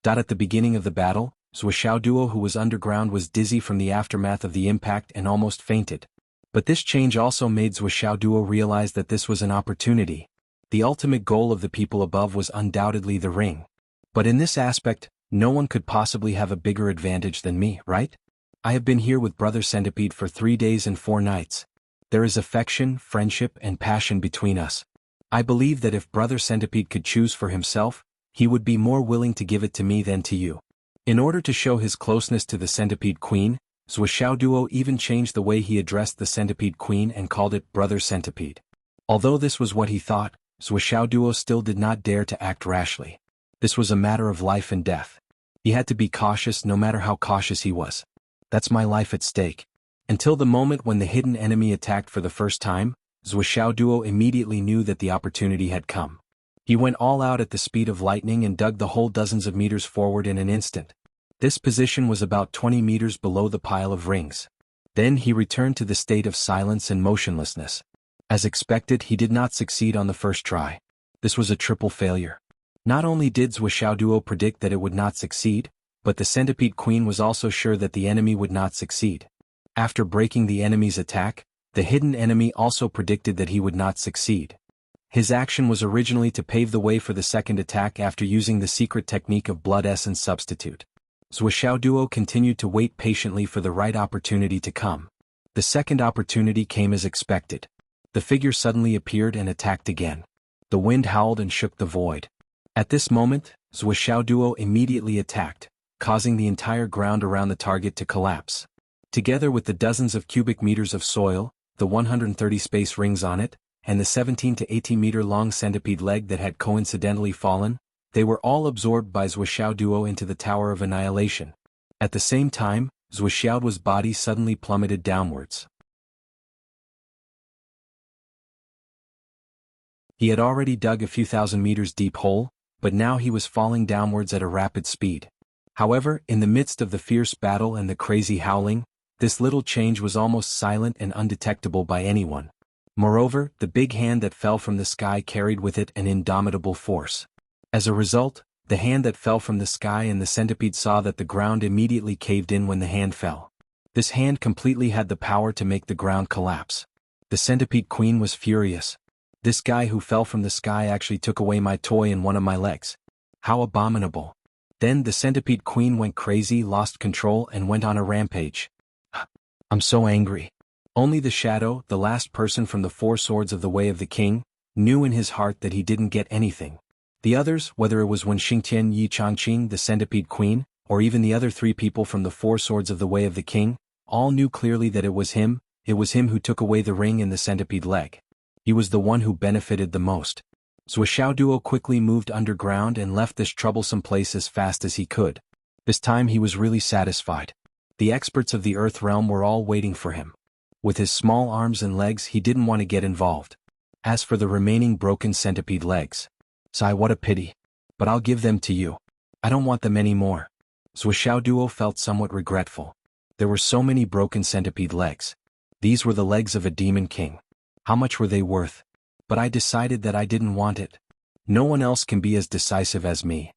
At the beginning of the battle, Zhuoxiao Duo, who was underground, was dizzy from the aftermath of the impact and almost fainted. But this change also made Zhuoxiao Duo realize that this was an opportunity. The ultimate goal of the people above was undoubtedly the ring. But in this aspect, no one could possibly have a bigger advantage than me, right? I have been here with Brother Centipede for 3 days and 4 nights. There is affection, friendship, and passion between us. I believe that if Brother Centipede could choose for himself, he would be more willing to give it to me than to you. In order to show his closeness to the Centipede Queen, Zhuoxiao Duo even changed the way he addressed the Centipede Queen and called it Brother Centipede. Although this was what he thought, Zhuoxiao Duo still did not dare to act rashly. This was a matter of life and death. He had to be cautious no matter how cautious he was. That's my life at stake. Until the moment when the hidden enemy attacked for the first time, Zhuoxiao Duo immediately knew that the opportunity had come. He went all out at the speed of lightning and dug the hole dozens of meters forward in an instant. This position was about 20 meters below the pile of rings. Then he returned to the state of silence and motionlessness. As expected, he did not succeed on the first try. This was a triple failure. Not only did Zhuoxiao Duo predict that it would not succeed, but the Centipede Queen was also sure that the enemy would not succeed. After breaking the enemy's attack, the hidden enemy also predicted that he would not succeed. His action was originally to pave the way for the second attack after using the secret technique of blood essence substitute. Zhuoxiao Duo continued to wait patiently for the right opportunity to come. The second opportunity came as expected. The figure suddenly appeared and attacked again. The wind howled and shook the void. At this moment, Zhuoxiao Duo immediately attacked, causing the entire ground around the target to collapse. Together with the dozens of cubic meters of soil, the 130 space rings on it, and the 17 to 18 meter long centipede leg that had coincidentally fallen, they were all absorbed by Zhuoxiao Duo into the Tower of Annihilation. At the same time, Zhuoxiao Duo's body suddenly plummeted downwards. He had already dug a few thousand meters deep hole, but now he was falling downwards at a rapid speed. However, in the midst of the fierce battle and the crazy howling, this little change was almost silent and undetectable by anyone. Moreover, the big hand that fell from the sky carried with it an indomitable force. As a result, the hand that fell from the sky and the centipede saw that the ground immediately caved in when the hand fell. This hand completely had the power to make the ground collapse. The Centipede Queen was furious. This guy who fell from the sky actually took away my toy and one of my legs. How abominable. Then the Centipede Queen went crazy, lost control, and went on a rampage. I'm so angry. Only the Shadow, the last person from the 4 swords of the Way of the King, knew in his heart that he didn't get anything. The others, whether it was Wen Xingtian Yi Changqing, the Centipede Queen, or even the other 3 people from the 4 swords of the Way of the King, all knew clearly that it was him who took away the ring and the centipede leg. He was the one who benefited the most. Zhuoxiao Duo quickly moved underground and left this troublesome place as fast as he could. This time he was really satisfied. The experts of the Earth realm were all waiting for him. With his small arms and legs, he didn't want to get involved. As for the remaining broken centipede legs, sigh, what a pity. But I'll give them to you. I don't want them anymore. Zhuoxiao Duo felt somewhat regretful. There were so many broken centipede legs. These were the legs of a demon king. How much were they worth? But I decided that I didn't want it. No one else can be as decisive as me.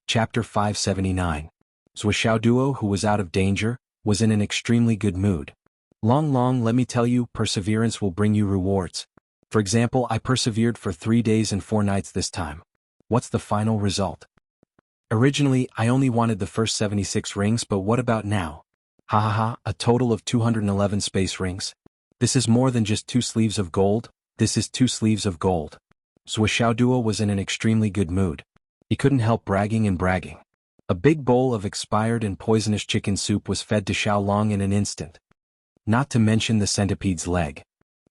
Chapter 579. Zhuoxiao Duo, who was out of danger, was in an extremely good mood. Long, let me tell you, perseverance will bring you rewards. For example, I persevered for 3 days and 4 nights this time. What's the final result? Originally, I only wanted the first 76 rings, but what about now? A total of 211 space rings. This is more than just 2 sleeves of gold, this is 2 sleeves of gold. Zhuoxiao Duo was in an extremely good mood. He couldn't help bragging. A big bowl of expired and poisonous chicken soup was fed to Xiaolong in an instant. Not to mention the centipede's leg.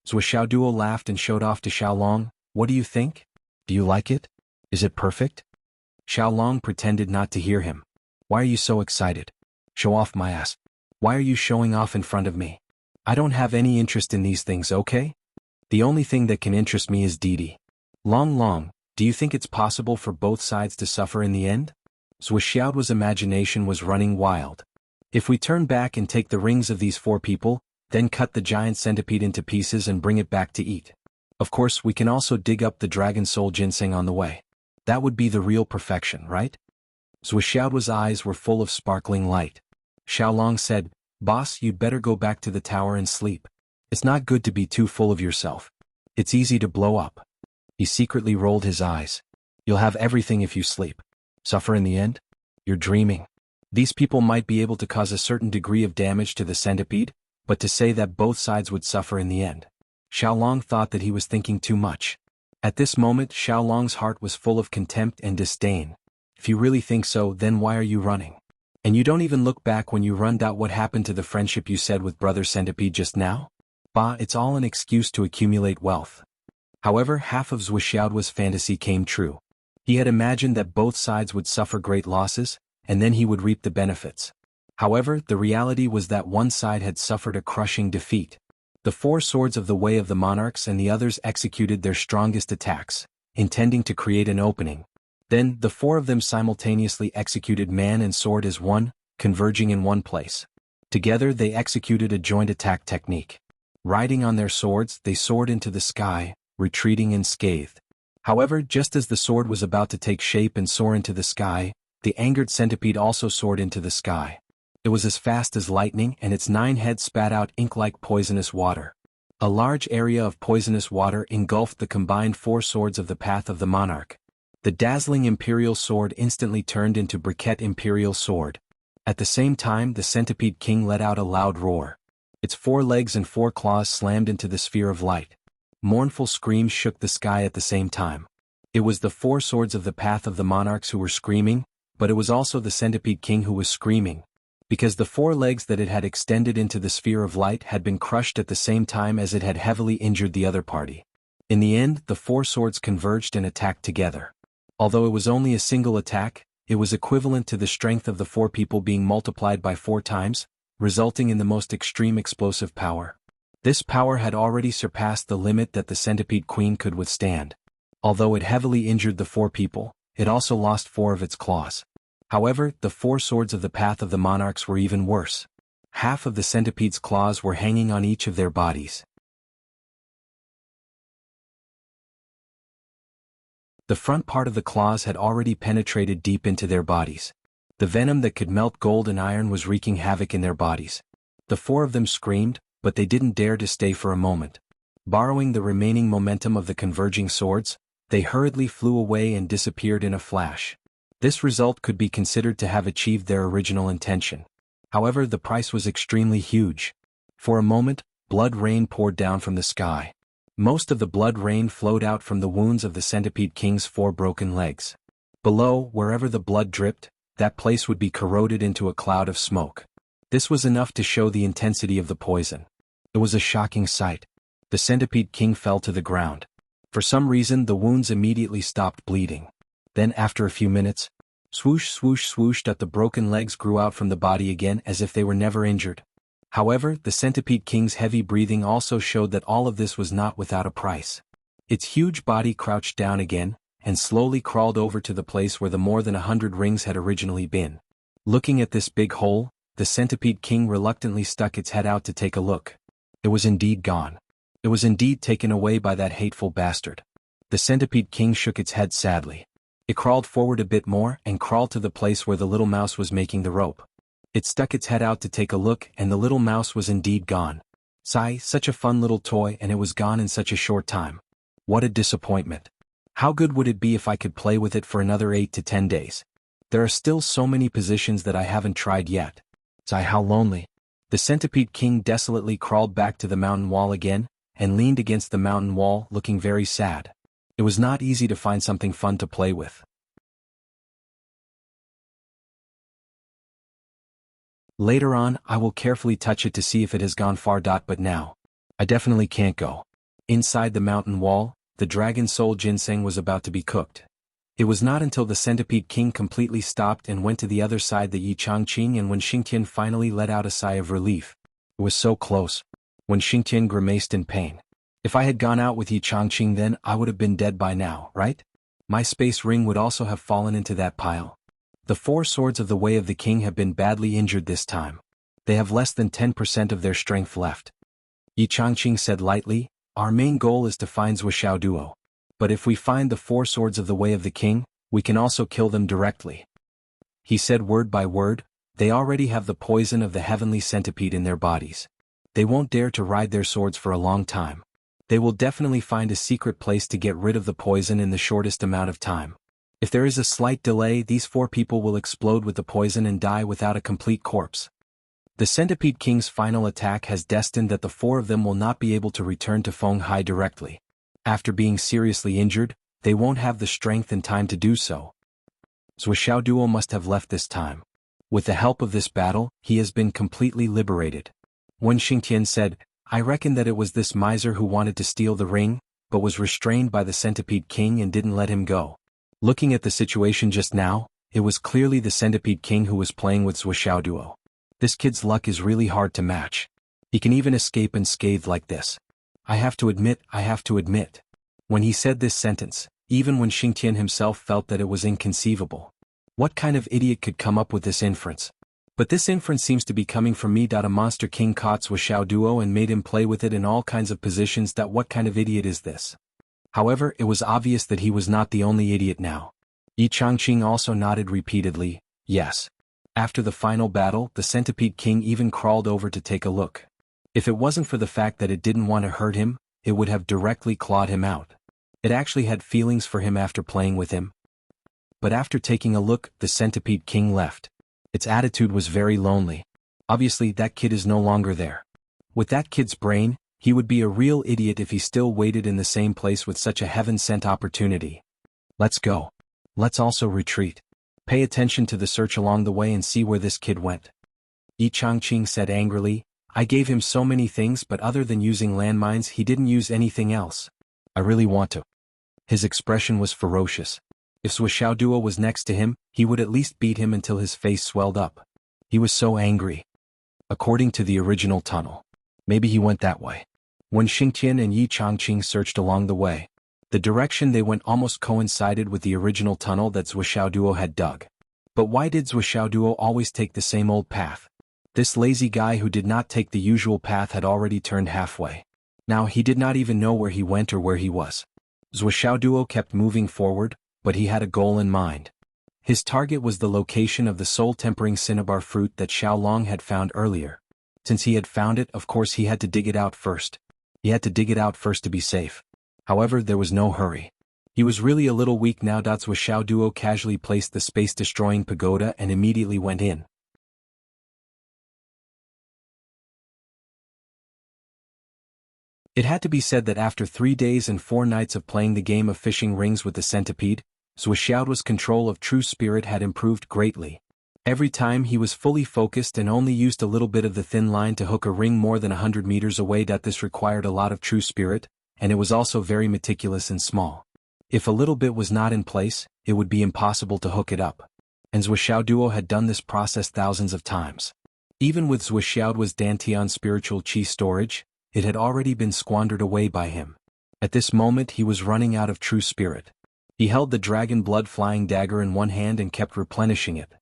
Zhuoxiao Duo laughed and showed off to Xiaolong. What do you think? Do you like it? Is it perfect? Xiaolong pretended not to hear him. Why are you so excited? Show off my ass. Why are you showing off in front of me? I don't have any interest in these things, okay? The only thing that can interest me is Didi. Long, do you think it's possible for both sides to suffer in the end? Zhuxiao's imagination was running wild. If we turn back and take the rings of these 4 people, then cut the giant centipede into pieces and bring it back to eat. Of course, we can also dig up the dragon soul ginseng on the way. That would be the real perfection, right? Zhuxiao's eyes were full of sparkling light. Xiaolong said, Boss, you'd better go back to the tower and sleep. It's not good to be too full of yourself. It's easy to blow up. He secretly rolled his eyes. You'll have everything if you sleep. Suffer in the end? You're dreaming. These people might be able to cause a certain degree of damage to the centipede, but to say that both sides would suffer in the end. Xiaolong thought that he was thinking too much. At this moment, Xiaolong's heart was full of contempt and disdain. If you really think so, then why are you running? And you don't even look back when you run out. What happened to the friendship you said with Brother Centipede just now? Bah, it's all an excuse to accumulate wealth. However, half of Zhuxiao's fantasy came true. He had imagined that both sides would suffer great losses, and then he would reap the benefits. However, the reality was that one side had suffered a crushing defeat. The 4 swords of the Way of the Monarchs and the others executed their strongest attacks, intending to create an opening. Then, the 4 of them simultaneously executed man and sword as one, converging in one place. Together they executed a joint attack technique. Riding on their swords, they soared into the sky, retreating unscathed. However, just as the sword was about to take shape and soar into the sky, the angered centipede also soared into the sky. It was as fast as lightning, and its 9 heads spat out ink-like poisonous water. A large area of poisonous water engulfed the combined 4 swords of the path of the monarch. The dazzling imperial sword instantly turned into briquette imperial sword. At the same time, the centipede king let out a loud roar. Its 4 legs and 4 claws slammed into the sphere of light. Mournful screams shook the sky at the same time. It was the 4 swords of the path of the monarchs who were screaming, but it was also the centipede king who was screaming. Because the 4 legs that it had extended into the sphere of light had been crushed at the same time as it had heavily injured the other party. In the end, the 4 swords converged and attacked together. Although it was only a single attack, it was equivalent to the strength of the 4 people being multiplied by 4 times, resulting in the most extreme explosive power. This power had already surpassed the limit that the centipede queen could withstand. Although it heavily injured the 4 people, it also lost 4 of its claws. However, the 4 swords of the path of the monarchs were even worse. Half of the centipede's claws were hanging on each of their bodies. The front part of the claws had already penetrated deep into their bodies. The venom that could melt gold and iron was wreaking havoc in their bodies. The 4 of them screamed, but they didn't dare to stay for a moment. Borrowing the remaining momentum of the converging swords, they hurriedly flew away and disappeared in a flash. This result could be considered to have achieved their original intention. However, the price was extremely huge. For a moment, blood rain poured down from the sky. Most of the blood rain flowed out from the wounds of the centipede king's 4 broken legs. Below, wherever the blood dripped, that place would be corroded into a cloud of smoke. This was enough to show the intensity of the poison. It was a shocking sight. The centipede king fell to the ground. For some reason, the wounds immediately stopped bleeding. Then, after a few minutes, swoosh swoosh swoosh, that the broken legs grew out from the body again as if they were never injured. However, the centipede king's heavy breathing also showed that all of this was not without a price. Its huge body crouched down again, and slowly crawled over to the place where the more than 100 rings had originally been. Looking at this big hole, the centipede king reluctantly stuck its head out to take a look. It was indeed gone. It was indeed taken away by that hateful bastard. The centipede king shook its head sadly. It crawled forward a bit more and crawled to the place where the little mouse was making the rope. It stuck its head out to take a look, and the little mouse was indeed gone. Sigh, such a fun little toy, and it was gone in such a short time. What a disappointment. How good would it be if I could play with it for another 8 to 10 days? There are still so many positions that I haven't tried yet. Sigh, how lonely. The centipede king desolately crawled back to the mountain wall again, and leaned against the mountain wall, looking very sad. It was not easy to find something fun to play with. Later on, I will carefully touch it to see if it has gone far. But now, I definitely can't go. Inside the mountain wall, the dragon soul ginseng was about to be cooked. It was not until the Centipede King completely stopped and went to the other side that Yi Changqing and when Xingtian finally let out a sigh of relief. It was so close. When Xingtian grimaced in pain. If I had gone out with Yi Changqing then I would have been dead by now, right? My space ring would also have fallen into that pile. The 4 swords of the Way of the King have been badly injured this time. They have less than 10% of their strength left. Yi Changqing said lightly, our main goal is to find Zuoxiao Duo. But if we find the 4 swords of the Way of the King, we can also kill them directly. He said word by word, they already have the poison of the heavenly centipede in their bodies. They won't dare to ride their swords for a long time. They will definitely find a secret place to get rid of the poison in the shortest amount of time. If there is a slight delay, these 4 people will explode with the poison and die without a complete corpse. The Centipede King's final attack has destined that the 4 of them will not be able to return to Fenghai directly. After being seriously injured, they won't have the strength and time to do so. Zuoxiao Duo must have left this time. With the help of this battle, he has been completely liberated. When Xingtian said, I reckon that it was this miser who wanted to steal the ring, but was restrained by the Centipede King and didn't let him go. Looking at the situation just now, it was clearly the Centipede King who was playing with Zuoxiao Duo. This kid's luck is really hard to match. He can even escape unscathed like this. I have to admit. When he said this sentence, even when Xingtian himself felt that it was inconceivable. What kind of idiot could come up with this inference? But this inference seems to be coming from me. A monster king caught Zuoxiao Duo and made him play with it in all kinds of positions. What kind of idiot is this? However, it was obvious that he was not the only idiot now. Yi Changqing also nodded repeatedly, yes. After the final battle, the Centipede King even crawled over to take a look. If it wasn't for the fact that it didn't want to hurt him, it would have directly clawed him out. It actually had feelings for him after playing with him. But after taking a look, the Centipede King left. Its attitude was very lonely. Obviously, that kid is no longer there. With that kid's brain, he would be a real idiot if he still waited in the same place with such a heaven-sent opportunity. Let's go. Let's also retreat. Pay attention to the search along the way and see where this kid went. Yi Changqing said angrily, I gave him so many things but other than using landmines he didn't use anything else. I really want to. His expression was ferocious. If Zuoxiao Duo was next to him, he would at least beat him until his face swelled up. He was so angry. According to the original tunnel. Maybe he went that way. When Xingtian and Yi Changqing searched along the way, the direction they went almost coincided with the original tunnel that Zuoxiao Duo had dug. But why did Zuoxiao Duo always take the same old path? This lazy guy who did not take the usual path had already turned halfway. Now he did not even know where he went or where he was. Zuoxiao Duo kept moving forward, but he had a goal in mind. His target was the location of the soul-tempering cinnabar fruit that Xiaolong had found earlier. Since he had found it, of course he had to dig it out first. He had to dig it out first to be safe. However, there was no hurry. He was really a little weak now. Zuoxiao Duo casually placed the space-destroying pagoda and immediately went in. It had to be said that after 3 days and 4 nights of playing the game of fishing rings with the centipede, Zuoxiao's control of true spirit had improved greatly. Every time he was fully focused and only used a little bit of the thin line to hook a ring more than 100 meters away. This required a lot of true spirit, and it was also very meticulous and small. If a little bit was not in place, it would be impossible to hook it up. And Zuoxiao Duo had done this process thousands of times. Even with Zuoxiao's Dantian spiritual qi storage, it had already been squandered away by him. At this moment he was running out of true spirit. He held the dragon blood flying dagger in one hand and kept replenishing it.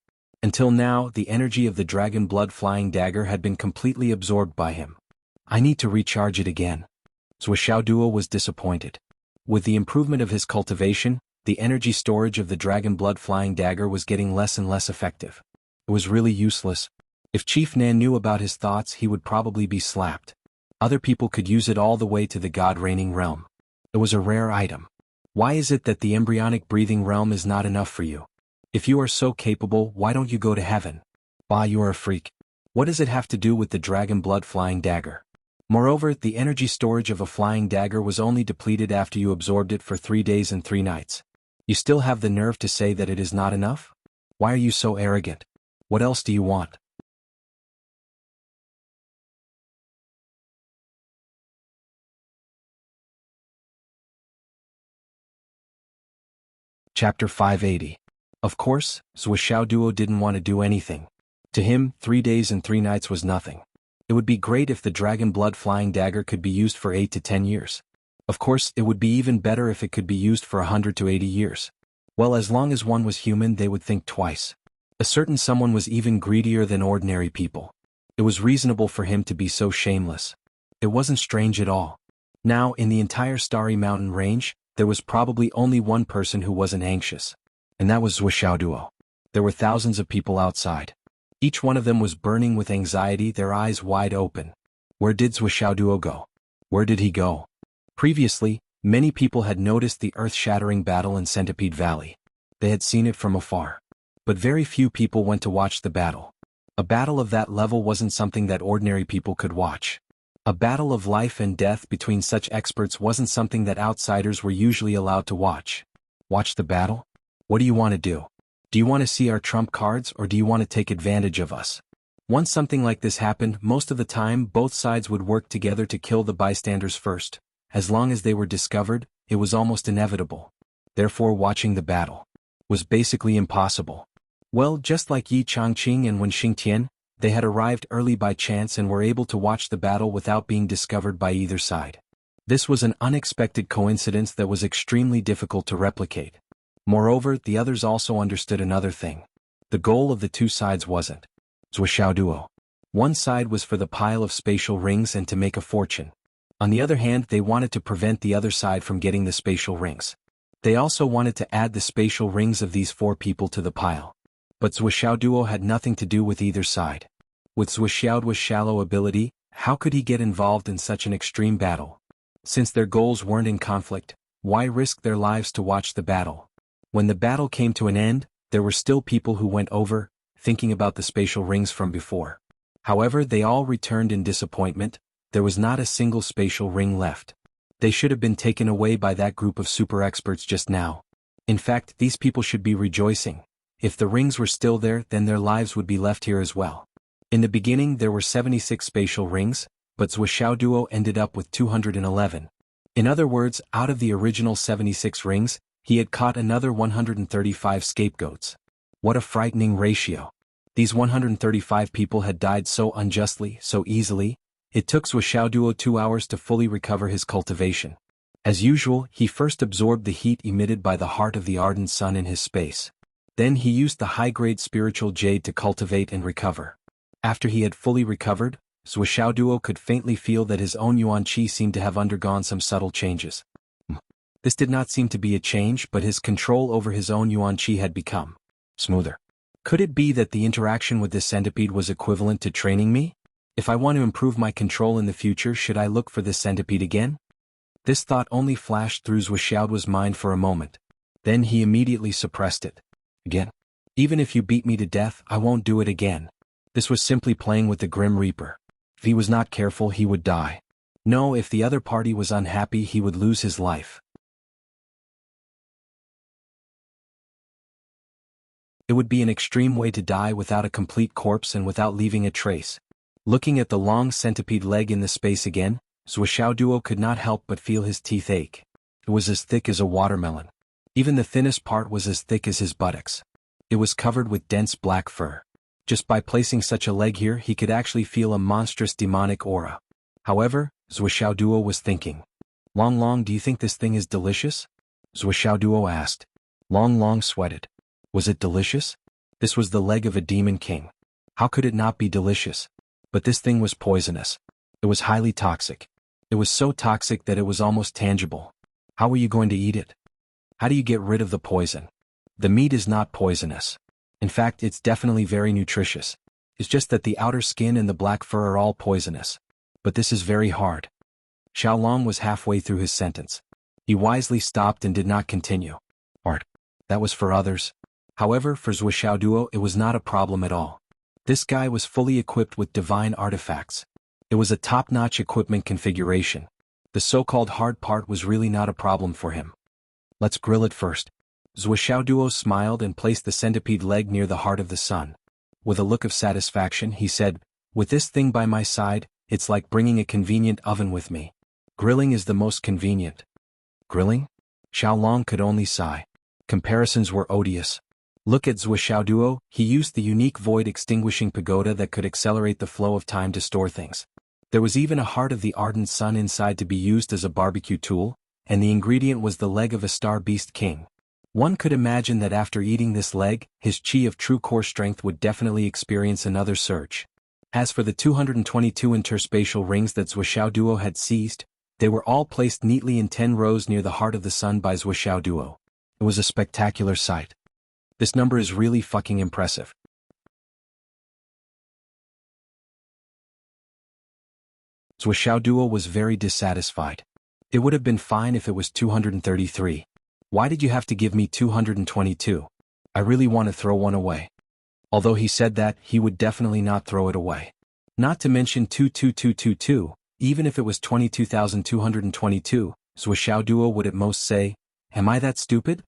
Until now, the energy of the dragon blood flying dagger had been completely absorbed by him. I need to recharge it again. Zuoxiao Duo was disappointed. With the improvement of his cultivation, the energy storage of the dragon blood flying dagger was getting less and less effective. It was really useless. If Chief Nan knew about his thoughts, he would probably be slapped. Other people could use it all the way to the God-reigning realm. It was a rare item. Why is it that the embryonic breathing realm is not enough for you? If you are so capable, why don't you go to heaven? Bah, you are a freak. What does it have to do with the dragon blood flying dagger? Moreover, the energy storage of a flying dagger was only depleted after you absorbed it for 3 days and 3 nights. You still have the nerve to say that it is not enough? Why are you so arrogant? What else do you want? Chapter 580. Of course, Zhuo Duo didn't want to do anything. To him, 3 days and 3 nights was nothing. It would be great if the dragon blood flying dagger could be used for 8 to 10 years. Of course, it would be even better if it could be used for 100 to 80 years. Well, as long as one was human, they would think twice. A certain someone was even greedier than ordinary people. It was reasonable for him to be so shameless. It wasn't strange at all. Now, in the entire Starry Mountain range, there was probably only one person who wasn't anxious. And that was Zhuo Duo. There were thousands of people outside. Each one of them was burning with anxiety, their eyes wide open. Where did Zhuo Duo go? Where did he go? Previously, many people had noticed the earth-shattering battle in Centipede Valley. They had seen it from afar. But very few people went to watch the battle. A battle of that level wasn't something that ordinary people could watch. A battle of life and death between such experts wasn't something that outsiders were usually allowed to watch. Watch the battle? What do you want to do? Do you want to see our trump cards, or do you want to take advantage of us? Once something like this happened, most of the time both sides would work together to kill the bystanders first. As long as they were discovered, it was almost inevitable. Therefore, watching the battle was basically impossible. Well, just like Yi Changqing and Wen Xingtian, they had arrived early by chance and were able to watch the battle without being discovered by either side. This was an unexpected coincidence that was extremely difficult to replicate. Moreover, the others also understood another thing. The goal of the two sides wasn't Zhuo Duo. One side was for the pile of spatial rings and to make a fortune. On the other hand, they wanted to prevent the other side from getting the spatial rings. They also wanted to add the spatial rings of these 4 people to the pile. But Zhuo Duo had nothing to do with either side. With Zhuo Duo's shallow ability, how could he get involved in such an extreme battle? Since their goals weren't in conflict, why risk their lives to watch the battle? When the battle came to an end, there were still people who went over, thinking about the spatial rings from before. However, they all returned in disappointment. There was not a single spatial ring left. They should have been taken away by that group of super experts just now. In fact, these people should be rejoicing. If the rings were still there, then their lives would be left here as well. In the beginning there were 76 spatial rings, but Zhuo Duo ended up with 211. In other words, out of the original 76 rings, he had caught another 135 scapegoats. What a frightening ratio. These 135 people had died so unjustly, so easily. It took Zhuo Duo 2 hours to fully recover his cultivation. As usual, he first absorbed the heat emitted by the heart of the ardent sun in his space. Then he used the high-grade spiritual jade to cultivate and recover. After he had fully recovered, Zhuo Duo could faintly feel that his own yuan qi seemed to have undergone some subtle changes. This did not seem to be a change, but his control over his own yuan qi had become smoother. Could it be that the interaction with this centipede was equivalent to training me? If I want to improve my control in the future, should I look for this centipede again? This thought only flashed through Zhuo Duo's mind for a moment. Then he immediately suppressed it. Again? Even if you beat me to death, I won't do it again. This was simply playing with the Grim Reaper. If he was not careful, he would die. No, if the other party was unhappy, he would lose his life. It would be an extreme way to die without a complete corpse and without leaving a trace. Looking at the long centipede leg in the space again, Zhuo Duo could not help but feel his teeth ache. It was as thick as a watermelon. Even the thinnest part was as thick as his buttocks. It was covered with dense black fur. Just by placing such a leg here, he could actually feel a monstrous demonic aura. However, Zhuo Duo was thinking. Long, do you think this thing is delicious? Zhuo Duo asked. Long sweated. Was it delicious? This was the leg of a demon king. How could it not be delicious? But this thing was poisonous. It was highly toxic. It was so toxic that it was almost tangible. How are you going to eat it? How do you get rid of the poison? The meat is not poisonous. In fact, it's definitely very nutritious. It's just that the outer skin and the black fur are all poisonous. But this is very hard. Xiaolong was halfway through his sentence. He wisely stopped and did not continue. Art. That was for others. However, for Zhuo Duo it was not a problem at all. This guy was fully equipped with divine artifacts. It was a top-notch equipment configuration. The so-called hard part was really not a problem for him. Let's grill it first. Zhuo Duo smiled and placed the centipede leg near the heart of the sun. With a look of satisfaction, he said, "With this thing by my side, it's like bringing a convenient oven with me. Grilling is the most convenient." Grilling? Xiaolong could only sigh. Comparisons were odious. Look at Zhou Xiaoduo, he used the unique void-extinguishing pagoda that could accelerate the flow of time to store things. There was even a heart of the ardent sun inside to be used as a barbecue tool, and the ingredient was the leg of a star beast king. One could imagine that after eating this leg, his chi of true core strength would definitely experience another surge. As for the 222 interspatial rings that Zhou Xiaoduo had seized, they were all placed neatly in 10 rows near the heart of the sun by Zhou Xiaoduo. It was a spectacular sight. This number is really fucking impressive. Zhou Xiaoduo was very dissatisfied. It would have been fine if it was 233. Why did you have to give me 222? I really want to throw one away. Although he said that, he would definitely not throw it away. Not to mention 22222, even if it was 22,222, Zhou Xiaoduo would at most say, "Am I that stupid?"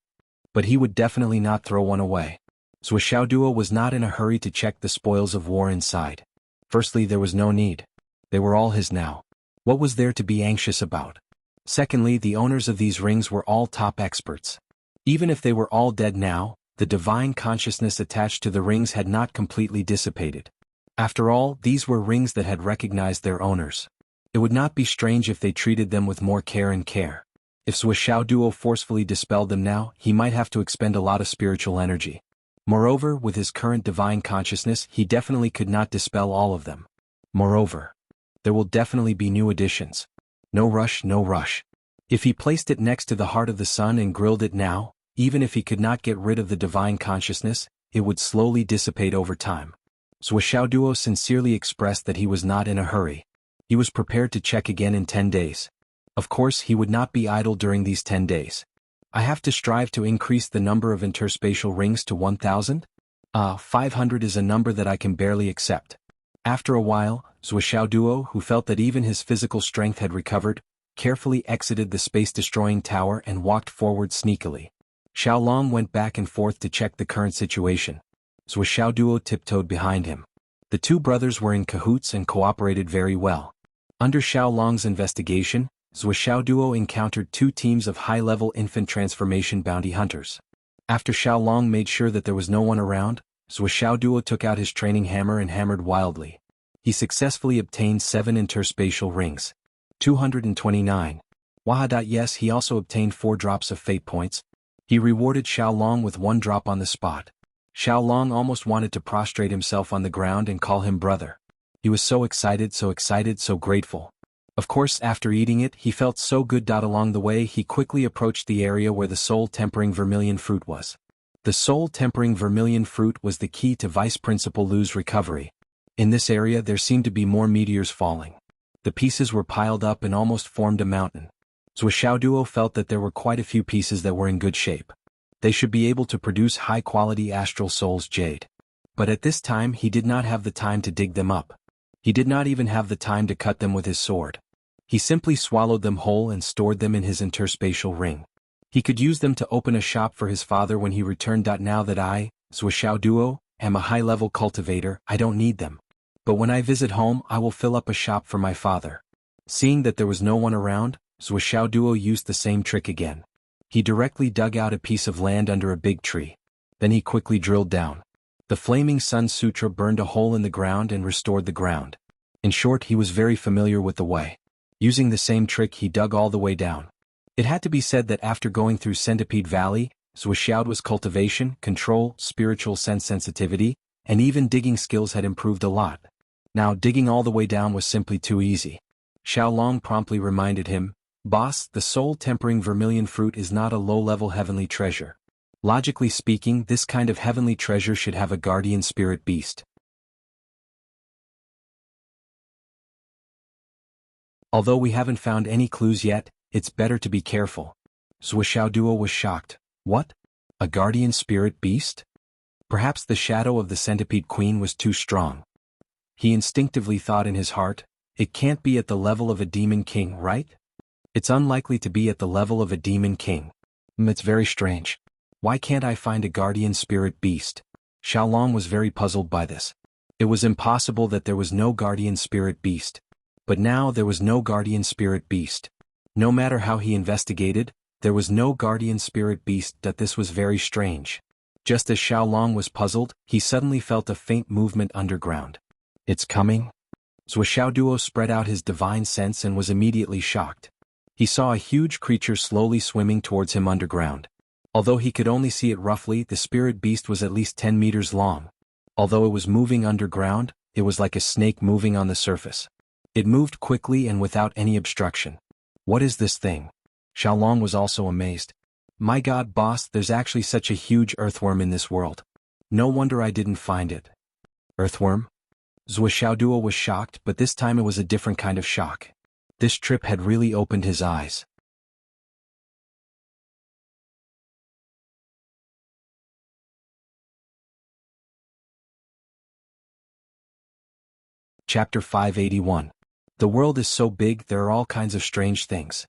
But he would definitely not throw one away. Zhou Xiaoduo was not in a hurry to check the spoils of war inside. Firstly, there was no need. They were all his now. What was there to be anxious about? Secondly, the owners of these rings were all top experts. Even if they were all dead now, the divine consciousness attached to the rings had not completely dissipated. After all, these were rings that had recognized their owners. It would not be strange if they treated them with more care and care. If Zhou Xiaoduo forcefully dispelled them now, he might have to expend a lot of spiritual energy. Moreover, with his current divine consciousness, he definitely could not dispel all of them. Moreover, there will definitely be new additions. No rush, no rush. If he placed it next to the heart of the sun and grilled it now, even if he could not get rid of the divine consciousness, it would slowly dissipate over time. Zhou Xiaoduo sincerely expressed that he was not in a hurry. He was prepared to check again in 10 days. Of course, he would not be idle during these 10 days. I have to strive to increase the number of interspatial rings to 1,000? 500 is a number that I can barely accept. After a while, Zhou Xiaoduo, who felt that even his physical strength had recovered, carefully exited the space-destroying tower and walked forward sneakily. Xiaolong went back and forth to check the current situation. Zhou Xiaoduo tiptoed behind him. The two brothers were in cahoots and cooperated very well. Under Xiaolong's investigation, Zhou Xiaoduo encountered two teams of high-level infant transformation bounty hunters. After Xiaolong made sure that there was no one around, Zhou Xiaoduo took out his training hammer and hammered wildly. He successfully obtained 7 interspatial rings. 229. Yes, he also obtained 4 drops of fate points. He rewarded Xiaolong with 1 drop on the spot. Xiaolong almost wanted to prostrate himself on the ground and call him brother. He was so excited, so grateful. Of course, after eating it, he felt so good. Along the way, he quickly approached the area where the soul-tempering vermilion fruit was. The soul-tempering vermilion fruit was the key to Vice Principal Lu's recovery. In this area, there seemed to be more meteors falling. The pieces were piled up and almost formed a mountain. Zhou Xiaoduo felt that there were quite a few pieces that were in good shape. They should be able to produce high-quality astral soul's jade. But at this time, he did not have the time to dig them up. He did not even have the time to cut them with his sword. He simply swallowed them whole and stored them in his interspatial ring. He could use them to open a shop for his father when he returned. Now that I, Zhou Xiaoduo, am a high-level cultivator, I don't need them. But when I visit home, I will fill up a shop for my father. Seeing that there was no one around, Zhou Xiaoduo used the same trick again. He directly dug out a piece of land under a big tree. Then he quickly drilled down. The Flaming Sun Sutra burned a hole in the ground and restored the ground. In short, he was very familiar with the way. Using the same trick, he dug all the way down. It had to be said that after going through Centipede Valley, Zhou Xiaoduo's cultivation, control, spiritual sense sensitivity, and even digging skills had improved a lot. Now digging all the way down was simply too easy. Xiaolong promptly reminded him, "Boss, the soul-tempering vermilion fruit is not a low-level heavenly treasure. Logically speaking, this kind of heavenly treasure should have a guardian spirit beast. Although we haven't found any clues yet, it's better to be careful." Zhou Xiaoduo was shocked. What? A guardian spirit beast? Perhaps the shadow of the centipede queen was too strong. He instinctively thought in his heart, it can't be at the level of a demon king, right? It's unlikely to be at the level of a demon king. It's very strange. Why can't I find a guardian spirit beast? Xiaolong was very puzzled by this. It was impossible that there was no guardian spirit beast. But now there was no guardian spirit beast. No matter how he investigated, there was no guardian spirit beast. This was very strange. Just as Xiaolong was puzzled, he suddenly felt a faint movement underground. It's coming? Zuoxiaoduo spread out his divine sense and was immediately shocked. He saw a huge creature slowly swimming towards him underground. Although he could only see it roughly, the spirit beast was at least 10 meters long. Although it was moving underground, it was like a snake moving on the surface. It moved quickly and without any obstruction. What is this thing? Xiaolong was also amazed. My god, boss, there's actually such a huge earthworm in this world. No wonder I didn't find it. Earthworm? Zuoxiaoduo was shocked, but this time it was a different kind of shock. This trip had really opened his eyes. Chapter 581. The world is so big, there are all kinds of strange things.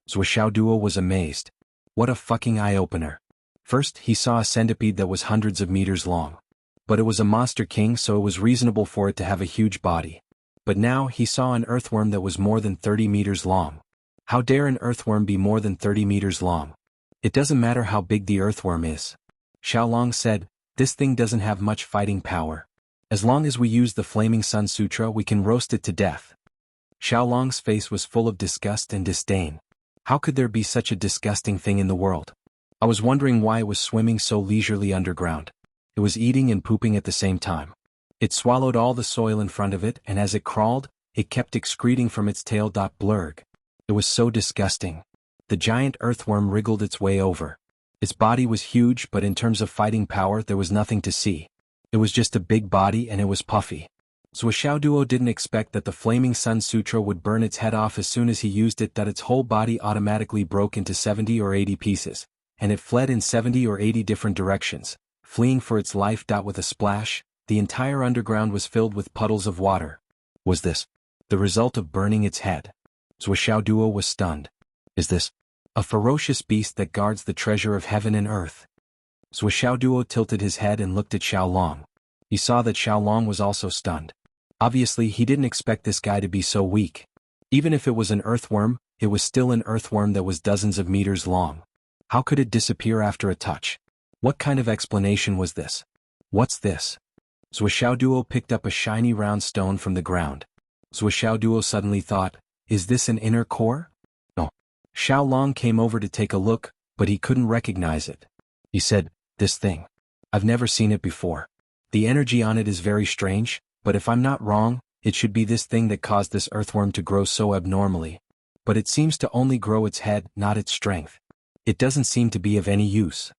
Zuoxiaoduo was amazed. What a fucking eye-opener. First, he saw a centipede that was hundreds of meters long. But it was a monster king, so it was reasonable for it to have a huge body. But now he saw an earthworm that was more than 30 meters long. How dare an earthworm be more than 30 meters long? It doesn't matter how big the earthworm is. Xiaolong said, this thing doesn't have much fighting power. As long as we use the Flaming Sun Sutra, we can roast it to death. Xiaolong's face was full of disgust and disdain. How could there be such a disgusting thing in the world? I was wondering why it was swimming so leisurely underground. It was eating and pooping at the same time. It swallowed all the soil in front of it, and as it crawled, it kept excreting from its tail. Blurg. It was so disgusting. The giant earthworm wriggled its way over. Its body was huge, but in terms of fighting power there was nothing to see. It was just a big body and it was puffy. Zuoxiaoduo didn't expect that the Flaming Sun Sutra would burn its head off as soon as he used it. Its whole body automatically broke into 70 or 80 pieces, and it fled in 70 or 80 different directions, fleeing for its life. With a splash, the entire underground was filled with puddles of water. Was this the result of burning its head? Zuoxiaoduo was stunned. Is this a ferocious beast that guards the treasure of heaven and earth? Zuoxiaoduo tilted his head and looked at Xiaolong. He saw that Xiaolong was also stunned. Obviously, he didn't expect this guy to be so weak. Even if it was an earthworm, it was still an earthworm that was dozens of meters long. How could it disappear after a touch? What kind of explanation was this? What's this? Zuoxiaoduo picked up a shiny round stone from the ground. Zuoxiaoduo suddenly thought, is this an inner core? No. Xiaolong came over to take a look, but he couldn't recognize it. He said, this thing. I've never seen it before. The energy on it is very strange, but if I'm not wrong, it should be this thing that caused this earthworm to grow so abnormally. But it seems to only grow its head, not its strength. It doesn't seem to be of any use.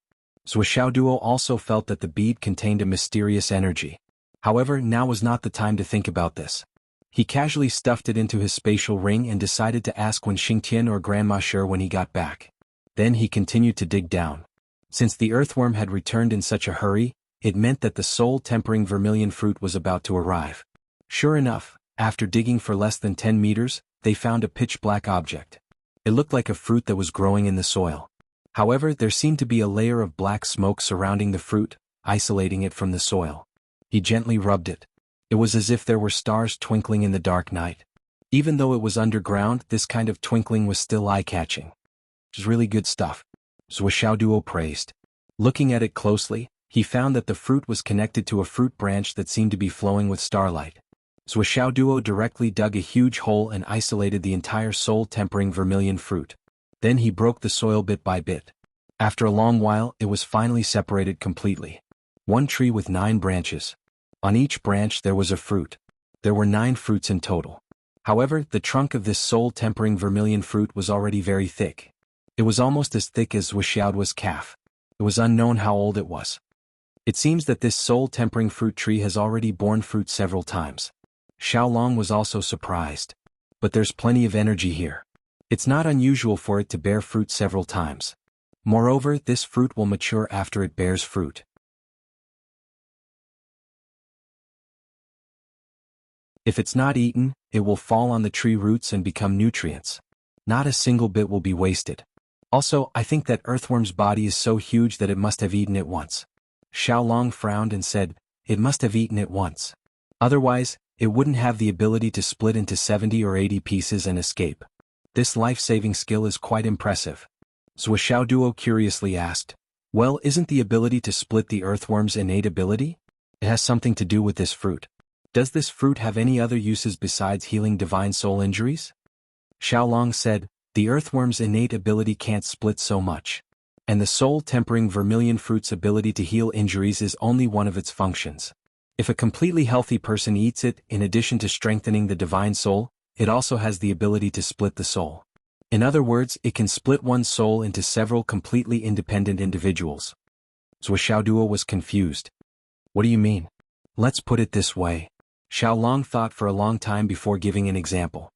Zuoxiaoduo also felt that the bead contained a mysterious energy. However, now was not the time to think about this. He casually stuffed it into his spatial ring and decided to ask when Xingtian or Grandma Sure when he got back. Then he continued to dig down. Since the earthworm had returned in such a hurry, it meant that the soul-tempering vermilion fruit was about to arrive. Sure enough, after digging for less than 10 meters, they found a pitch-black object. It looked like a fruit that was growing in the soil. However, there seemed to be a layer of black smoke surrounding the fruit, isolating it from the soil. He gently rubbed it. It was as if there were stars twinkling in the dark night. Even though it was underground, this kind of twinkling was still eye-catching. It was really good stuff. Zuoxiaoduo praised. Looking at it closely, he found that the fruit was connected to a fruit branch that seemed to be flowing with starlight. Zuoxiaoduo directly dug a huge hole and isolated the entire soul-tempering vermilion fruit. Then he broke the soil bit by bit. After a long while, it was finally separated completely. One tree with 9 branches. On each branch there was a fruit. There were 9 fruits in total. However, the trunk of this soul-tempering vermilion fruit was already very thick. It was almost as thick as Zuoxiaoduo's calf. It was unknown how old it was. It seems that this soul-tempering fruit tree has already borne fruit several times. Xiaolong was also surprised. But there's plenty of energy here. It's not unusual for it to bear fruit several times. Moreover, this fruit will mature after it bears fruit. If it's not eaten, it will fall on the tree roots and become nutrients. Not a single bit will be wasted. Also, I think that earthworm's body is so huge that it must have eaten it once. Xiaolong frowned and said, it must have eaten it once. Otherwise, it wouldn't have the ability to split into 70 or 80 pieces and escape. This life-saving skill is quite impressive. Zhuo Duo curiously asked. Well, isn't the ability to split the earthworm's innate ability? It has something to do with this fruit. Does this fruit have any other uses besides healing divine soul injuries? Xiaolong said, the earthworm's innate ability can't split so much. And the soul-tempering vermilion fruit's ability to heal injuries is only one of its functions. If a completely healthy person eats it, in addition to strengthening the divine soul, it also has the ability to split the soul. In other words, it can split one's soul into several completely independent individuals. Zhuo Duo was confused. What do you mean? Let's put it this way. Xiaolong thought for a long time before giving an example.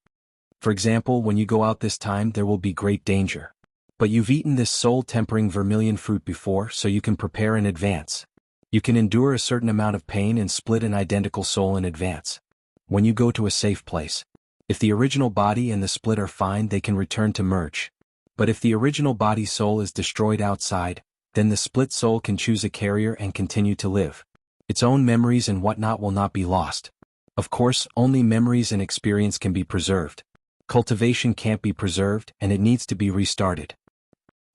For example, when you go out this time there will be great danger. But you've eaten this soul-tempering vermilion fruit before, so you can prepare in advance. You can endure a certain amount of pain and split an identical soul in advance. When you go to a safe place, if the original body and the split are fine, they can return to merge. But if the original body soul is destroyed outside, then the split soul can choose a carrier and continue to live. Its own memories and whatnot will not be lost. Of course, only memories and experience can be preserved. Cultivation can't be preserved, and it needs to be restarted.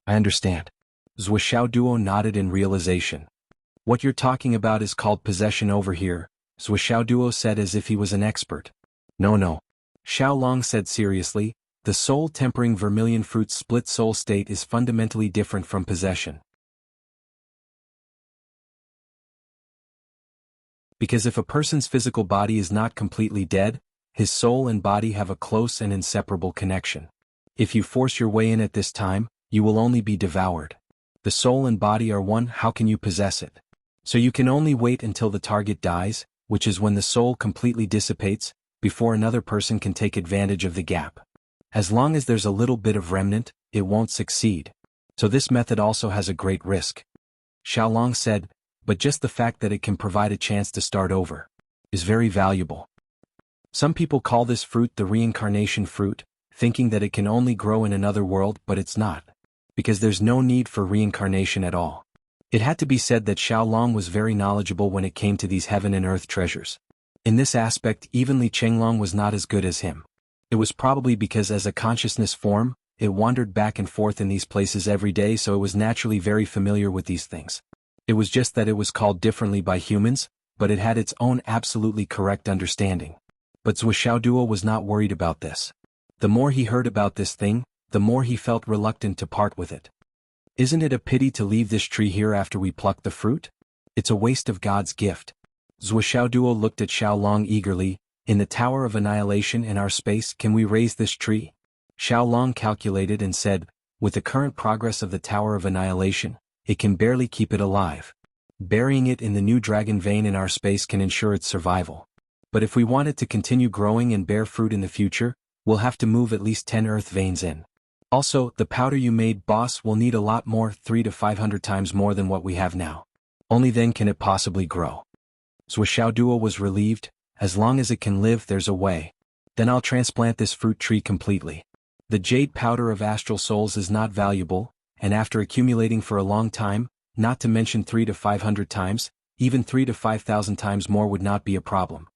I understand. Zhuo Duo nodded in realization. What you're talking about is called possession over here, Zhuo Duo said as if he was an expert. No. Xiaolong said seriously, the soul-tempering vermilion fruit's split soul state is fundamentally different from possession. Because if a person's physical body is not completely dead, his soul and body have a close and inseparable connection. If you force your way in at this time, you will only be devoured. The soul and body are one, how can you possess it? So you can only wait until the target dies, which is when the soul completely dissipates, before another person can take advantage of the gap. As long as there's a little bit of remnant, it won't succeed. So this method also has a great risk. Xiaolong said, but just the fact that it can provide a chance to start over is very valuable. Some people call this fruit the reincarnation fruit, thinking that it can only grow in another world, but it's not. Because there's no need for reincarnation at all. It had to be said that Xiaolong was very knowledgeable when it came to these heaven and earth treasures. In this aspect, even Li Chenglong was not as good as him. It was probably because as a consciousness form, it wandered back and forth in these places every day, so it was naturally very familiar with these things. It was just that it was called differently by humans, but it had its own absolutely correct understanding. But Zhuo Duo was not worried about this. The more he heard about this thing, the more he felt reluctant to part with it. Isn't it a pity to leave this tree here after we pluck the fruit? It's a waste of God's gift. Zhuo Duo looked at Xiaolong eagerly. In the Tower of Annihilation in our space, can we raise this tree? Xiaolong calculated and said, with the current progress of the Tower of Annihilation, it can barely keep it alive. Burying it in the new dragon vein in our space can ensure its survival. But if we want it to continue growing and bear fruit in the future, we'll have to move at least 10 earth veins in. Also, the powder you made, boss, will need a lot more, 300 to 500 times more than what we have now. Only then can it possibly grow. Zhuo Duo was relieved. As long as it can live, there's a way. Then I'll transplant this fruit tree completely. The jade powder of astral souls is not valuable, and after accumulating for a long time, not to mention 300 to 500 times, even 3,000 to 5,000 times more would not be a problem.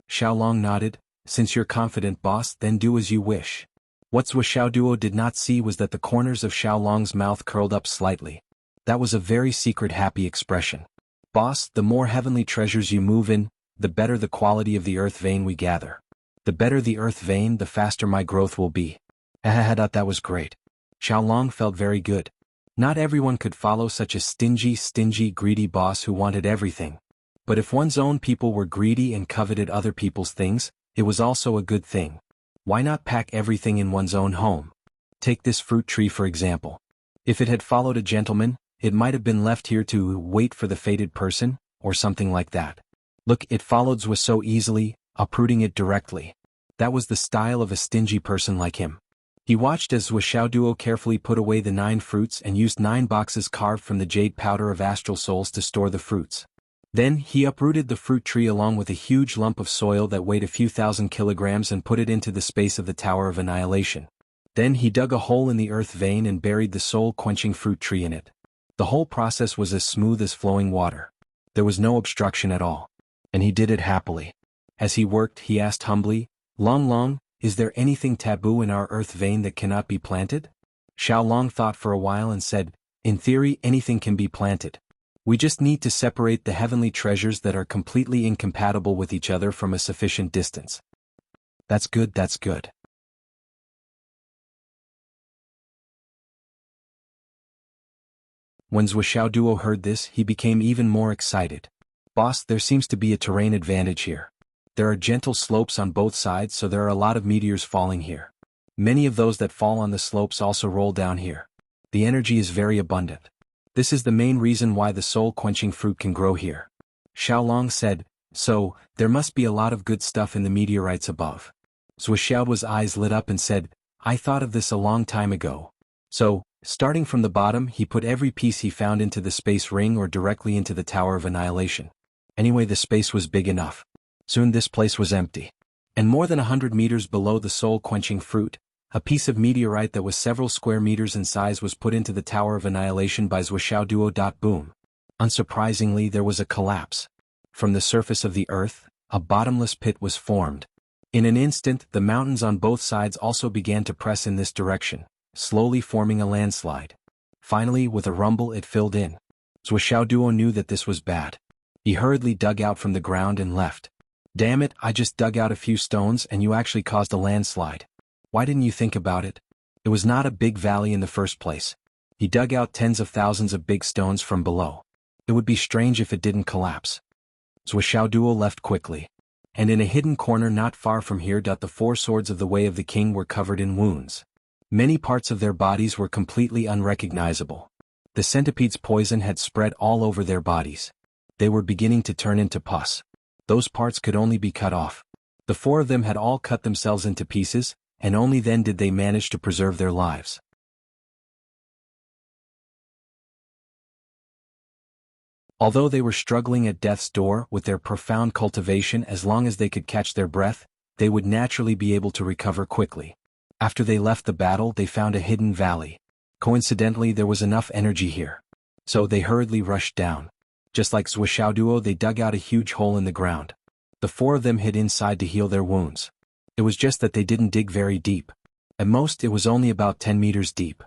Xiaolong nodded. Since you're confident, boss, then do as you wish. What Zhuo Duo did not see was that the corners of Xiaolong's mouth curled up slightly. That was a very secret happy expression. Boss, the more heavenly treasures you move in, the better the quality of the earth vein we gather. The better the earth vein, the faster my growth will be. That was great. Xiaolong felt very good. Not everyone could follow such a stingy, greedy boss who wanted everything. But if one's own people were greedy and coveted other people's things, it was also a good thing. Why not pack everything in one's own home? Take this fruit tree for example. If it had followed a gentleman, it might have been left here to wait for the fated person, or something like that. Look, it followed Zhuo so easily, uprooting it directly. That was the style of a stingy person like him. He watched as Zhuo Duo carefully put away the 9 fruits and used 9 boxes carved from the jade powder of astral souls to store the fruits. Then he uprooted the fruit tree along with a huge lump of soil that weighed a few thousand kilograms and put it into the space of the Tower of Annihilation. Then he dug a hole in the earth vein and buried the soul-quenching fruit tree in it. The whole process was as smooth as flowing water. There was no obstruction at all. And he did it happily. As he worked, he asked humbly, Long, is there anything taboo in our earth vein that cannot be planted? Xiaolong thought for a while and said, "In theory, anything can be planted. We just need to separate the heavenly treasures that are completely incompatible with each other from a sufficient distance." That's good, that's good. When Zhuo heard this, he became even more excited. "Boss, there seems to be a terrain advantage here. There are gentle slopes on both sides, so there are a lot of meteors falling here. Many of those that fall on the slopes also roll down here. The energy is very abundant. This is the main reason why the soul-quenching fruit can grow here." Xiaolong said, "So, there must be a lot of good stuff in the meteorites above." Zhuo's eyes lit up and said, "I thought of this a long time ago." So, starting from the bottom, he put every piece he found into the space ring or directly into the Tower of Annihilation. Anyway, the space was big enough. Soon this place was empty. And more than 100 meters below the soul-quenching fruit, a piece of meteorite that was several square meters in size was put into the Tower of Annihilation by Zhuo. Boom. Unsurprisingly, there was a collapse. From the surface of the earth, a bottomless pit was formed. In an instant, the mountains on both sides also began to press in this direction, slowly forming a landslide. Finally, with a rumble, it filled in. Zhuo knew that this was bad. He hurriedly dug out from the ground and left. "Damn it, I just dug out a few stones and you actually caused a landslide. Why didn't you think about it? It was not a big valley in the first place." He dug out tens of thousands of big stones from below. It would be strange if it didn't collapse. Zhuo left quickly. And in a hidden corner not far from here, the 4 swords of the Way of the King were covered in wounds. Many parts of their bodies were completely unrecognizable. The centipede's poison had spread all over their bodies. They were beginning to turn into pus. Those parts could only be cut off. The 4 of them had all cut themselves into pieces, and only then did they manage to preserve their lives. Although they were struggling at death's door with their profound cultivation, as long as they could catch their breath, they would naturally be able to recover quickly. After they left the battle, they found a hidden valley. Coincidentally, there was enough energy here. So they hurriedly rushed down. Just like Zhuo, they dug out a huge hole in the ground. The 4 of them hid inside to heal their wounds. It was just that they didn't dig very deep. At most, it was only about 10 meters deep.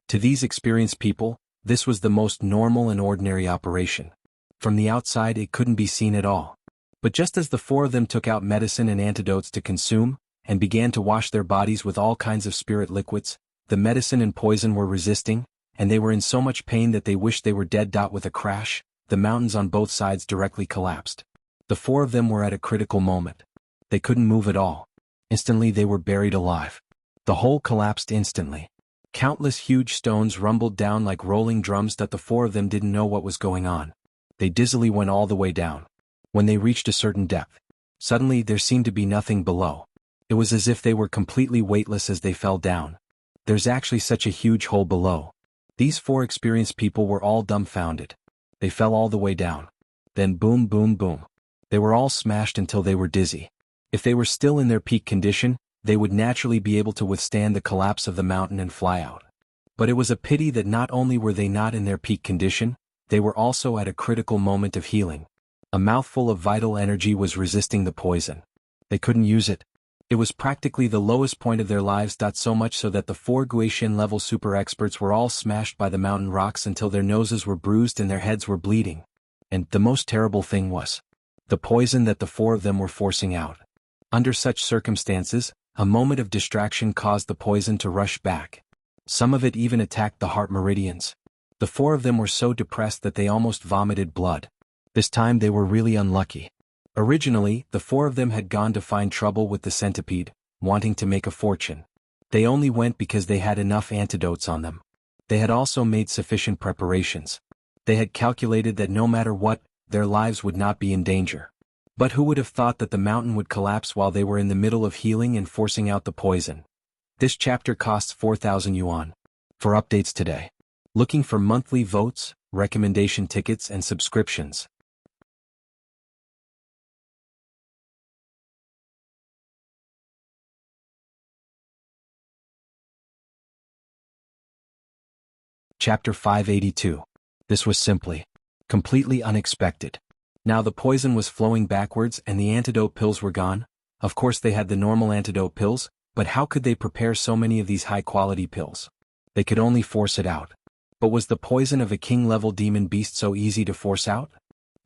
To these experienced people, this was the most normal and ordinary operation. From the outside, it couldn't be seen at all. But just as the 4 of them took out medicine and antidotes to consume, and began to wash their bodies with all kinds of spirit liquids, the medicine and poison were resisting, and they were in so much pain that they wished they were dead. With a crash, the mountains on both sides directly collapsed. The 4 of them were at a critical moment. They couldn't move at all. Instantly they were buried alive. The whole collapsed instantly. Countless huge stones rumbled down like rolling drums. The 4 of them didn't know what was going on. They dizzily went all the way down. When they reached a certain depth, suddenly there seemed to be nothing below. It was as if they were completely weightless as they fell down. There's actually such a huge hole below. These 4 experienced people were all dumbfounded. They fell all the way down. Then boom, boom, boom. They were all smashed until they were dizzy. If they were still in their peak condition, they would naturally be able to withstand the collapse of the mountain and fly out. But it was a pity that not only were they not in their peak condition, they were also at a critical moment of healing. A mouthful of vital energy was resisting the poison. They couldn't use it. It was practically the lowest point of their lives. So much so that the 4 Guishan level super experts were all smashed by the mountain rocks until their noses were bruised and their heads were bleeding. And the most terrible thing was the poison that the 4 of them were forcing out. Under such circumstances, a moment of distraction caused the poison to rush back. Some of it even attacked the heart meridians. The 4 of them were so depressed that they almost vomited blood. This time they were really unlucky. Originally, the 4 of them had gone to find trouble with the centipede, wanting to make a fortune. They only went because they had enough antidotes on them. They had also made sufficient preparations. They had calculated that no matter what, their lives would not be in danger. But who would have thought that the mountain would collapse while they were in the middle of healing and forcing out the poison? This chapter costs 4,000 yuan. For updates today. Looking for monthly votes, recommendation tickets and subscriptions. Chapter 582. This was simply, completely unexpected. Now the poison was flowing backwards and the antidote pills were gone. Of course they had the normal antidote pills, but how could they prepare so many of these high-quality pills? They could only force it out. But was the poison of a king-level demon beast so easy to force out?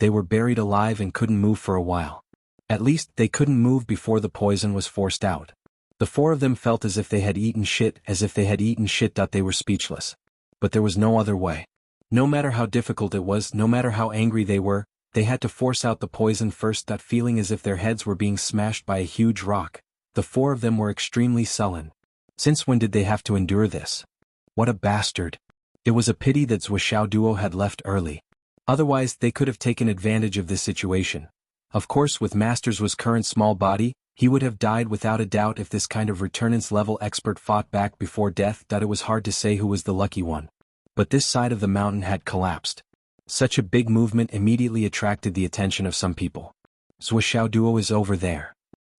They were buried alive and couldn't move for a while. At least, they couldn't move before the poison was forced out. The four of them felt as if they had eaten shit, They were speechless. But there was no other way. No matter how difficult it was, no matter how angry they were, they had to force out the poison first, that feeling as if their heads were being smashed by a huge rock. The four of them were extremely sullen. Since when did they have to endure this? What a bastard. It was a pity that Wuxia Duo had left early. Otherwise, they could have taken advantage of this situation. Of course, with Master Wu's current small body, he would have died without a doubt if this kind of returnance-level expert fought back before death. It was hard to say who was the lucky one. But this side of the mountain had collapsed. Such a big movement immediately attracted the attention of some people. Wuxia Duo is over there.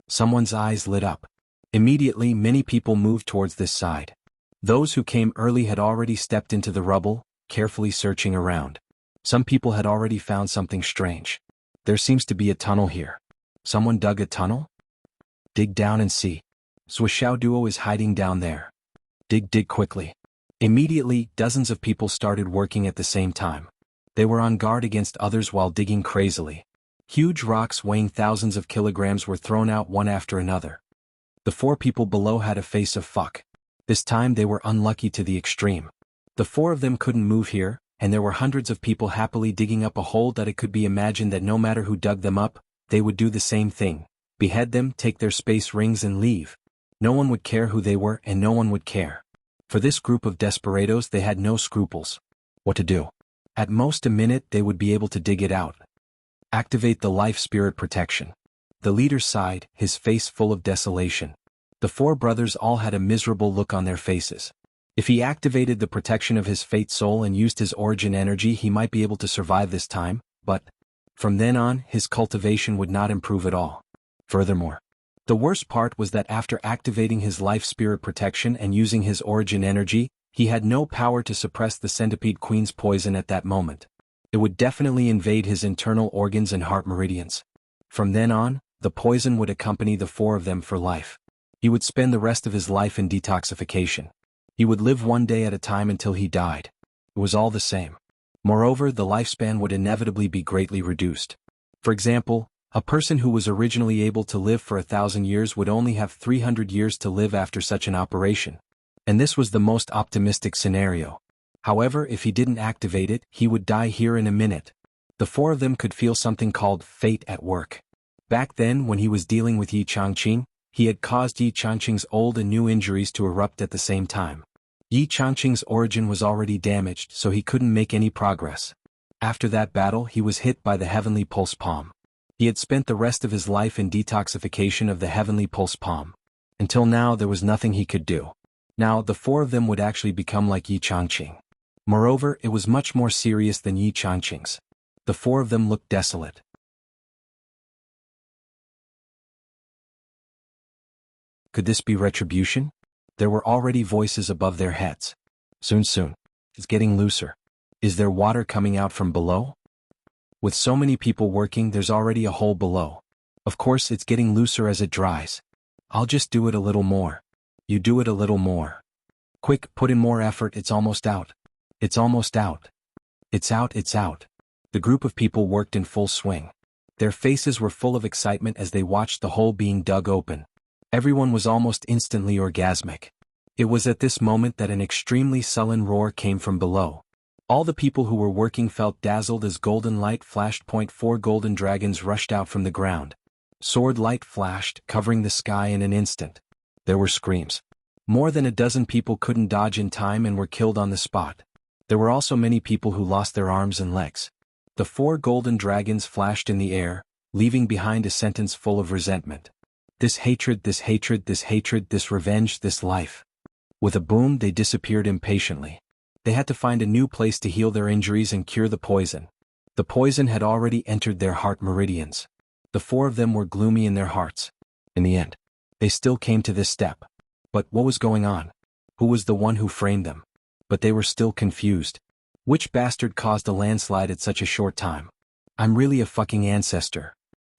Someone's eyes lit up. Immediately, many people moved towards this side. Those who came early had already stepped into the rubble, carefully searching around. Some people had already found something strange. There seems to be a tunnel here. Someone dug a tunnel? Dig down and see. Wuxia Duo is hiding down there. Dig quickly. Immediately, dozens of people started working at the same time. They were on guard against others while digging crazily. Huge rocks weighing thousands of kilograms were thrown out one after another. The four people below had a face of fuck. This time they were unlucky to the extreme. The four of them couldn't move here, and there were hundreds of people happily digging up a hole that it could be imagined that no matter who dug them up, they would do the same thing. Behead them, take their space rings and leave. No one would care who they were and no one would care. For this group of desperados they had no scruples. What to do? At most a minute they would be able to dig it out. Activate the life spirit protection. The leader sighed, his face full of desolation. The four brothers all had a miserable look on their faces. If he activated the protection of his fate soul and used his origin energy, he might be able to survive this time, but from then on, his cultivation would not improve at all. Furthermore, the worst part was that after activating his life spirit protection and using his origin energy, he had no power to suppress the centipede queen's poison at that moment. It would definitely invade his internal organs and heart meridians. From then on, the poison would accompany the four of them for life. He would spend the rest of his life in detoxification. He would live one day at a time until he died. It was all the same. Moreover, the lifespan would inevitably be greatly reduced. For example, a person who was originally able to live for 1,000 years would only have 300 years to live after such an operation. And this was the most optimistic scenario. However, if he didn't activate it, he would die here in a minute. The four of them could feel something called fate at work. Back then, when he was dealing with Yi Changqing, he had caused Yi Changqing's old and new injuries to erupt at the same time. Yi Changqing's origin was already damaged, so he couldn't make any progress. After that battle, he was hit by the heavenly pulse palm. He had spent the rest of his life in detoxification of the heavenly pulse palm. Until now, there was nothing he could do. Now, the four of them would actually become like Yi Changqing. Moreover, it was much more serious than Yi Changqing's. The four of them looked desolate. Could this be retribution? There were already voices above their heads. Soon. It's getting looser. Is there water coming out from below? With so many people working, there's already a hole below. Of course, it's getting looser as it dries. I'll just do it a little more. You do it a little more. Quick, put in more effort, it's almost out. It's almost out. It's out. The group of people worked in full swing. Their faces were full of excitement as they watched the hole being dug open. Everyone was almost instantly orgasmic. It was at this moment that an extremely sullen roar came from below. All the people who were working felt dazzled as golden light flashed. 4 golden dragons rushed out from the ground. Sword light flashed, covering the sky in an instant. There were screams. More than a dozen people couldn't dodge in time and were killed on the spot. There were also many people who lost their arms and legs. The 4 golden dragons flashed in the air, leaving behind a sentence full of resentment. This hatred, this revenge, this life. With a boom, they disappeared impatiently. They had to find a new place to heal their injuries and cure the poison. The poison had already entered their heart meridians. The 4 of them were gloomy in their hearts. In the end, they still came to this step. But what was going on? Who was the one who framed them? But they were still confused. Which bastard caused a landslide at such a short time? I'm really a fucking ancestor.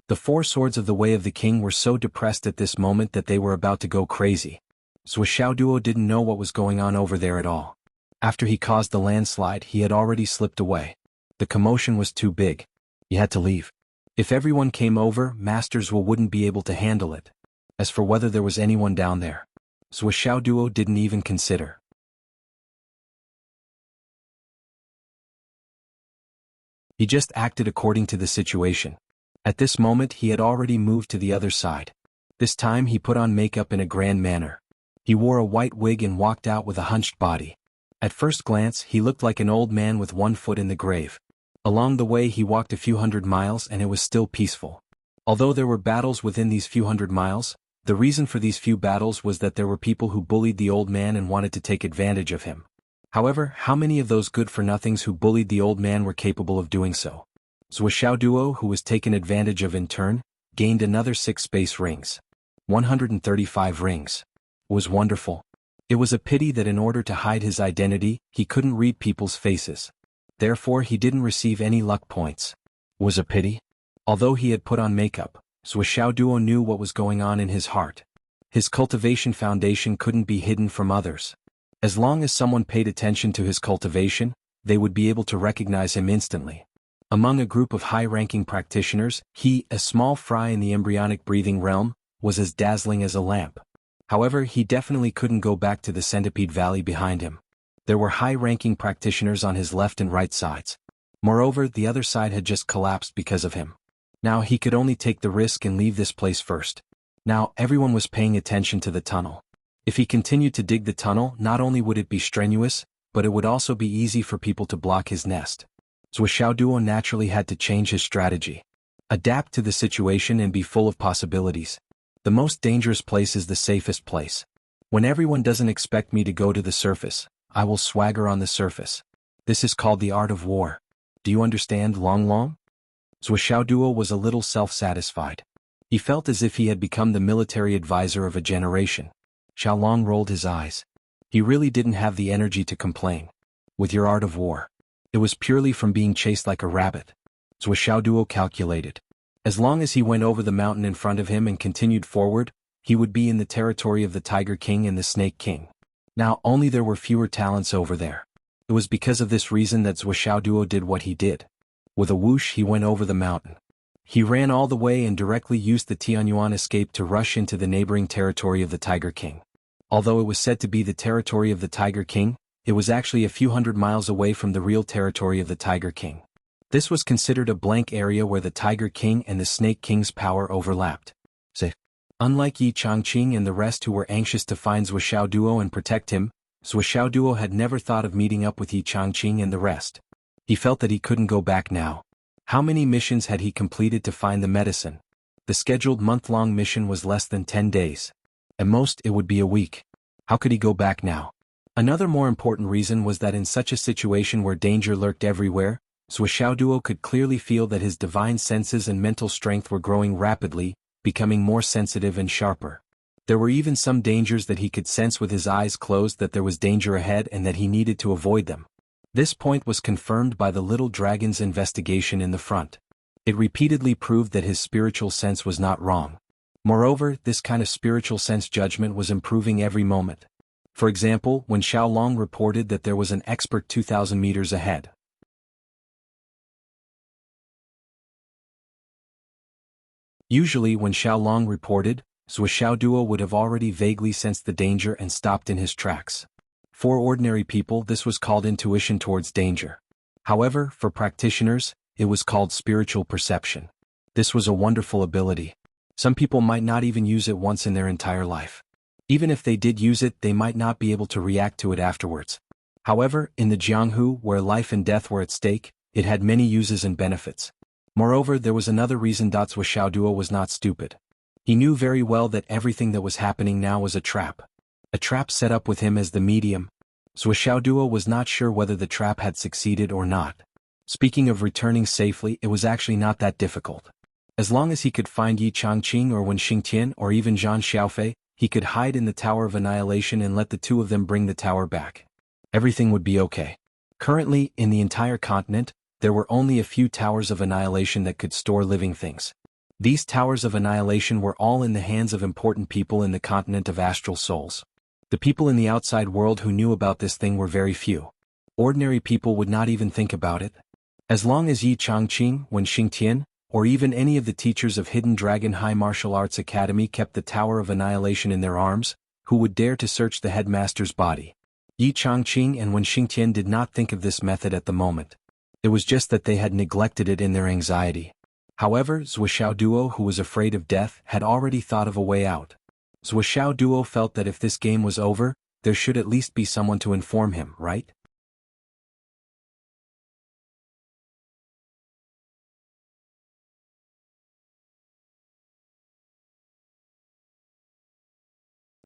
The 4 swords of the Way of the King were so depressed at this moment that they were about to go crazy. Wuxia Duo didn't know what was going on over there at all. After he caused the landslide, he had already slipped away. The commotion was too big. He had to leave. If everyone came over, Masters wouldn't be able to handle it. As for whether there was anyone down there, Zuo Duo didn't even consider. He just acted according to the situation. At this moment he had already moved to the other side. This time he put on makeup in a grand manner. He wore a white wig and walked out with a hunched body. At first glance he looked like an old man with one foot in the grave. Along the way he walked a few hundred miles and it was still peaceful. Although there were battles within these few hundred miles, the reason for these few battles was that there were people who bullied the old man and wanted to take advantage of him. However, how many of those good-for-nothings who bullied the old man were capable of doing so? Zuo Duo, who was taken advantage of in turn, gained another 6 space rings. 135 rings. It was wonderful. It was a pity that in order to hide his identity, he couldn't read people's faces. Therefore he didn't receive any luck points. It was a pity. Although he had put on makeup, Zuo Duo knew what was going on in his heart. His cultivation foundation couldn't be hidden from others. As long as someone paid attention to his cultivation, they would be able to recognize him instantly. Among a group of high-ranking practitioners, he, a small fry in the embryonic breathing realm, was as dazzling as a lamp. However, he definitely couldn't go back to the Centipede Valley behind him. There were high-ranking practitioners on his left and right sides. Moreover, the other side had just collapsed because of him. Now he could only take the risk and leave this place first. Now everyone was paying attention to the tunnel. If he continued to dig the tunnel, not only would it be strenuous, but it would also be easy for people to block his nest. Zuo Duo naturally had to change his strategy. Adapt to the situation and be full of possibilities. The most dangerous place is the safest place. When everyone doesn't expect me to go to the surface, I will swagger on the surface. This is called the art of war. Do you understand, Long Long? Zuo Duo was a little self-satisfied. He felt as if he had become the military advisor of a generation. Xiaolong rolled his eyes. He really didn't have the energy to complain. With your art of war. It was purely from being chased like a rabbit. Zuo Duo calculated. As long as he went over the mountain in front of him and continued forward, he would be in the territory of the Tiger King and the Snake King. Now only there were fewer talents over there. It was because of this reason that Zuo Duo did what he did. With a whoosh he went over the mountain. He ran all the way and directly used the Tianyuan escape to rush into the neighboring territory of the Tiger King. Although it was said to be the territory of the Tiger King, it was actually a few hundred miles away from the real territory of the Tiger King. This was considered a blank area where the Tiger King and the Snake King's power overlapped. Unlike Yi Changqing and the rest who were anxious to find Zuo Duo and protect him, Zuo Duo had never thought of meeting up with Yi Changqing and the rest. He felt that he couldn't go back now. How many missions had he completed to find the medicine? The scheduled month-long mission was less than 10 days. At most, it would be a week. How could he go back now? Another more important reason was that in such a situation where danger lurked everywhere, Zuo Duo could clearly feel that his divine senses and mental strength were growing rapidly, becoming more sensitive and sharper. There were even some dangers that he could sense with his eyes closed, that there was danger ahead and that he needed to avoid them. This point was confirmed by the little dragon's investigation in the front. It repeatedly proved that his spiritual sense was not wrong. Moreover, this kind of spiritual sense judgment was improving every moment. For example, when Xiaolong reported that there was an expert 2,000 meters ahead. Usually when Xiaolong reported, Zuo Duo would have already vaguely sensed the danger and stopped in his tracks. For ordinary people this was called intuition towards danger. However, for practitioners, it was called spiritual perception. This was a wonderful ability. Some people might not even use it once in their entire life. Even if they did use it, they might not be able to react to it afterwards. However, in the Jianghu, where life and death were at stake, it had many uses and benefits. Moreover, there was another reason. Zuo Duo was not stupid. He knew very well that everything that was happening now was a trap. A trap set up with him as the medium. Zuo Duo was not sure whether the trap had succeeded or not. Speaking of returning safely, it was actually not that difficult. As long as he could find Yi Changqing or Wen Xingtian or even Zhang Xiaofei, he could hide in the Tower of Annihilation and let the two of them bring the tower back. Everything would be okay. Currently, in the entire continent, there were only a few towers of annihilation that could store living things. These towers of annihilation were all in the hands of important people in the continent of astral souls. The people in the outside world who knew about this thing were very few. Ordinary people would not even think about it. As long as Yi Changqing, Wen Xingtian, or even any of the teachers of Hidden Dragon High Martial Arts Academy kept the Tower of Annihilation in their arms, who would dare to search the headmaster's body? Yi Changqing and Wen Xingtian did not think of this method at the moment. It was just that they had neglected it in their anxiety. However, Zuoxiao Duo, who was afraid of death, had already thought of a way out. Zuoxiao Duo felt that if this game was over, there should at least be someone to inform him, right?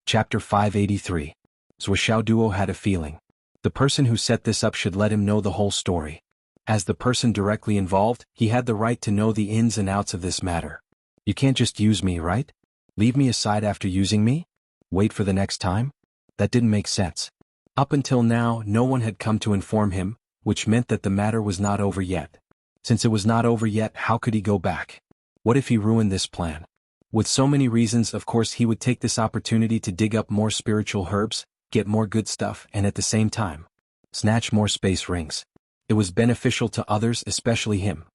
Chapter 583. Zuoxiao Duo had a feeling. The person who set this up should let him know the whole story. As the person directly involved, he had the right to know the ins and outs of this matter. You can't just use me, right? Leave me aside after using me? Wait for the next time? That didn't make sense. Up until now, no one had come to inform him, which meant that the matter was not over yet. Since it was not over yet, how could he go back? What if he ruined this plan? With so many reasons, of course he would take this opportunity to dig up more spiritual herbs, get more good stuff, and at the same time, snatch more space rings. It was beneficial to others, especially him.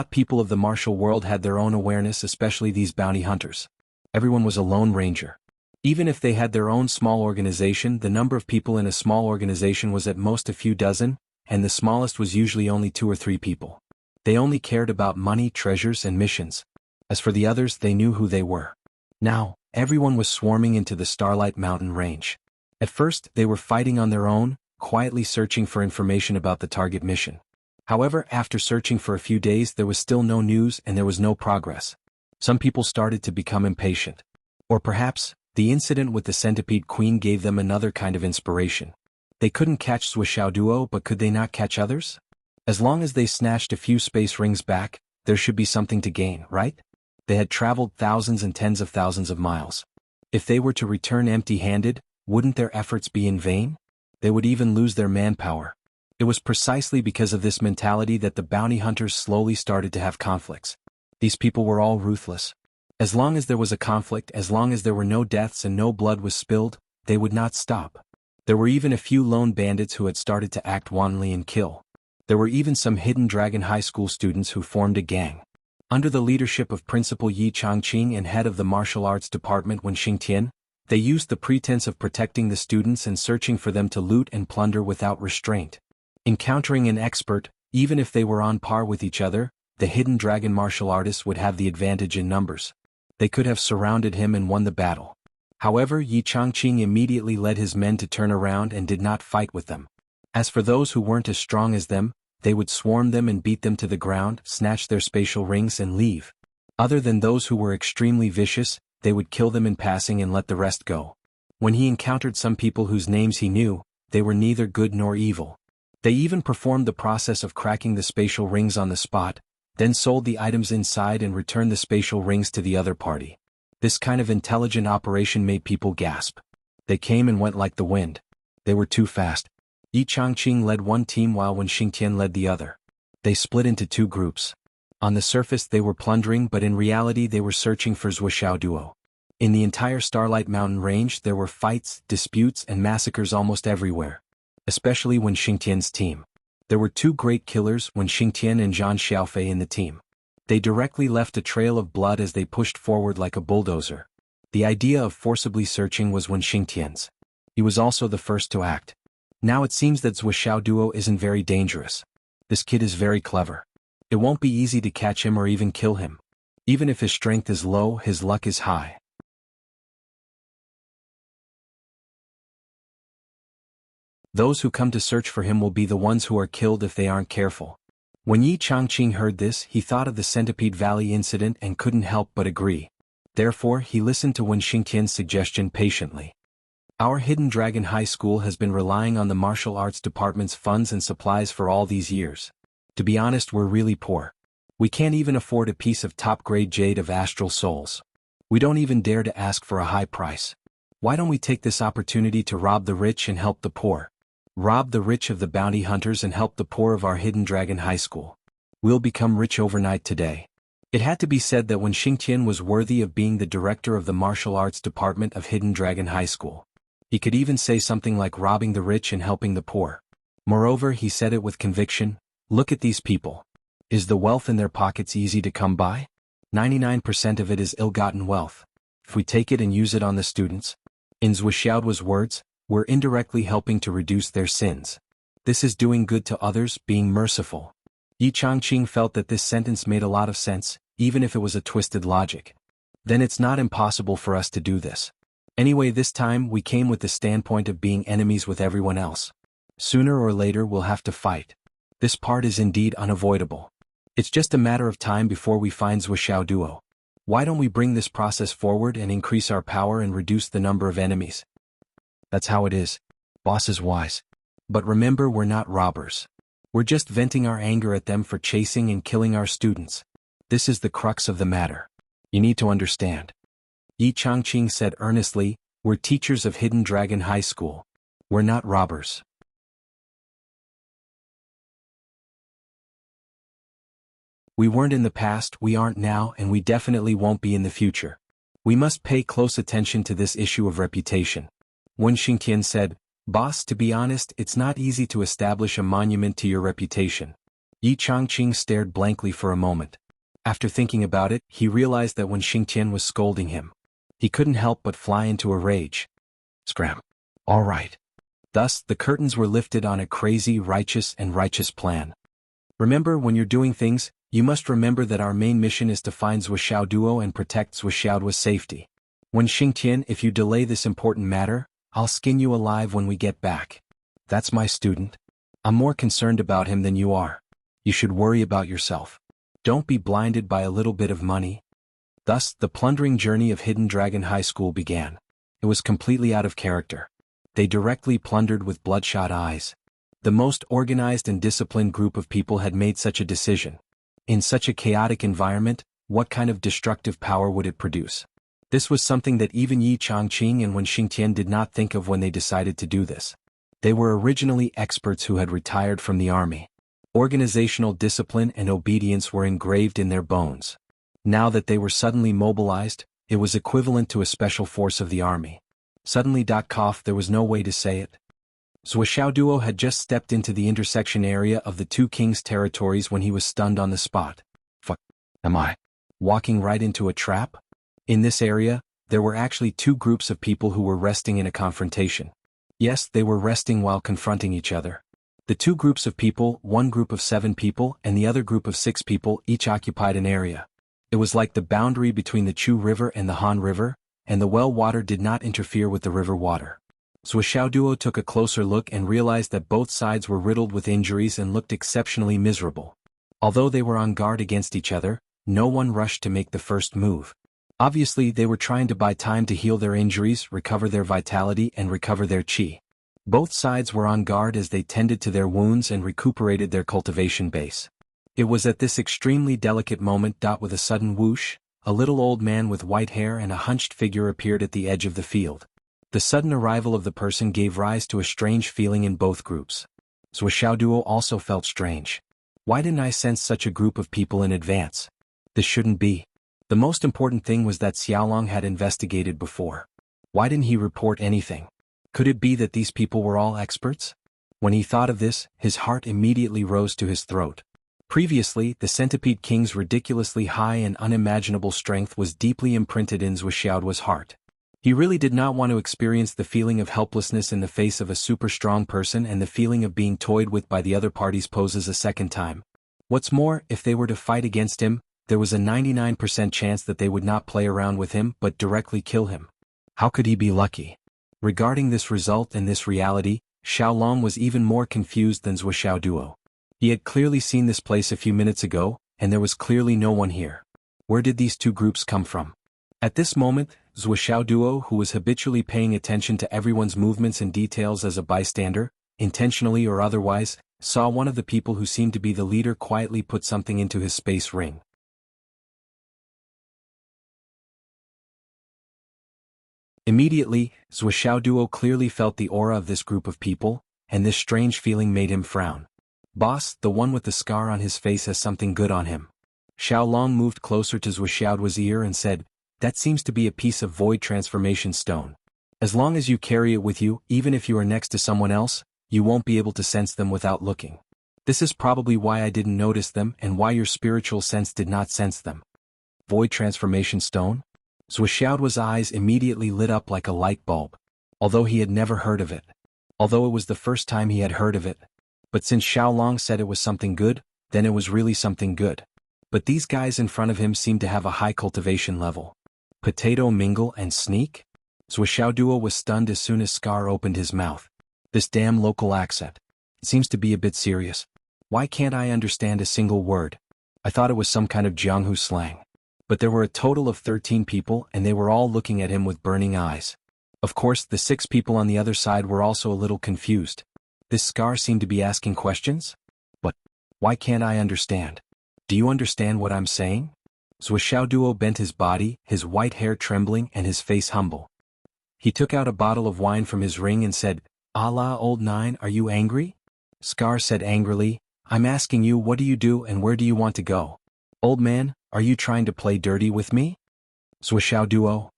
People of the martial world had their own awareness, especially these bounty hunters. Everyone was a lone ranger. Even if they had their own small organization, the number of people in a small organization was at most a few dozen, and the smallest was usually only 2 or 3 people. They only cared about money, treasures, and missions. As for the others, they knew who they were. Now, everyone was swarming into the Starlight Mountain range. At first, they were fighting on their own, quietly searching for information about the target mission. However, after searching for a few days, there was still no news and there was no progress. Some people started to become impatient. Or perhaps, the incident with the Centipede Queen gave them another kind of inspiration. They couldn't catch Zuoxiao Duo, but could they not catch others? As long as they snatched a few space rings back, there should be something to gain, right? They had traveled thousands and tens of thousands of miles. If they were to return empty-handed, wouldn't their efforts be in vain? They would even lose their manpower. It was precisely because of this mentality that the bounty hunters slowly started to have conflicts. These people were all ruthless. As long as there was a conflict, as long as there were no deaths and no blood was spilled, they would not stop. There were even a few lone bandits who had started to act wantonly and kill. There were even some Hidden Dragon High School students who formed a gang. Under the leadership of Principal Yi Changqing and head of the martial arts department Wen Xingtian, they used the pretense of protecting the students and searching for them to loot and plunder without restraint. Encountering an expert, even if they were on par with each other, the Hidden Dragon martial artists would have the advantage in numbers. They could have surrounded him and won the battle. However, Yi Changqing immediately led his men to turn around and did not fight with them. As for those who weren't as strong as them, they would swarm them and beat them to the ground, snatch their spatial rings and leave. Other than those who were extremely vicious, they would kill them in passing and let the rest go. When he encountered some people whose names he knew, they were neither good nor evil. They even performed the process of cracking the spatial rings on the spot, then sold the items inside and returned the spatial rings to the other party. This kind of intelligent operation made people gasp. They came and went like the wind. They were too fast. Yi Changqing led one team while Wen Xingtian led the other. They split into 2 groups. On the surface they were plundering, but in reality they were searching for Zuoxiao Duo. In the entire Starlight Mountain range there were fights, disputes and massacres almost everywhere. Especially Wen Xingtian's team. There were 2 great killers, Wen Xingtian and Zhan Xiaofei, in the team. They directly left a trail of blood as they pushed forward like a bulldozer. The idea of forcibly searching was Wen Xingtian's. He was also the first to act. Now it seems that Zuoxiao Duo isn't very dangerous. This kid is very clever. It won't be easy to catch him or even kill him. Even if his strength is low, his luck is high. Those who come to search for him will be the ones who are killed if they aren't careful. When Yi Changqing heard this, he thought of the Centipede Valley incident and couldn't help but agree. Therefore, he listened to Wen Xingtian's suggestion patiently. Our Hidden Dragon High School has been relying on the martial arts department's funds and supplies for all these years. To be honest, we're really poor. We can't even afford a piece of top-grade jade of astral souls. We don't even dare to ask for a high price. Why don't we take this opportunity to rob the rich and help the poor? Rob the rich of the bounty hunters and help the poor of our Hidden Dragon High School. We'll become rich overnight today. It had to be said that Wen Xingtian was worthy of being the director of the martial arts department of Hidden Dragon High School. He could even say something like robbing the rich and helping the poor. Moreover, he said it with conviction, look at these people. Is the wealth in their pockets easy to come by? 99% of it is ill-gotten wealth. If we take it and use it on the students, in Zhuo Xiaoduo's words, we're indirectly helping to reduce their sins. This is doing good to others, being merciful. Yi Changqing felt that this sentence made a lot of sense, even if it was a twisted logic. Then it's not impossible for us to do this. Anyway, this time we came with the standpoint of being enemies with everyone else. Sooner or later we'll have to fight. This part is indeed unavoidable. It's just a matter of time before we find Zhuo Xiaoduo. Why don't we bring this process forward and increase our power and reduce the number of enemies? That's how it is. Boss is wise. But remember, we're not robbers. We're just venting our anger at them for chasing and killing our students. This is the crux of the matter. You need to understand. Yi Changqing said earnestly, we're teachers of Hidden Dragon High School. We're not robbers. We weren't in the past, we aren't now, and we definitely won't be in the future. We must pay close attention to this issue of reputation. Wen Xingtian said, Boss, to be honest, it's not easy to establish a monument to your reputation. Yi Changqing stared blankly for a moment. After thinking about it, he realized that Wen Xingtian was scolding him. He couldn't help but fly into a rage. Scram. All right. Thus, the curtains were lifted on a crazy, righteous plan. Remember, when you're doing things, you must remember that our main mission is to find Zhuo Xiaoduo and protect Zhuo Xiaoduo's safety. Wen Xingtian, if you delay this important matter, I'll skin you alive when we get back. That's my student. I'm more concerned about him than you are. You should worry about yourself. Don't be blinded by a little bit of money. Thus, the plundering journey of Hidden Dragon High School began. It was completely out of character. They directly plundered with bloodshot eyes. The most organized and disciplined group of people had made such a decision. In such a chaotic environment, what kind of destructive power would it produce? This was something that even Yi Changqing and Wen Xingtian did not think of when they decided to do this. They were originally experts who had retired from the army. Organizational discipline and obedience were engraved in their bones. Now that they were suddenly mobilized, it was equivalent to a special force of the army. Suddenly. There was no way to say it. Zhuo Xiaoduo had just stepped into the intersection area of the two kings' territories when he was stunned on the spot. Fuck. Am I walking right into a trap? In this area, there were actually two groups of people who were resting in a confrontation. Yes, they were resting while confronting each other. The two groups of people, one group of 7 people and the other group of 6 people, each occupied an area. It was like the boundary between the Chu River and the Han River, and the well water did not interfere with the river water. Zhuo Xiaoduo took a closer look and realized that both sides were riddled with injuries and looked exceptionally miserable. Although they were on guard against each other, no one rushed to make the first move. Obviously, they were trying to buy time to heal their injuries, recover their vitality, and recover their qi. Both sides were on guard as they tended to their wounds and recuperated their cultivation base. It was at this extremely delicate moment. With a sudden whoosh, a little old man with white hair and a hunched figure appeared at the edge of the field. The sudden arrival of the person gave rise to a strange feeling in both groups. Zhuo Xiaoduo also felt strange. Why didn't I sense such a group of people in advance? This shouldn't be. The most important thing was that Xiaolong had investigated before. Why didn't he report anything? Could it be that these people were all experts? When he thought of this, his heart immediately rose to his throat. Previously, the Centipede King's ridiculously high and unimaginable strength was deeply imprinted in Zhuo Xiaoduo's heart. He really did not want to experience the feeling of helplessness in the face of a super strong person and the feeling of being toyed with by the other party's poses a second time. What's more, if they were to fight against him, there was a 99% chance that they would not play around with him but directly kill him. How could he be lucky? Regarding this result and this reality, Xiaolong was even more confused than Zhuo Xiaoduo. He had clearly seen this place a few minutes ago, and there was clearly no one here. Where did these two groups come from? At this moment, Zhuo Xiaoduo, who was habitually paying attention to everyone's movements and details as a bystander, intentionally or otherwise, saw one of the people who seemed to be the leader quietly put something into his space ring. Immediately, Zhuo Xiaoduo clearly felt the aura of this group of people, and this strange feeling made him frown. Boss, the one with the scar on his face has something good on him. Xiaolong moved closer to Zhuo Xiaoduo's ear and said, that seems to be a piece of void transformation stone. As long as you carry it with you, even if you are next to someone else, you won't be able to sense them without looking. This is probably why I didn't notice them and why your spiritual sense did not sense them. Void Transformation Stone? Zhuoxiaoduo's eyes immediately lit up like a light bulb. Although he had never heard of it. Although it was the first time he had heard of it. But since Xiaolong said it was something good, then it was really something good. But these guys in front of him seemed to have a high cultivation level. Potato mingle and sneak? Zhuoxiaoduo was stunned as soon as Scar opened his mouth. This damn local accent. It seems to be a bit serious. Why can't I understand a single word? I thought it was some kind of Jianghu slang. But there were a total of 13 people and they were all looking at him with burning eyes. Of course, the 6 people on the other side were also a little confused. This Scar seemed to be asking questions? But why can't I understand? Do you understand what I'm saying? Zhuoxiaoduo bent his body, his white hair trembling and his face humble. He took out a bottle of wine from his ring and said, "Allah, old nine, are you angry?" Scar said angrily, "I'm asking you, what do you do and where do you want to go? Old man, are you trying to play dirty with me?" Zhuoxiaoduo,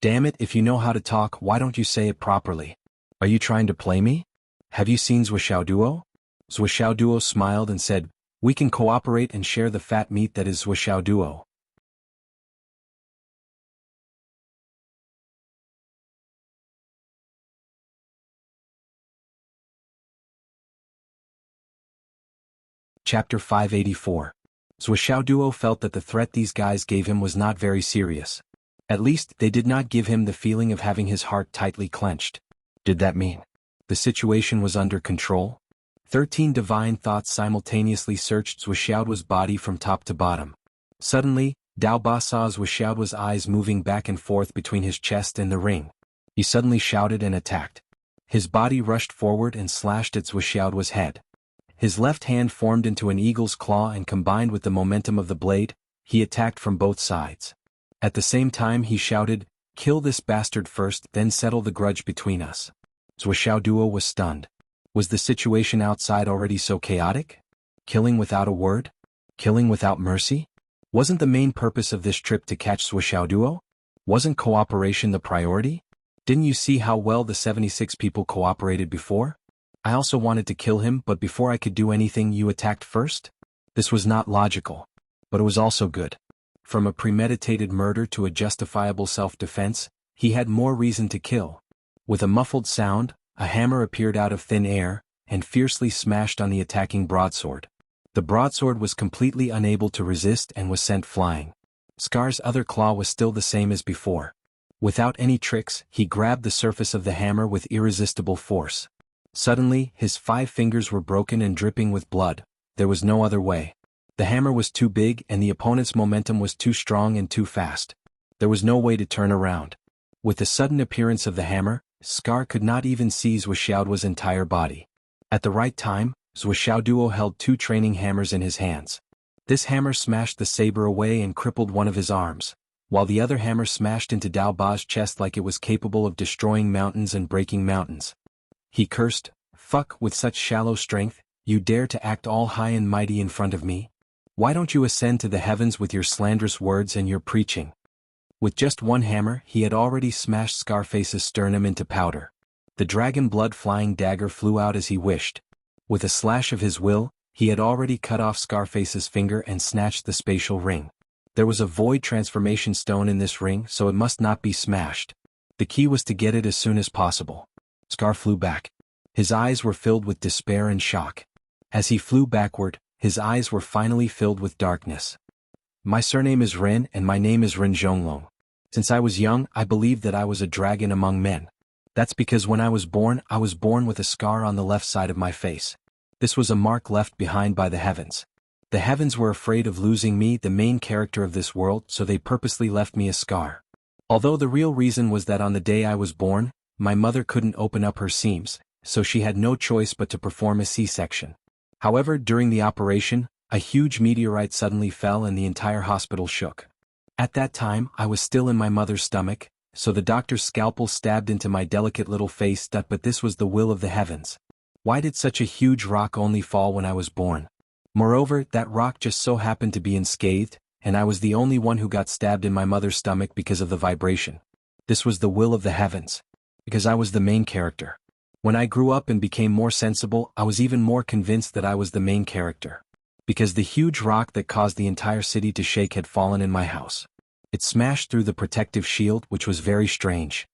Damn it, if you know how to talk, why don't you say it properly? Are you trying to play me? Have you seen Zhuoxiaoduo? Zhuoxiaoduo smiled and said, "We can cooperate and share the fat meat that is Zhuoxiaoduo." Chapter 584. Zhuoxiaoduo felt that the threat these guys gave him was not very serious. At least, they did not give him the feeling of having his heart tightly clenched. Did that mean the situation was under control? 13 divine thoughts simultaneously searched Zhuoxiaoduo's body from top to bottom. Suddenly, Daoba saw Zhuoxiaoduo's eyes moving back and forth between his chest and the ring. He suddenly shouted and attacked. His body rushed forward and slashed at Zhuoxiaoduo's head. His left hand formed into an eagle's claw and combined with the momentum of the blade, he attacked from both sides. At the same time he shouted, "Kill this bastard first, then settle the grudge between us." Zhuoxiaoduo was stunned. Was the situation outside already so chaotic? Killing without a word? Killing without mercy? Wasn't the main purpose of this trip to catch Zhuoxiaoduo? Wasn't cooperation the priority? Didn't you see how well the 76 people cooperated before? I also wanted to kill him, but before I could do anything you attacked first? This was not logical. But it was also good. From a premeditated murder to a justifiable self-defense, he had more reason to kill. With a muffled sound, a hammer appeared out of thin air, and fiercely smashed on the attacking broadsword. The broadsword was completely unable to resist and was sent flying. Scar's other claw was still the same as before. Without any tricks, he grabbed the surface of the hammer with irresistible force. Suddenly, his 5 fingers were broken and dripping with blood. There was no other way. The hammer was too big and the opponent's momentum was too strong and too fast. There was no way to turn around. With the sudden appearance of the hammer, Scar could not even see Zhuoxiaoduo's entire body. At the right time, Zhuoxiaoduo held 2 training hammers in his hands. This hammer smashed the saber away and crippled one of his arms, while the other hammer smashed into Daoba's chest like it was capable of destroying mountains and breaking mountains. He cursed, "Fuck, with such shallow strength, you dare to act all high and mighty in front of me? Why don't you ascend to the heavens with your slanderous words and your preaching?" With just one hammer, he had already smashed Scarface's sternum into powder. The dragon blood-flying dagger flew out as he wished. With a slash of his will, he had already cut off Scarface's finger and snatched the spatial ring. There was a void transformation stone in this ring, so it must not be smashed. The key was to get it as soon as possible. Scar flew back. His eyes were filled with despair and shock. As he flew backward, his eyes were finally filled with darkness. "My surname is Ren and my name is Ren Zhonglong. Since I was young, I believed that I was a dragon among men. That's because when I was born with a scar on the left side of my face. This was a mark left behind by the heavens. The heavens were afraid of losing me, the main character of this world, so they purposely left me a scar. Although the real reason was that on the day I was born, my mother couldn't open up her seams, so she had no choice but to perform a C-section. However, during the operation, a huge meteorite suddenly fell and the entire hospital shook. At that time, I was still in my mother's stomach, so the doctor's scalpel stabbed into my delicate little face, but this was the will of the heavens. Why did such a huge rock only fall when I was born? Moreover, that rock just so happened to be unscathed, and I was the only one who got stabbed in my mother's stomach because of the vibration. This was the will of the heavens. Because I was the main character. When I grew up and became more sensible, I was even more convinced that I was the main character. Because the huge rock that caused the entire city to shake had fallen in my house. It smashed through the protective shield, which was very strange.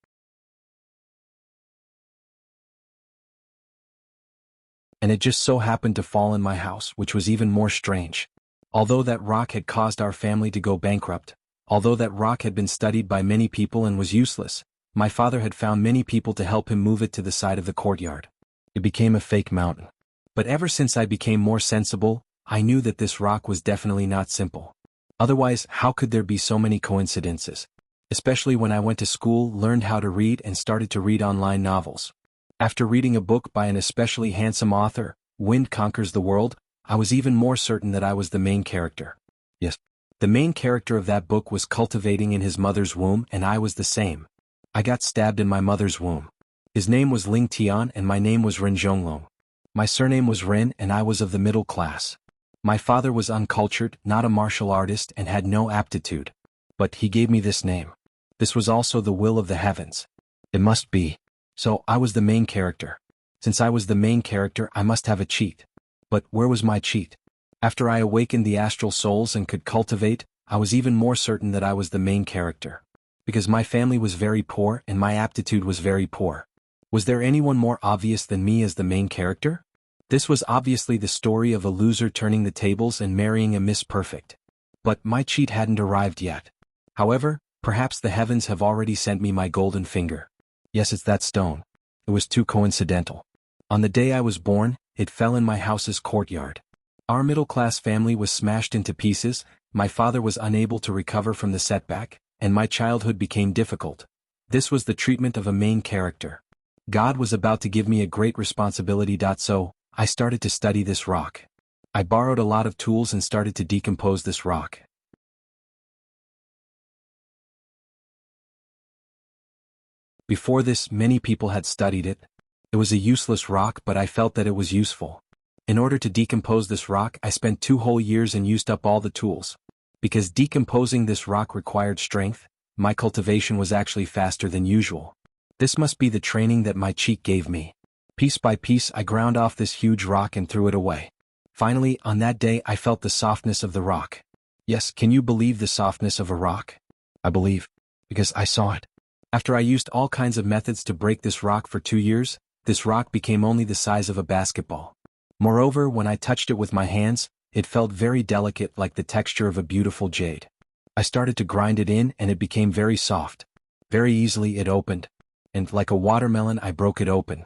And it just so happened to fall in my house, which was even more strange. Although that rock had caused our family to go bankrupt, although that rock had been studied by many people and was useless, my father had found many people to help him move it to the side of the courtyard. It became a fake mountain. But ever since I became more sensible, I knew that this rock was definitely not simple. Otherwise, how could there be so many coincidences? Especially when I went to school, learned how to read and started to read online novels. After reading a book by an especially handsome author, Wind Conquers the World, I was even more certain that I was the main character. Yes. The main character of that book was cultivating in his mother's womb, and I was the same. I got stabbed in my mother's womb. His name was Ling Tian and my name was Ren Zhonglong. My surname was Ren and I was of the middle class. My father was uncultured, not a martial artist and had no aptitude. But he gave me this name. This was also the will of the heavens. It must be. So I was the main character. Since I was the main character, I must have a cheat. But where was my cheat? After I awakened the astral souls and could cultivate, I was even more certain that I was the main character. Because my family was very poor and my aptitude was very poor. Was there anyone more obvious than me as the main character? This was obviously the story of a loser turning the tables and marrying a Miss Perfect. But my cheat hadn't arrived yet. However, perhaps the heavens have already sent me my golden finger. Yes, it's that stone. It was too coincidental. On the day I was born, it fell in my house's courtyard. Our middle-class family was smashed into pieces, my father was unable to recover from the setback, and my childhood became difficult. This was the treatment of a main character. God was about to give me a great responsibility. So, I started to study this rock. I borrowed a lot of tools and started to decompose this rock. Before this, many people had studied it. It was a useless rock, but I felt that it was useful. In order to decompose this rock, I spent 2 whole years and used up all the tools. Because decomposing this rock required strength, my cultivation was actually faster than usual. This must be the training that my cheat gave me. Piece by piece I ground off this huge rock and threw it away. Finally, on that day I felt the softness of the rock. Yes, can you believe the softness of a rock? I believe. Because I saw it. After I used all kinds of methods to break this rock for 2 years, this rock became only the size of a basketball. Moreover, when I touched it with my hands, it felt very delicate like the texture of a beautiful jade. I started to grind it in and it became very soft. Very easily it opened. And like a watermelon I broke it open.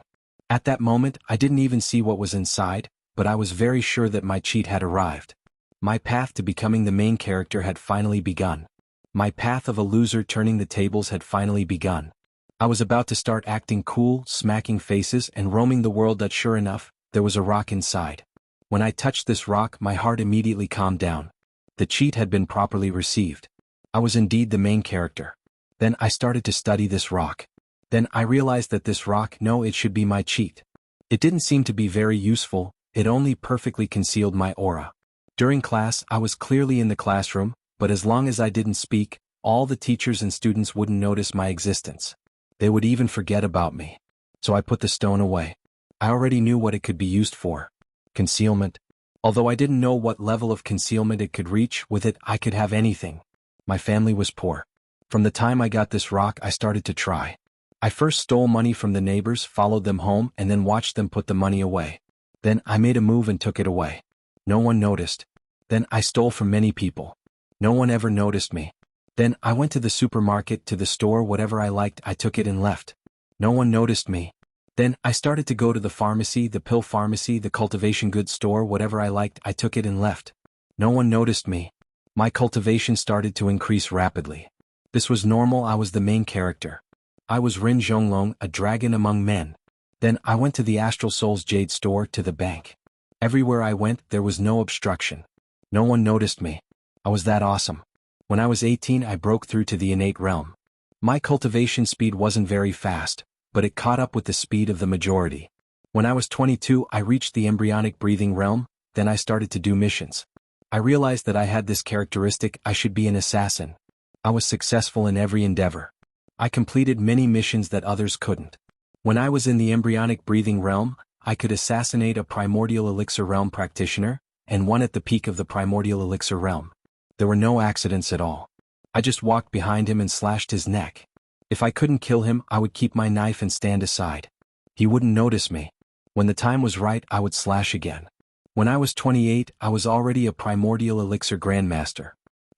At that moment, I didn't even see what was inside, but I was very sure that my cheat had arrived. My path to becoming the main character had finally begun. My path of a loser turning the tables had finally begun. I was about to start acting cool, smacking faces and roaming the world. That sure enough, there was a rock inside. When I touched this rock, my heart immediately calmed down. The cheat had been properly received. I was indeed the main character. Then I started to study this rock. Then I realized that this rock, no, it should be my cheat. It didn't seem to be very useful, it only perfectly concealed my aura. During class, I was clearly in the classroom, but as long as I didn't speak, all the teachers and students wouldn't notice my existence. They would even forget about me. So I put the stone away. I already knew what it could be used for. Concealment. Although I didn't know what level of concealment it could reach, with it I could have anything. My family was poor. From the time I got this rock, I started to try. I first stole money from the neighbors, followed them home, and then watched them put the money away. Then I made a move and took it away. No one noticed. Then I stole from many people. No one ever noticed me. Then I went to the supermarket, to the store, whatever I liked, I took it and left. No one noticed me. Then I started to go to the pharmacy, the pill pharmacy, the cultivation goods store, whatever I liked, I took it and left. No one noticed me. My cultivation started to increase rapidly. This was normal, I was the main character. I was Ren Zhonglong, a dragon among men. Then I went to the Astral Souls Jade store, to the bank. Everywhere I went, there was no obstruction. No one noticed me. I was that awesome. When I was 18, I broke through to the innate realm. My cultivation speed wasn't very fast, but it caught up with the speed of the majority. When I was 22, I reached the embryonic breathing realm, then I started to do missions. I realized that I had this characteristic, I should be an assassin. I was successful in every endeavor. I completed many missions that others couldn't. When I was in the embryonic breathing realm, I could assassinate a primordial elixir realm practitioner, and one at the peak of the primordial elixir realm. There were no accidents at all. I just walked behind him and slashed his neck. If I couldn't kill him, I would keep my knife and stand aside. He wouldn't notice me. When the time was right, I would slash again. When I was 28, I was already a primordial elixir grandmaster.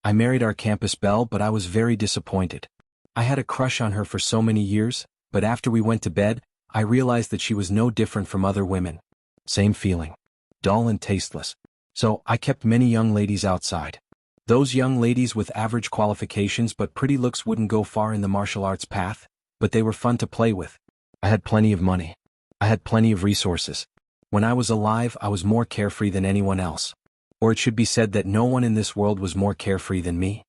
I married our campus belle, but I was very disappointed. I had a crush on her for so many years, but after we went to bed, I realized that she was no different from other women. Same feeling. Dull and tasteless. So, I kept many young ladies outside. Those young ladies with average qualifications but pretty looks wouldn't go far in the martial arts path, but they were fun to play with. I had plenty of money. I had plenty of resources. When I was alive, I was more carefree than anyone else. Or it should be said that no one in this world was more carefree than me.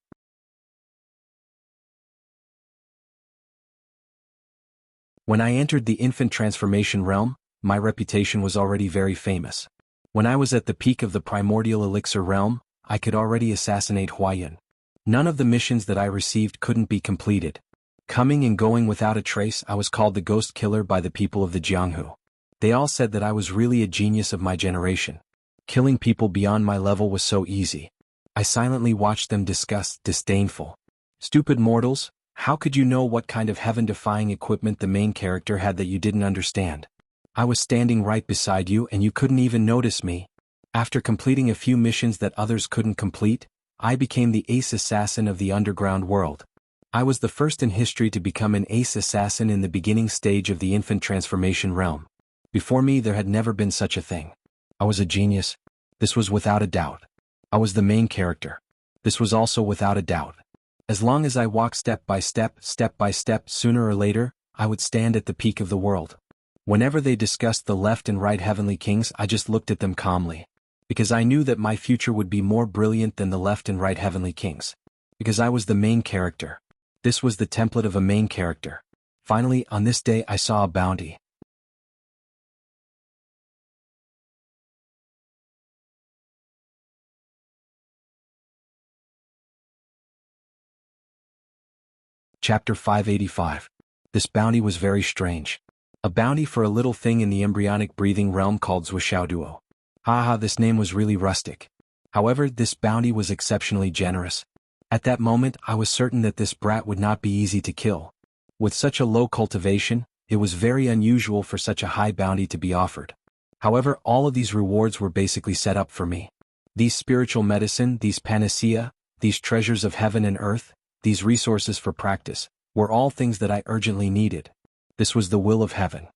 When I entered the infant transformation realm, my reputation was already very famous. When I was at the peak of the primordial elixir realm, I could already assassinate Huayan. None of the missions that I received couldn't be completed. Coming and going without a trace, I was called the ghost killer by the people of the Jianghu. They all said that I was really a genius of my generation. Killing people beyond my level was so easy. I silently watched them disgust, disdainful. Stupid mortals, how could you know what kind of heaven-defying equipment the main character had that you didn't understand? I was standing right beside you and you couldn't even notice me. After completing a few missions that others couldn't complete, I became the ace assassin of the underground world. I was the first in history to become an ace assassin in the beginning stage of the infant transformation realm. Before me there had never been such a thing. I was a genius. This was without a doubt. I was the main character. This was also without a doubt. As long as I walked step by step, sooner or later, I would stand at the peak of the world. Whenever they discussed the left and right heavenly kings, I just looked at them calmly. Because I knew that my future would be more brilliant than the left and right heavenly kings. Because I was the main character. This was the template of a main character. Finally, on this day I saw a bounty. Chapter 585. This bounty was very strange. A bounty for a little thing in the embryonic breathing realm called Zhuoxiaoduo. Haha, this name was really rustic. However, this bounty was exceptionally generous. At that moment, I was certain that this brat would not be easy to kill. With such a low cultivation, it was very unusual for such a high bounty to be offered. However, all of these rewards were basically set up for me. These spiritual medicine, these panacea, these treasures of heaven and earth, these resources for practice, were all things that I urgently needed. This was the will of heaven.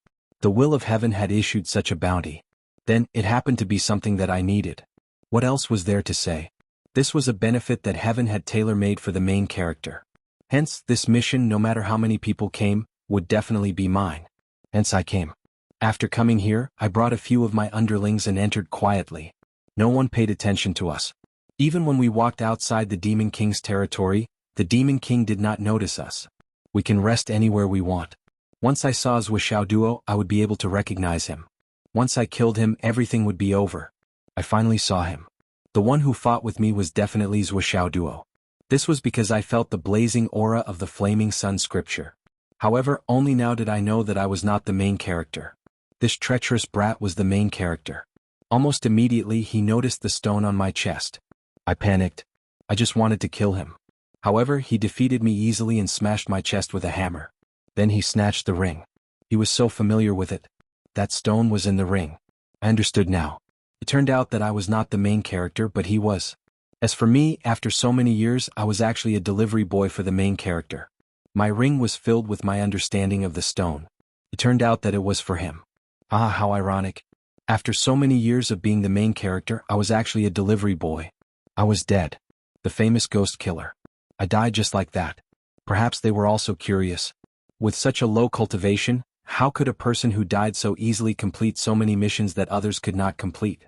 The will of heaven had issued such a bounty. Then, it happened to be something that I needed. What else was there to say? This was a benefit that heaven had tailor-made for the main character. Hence, this mission, no matter how many people came, would definitely be mine. Hence I came. After coming here, I brought a few of my underlings and entered quietly. No one paid attention to us. Even when we walked outside the Demon King's territory, the Demon King did not notice us. We can rest anywhere we want. Once I saw Zhuoxiaoduo, I would be able to recognize him. Once I killed him, everything would be over. I finally saw him. The one who fought with me was definitely Zhuoxiaoduo. This was because I felt the blazing aura of the flaming sun scripture. However, only now did I know that I was not the main character. This treacherous brat was the main character. Almost immediately he noticed the stone on my chest. I panicked. I just wanted to kill him. However, he defeated me easily and smashed my chest with a hammer. Then he snatched the ring. He was so familiar with it. That stone was in the ring. I understood now. It turned out that I was not the main character, but he was. As for me, after so many years, I was actually a delivery boy for the main character. My ring was filled with my understanding of the stone. It turned out that it was for him. Ah, how ironic. After so many years of being the main character, I was actually a delivery boy. I was dead. The famous ghost killer. I died just like that. Perhaps they were also curious. With such a low cultivation, how could a person who died so easily complete so many missions that others could not complete?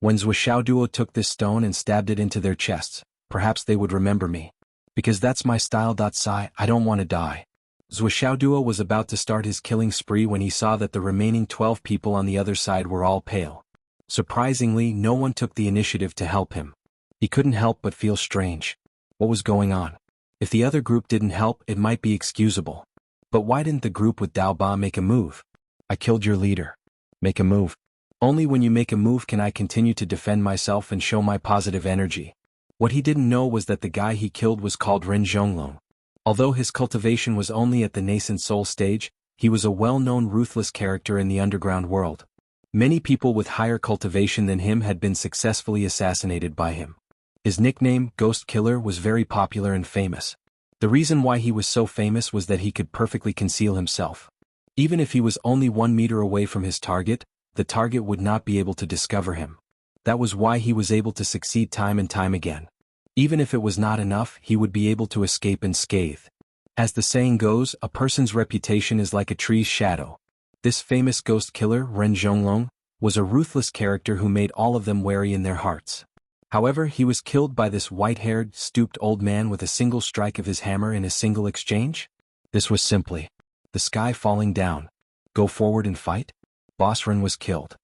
When Zhuoxiaoduo took this stone and stabbed it into their chests, perhaps they would remember me. Because that's my style. Sigh, I don't want to die. Zhuoxiaoduo was about to start his killing spree when he saw that the remaining 12 people on the other side were all pale. Surprisingly, no one took the initiative to help him. He couldn't help but feel strange. What was going on? If the other group didn't help, it might be excusable. But why didn't the group with Dao Ba make a move? I killed your leader. Make a move. Only when you make a move can I continue to defend myself and show my positive energy. What he didn't know was that the guy he killed was called Ren Zhonglong. Although his cultivation was only at the nascent soul stage, he was a well-known ruthless character in the underground world. Many people with higher cultivation than him had been successfully assassinated by him. His nickname, Ghost Killer, was very popular and famous. The reason why he was so famous was that he could perfectly conceal himself. Even if he was only 1 meter away from his target, the target would not be able to discover him. That was why he was able to succeed time and time again. Even if it was not enough, he would be able to escape unscathed. As the saying goes, a person's reputation is like a tree's shadow. This famous ghost killer, Ren Zhonglong, was a ruthless character who made all of them wary in their hearts. However, he was killed by this white-haired, stooped old man with a single strike of his hammer in a single exchange? This was simply the sky falling down. Go forward and fight? Boss Ren was killed.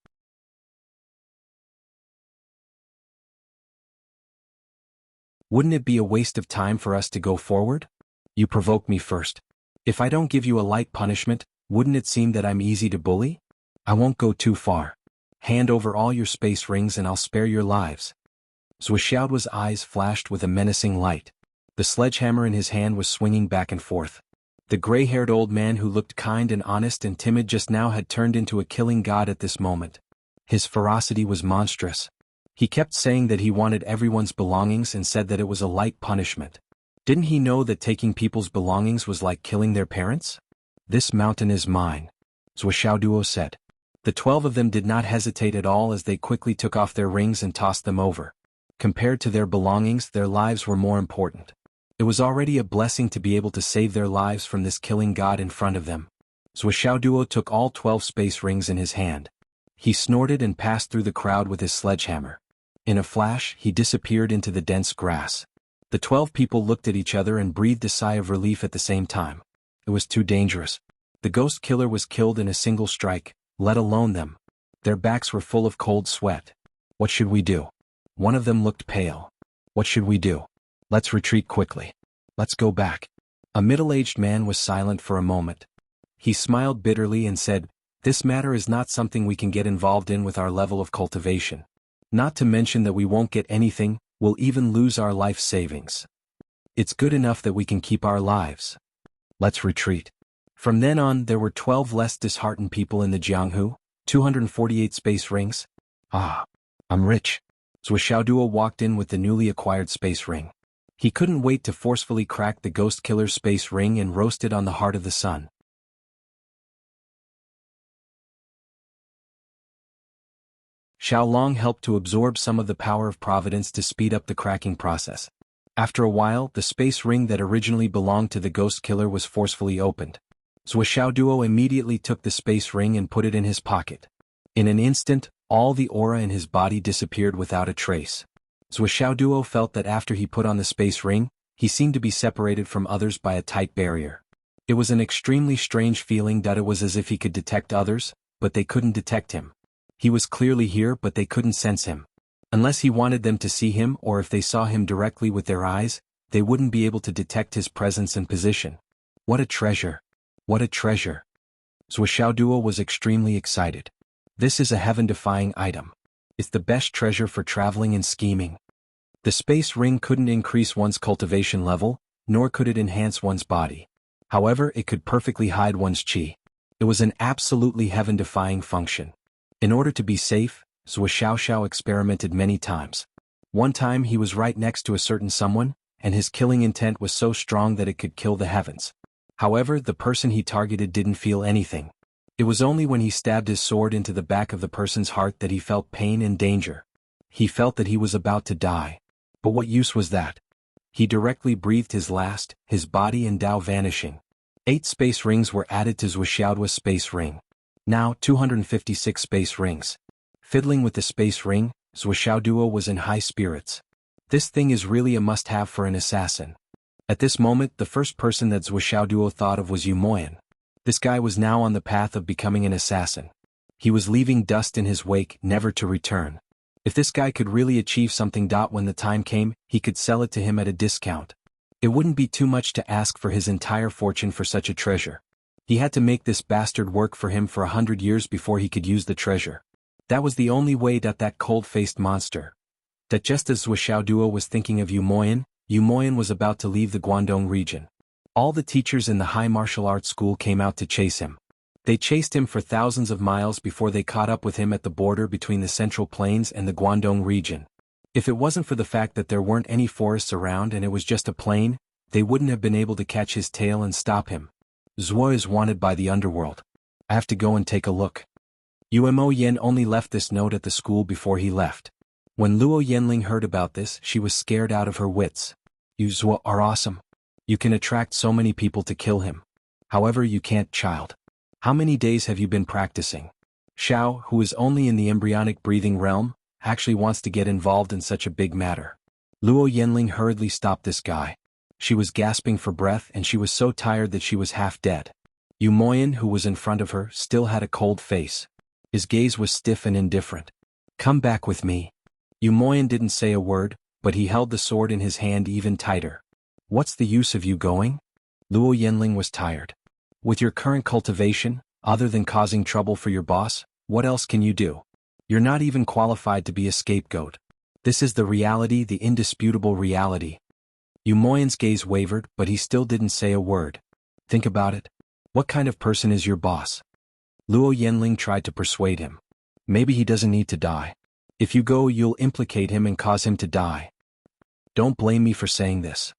Wouldn't it be a waste of time for us to go forward? You provoke me first. If I don't give you a light punishment, wouldn't it seem that I'm easy to bully? I won't go too far. Hand over all your space rings and I'll spare your lives. Zhuoxiaoduo's eyes flashed with a menacing light. The sledgehammer in his hand was swinging back and forth. The gray-haired old man who looked kind and honest and timid just now had turned into a killing god at this moment. His ferocity was monstrous. He kept saying that he wanted everyone's belongings and said that it was a light punishment. Didn't he know that taking people's belongings was like killing their parents? This mountain is mine, Zhuoxiaoduo said. The 12 of them did not hesitate at all as they quickly took off their rings and tossed them over. Compared to their belongings, their lives were more important. It was already a blessing to be able to save their lives from this killing god in front of them. Zhuoxiaoduo took all 12 space rings in his hand. He snorted and passed through the crowd with his sledgehammer. In a flash, he disappeared into the dense grass. The 12 people looked at each other and breathed a sigh of relief at the same time. It was too dangerous. The ghost killer was killed in a single strike, let alone them. Their backs were full of cold sweat. What should we do? One of them looked pale. What should we do? Let's retreat quickly. Let's go back. A middle-aged man was silent for a moment. He smiled bitterly and said, "This matter is not something we can get involved in with our level of cultivation. Not to mention that we won't get anything, we'll even lose our life savings. It's good enough that we can keep our lives. Let's retreat." From then on, there were 12 less disheartened people in the Jianghu, 248 space rings. Ah, I'm rich. Zhuoxiaoduo walked in with the newly acquired space ring. He couldn't wait to forcefully crack the ghost killer's space ring and roast it on the heart of the sun. Xiaolong helped to absorb some of the power of providence to speed up the cracking process. After a while, the space ring that originally belonged to the ghost killer was forcefully opened. Zhuoxiaoduo immediately took the space ring and put it in his pocket. In an instant, all the aura in his body disappeared without a trace. Zhuoxiaoduo felt that after he put on the space ring, he seemed to be separated from others by a tight barrier. It was an extremely strange feeling that it was as if he could detect others, but they couldn't detect him. He was clearly here but they couldn't sense him. Unless he wanted them to see him or if they saw him directly with their eyes, they wouldn't be able to detect his presence and position. What a treasure! What a treasure! Zhuoxiaoduo was extremely excited. This is a heaven-defying item. It's the best treasure for traveling and scheming. The space ring couldn't increase one's cultivation level, nor could it enhance one's body. However, it could perfectly hide one's qi. It was an absolutely heaven-defying function. In order to be safe, Zhuoxiaoduo experimented many times. One time he was right next to a certain someone, and his killing intent was so strong that it could kill the heavens. However, the person he targeted didn't feel anything. It was only when he stabbed his sword into the back of the person's heart that he felt pain and danger. He felt that he was about to die. But what use was that? He directly breathed his last, his body and Dao vanishing. 8 space rings were added to Zhuoxiaoduo's space ring. Now 256 space rings. Fiddling with the space ring, Zhuoxiaoduo was in high spirits. This thing is really a must-have for an assassin. At this moment, the first person that Zhuoxiaoduo thought of was Yu Moyan. This guy was now on the path of becoming an assassin. He was leaving dust in his wake, never to return. If this guy could really achieve something, when the time came, he could sell it to him at a discount. It wouldn't be too much to ask for his entire fortune for such a treasure. He had to make this bastard work for him for 100 years before he could use the treasure. That was the only way that cold-faced monster. That just as Wuxia Duo was thinking of Yu Moyan was about to leave the Guangdong region. All the teachers in the high martial arts school came out to chase him. They chased him for thousands of miles before they caught up with him at the border between the Central Plains and the Guangdong region. If it wasn't for the fact that there weren't any forests around and it was just a plain, they wouldn't have been able to catch his tail and stop him. Zuo is wanted by the underworld. I have to go and take a look. Yuemo Yen only left this note at the school before he left. When Luo Yenling heard about this, she was scared out of her wits. You Zuo are awesome. You can attract so many people to kill him. However, you can't, child. How many days have you been practicing? Xiao, who is only in the embryonic breathing realm, actually wants to get involved in such a big matter. Luo Yenling hurriedly stopped this guy. She was gasping for breath and she was so tired that she was half dead. Yu Moyan, who was in front of her, still had a cold face. His gaze was stiff and indifferent. Come back with me. Yu Moyan didn't say a word, but he held the sword in his hand even tighter. What's the use of you going? Luo Yenling was tired. With your current cultivation, other than causing trouble for your boss, what else can you do? You're not even qualified to be a scapegoat. This is the reality, the indisputable reality. Yu Moyan's gaze wavered, but he still didn't say a word. Think about it. What kind of person is your boss? Luo Yenling tried to persuade him. Maybe he doesn't need to die. If you go, you'll implicate him and cause him to die. Don't blame me for saying this.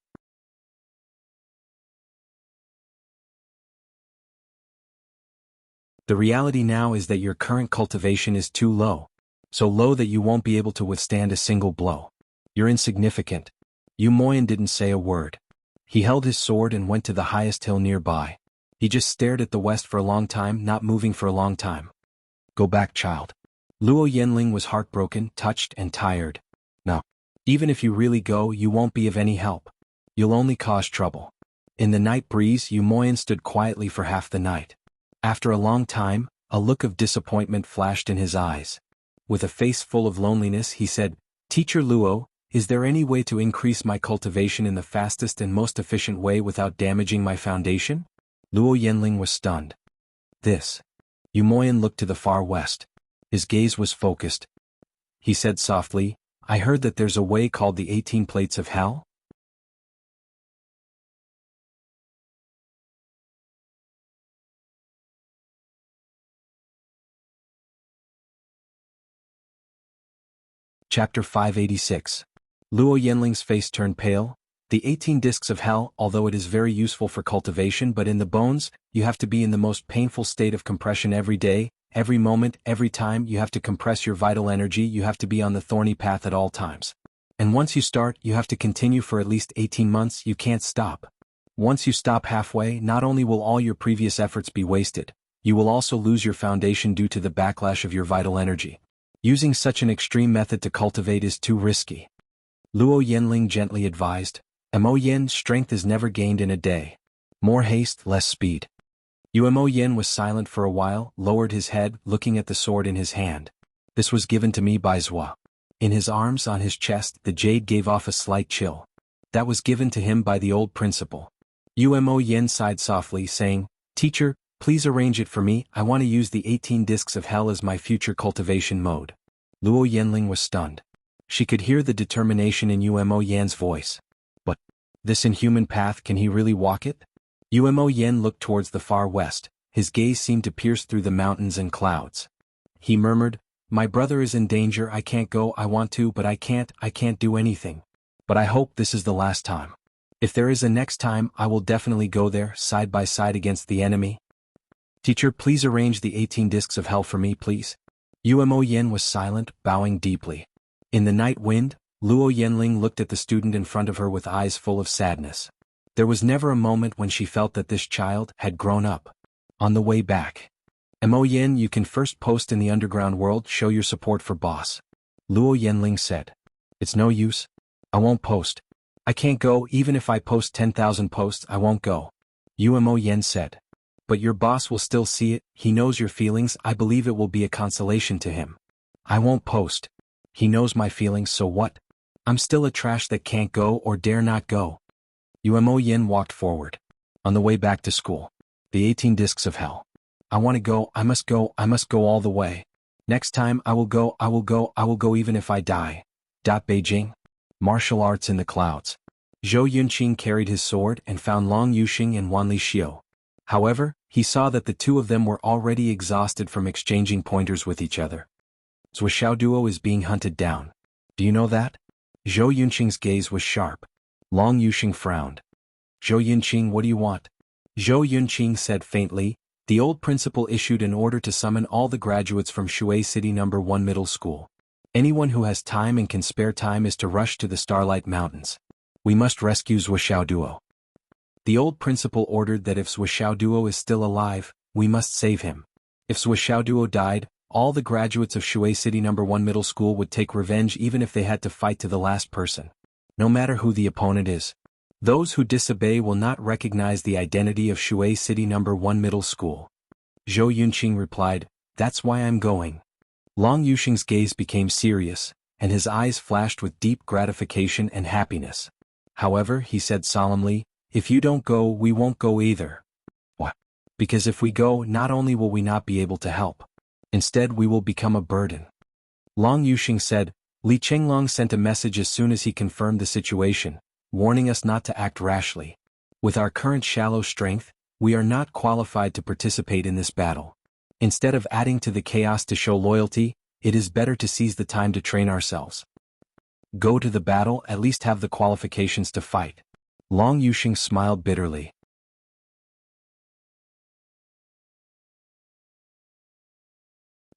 The reality now is that your current cultivation is too low. So low that you won't be able to withstand a single blow. You're insignificant. Yu Moyan didn't say a word. He held his sword and went to the highest hill nearby. He just stared at the west for a long time, not moving for a long time. Go back, child. Luo Yenling was heartbroken, touched, and tired. No. Even if you really go, you won't be of any help. You'll only cause trouble. In the night breeze, Yu Moyan stood quietly for half the night. After a long time, a look of disappointment flashed in his eyes. With a face full of loneliness, he said, Teacher Luo, is there any way to increase my cultivation in the fastest and most efficient way without damaging my foundation? Luo Yenling was stunned. This. Yu Moyan looked to the far west. His gaze was focused. He said softly, I heard that there's a way called the 18 Plates of Hell? Chapter 586. Luo Yenling's face turned pale. The 18 discs of hell, although it is very useful for cultivation, but in the bones, you have to be in the most painful state of compression every day, every moment, every time you have to compress your vital energy, you have to be on the thorny path at all times. And once you start, you have to continue for at least 18 months, you can't stop. Once you stop halfway, not only will all your previous efforts be wasted, you will also lose your foundation due to the backlash of your vital energy. Using such an extreme method to cultivate is too risky. Luo Yenling gently advised, Mo Yen, strength is never gained in a day. More haste, less speed. Mo Yen was silent for a while, lowered his head, looking at the sword in his hand. This was given to me by Zhua. In his arms, on his chest, the jade gave off a slight chill. That was given to him by the old principal. Mo Yen sighed softly, saying, Teacher, please arrange it for me, I want to use the 18 discs of hell as my future cultivation mode. Luo Yenling was stunned. She could hear the determination in Mo Yan's voice. But, this inhuman path, can he really walk it? Mo Yen looked towards the far west, his gaze seemed to pierce through the mountains and clouds. He murmured, My brother is in danger, I can't go, I want to, but I can't do anything. But I hope this is the last time. If there is a next time, I will definitely go there, side by side against the enemy. Teacher, please arrange the 18 discs of hell for me, please. Mo Yen was silent, bowing deeply. In the night wind, Luo Yenling looked at the student in front of her with eyes full of sadness. There was never a moment when she felt that this child had grown up. On the way back. Mo Yen, you can first post in the underground world, show your support for boss. Luo Yenling said. It's no use. I won't post. I can't go, even if I post 10,000 posts, I won't go. Mo Yen said. But your boss will still see it, he knows your feelings, I believe it will be a consolation to him. I won't post. He knows my feelings, so what? I'm still a trash that can't go or dare not go. Umo Yin walked forward. On the way back to school. The 18 discs of hell. I want to go, I must go all the way. Next time I will go even if I die. Beijing. Martial arts in the clouds. Zhou Yunqing carried his sword and found Long Yuxing and Wan Lixiu. However, he saw that the two of them were already exhausted from exchanging pointers with each other. Zuoxiao Duo is being hunted down. Do you know that? Zhou Yunqing's gaze was sharp. Long Yuxing frowned. Zhou Yunqing, what do you want? Zhou Yunqing said faintly, the old principal issued an order to summon all the graduates from Shui City No. 1 Middle School. Anyone who has time and can spare time is to rush to the Starlight Mountains. We must rescue Zuoxiao Duo. The old principal ordered that if Zuoxiao Duo is still alive, we must save him. If Zuoxiao Duo died, all the graduates of Shui City No. 1 Middle School would take revenge even if they had to fight to the last person. No matter who the opponent is. Those who disobey will not recognize the identity of Shui City No. 1 Middle School. Zhou Yunqing replied, that's why I'm going. Long Yuxing's gaze became serious, and his eyes flashed with deep gratification and happiness. However, he said solemnly, if you don't go, we won't go either. What? Because if we go, not only will we not be able to help. Instead we will become a burden. Long Yuxing said, Li Chenglong sent a message as soon as he confirmed the situation, warning us not to act rashly. With our current shallow strength, we are not qualified to participate in this battle. Instead of adding to the chaos to show loyalty, it is better to seize the time to train ourselves. Go to the battle, at least have the qualifications to fight. Long Yuxing smiled bitterly.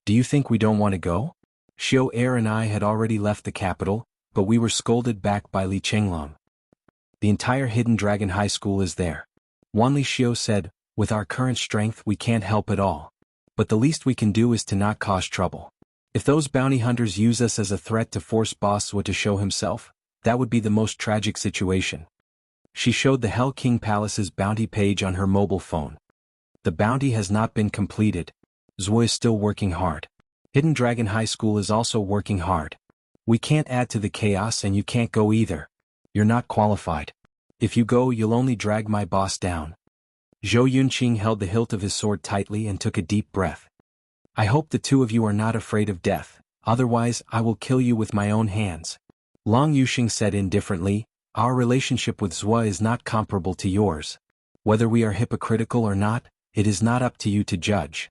Do you think we don't want to go? Xiao Er and I had already left the capital, but we were scolded back by Li Chenglong. The entire Hidden Dragon High School is there. Wan Lixiu said, with our current strength we can't help at all. But the least we can do is to not cause trouble. If those bounty hunters use us as a threat to force Boss Zhuo to show himself, that would be the most tragic situation. She showed the Hell King Palace's bounty page on her mobile phone. The bounty has not been completed. Zhuo is still working hard. Hidden Dragon High School is also working hard. We can't add to the chaos and you can't go either. You're not qualified. If you go, you'll only drag my boss down. Zhou Yunqing held the hilt of his sword tightly and took a deep breath. I hope the two of you are not afraid of death, otherwise I will kill you with my own hands. Long Yuxing said indifferently, our relationship with Zhuo is not comparable to yours. Whether we are hypocritical or not, it is not up to you to judge.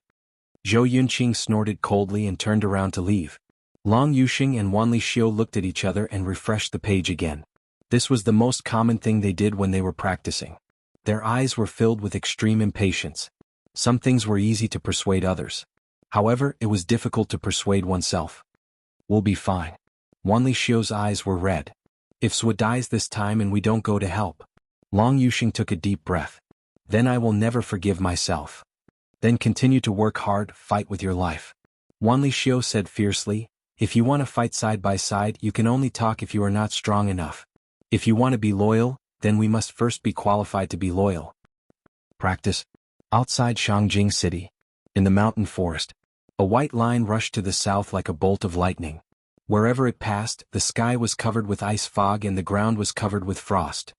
Zhou Yunqing snorted coldly and turned around to leave. Long Yuxing and Wan Lixiu looked at each other and refreshed the page again. This was the most common thing they did when they were practicing. Their eyes were filled with extreme impatience. Some things were easy to persuade others. However, it was difficult to persuade oneself. We'll be fine. Wan Lixiu's eyes were red. If Zhuo dies this time and we don't go to help. Long Yuxing took a deep breath. Then I will never forgive myself. Then continue to work hard, fight with your life. Wan Lixiu said fiercely, if you want to fight side by side, you can only talk if you are not strong enough. If you want to be loyal, then we must first be qualified to be loyal. Practice. Outside Shangjing City. In the mountain forest. A white line rushed to the south like a bolt of lightning. Wherever it passed, the sky was covered with ice fog and the ground was covered with frost.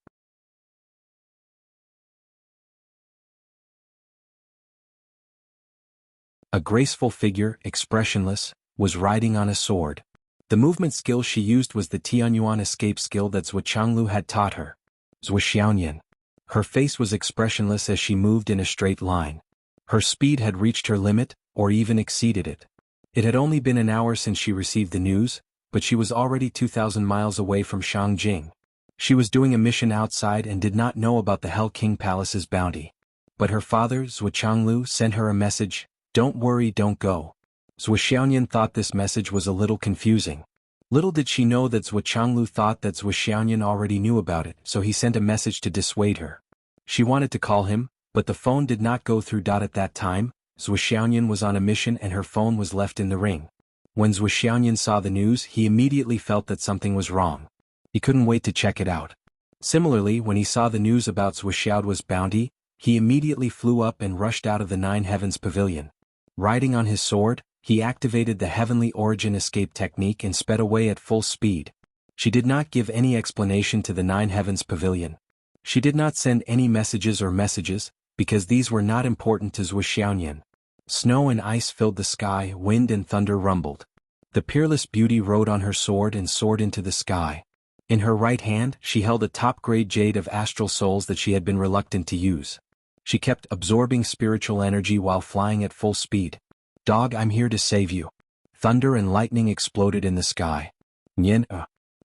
A graceful figure, expressionless, was riding on a sword. The movement skill she used was the Tianyuan escape skill that Zhuo Changlu had taught her. Zuoxiaoyan. Her face was expressionless as she moved in a straight line. Her speed had reached her limit, or even exceeded it. It had only been an hour since she received the news, but she was already 2,000 miles away from Shangjing. She was doing a mission outside and did not know about the Hell King Palace's bounty. But her father, Zhuo Changlu, sent her a message, don't worry, don't go. Zuoxiaoyan thought this message was a little confusing. Little did she know that Zhuo Changlu thought that Zuoxiaoyan already knew about it, so he sent a message to dissuade her. She wanted to call him, but the phone did not go through. At that time, Zuoxiaoyan was on a mission and her phone was left in the ring. When Zuoxiaoyan saw the news, he immediately felt that something was wrong. He couldn't wait to check it out. Similarly, when he saw the news about Zuoxiaoyan's bounty, he immediately flew up and rushed out of the Nine Heavens Pavilion. Riding on his sword, he activated the Heavenly Origin escape technique and sped away at full speed. She did not give any explanation to the Nine Heavens Pavilion. She did not send any messages, because these were not important to Zhu Xiaoyan. Snow and ice filled the sky, wind and thunder rumbled. The peerless beauty rode on her sword and soared into the sky. In her right hand, she held a top-grade jade of astral souls that she had been reluctant to use. She kept absorbing spiritual energy while flying at full speed. "Dog, I'm here to save you." Thunder and lightning exploded in the sky. "Nian,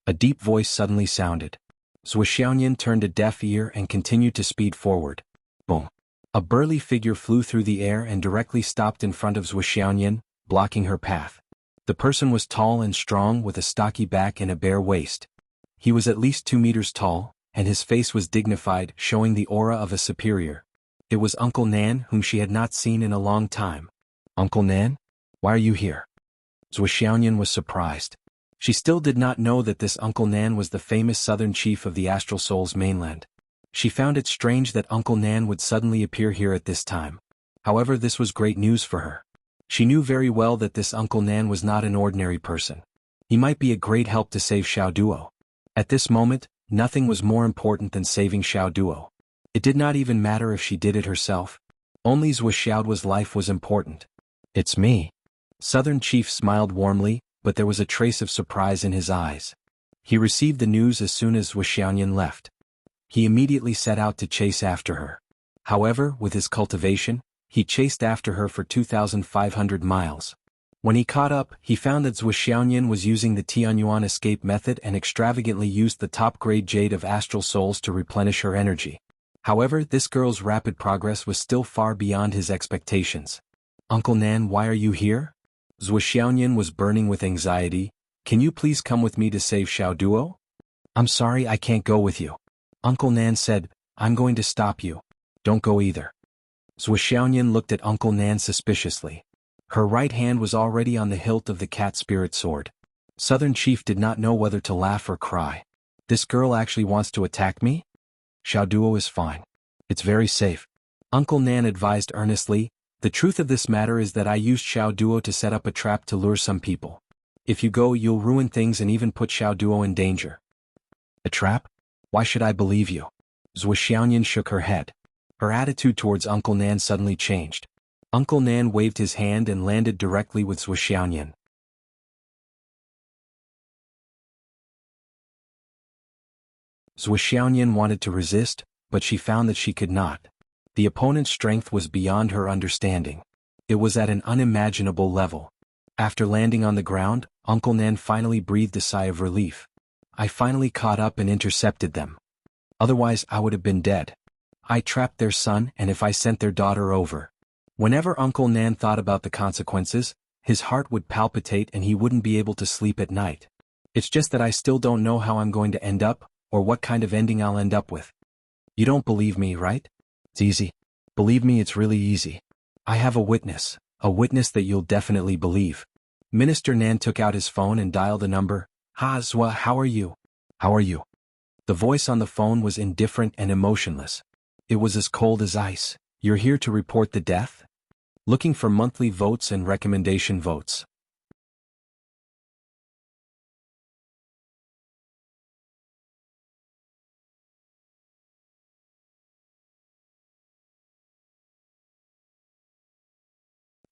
a deep voice suddenly sounded. Zhu Xiaoyan turned a deaf ear and continued to speed forward. Boom. A burly figure flew through the air and directly stopped in front of Zhu Xiaoyan, blocking her path. The person was tall and strong with a stocky back and a bare waist. He was at least 2 meters tall, and his face was dignified, showing the aura of a superior. It was Uncle Nan, whom she had not seen in a long time. "Uncle Nan? Why are you here?" Zhu Xiaoyan was surprised. She still did not know that this Uncle Nan was the famous southern chief of the Astral Souls mainland. She found it strange that Uncle Nan would suddenly appear here at this time. However, this was great news for her. She knew very well that this Uncle Nan was not an ordinary person. He might be a great help to save Xiao Duo. At this moment, nothing was more important than saving Xiao Duo. It did not even matter if she did it herself. Only Zhu Xiaoduo's life was important. "It's me." Southern Chief smiled warmly, but there was a trace of surprise in his eyes. He received the news as soon as Zhu Xiaoyan left. He immediately set out to chase after her. However, with his cultivation, he chased after her for 2,500 miles. When he caught up, he found that Zhu Xiaoyan was using the Tianyuan escape method and extravagantly used the top-grade jade of astral souls to replenish her energy. However, this girl's rapid progress was still far beyond his expectations. "Uncle Nan, why are you here?" Zhu Xiaoyan was burning with anxiety. "Can you please come with me to save Xiao Duo?" "I'm sorry, I can't go with you." Uncle Nan said, "I'm going to stop you. Don't go either." Zhu Xiaoyan looked at Uncle Nan suspiciously. Her right hand was already on the hilt of the cat spirit sword. Southern Chief did not know whether to laugh or cry. "This girl actually wants to attack me?" "Xiao Duo is fine. It's very safe." Uncle Nan advised earnestly. "The truth of this matter is that I used Xiao Duo to set up a trap to lure some people. If you go, you'll ruin things and even put Xiao Duo in danger." "A trap? Why should I believe you?" Zhu Xiaoyan shook her head. Her attitude towards Uncle Nan suddenly changed. Uncle Nan waved his hand and landed directly with Zhu Xiaoyan. Zhu Xiaoyan wanted to resist, but she found that she could not. The opponent's strength was beyond her understanding. It was at an unimaginable level. After landing on the ground, Uncle Nan finally breathed a sigh of relief. "I finally caught up and intercepted them. Otherwise I would have been dead. I trapped their son, and if I sent their daughter over." Whenever Uncle Nan thought about the consequences, his heart would palpitate and he wouldn't be able to sleep at night. "It's just that I still don't know how I'm going to end up, or what kind of ending I'll end up with." "You don't believe me, right? It's easy. Believe me, it's really easy. I have a witness that you'll definitely believe." Minister Nan took out his phone and dialed a number. "Ha Zwa, how are you?" "How are you?" The voice on the phone was indifferent and emotionless. It was as cold as ice. "You're here to report the death? Looking for monthly votes and recommendation votes."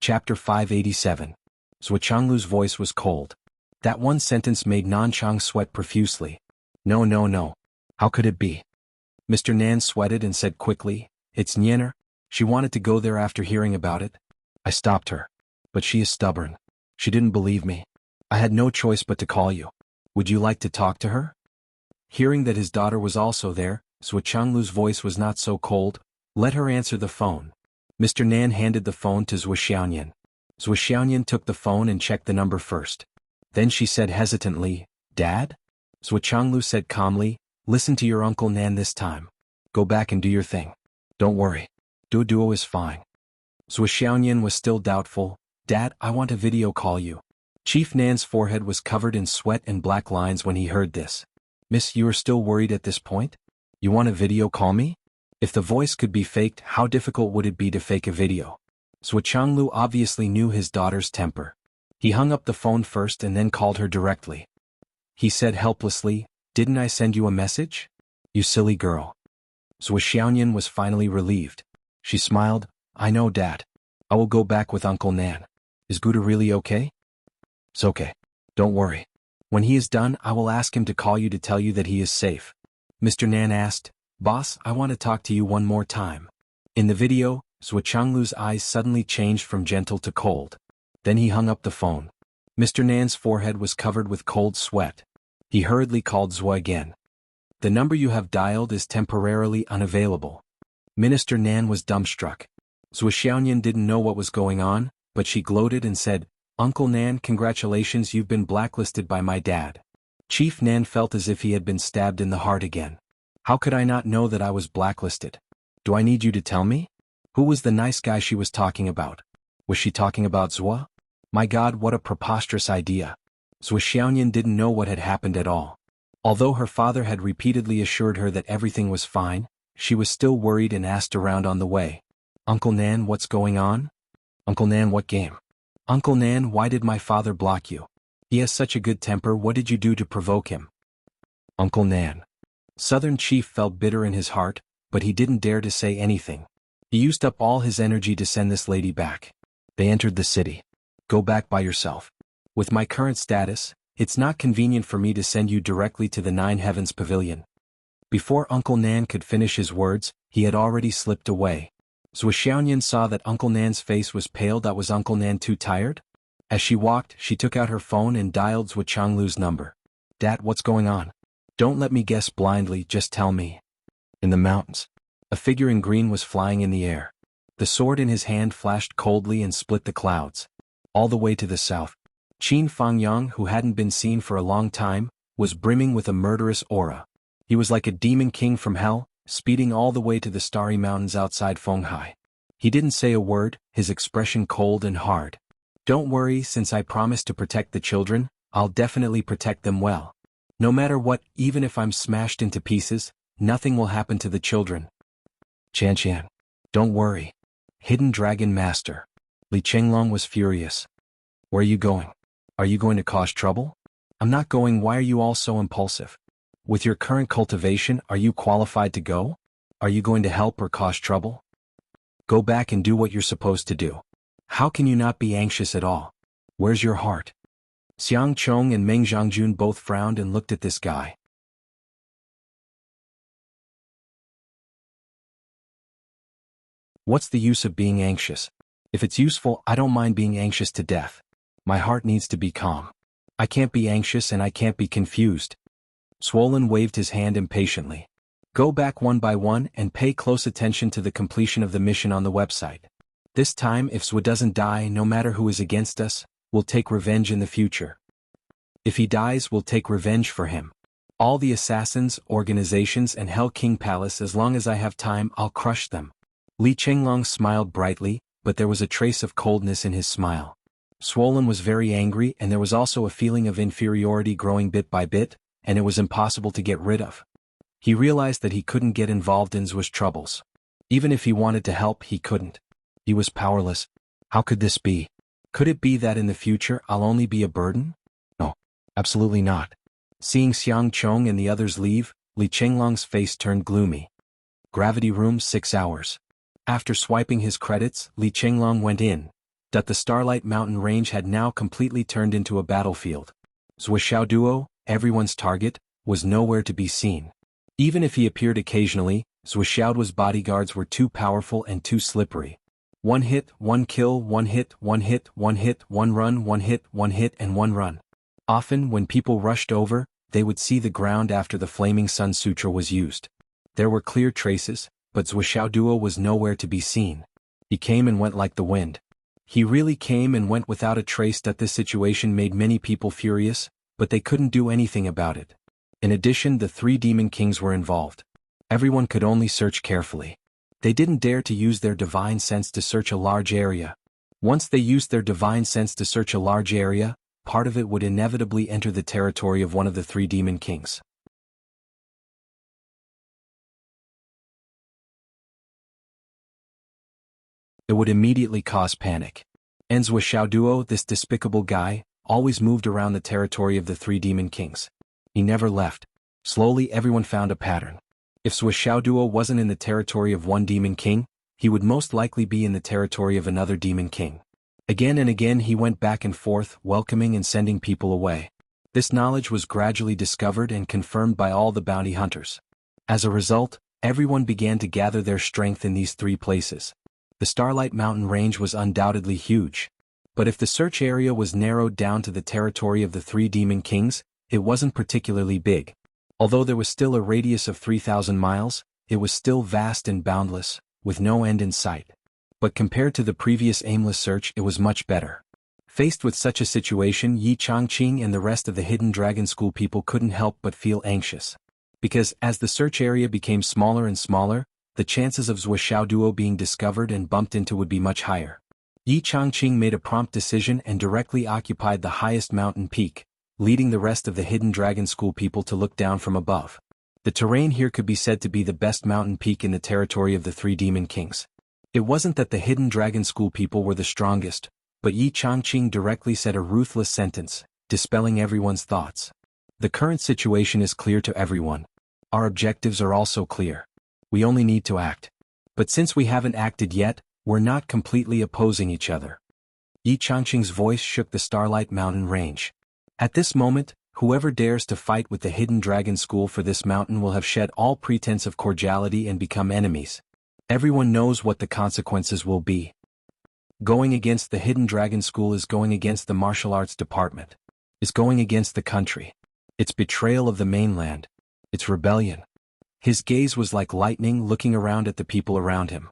Chapter 587. Zhuchanglu's voice was cold. That one sentence made Nanchang sweat profusely. No, no, no. How could it be? Mr. Nan sweated and said quickly, "It's Nyener. She wanted to go there after hearing about it. I stopped her. But she is stubborn. She didn't believe me. I had no choice but to call you. Would you like to talk to her?" Hearing that his daughter was also there, Zhuchanglu's voice was not so cold. "Let her answer the phone." Mr. Nan handed the phone to Zhu Xiaoyan. Zhu Xiaoyan took the phone and checked the number first. Then she said hesitantly, "Dad?" Zhuchanglu said calmly, "Listen to your Uncle Nan this time. Go back and do your thing. Don't worry. Duo is fine." Zhu Xiaoyan was still doubtful. "Dad, I want to video call you." Chief Nan's forehead was covered in sweat and black lines when he heard this. "Miss, you are still worried at this point? You want to video call me?" If the voice could be faked, how difficult would it be to fake a video? Zhuchanglu obviously knew his daughter's temper. He hung up the phone first and then called her directly. He said helplessly, "Didn't I send you a message? You silly girl. Zhou Xiaoyan was finally relieved. She smiled. I know, Dad. I will go back with Uncle Nan. Is Buddha really okay? It's okay. Don't worry. When he is done, I will ask him to call you to tell you that he is safe. Mr. Nan asked, Boss, I want to talk to you one more time. In the video, Zhou Changlu's eyes suddenly changed from gentle to cold. Then he hung up the phone. Mr. Nan's forehead was covered with cold sweat. He hurriedly called Zhou again. The number you have dialed is temporarily unavailable. Minister Nan was dumbstruck. Zhou Xiaoyan didn't know what was going on, but she gloated and said, Uncle Nan, congratulations, you've been blacklisted by my dad. Chief Nan felt as if he had been stabbed in the heart again. How could I not know that I was blacklisted? Do I need you to tell me? Who was the nice guy she was talking about? Was she talking about Zhou? My God, what a preposterous idea. Zhou Xiaoyan didn't know what had happened at all. Although her father had repeatedly assured her that everything was fine, she was still worried and asked around on the way. Uncle Nan, what's going on? Uncle Nan, what game? Uncle Nan, why did my father block you? He has such a good temper, what did you do to provoke him? Uncle Nan. Southern Chief felt bitter in his heart, but he didn't dare to say anything. He used up all his energy to send this lady back. They entered the city. Go back by yourself. With my current status, it's not convenient for me to send you directly to the Nine Heavens Pavilion. Before Uncle Nan could finish his words, he had already slipped away. Zhou Xiaoyan saw that Uncle Nan's face was pale. That was Uncle Nan too tired? As she walked, she took out her phone and dialed Zhou Changlu's number. Dad, what's going on? Don't let me guess blindly, just tell me. In the mountains. A figure in green was flying in the air. The sword in his hand flashed coldly and split the clouds. All the way to the south, Qin Fangyang, who hadn't been seen for a long time, was brimming with a murderous aura. He was like a demon king from hell, speeding all the way to the starry mountains outside Fenghai. He didn't say a word, his expression cold and hard. Don't worry, since I promised to protect the children, I'll definitely protect them well. No matter what, even if I'm smashed into pieces, nothing will happen to the children. Qian, don't worry. Hidden Dragon Master. Li Chenglong was furious. Where are you going? Are you going to cause trouble? I'm not going. Why are you all so impulsive? With your current cultivation, are you qualified to go? Are you going to help or cause trouble? Go back and do what you're supposed to do. How can you not be anxious at all? Where's your heart? Xiang Chong and Meng Zhangjun both frowned and looked at this guy. What's the use of being anxious? If it's useful, I don't mind being anxious to death. My heart needs to be calm. I can't be anxious and I can't be confused. Swollen waved his hand impatiently. Go back one by one and pay close attention to the completion of the mission on the website. This time, if Zhou doesn't die, no matter who is against us, we'll take revenge in the future. If he dies, we'll take revenge for him. All the assassins, organizations and Hell King Palace, as long as I have time, I'll crush them. Li Chenglong smiled brightly, but there was a trace of coldness in his smile. Swollen was very angry, and there was also a feeling of inferiority growing bit by bit, and it was impossible to get rid of. He realized that he couldn't get involved in Zhu's troubles. Even if he wanted to help, he couldn't. He was powerless. How could this be? Could it be that in the future I'll only be a burden? No, absolutely not. Seeing Xiang Chong and the others leave, Li Chenglong's face turned gloomy. Gravity room, 6 hours. After swiping his credits, Li Chenglong went in. The Starlight Mountain range had now completely turned into a battlefield. Zhou Xiaoduo, everyone's target, was nowhere to be seen. Even if he appeared occasionally, Zhou Xiaoduo's bodyguards were too powerful and too slippery. One hit, one kill, one hit, one hit, one hit, one run, one hit, and one run. Often, when people rushed over, they would see the ground after the Flaming Sun Sutra was used. There were clear traces, but Zhou Xiaoduo was nowhere to be seen. He came and went like the wind. He really came and went without a trace. This situation made many people furious, but they couldn't do anything about it. In addition, the 3 demon kings were involved. Everyone could only search carefully. They didn't dare to use their divine sense to search a large area. Once they used their divine sense to search a large area, part of it would inevitably enter the territory of one of the 3 demon kings. It would immediately cause panic. And Zhou Xiaoduo, this despicable guy, always moved around the territory of the 3 demon kings. He never left. Slowly everyone found a pattern. If Swiss Duo wasn't in the territory of one demon king, he would most likely be in the territory of another demon king. Again and again he went back and forth, welcoming and sending people away. This knowledge was gradually discovered and confirmed by all the bounty hunters. As a result, everyone began to gather their strength in these three places. The Starlight Mountain range was undoubtedly huge. But if the search area was narrowed down to the territory of the three demon kings, it wasn't particularly big. Although there was still a radius of 3,000 miles, it was still vast and boundless, with no end in sight. But compared to the previous aimless search, it was much better. Faced with such a situation, Yi Changqing and the rest of the Hidden Dragon School people couldn't help but feel anxious. Because, as the search area became smaller and smaller, the chances of Zhuo Duo being discovered and bumped into would be much higher. Yi Changqing made a prompt decision and directly occupied the highest mountain peak, leading the rest of the Hidden Dragon School people to look down from above. The terrain here could be said to be the best mountain peak in the territory of the three demon kings. It wasn't that the Hidden Dragon School people were the strongest, but Yi Changqing directly said a ruthless sentence, dispelling everyone's thoughts. The current situation is clear to everyone. Our objectives are also clear. We only need to act. But since we haven't acted yet, we're not completely opposing each other. Yi Changqing's voice shook the Starlight Mountain range. At this moment, whoever dares to fight with the Hidden Dragon School for this mountain will have shed all pretense of cordiality and become enemies. Everyone knows what the consequences will be. Going against the Hidden Dragon School is going against the martial arts department. It's going against the country. It's betrayal of the mainland. It's rebellion. His gaze was like lightning looking around at the people around him.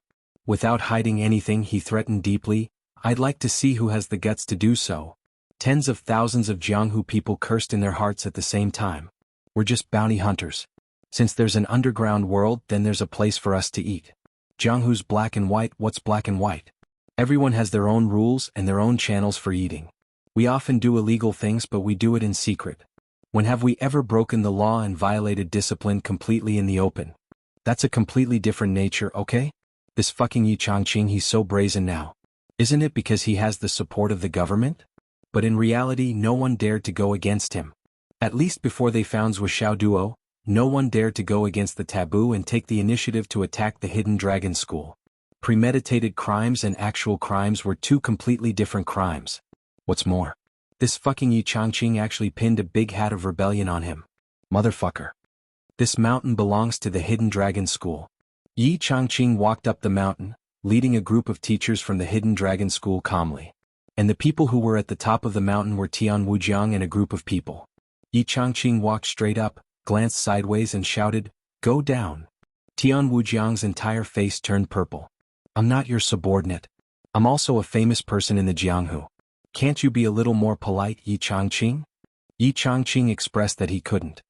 Without hiding anything, he threatened deeply, "I'd like to see who has the guts to do so." Tens of thousands of Jianghu people cursed in their hearts at the same time. We're just bounty hunters. Since there's an underground world, then there's a place for us to eat. Jianghu's black and white. What's black and white? Everyone has their own rules and their own channels for eating. We often do illegal things, but we do it in secret. When have we ever broken the law and violated discipline completely in the open? That's a completely different nature, okay? This fucking Yi Changqing, he's so brazen now. Isn't it because he has the support of the government? But in reality, no one dared to go against him. At least before they found Zhuo Duo, no one dared to go against the taboo and take the initiative to attack the Hidden Dragon School. Premeditated crimes and actual crimes were two completely different crimes. What's more, this fucking Yi Changqing actually pinned a big hat of rebellion on him. Motherfucker. This mountain belongs to the Hidden Dragon School. Yi Changqing walked up the mountain, leading a group of teachers from the Hidden Dragon School calmly. And the people who were at the top of the mountain were Tian Wujiang and a group of people. Yi Changqing walked straight up, glanced sideways and shouted, "Go down." Tian Wujiang's entire face turned purple. "I'm not your subordinate. I'm also a famous person in the Jianghu. Can't you be a little more polite, Yi Changqing?" Yi Changqing expressed that he couldn't.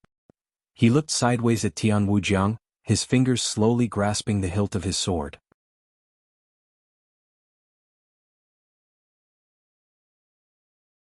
He looked sideways at Tian Wujiang, his fingers slowly grasping the hilt of his sword.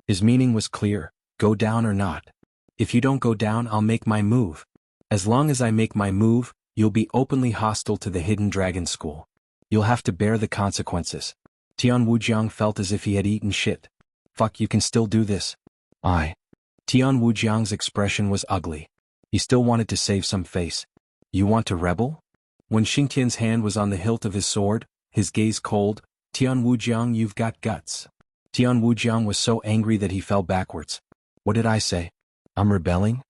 His meaning was clear: go down or not. If you don't go down, I'll make my move. As long as I make my move, you'll be openly hostile to the Hidden Dragon School. You'll have to bear the consequences. Tian Wujiang felt as if he had eaten shit. Fuck, you can still do this. Tian Wujiang's expression was ugly. He still wanted to save some face. You want to rebel? When Xingtian's hand was on the hilt of his sword, his gaze cold, Tian Wujiang, you've got guts. Tian Wujiang was so angry that he fell backwards. What did I say? I'm rebelling?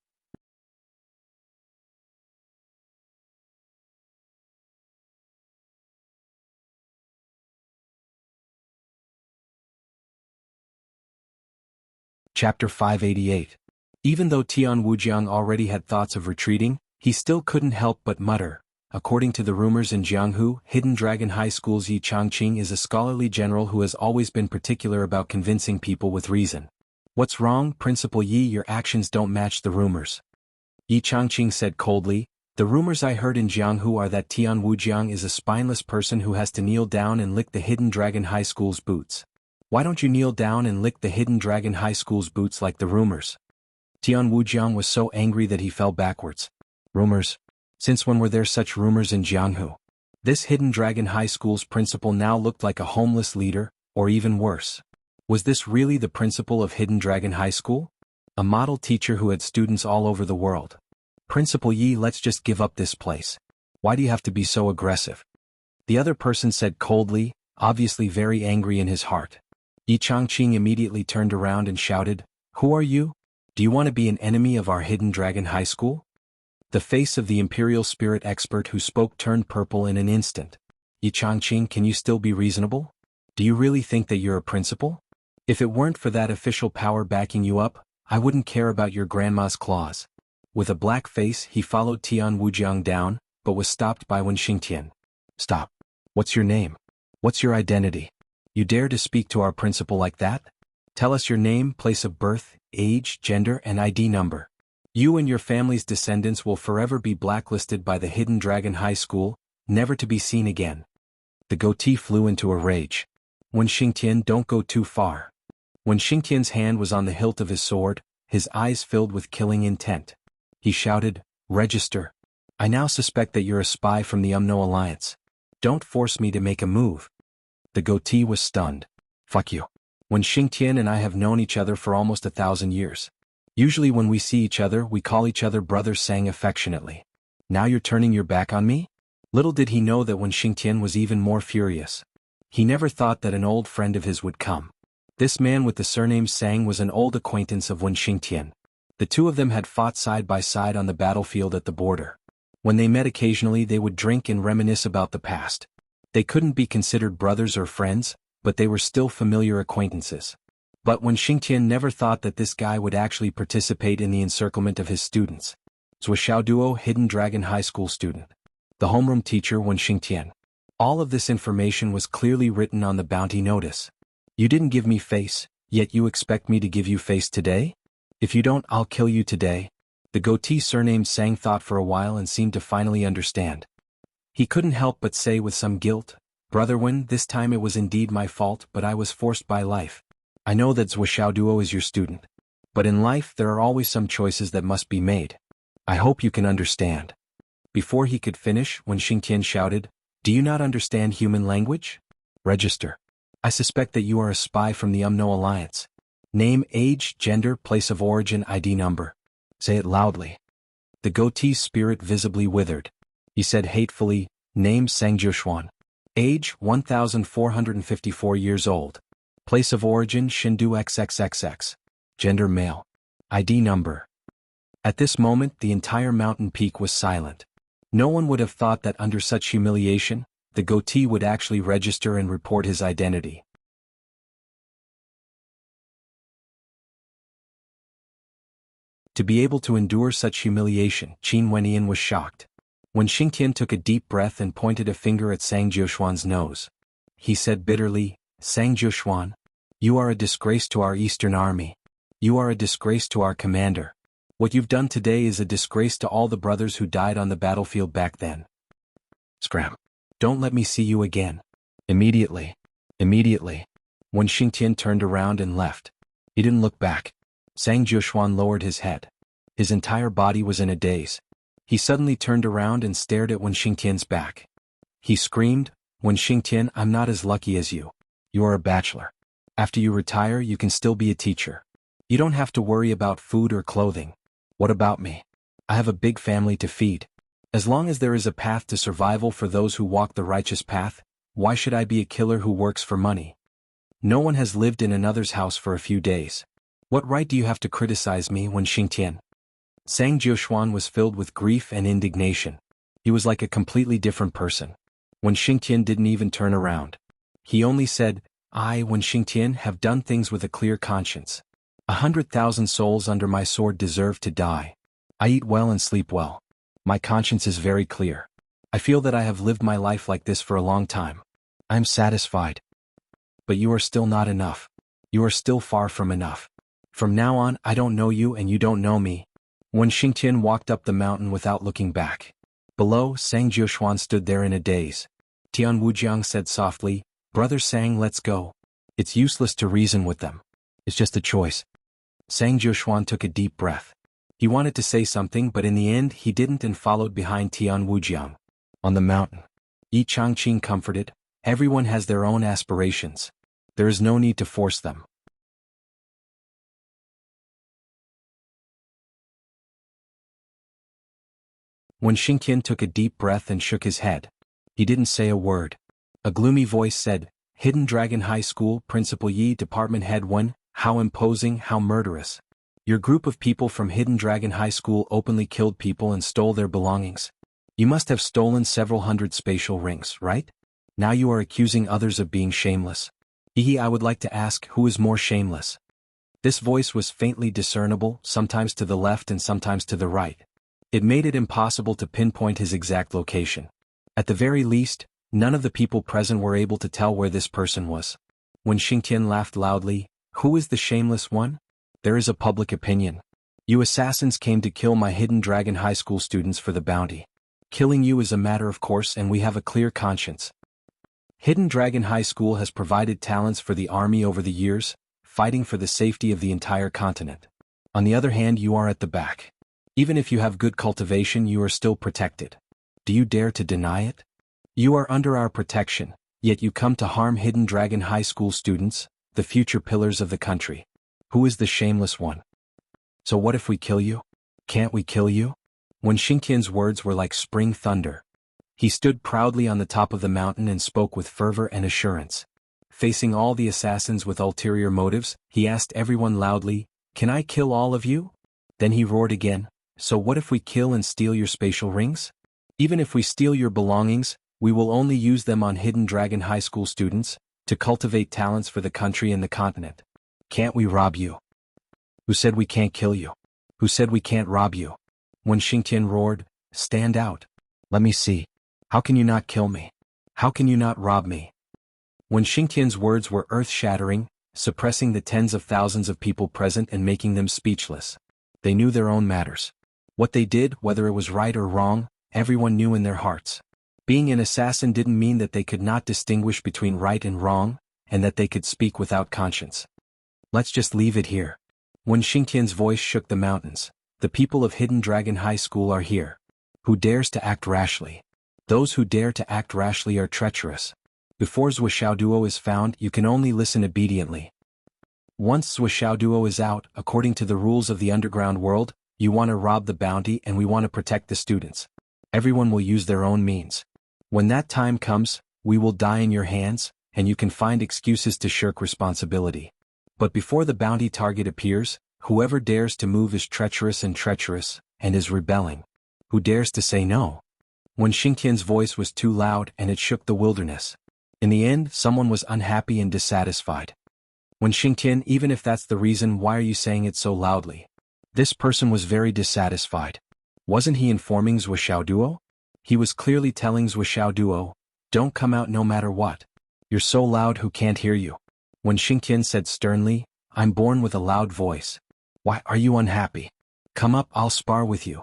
Chapter 588. Even though Tian Wujiang already had thoughts of retreating, he still couldn't help but mutter. According to the rumors in Jianghu, Hidden Dragon High School's Yi Changqing is a scholarly general who has always been particular about convincing people with reason. What's wrong, Principal Yi? Your actions don't match the rumors. Yi Changqing said coldly, the rumors I heard in Jianghu are that Tian Wujiang is a spineless person who has to kneel down and lick the Hidden Dragon High School's boots. Why don't you kneel down and lick the Hidden Dragon High School's boots like the rumors? Tian Wujiang was so angry that he fell backwards. Rumors? Since when were there such rumors in Jianghu? This Hidden Dragon High School's principal now looked like a homeless leader, or even worse. Was this really the principal of Hidden Dragon High School? A model teacher who had students all over the world. Principal Yi, let's just give up this place. Why do you have to be so aggressive? The other person said coldly, obviously very angry in his heart. Yi Changqing immediately turned around and shouted, "Who are you? Do you want to be an enemy of our Hidden Dragon High School?" The face of the Imperial Spirit expert who spoke turned purple in an instant. Yi Changqing, can you still be reasonable? Do you really think that you're a principal? If it weren't for that official power backing you up, I wouldn't care about your grandma's claws. With a black face, he followed Tian Wujiang down, but was stopped by Wen Xingtian. Stop. What's your name? What's your identity? You dare to speak to our principal like that? Tell us your name, place of birth, age, gender, and ID number. You and your family's descendants will forever be blacklisted by the Hidden Dragon High School, never to be seen again. The goatee flew into a rage. Wen Xingtian, don't go too far. Wen Xingtian's hand was on the hilt of his sword, his eyes filled with killing intent. He shouted, "Register. I now suspect that you're a spy from the UMNO Alliance. Don't force me to make a move." The goatee was stunned. Fuck you. Wen Xingtian and I have known each other for almost 1,000 years. Usually when we see each other, we call each other brother Sang affectionately. Now you're turning your back on me? Little did he know that Wen Xingtian was even more furious. He never thought that an old friend of his would come. This man with the surname Sang was an old acquaintance of Wen Xingtian. The two of them had fought side by side on the battlefield at the border. When they met occasionally, they would drink and reminisce about the past. They couldn't be considered brothers or friends, but they were still familiar acquaintances. But Wen Xingtian never thought that this guy would actually participate in the encirclement of his students. Zuoxiao Duo, Hidden Dragon High School student. The homeroom teacher Wen Xingtian. All of this information was clearly written on the bounty notice. You didn't give me face, yet you expect me to give you face today? If you don't, I'll kill you today. The goatee surnamed Sang thought for a while and seemed to finally understand. He couldn't help but say with some guilt, "Brother Wen, this time it was indeed my fault, but I was forced by life. I know that Zuoxiao Duo is your student. But in life there are always some choices that must be made. I hope you can understand." Before he could finish, Wen Xingtian shouted, "Do you not understand human language? Register. I suspect that you are a spy from the UMNO Alliance. Name, age, gender, place of origin, ID number. Say it loudly." The goatee's spirit visibly withered. He said hatefully, "Name Sang Jiushuan. Age 1454 years old. Place of origin Shindu XXXX. Gender male. ID number." At this moment the entire mountain peak was silent. No one would have thought that under such humiliation, the goatee would actually register and report his identity. To be able to endure such humiliation, Qin Wenyan was shocked. When Xingtian took a deep breath and pointed a finger at Sang Jiushuan's nose, he said bitterly, "Sang Jiushuan, you are a disgrace to our Eastern Army. You are a disgrace to our commander. What you've done today is a disgrace to all the brothers who died on the battlefield back then. Scram. Don't let me see you again. Immediately. Immediately." When Xingtian turned around and left, he didn't look back. Sang Jiushuan lowered his head. His entire body was in a daze. He suddenly turned around and stared at Wen Xingtian's back. He screamed, "Wen Xingtian, I'm not as lucky as you. You are a bachelor. After you retire, you can still be a teacher. You don't have to worry about food or clothing. What about me? I have a big family to feed. As long as there is a path to survival for those who walk the righteous path, why should I be a killer who works for money? No one has lived in another's house for a few days. What right do you have to criticize me, Wen Xingtian?" Sang Jiushuan was filled with grief and indignation. He was like a completely different person. Wen Xingtian didn't even turn around. He only said, "I, Wen Xingtian, have done things with a clear conscience. 100,000 souls under my sword deserve to die. I eat well and sleep well. My conscience is very clear. I feel that I have lived my life like this for a long time. I am satisfied. But you are still not enough. You are still far from enough. From now on, I don't know you and you don't know me." When Xingtian walked up the mountain without looking back. Below, Sang Jiushuan stood there in a daze. Tian Wujiang said softly, "Brother Sang, let's go. It's useless to reason with them. It's just a choice." Sang Jiushuan took a deep breath. He wanted to say something, but in the end he didn't and followed behind Tian Wujiang. On the mountain, Yi Changqing comforted, "Everyone has their own aspirations. There is no need to force them." Wen Xingqian took a deep breath and shook his head. He didn't say a word. A gloomy voice said, Hidden Dragon High School Principal Yi Department Head 1, how imposing, how murderous. Your group of people from Hidden Dragon High School openly killed people and stole their belongings. You must have stolen several hundred spatial rings, right? Now you are accusing others of being shameless. Hehe, I would like to ask, who is more shameless? This voice was faintly discernible, sometimes to the left and sometimes to the right. It made it impossible to pinpoint his exact location. At the very least, none of the people present were able to tell where this person was. When Xingqian laughed loudly, who is the shameless one? There is a public opinion. You assassins came to kill my Hidden Dragon High School students for the bounty. Killing you is a matter of course and we have a clear conscience. Hidden Dragon High School has provided talents for the army over the years, fighting for the safety of the entire continent. On the other hand, you are at the back. Even if you have good cultivation, you are still protected. Do you dare to deny it? You are under our protection, yet you come to harm Hidden Dragon High School students, the future pillars of the country. Who is the shameless one? So what if we kill you? Can't we kill you? When Xingqian's words were like spring thunder. He stood proudly on the top of the mountain and spoke with fervor and assurance. Facing all the assassins with ulterior motives, he asked everyone loudly, Can I kill all of you? Then he roared again, So what if we kill and steal your spatial rings? Even if we steal your belongings, we will only use them on Hidden Dragon High School students, to cultivate talents for the country and the continent. Can't we rob you? Who said we can't kill you? Who said we can't rob you? When Xingqian roared, Stand out. Let me see. How can you not kill me? How can you not rob me? When Xingqian's words were earth-shattering, suppressing the tens of thousands of people present and making them speechless. They knew their own matters. What they did, whether it was right or wrong, everyone knew in their hearts. Being an assassin didn't mean that they could not distinguish between right and wrong, and that they could speak without conscience. Let's just leave it here. When Xingqian's voice shook the mountains, the people of Hidden Dragon High School are here. Who dares to act rashly? Those who dare to act rashly are treacherous. Before Zuoxiaoduo is found, you can only listen obediently. Once Zuoxiaoduo is out, according to the rules of the underground world, you want to rob the bounty and we want to protect the students. Everyone will use their own means. When that time comes, we will die in your hands, and you can find excuses to shirk responsibility. But before the bounty target appears, whoever dares to move is treacherous and is rebelling. Who dares to say no? When Xingqian's voice was too loud and it shook the wilderness. In the end, someone was unhappy and dissatisfied. When Xingqian, even if that's the reason, why are you saying it so loudly? This person was very dissatisfied. Wasn't he informing Zuoxiaoduo? He was clearly telling Zuoxiaoduo, don't come out no matter what. You're so loud who can't hear you. When Xingqian said sternly, I'm born with a loud voice. Why are you unhappy? Come up, I'll spar with you.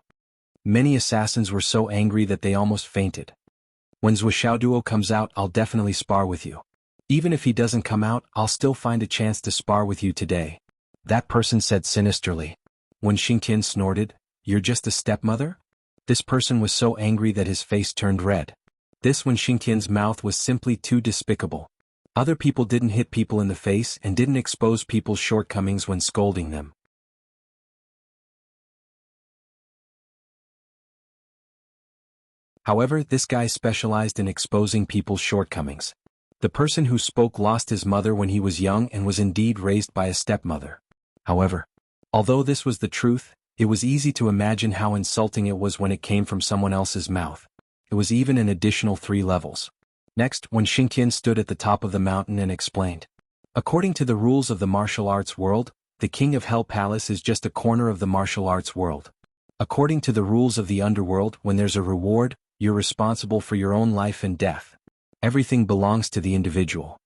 Many assassins were so angry that they almost fainted. When Zuoxiaoduo comes out, I'll definitely spar with you. Even if he doesn't come out, I'll still find a chance to spar with you today. That person said sinisterly. When Xingqian snorted, You're just a stepmother? This person was so angry that his face turned red. This when Xingqian's mouth was simply too despicable. Other people didn't hit people in the face and didn't expose people's shortcomings when scolding them. However, this guy specialized in exposing people's shortcomings. The person who spoke lost his mother when he was young and was indeed raised by a stepmother. However, although this was the truth, it was easy to imagine how insulting it was when it came from someone else's mouth. It was even an additional 3 levels. Next, when Xingqian stood at the top of the mountain and explained. According to the rules of the martial arts world, the King of Hell Palace is just a corner of the martial arts world. According to the rules of the underworld, when there's a reward, you're responsible for your own life and death. Everything belongs to the individual.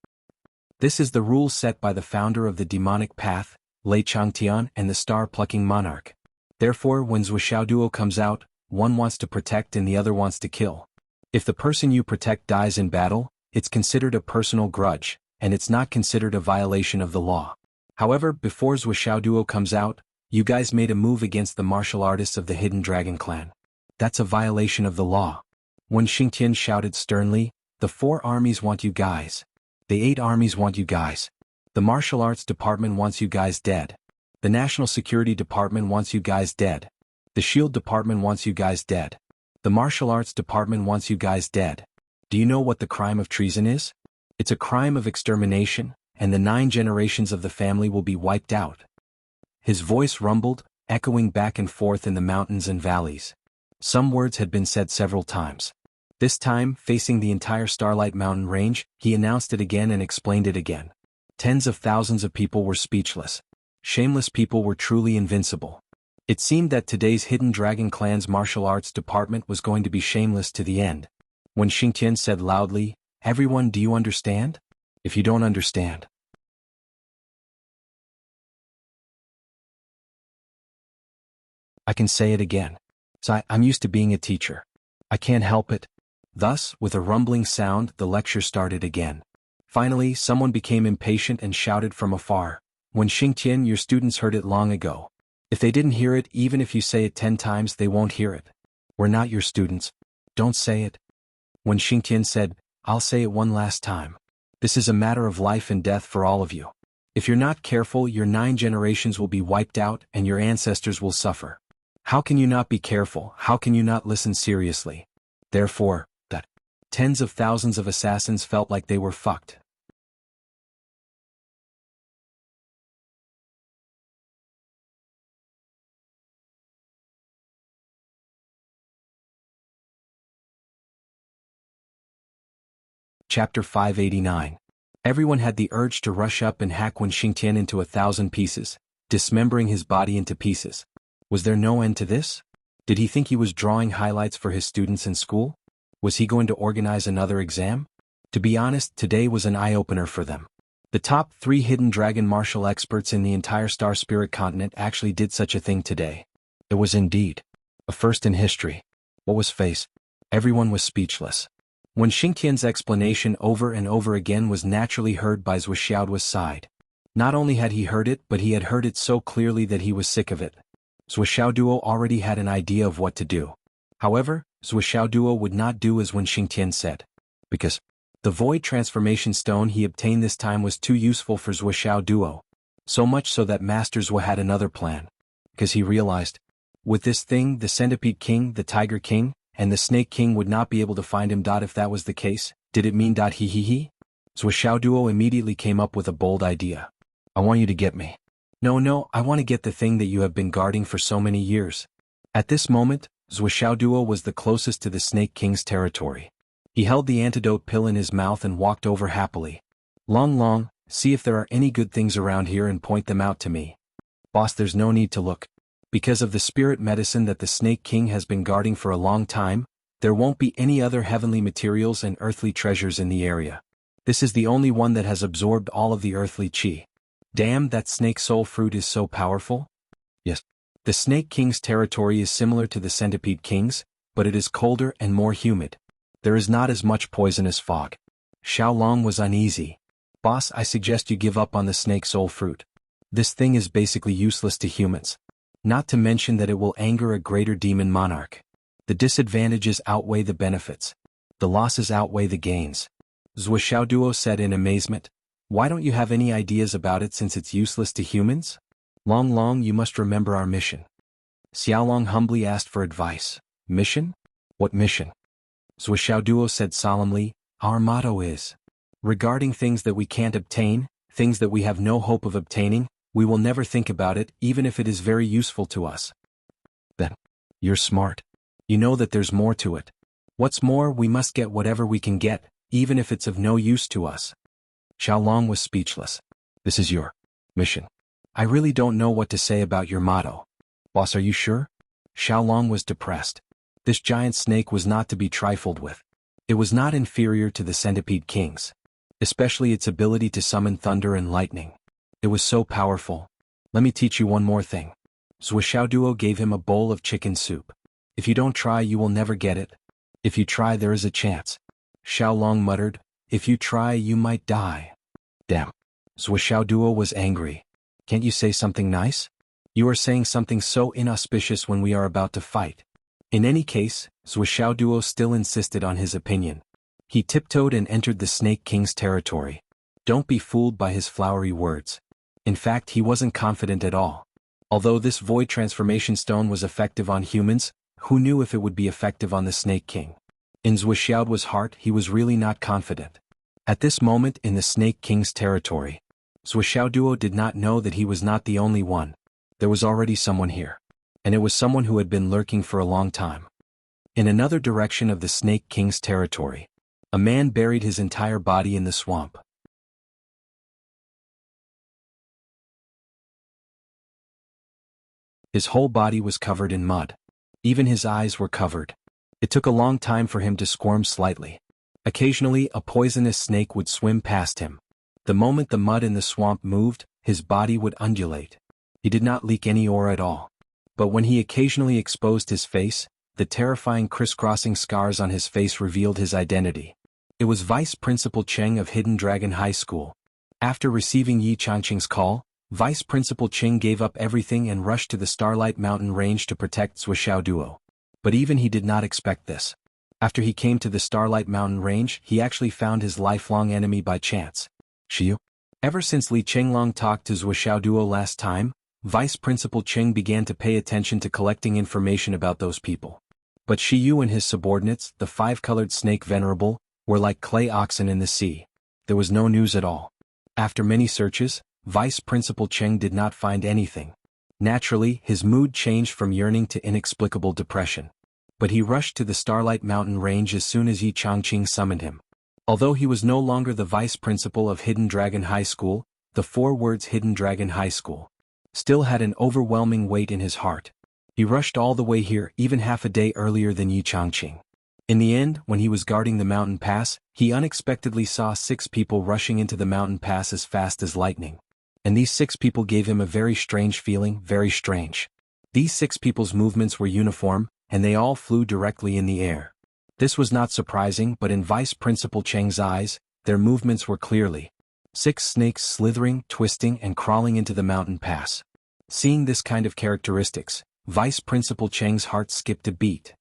This is the rule set by the founder of the demonic path, Lei Changtian, and the star-plucking monarch. Therefore, when Zuoxiaoduo comes out, one wants to protect and the other wants to kill. If the person you protect dies in battle, it's considered a personal grudge, and it's not considered a violation of the law. However, before Zuoxiaoduo comes out, you guys made a move against the martial artists of the Hidden Dragon clan. That's a violation of the law. When Xingqian shouted sternly, the 4 armies want you guys. The 8 armies want you guys. The martial arts department wants you guys dead. The national security department wants you guys dead. The shield department wants you guys dead. The martial arts department wants you guys dead. Do you know what the crime of treason is? It's a crime of extermination, and the 9 generations of the family will be wiped out. His voice rumbled, echoing back and forth in the mountains and valleys. Some words had been said several times. This time, facing the entire Starlight Mountain range, he announced it again and explained it again. Tens of thousands of people were speechless. Shameless people were truly invincible. It seemed that today's Hidden Dragon Clan's martial arts department was going to be shameless to the end. When Xingtian said loudly, "Everyone, do you understand? If you don't understand, I can say it again. So I'm used to being a teacher. I can't help it." Thus, with a rumbling sound, the lecture started again. Finally, someone became impatient and shouted from afar, "When Xingtian, your students heard it long ago. If they didn't hear it, even if you say it 10 times, they won't hear it. We're not your students. Don't say it." When Xingtian said, "I'll say it one last time. This is a matter of life and death for all of you. If you're not careful, your 9 generations will be wiped out and your ancestors will suffer. How can you not be careful? How can you not listen seriously?" Therefore, that tens of thousands of assassins felt like they were fucked. Chapter 589. Everyone had the urge to rush up and hack Wen Xingtian into 1,000 pieces, dismembering his body into pieces. Was there no end to this? Did he think he was drawing highlights for his students in school? Was he going to organize another exam? To be honest, today was an eye-opener for them. The top 3 hidden dragon martial experts in the entire Star Spirit continent actually did such a thing today. It was indeed a first in history. What was faced? Everyone was speechless. When Xingtian's explanation over and over again was naturally heard by Zhou Xiaoduo's side. Not only had he heard it, but he had heard it so clearly that he was sick of it. Zhou Xiaoduo already had an idea of what to do. However, Zhou Xiaoduo would not do as Wen Xingtian said. Because the void transformation stone he obtained this time was too useful for Zhou Xiaoduo. So much so that Master Zhou had another plan. Because he realized, with this thing, the Centipede King, the Tiger King, and the Snake King would not be able to find him. If that was the case, did it mean he? Zhou Xiaoduo immediately came up with a bold idea. "I want you to get me." No, I want to get the thing that you have been guarding for so many years." At this moment, Zhou Xiaoduo was the closest to the Snake King's territory. He held the antidote pill in his mouth and walked over happily. Long, see if there are any good things around here and point them out to me." "Boss, there's no need to look. Because of the spirit medicine that the Snake King has been guarding for a long time, there won't be any other heavenly materials and earthly treasures in the area. This is the only one that has absorbed all of the earthly chi. Damn, that snake soul fruit is so powerful." Yes. The Snake King's territory is similar to the Centipede King's, but it is colder and more humid. There is not as much poisonous fog. Xiaolong was uneasy. "Boss, I suggest you give up on the snake soul fruit. This thing is basically useless to humans. Not to mention that it will anger a greater demon monarch. The disadvantages outweigh the benefits. The losses outweigh the gains." Zhou Xiaoduo said in amazement. "Why don't you have any ideas about it since it's useless to humans?" Long, you must remember our mission." Xiaolong humbly asked for advice. "Mission? What mission?" Zhou Xiaoduo said solemnly, "Our motto is, regarding things that we can't obtain, things that we have no hope of obtaining, we will never think about it, even if it is very useful to us." "Then, you're smart. You know that there's more to it. What's more, we must get whatever we can get, even if it's of no use to us." Xiaolong was speechless. "This is your mission. I really don't know what to say about your motto." "Boss, are you sure?" Xiaolong was depressed. This giant snake was not to be trifled with. It was not inferior to the Centipede King's, especially its ability to summon thunder and lightning. It was so powerful. "Let me teach you one more thing." Zhou Xiaoduo gave him a bowl of chicken soup. "If you don't try, you will never get it. If you try, there is a chance." Xiaolong muttered, "If you try, you might die." Damn. Zhou Xiaoduo was angry. "Can't you say something nice? You are saying something so inauspicious when we are about to fight." In any case, Zhou Xiaoduo still insisted on his opinion. He tiptoed and entered the Snake King's territory. Don't be fooled by his flowery words. In fact, he wasn't confident at all. Although this void transformation stone was effective on humans, who knew if it would be effective on the Snake King? In Zhuo Xiaoduo's heart he was really not confident. At this moment in the Snake King's territory, Zhuo Xiaoduo did not know that he was not the only one. There was already someone here. And it was someone who had been lurking for a long time. In another direction of the Snake King's territory, a man buried his entire body in the swamp. His whole body was covered in mud. Even his eyes were covered. It took a long time for him to squirm slightly. Occasionally, a poisonous snake would swim past him. The moment the mud in the swamp moved, his body would undulate. He did not leak any aura at all. But when he occasionally exposed his face, the terrifying crisscrossing scars on his face revealed his identity. It was Vice Principal Cheng of Hidden Dragon High School. After receiving Yi Changqing's call, Vice Principal Cheng gave up everything and rushed to the Starlight Mountain Range to protect Zhuo Xiaoduo. But even he did not expect this. After he came to the Starlight Mountain Range, he actually found his lifelong enemy by chance. Xiu. Ever since Li Chenglong talked to Zhuo Xiaoduo last time, Vice Principal Cheng began to pay attention to collecting information about those people. But Xiu and his subordinates, the five-colored snake venerable, were like clay oxen in the sea. There was no news at all. After many searches, Vice Principal Cheng did not find anything. Naturally, his mood changed from yearning to inexplicable depression. But he rushed to the Starlight Mountain Range as soon as Yi Changqing summoned him. Although he was no longer the Vice Principal of Hidden Dragon High School, the 4 words Hidden Dragon High School still had an overwhelming weight in his heart. He rushed all the way here even half a day earlier than Yi Changqing. In the end, when he was guarding the mountain pass, he unexpectedly saw 6 people rushing into the mountain pass as fast as lightning. And these 6 people gave him a very strange feeling, very strange. These 6 people's movements were uniform, and they all flew directly in the air. This was not surprising, but in Vice Principal Cheng's eyes, their movements were clearly 6 snakes slithering, twisting, and crawling into the mountain pass. Seeing this kind of characteristics, Vice Principal Cheng's heart skipped a beat.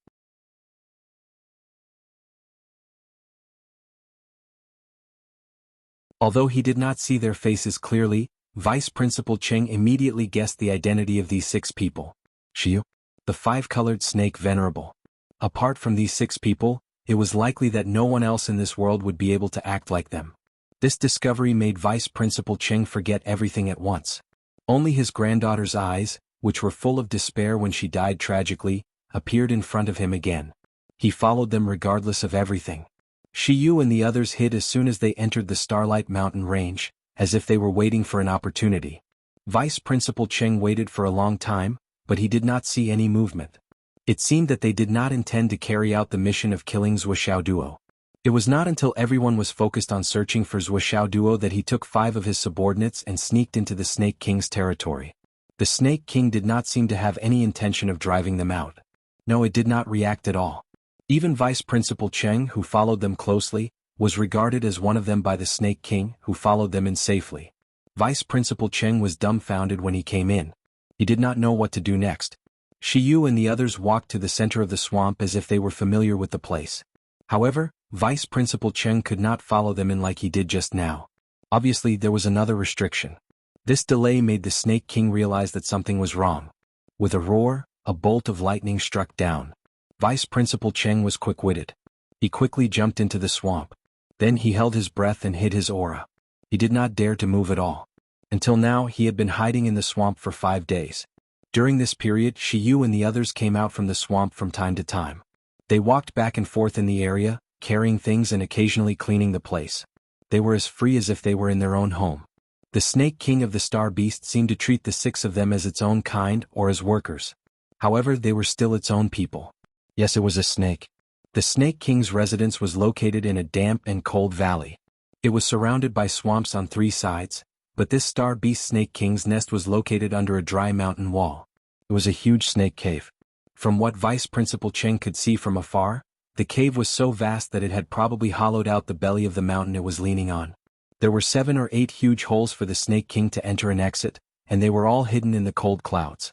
Although he did not see their faces clearly, Vice Principal Cheng immediately guessed the identity of these 6 people. Xiu, the 5-colored snake venerable. Apart from these 6 people, it was likely that no one else in this world would be able to act like them. This discovery made Vice Principal Cheng forget everything at once. Only his granddaughter's eyes, which were full of despair when she died tragically, appeared in front of him again. He followed them regardless of everything. Xiu and the others hid as soon as they entered the Starlight Mountain Range, as if they were waiting for an opportunity. Vice Principal Cheng waited for a long time, but he did not see any movement. It seemed that they did not intend to carry out the mission of killing Zhuo Xiaoduo. It was not until everyone was focused on searching for Zhuo Xiaoduo that he took 5 of his subordinates and sneaked into the Snake King's territory. The Snake King did not seem to have any intention of driving them out. No, it did not react at all. Even Vice Principal Cheng, who followed them closely, was regarded as one of them by the Snake King, who followed them in safely. Vice Principal Cheng was dumbfounded when he came in. He did not know what to do next. Xiu and the others walked to the center of the swamp as if they were familiar with the place. However, Vice Principal Cheng could not follow them in like he did just now. Obviously, there was another restriction. This delay made the Snake King realize that something was wrong. With a roar, a bolt of lightning struck down. Vice Principal Cheng was quick-witted. He quickly jumped into the swamp. Then he held his breath and hid his aura. He did not dare to move at all. Until now, he had been hiding in the swamp for 5 days. During this period, Xiu and the others came out from the swamp from time to time. They walked back and forth in the area, carrying things and occasionally cleaning the place. They were as free as if they were in their own home. The Snake King of the Star Beast seemed to treat the 6 of them as its own kind or as workers. However, they were still its own people. Yes, it was a snake. The Snake King's residence was located in a damp and cold valley. It was surrounded by swamps on 3 sides, but this Star Beast Snake King's nest was located under a dry mountain wall. It was a huge snake cave. From what Vice Principal Cheng could see from afar, the cave was so vast that it had probably hollowed out the belly of the mountain it was leaning on. There were 7 or 8 huge holes for the Snake King to enter and exit, and they were all hidden in the cold clouds.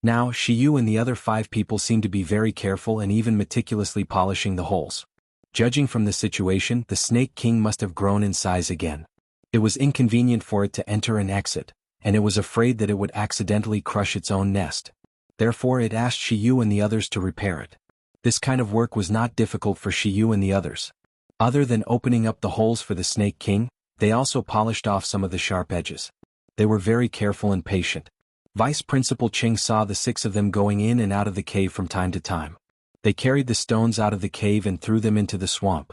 Now, Xiu and the other 5 people seemed to be very careful and even meticulously polishing the holes. Judging from the situation, the Snake King must have grown in size again. It was inconvenient for it to enter and exit, and it was afraid that it would accidentally crush its own nest. Therefore it asked Shiyu and the others to repair it. This kind of work was not difficult for Shiyu and the others. Other than opening up the holes for the Snake King, they also polished off some of the sharp edges. They were very careful and patient. Vice Principal Ching saw the 6 of them going in and out of the cave from time to time. They carried the stones out of the cave and threw them into the swamp.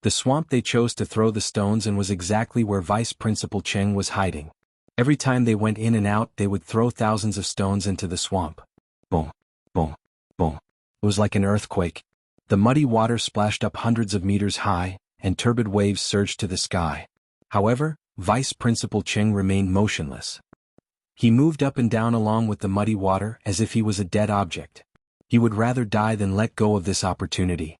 The swamp they chose to throw the stones in was exactly where Vice Principal Cheng was hiding. Every time they went in and out, they would throw thousands of stones into the swamp. Boom, boom, boom. It was like an earthquake. The muddy water splashed up hundreds of meters high, and turbid waves surged to the sky. However, Vice Principal Cheng remained motionless. He moved up and down along with the muddy water as if he was a dead object. He would rather die than let go of this opportunity.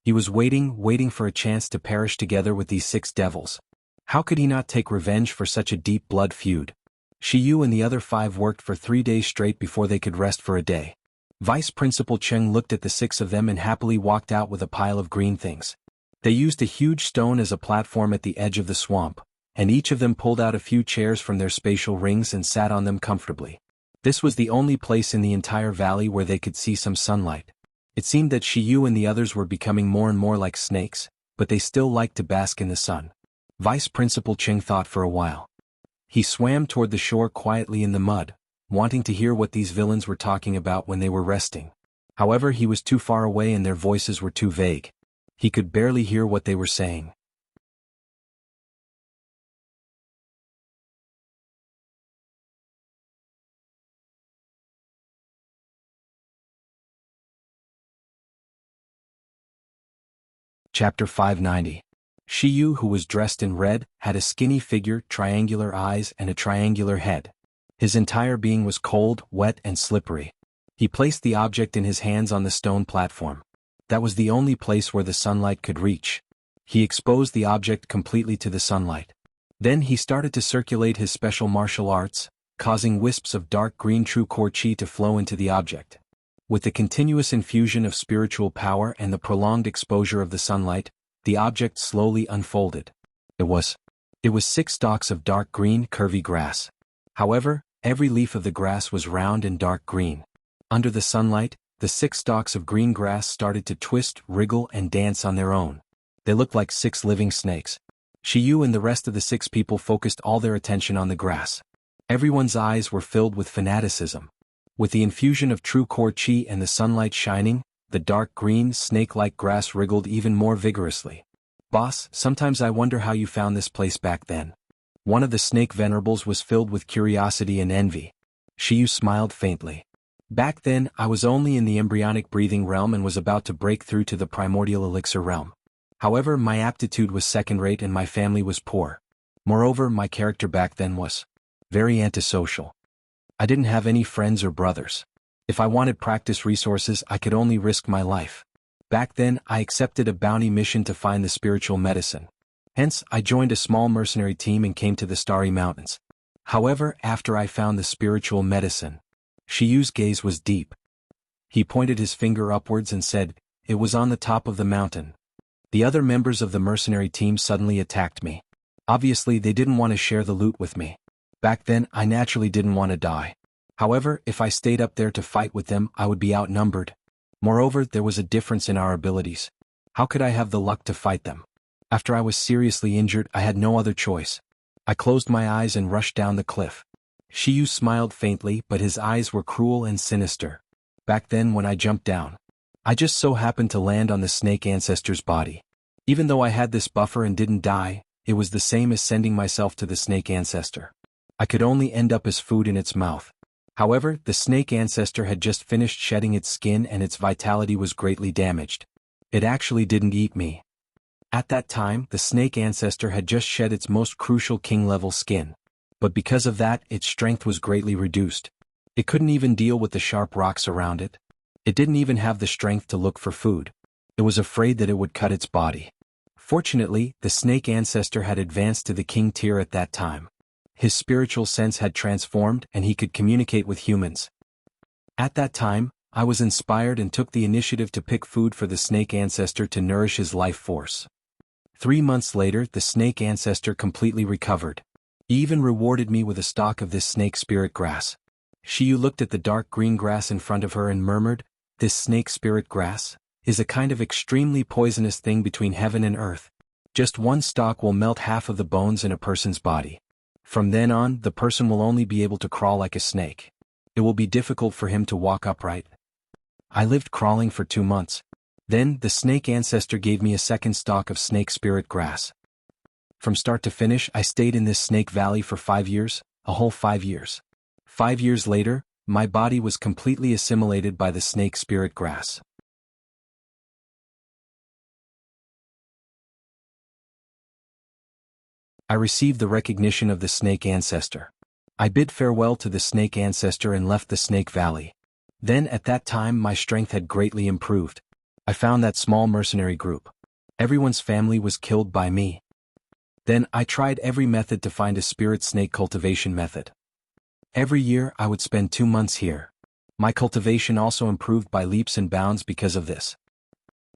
He was waiting for a chance to perish together with these 6 devils. How could he not take revenge for such a deep blood feud? Shiyu and the other 5 worked for 3 days straight before they could rest for a day. Vice Principal Cheng looked at the 6 of them and happily walked out with a pile of green things. They used a huge stone as a platform at the edge of the swamp, and each of them pulled out a few chairs from their spatial rings and sat on them comfortably. This was the only place in the entire valley where they could see some sunlight. It seemed that Shiyu and the others were becoming more and more like snakes, but they still liked to bask in the sun. Vice Principal Cheng thought for a while. He swam toward the shore quietly in the mud, wanting to hear what these villains were talking about when they were resting. However, he was too far away and their voices were too vague. He could barely hear what they were saying. Chapter 590. Shiyu, who was dressed in red, had a skinny figure, triangular eyes, and a triangular head. His entire being was cold, wet, and slippery. He placed the object in his hands on the stone platform. That was the only place where the sunlight could reach. He exposed the object completely to the sunlight. Then he started to circulate his special martial arts, causing wisps of dark green true core chi to flow into the object. With the continuous infusion of spiritual power and the prolonged exposure of the sunlight, the object slowly unfolded. It was 6 stalks of dark green, curvy grass. However, every leaf of the grass was round and dark green. Under the sunlight, the 6 stalks of green grass started to twist, wriggle, and dance on their own. They looked like 6 living snakes. Shiyu and the rest of the 6 people focused all their attention on the grass. Everyone's eyes were filled with fanaticism. With the infusion of true core chi and the sunlight shining, the dark green, snake-like grass wriggled even more vigorously. Boss, sometimes I wonder how you found this place back then. One of the snake venerables was filled with curiosity and envy. Shiyu smiled faintly. Back then, I was only in the embryonic breathing realm and was about to break through to the primordial elixir realm. However, my aptitude was second-rate and my family was poor. Moreover, my character back then was very antisocial. I didn't have any friends or brothers. If I wanted practice resources, I could only risk my life. Back then, I accepted a bounty mission to find the spiritual medicine. Hence, I joined a small mercenary team and came to the Starry Mountains. However, after I found the spiritual medicine, Shiyu's gaze was deep. He pointed his finger upwards and said, "It was on the top of the mountain." The other members of the mercenary team suddenly attacked me. Obviously, they didn't want to share the loot with me. Back then, I naturally didn't want to die. However, if I stayed up there to fight with them, I would be outnumbered. Moreover, there was a difference in our abilities. How could I have the luck to fight them? After I was seriously injured, I had no other choice. I closed my eyes and rushed down the cliff. Shiyu smiled faintly, but his eyes were cruel and sinister. Back then, when I jumped down, I just so happened to land on the snake ancestor's body. Even though I had this buffer and didn't die, it was the same as sending myself to the snake ancestor. I could only end up as food in its mouth. However, the snake ancestor had just finished shedding its skin and its vitality was greatly damaged. It actually didn't eat me. At that time, the snake ancestor had just shed its most crucial king-level skin. But because of that, its strength was greatly reduced. It couldn't even deal with the sharp rocks around it. It didn't even have the strength to look for food. It was afraid that it would cut its body. Fortunately, the snake ancestor had advanced to the king tier at that time. His spiritual sense had transformed and he could communicate with humans. At that time, I was inspired and took the initiative to pick food for the snake ancestor to nourish his life force. 3 months later, the snake ancestor completely recovered. He even rewarded me with a stalk of this snake spirit grass. Shiyu looked at the dark green grass in front of her and murmured, "This snake spirit grass is a kind of extremely poisonous thing between heaven and earth. Just one stalk will melt half of the bones in a person's body. From then on, the person will only be able to crawl like a snake. It will be difficult for him to walk upright." I lived crawling for 2 months. Then, the snake ancestor gave me a second stalk of snake spirit grass. From start to finish, I stayed in this snake valley for 5 years, a whole 5 years. 5 years later, my body was completely assimilated by the snake spirit grass. I received the recognition of the snake ancestor. I bid farewell to the snake ancestor and left the snake valley. Then at that time my strength had greatly improved. I found that small mercenary group. Everyone's family was killed by me. Then I tried every method to find a spirit snake cultivation method. Every year I would spend 2 months here. My cultivation also improved by leaps and bounds because of this.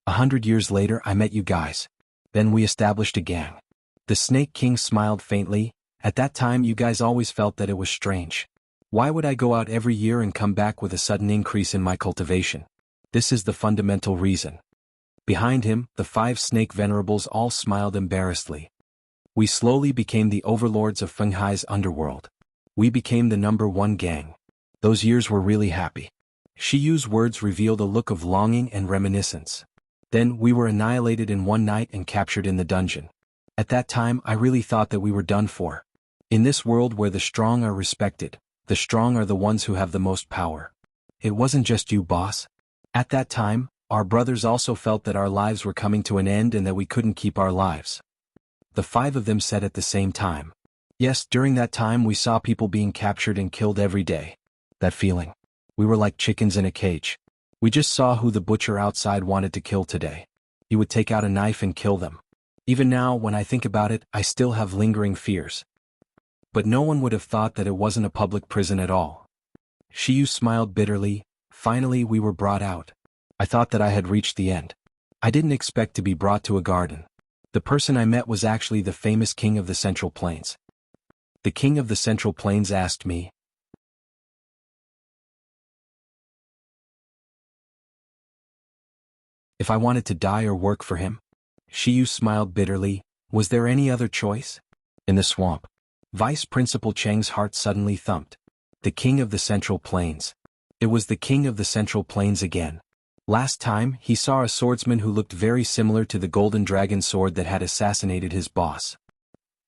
100 years later I met you guys. Then we established a gang. The Snake King smiled faintly. At that time you guys always felt that it was strange. Why would I go out every year and come back with a sudden increase in my cultivation? This is the fundamental reason. Behind him, the 5 snake venerables all smiled embarrassedly. We slowly became the overlords of Fenghai's underworld. We became the #1 gang. Those years were really happy. Shiyu's words revealed a look of longing and reminiscence. Then we were annihilated in one night and captured in the dungeon. At that time I really thought that we were done for. In this world where the strong are respected, the strong are the ones who have the most power. It wasn't just you, boss. At that time, our brothers also felt that our lives were coming to an end and that we couldn't keep our lives. The 5 of them said at the same time. Yes, during that time we saw people being captured and killed every day. That feeling. We were like chickens in a cage. We just saw who the butcher outside wanted to kill today. He would take out a knife and kill them. Even now, when I think about it, I still have lingering fears. But no one would have thought that it wasn't a public prison at all. Shiyu smiled bitterly. Finally we were brought out. I thought that I had reached the end. I didn't expect to be brought to a garden. The person I met was actually the famous king of the Central Plains. The king of the Central Plains asked me if I wanted to die or work for him. Shiyu smiled bitterly. Was there any other choice? In the swamp. Vice Principal Cheng's heart suddenly thumped. The king of the Central Plains. It was the king of the Central Plains again. Last time, he saw a swordsman who looked very similar to the golden dragon sword that had assassinated his boss.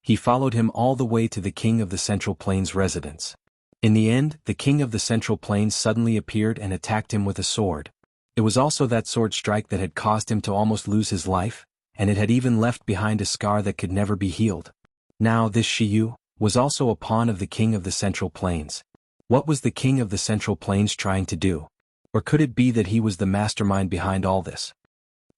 He followed him all the way to the king of the Central Plains residence. In the end, the king of the Central Plains suddenly appeared and attacked him with a sword. It was also that sword strike that had caused him to almost lose his life, and it had even left behind a scar that could never be healed. Now this Shiyu was also a pawn of the king of the Central Plains. What was the king of the Central Plains trying to do? Or could it be that he was the mastermind behind all this?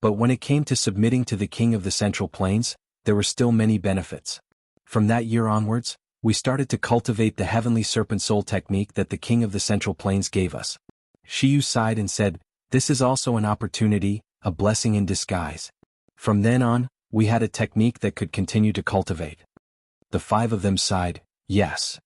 But when it came to submitting to the king of the Central Plains, there were still many benefits. From that year onwards, we started to cultivate the heavenly serpent soul technique that the king of the Central Plains gave us. Shiyu sighed and said, "This is also an opportunity, a blessing in disguise." From then on, we had a technique that could continue to cultivate. The 5 of them sighed, yes.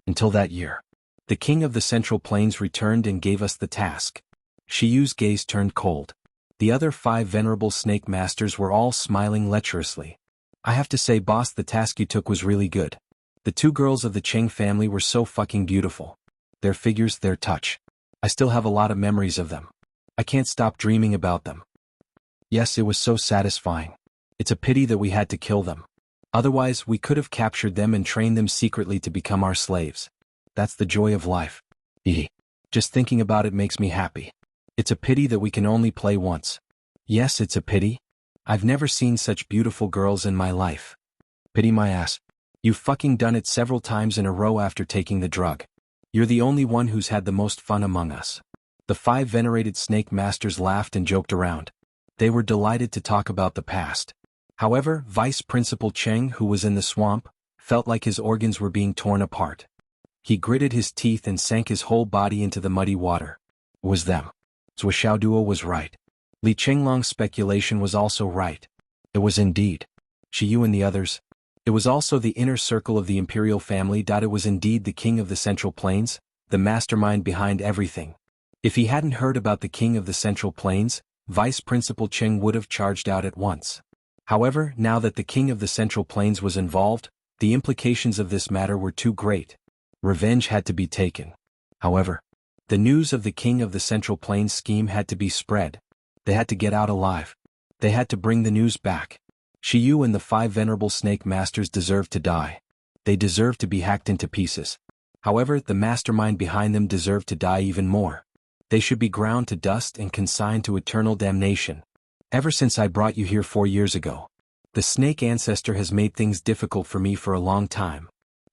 Until that year. The king of the Central Plains returned and gave us the task. Shiyu's gaze turned cold. The other 5 venerable snake masters were all smiling lecherously. I have to say, boss, the task you took was really good. The 2 girls of the Cheng family were so fucking beautiful. Their figures, their touch. I still have a lot of memories of them. I can't stop dreaming about them. Yes, it was so satisfying. It's a pity that we had to kill them. Otherwise, we could have captured them and trained them secretly to become our slaves. That's the joy of life. Just thinking about it makes me happy. It's a pity that we can only play once. Yes, it's a pity. I've never seen such beautiful girls in my life. Pity my ass. You've fucking done it several times in a row after taking the drug. You're the only one who's had the most fun among us. The 5 venerated snake masters laughed and joked around. They were delighted to talk about the past. However, Vice Principal Cheng, who was in the swamp, felt like his organs were being torn apart. He gritted his teeth and sank his whole body into the muddy water. It was them. Zhuo Duo was right. Li Chenglong's speculation was also right. It was indeed Shiyu and the others. It was also the inner circle of the imperial family. It was indeed the king of the Central Plains, the mastermind behind everything. If he hadn't heard about the king of the Central Plains, Vice Principal Cheng would have charged out at once. However, now that the king of the Central Plains was involved, the implications of this matter were too great. Revenge had to be taken. However, the news of the king of the Central Plains scheme had to be spread. They had to get out alive. They had to bring the news back. Shiyu and the 5 venerable snake masters deserved to die. They deserved to be hacked into pieces. However, the mastermind behind them deserved to die even more. They should be ground to dust and consigned to eternal damnation. Ever since I brought you here 4 years ago, the snake ancestor has made things difficult for me for a long time.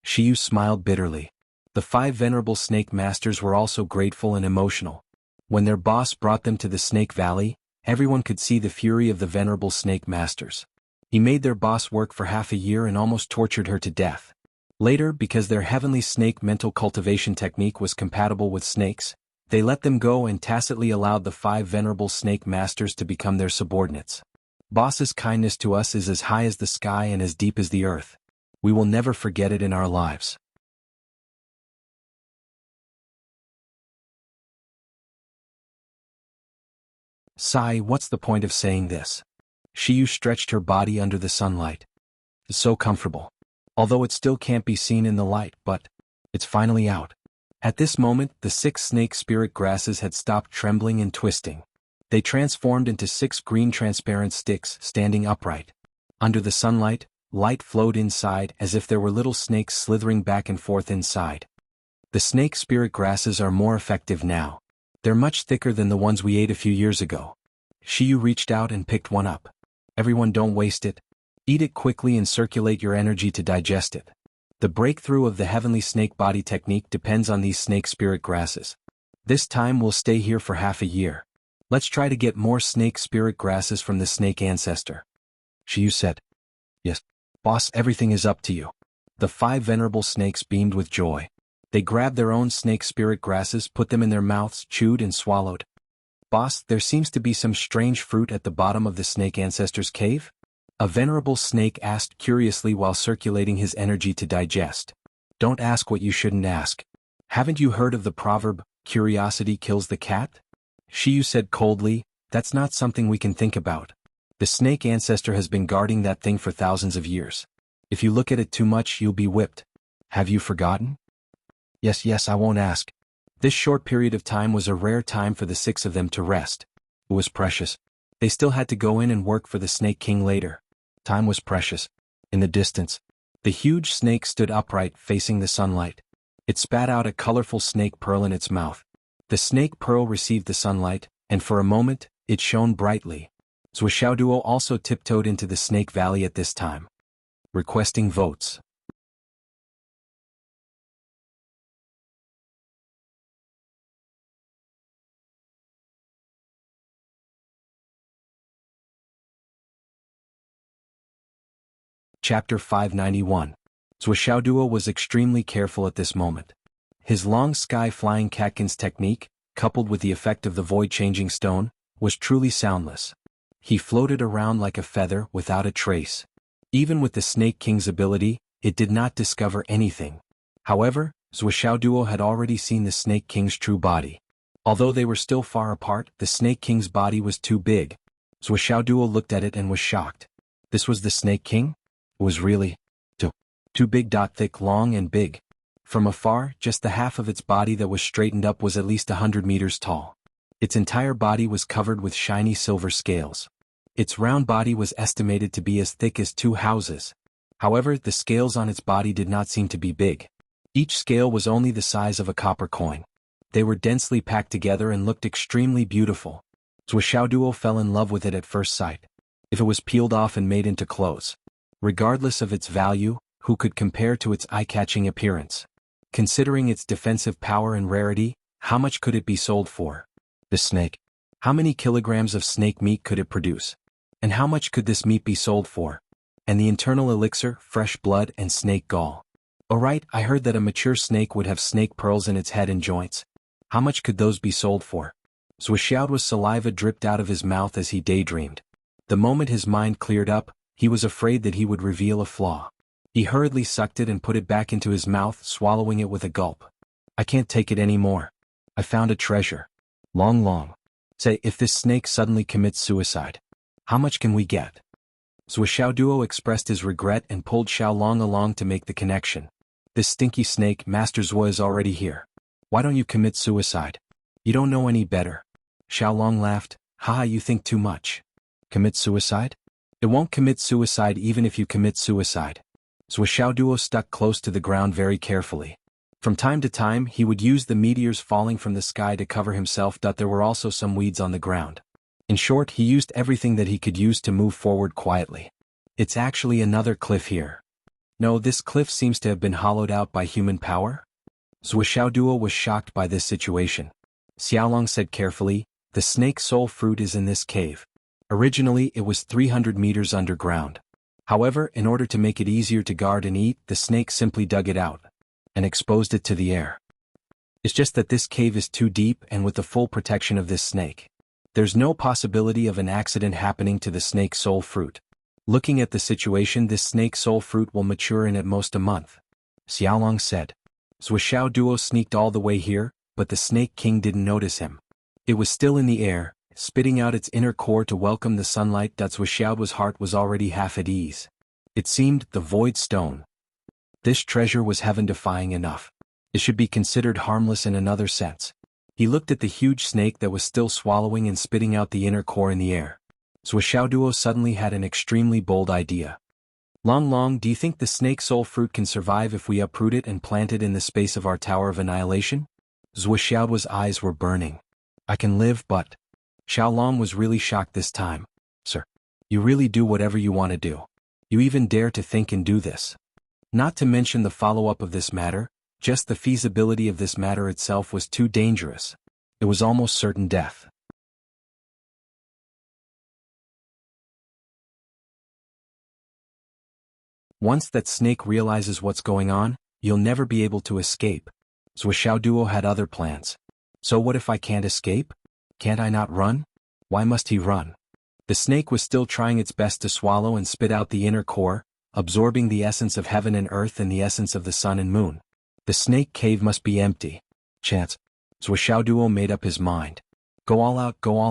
Shiyu smiled bitterly. The 5 venerable snake masters were also grateful and emotional. When their boss brought them to the Snake Valley, everyone could see the fury of the venerable snake masters. He made their boss work for half a year and almost tortured her to death. Later, because their heavenly snake mental cultivation technique was compatible with snakes, they let them go and tacitly allowed the 5 venerable snake masters to become their subordinates. Boss's kindness to us is as high as the sky and as deep as the earth. We will never forget it in our lives. Sigh, what's the point of saying this? Shiyu stretched her body under the sunlight. It's so comfortable. Although it still can't be seen in the light, but it's finally out. At this moment, the 6 snake spirit grasses had stopped trembling and twisting. They transformed into 6 green transparent sticks standing upright. Under the sunlight, light flowed inside as if there were little snakes slithering back and forth inside. The snake spirit grasses are more effective now. They're much thicker than the ones we ate a few years ago. Shiyu reached out and picked one up. Everyone, don't waste it. Eat it quickly and circulate your energy to digest it. The breakthrough of the heavenly snake body technique depends on these snake spirit grasses. This time we'll stay here for half a year. Let's try to get more snake spirit grasses from the snake ancestor. Shiyu said. Yes, boss, everything is up to you. The 5 venerable snakes beamed with joy. They grabbed their own snake spirit grasses, put them in their mouths, chewed and swallowed. Boss, there seems to be some strange fruit at the bottom of the snake ancestor's cave? A venerable snake asked curiously while circulating his energy to digest. Don't ask what you shouldn't ask. Haven't you heard of the proverb, curiosity kills the cat? Shiyu said coldly, that's not something we can think about. The snake ancestor has been guarding that thing for thousands of years. If you look at it too much, you'll be whipped. Have you forgotten? Yes, I won't ask. This short period of time was a rare time for the 6 of them to rest. It was precious. They still had to go in and work for the Snake King later. Time was precious. In the distance, the huge snake stood upright, facing the sunlight. It spat out a colorful snake pearl in its mouth. The snake pearl received the sunlight, and for a moment, it shone brightly. Zuoxiaoduo also tiptoed into the Snake Valley at this time. Requesting votes. Chapter 591. Zuoxiaoduo was extremely careful at this moment. His long sky-flying catkins technique, coupled with the effect of the void-changing stone, was truly soundless. He floated around like a feather without a trace. Even with the Snake King's ability, it did not discover anything. However, Zuoxiaoduo had already seen the Snake King's true body. Although they were still far apart, the Snake King's body was too big. Zuoxiaoduo looked at it and was shocked. This was the Snake King? It was really too big. Thick, long and big. From afar, just the half of its body that was straightened up was at least 100 meters tall. Its entire body was covered with shiny silver scales. Its round body was estimated to be as thick as 2 houses. However, the scales on its body did not seem to be big. Each scale was only the size of a copper coin. They were densely packed together and looked extremely beautiful. Zuoxiaoduo fell in love with it at first sight. If it was peeled off and made into clothes, regardless of its value, who could compare to its eye-catching appearance? Considering its defensive power and rarity, how much could it be sold for? The snake. How many kilograms of snake meat could it produce? And how much could this meat be sold for? And the internal elixir, fresh blood and snake gall. Alright, I heard that a mature snake would have snake pearls in its head and joints. How much could those be sold for? Zuoxiaoduo's saliva dripped out of his mouth as he daydreamed. The moment his mind cleared up, he was afraid that he would reveal a flaw. He hurriedly sucked it and put it back into his mouth, swallowing it with a gulp. I can't take it anymore. I found a treasure. Long. Say, if this snake suddenly commits suicide, how much can we get? Duo expressed his regret and pulled Xiaolong along to make the connection. This stinky snake, Master Zhuo, is already here. Why don't you commit suicide? You don't know any better. Xiaolong laughed. Haha, you think too much. Commit suicide? It won't commit suicide even if you commit suicide. Duo stuck close to the ground very carefully. From time to time he would use the meteors falling from the sky to cover himself. There were also some weeds on the ground. In short, he used everything that he could use to move forward quietly. It's actually another cliff here. No, this cliff seems to have been hollowed out by human power? Duo was shocked by this situation. Xiaolong said carefully, the snake soul fruit is in this cave. Originally it was 300 meters underground. However, in order to make it easier to guard and eat, the snake simply dug it out and exposed it to the air. It's just that this cave is too deep, and with the full protection of this snake, there's no possibility of an accident happening to the snake soul fruit. Looking at the situation, this snake soul fruit will mature in at most a month, Xiaolong said. Duo sneaked all the way here, but the Snake King didn't notice him. It was still in the air, spitting out its inner core to welcome the sunlight. Zuoxiao's heart was already half at ease. It seemed the void stone. This treasure was heaven-defying enough. It should be considered harmless in another sense. He looked at the huge snake that was still swallowing and spitting out the inner core in the air. Duo suddenly had an extremely bold idea. Long, do you think the snake soul fruit can survive if we uproot it and plant it in the space of our Tower of Annihilation? Zuoxiao's eyes were burning. I can live, but... Xiaolong was really shocked this time. Sir, you really do whatever you want to do. You even dare to think and do this. Not to mention the follow-up of this matter, just the feasibility of this matter itself was too dangerous. It was almost certain death. Once that snake realizes what's going on, you'll never be able to escape. Duo had other plans. So what if I can't escape? Can't I not run? Why must he run? The snake was still trying its best to swallow and spit out the inner core, absorbing the essence of heaven and earth and the essence of the sun and moon. The snake cave must be empty. Chance. Duo made up his mind. Go all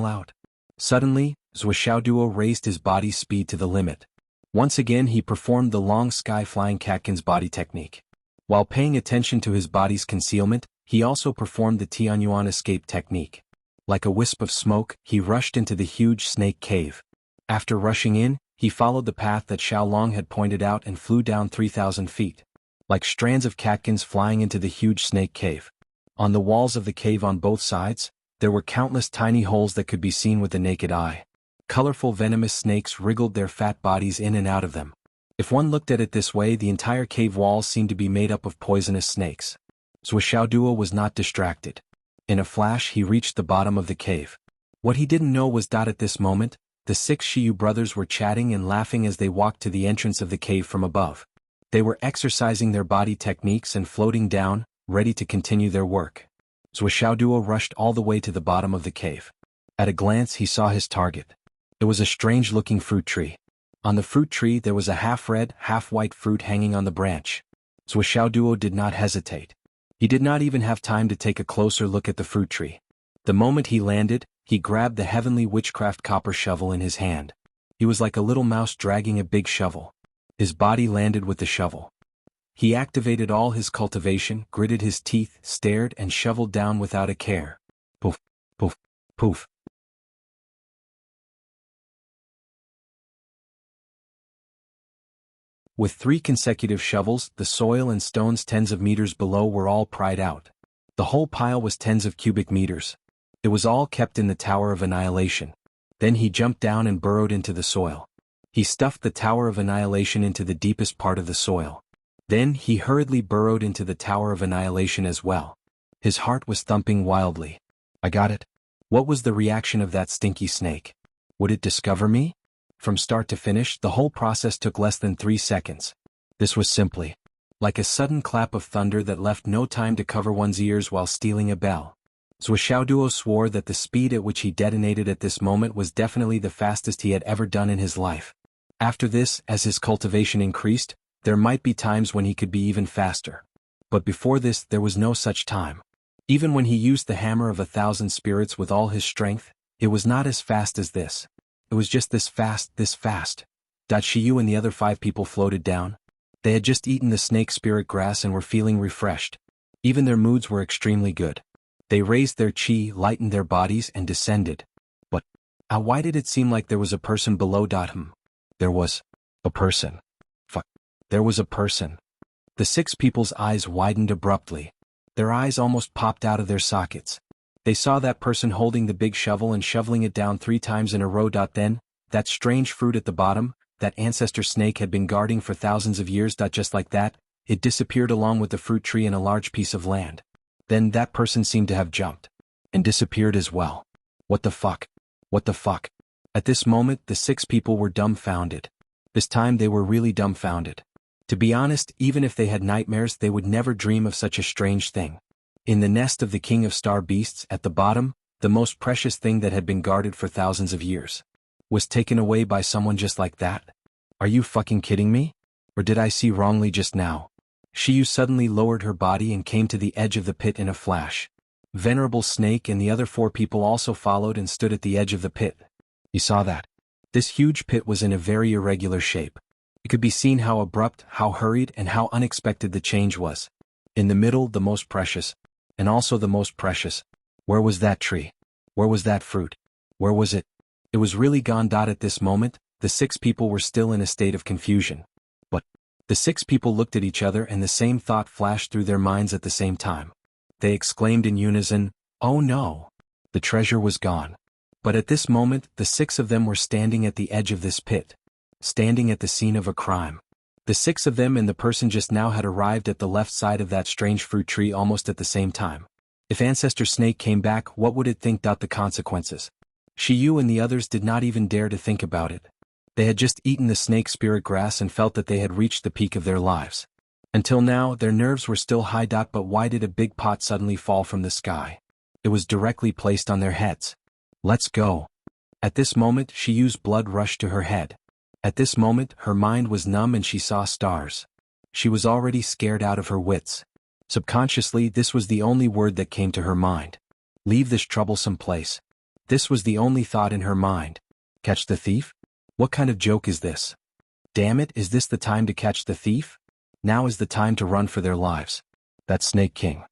out. Suddenly, Duo raised his body's speed to the limit. Once again he performed the long sky-flying catkins body technique. While paying attention to his body's concealment, he also performed the Tianyuan escape technique. Like a wisp of smoke, he rushed into the huge snake cave. After rushing in, he followed the path that Xiaolong had pointed out and flew down 3,000 feet. Like strands of catkins flying into the huge snake cave. On the walls of the cave on both sides, there were countless tiny holes that could be seen with the naked eye. Colorful venomous snakes wriggled their fat bodies in and out of them. If one looked at it this way, the entire cave walls seemed to be made up of poisonous snakes. Duo was not distracted. In a flash he reached the bottom of the cave. What he didn't know was that at this moment, the 6 Shiyu brothers were chatting and laughing as they walked to the entrance of the cave from above. They were exercising their body techniques and floating down, ready to continue their work. Duo rushed all the way to the bottom of the cave. At a glance he saw his target. It was a strange-looking fruit tree. On the fruit tree there was a half-red, half-white fruit hanging on the branch. Duo did not hesitate. He did not even have time to take a closer look at the fruit tree. The moment he landed, he grabbed the heavenly witchcraft copper shovel in his hand. He was like a little mouse dragging a big shovel. His body landed with the shovel. He activated all his cultivation, gritted his teeth, stared and shoveled down without a care. Poof, poof, poof. With 3 consecutive shovels, the soil and stones tens of meters below were all pried out. The whole pile was tens of cubic meters. It was all kept in the Tower of Annihilation. Then he jumped down and burrowed into the soil. He stuffed the Tower of Annihilation into the deepest part of the soil. Then he hurriedly burrowed into the Tower of Annihilation as well. His heart was thumping wildly. I got it. What was the reaction of that stinky snake? Would it discover me? From start to finish, the whole process took less than 3 seconds. This was simply like a sudden clap of thunder that left no time to cover one's ears while stealing a bell. Duo swore that the speed at which he detonated at this moment was definitely the fastest he had ever done in his life. After this, as his cultivation increased, There might be times when he could be even faster. But before this there was no such time. Even when he used the hammer of 1,000 spirits with all his strength, it was not as fast as this. It was just this fast, this fast. Shiyu and the other 5 people floated down. They had just eaten the snake spirit grass and were feeling refreshed. Even their moods were extremely good. They raised their chi, lightened their bodies, and descended. But, why did it seem like there was a person below? There was a person. Fuck. There was a person. The 6 people's eyes widened abruptly. Their eyes almost popped out of their sockets. They saw that person holding the big shovel and shoveling it down 3 times in a row. Then, that strange fruit at the bottom, that ancestor snake had been guarding for thousands of years. Just like that, it disappeared along with the fruit tree and a large piece of land. Then that person seemed to have jumped. And disappeared as well. What the fuck? What the fuck? At this moment, the 6 people were dumbfounded. This time they were really dumbfounded. To be honest, even if they had nightmares, they would never dream of such a strange thing. In the nest of the king of star beasts, at the bottom, the most precious thing that had been guarded for thousands of years was taken away by someone just like that. Are you fucking kidding me? Or did I see wrongly just now? Shiyu suddenly lowered her body and came to the edge of the pit in a flash. Venerable Snake and the other 4 people also followed and stood at the edge of the pit. You saw that? This huge pit was in a very irregular shape. It could be seen how abrupt, how hurried, and how unexpected the change was. In the middle, the most precious. And also the most precious. Where was that tree? Where was that fruit? Where was it? It was really gone. At this moment, the 6 people were still in a state of confusion. But the 6 people looked at each other and the same thought flashed through their minds at the same time. They exclaimed in unison, "Oh no!" The treasure was gone. But at this moment, the 6 of them were standing at the edge of this pit. Standing at the scene of a crime. The 6 of them and the person just now had arrived at the left side of that strange fruit tree almost at the same time. If Ancestor Snake came back, what would it think? The consequences. Shiyu and the others did not even dare to think about it. They had just eaten the snake spirit grass and felt that they had reached the peak of their lives. Until now, their nerves were still high. But why did a big pot suddenly fall from the sky? It was directly placed on their heads. Let's go. At this moment, Shiyu's blood rushed to her head. At this moment, her mind was numb and she saw stars. She was already scared out of her wits. Subconsciously, this was the only word that came to her mind. Leave this troublesome place. This was the only thought in her mind. Catch the thief? What kind of joke is this? Damn it, is this the time to catch the thief? Now is the time to run for their lives. That Snake King.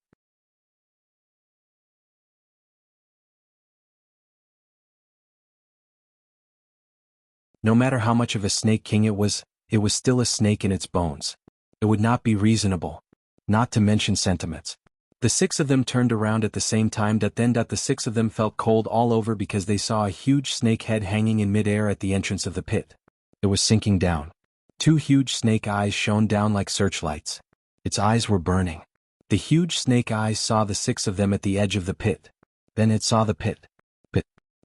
No matter how much of a Snake King it was still a snake in its bones. It would not be reasonable. Not to mention sentiments. The 6 of them turned around at the same time. Then the 6 of them felt cold all over because they saw a huge snake head hanging in midair at the entrance of the pit. It was sinking down. 2 huge snake eyes shone down like searchlights. Its eyes were burning. The huge snake eyes saw the 6 of them at the edge of the pit. Then it saw the pit.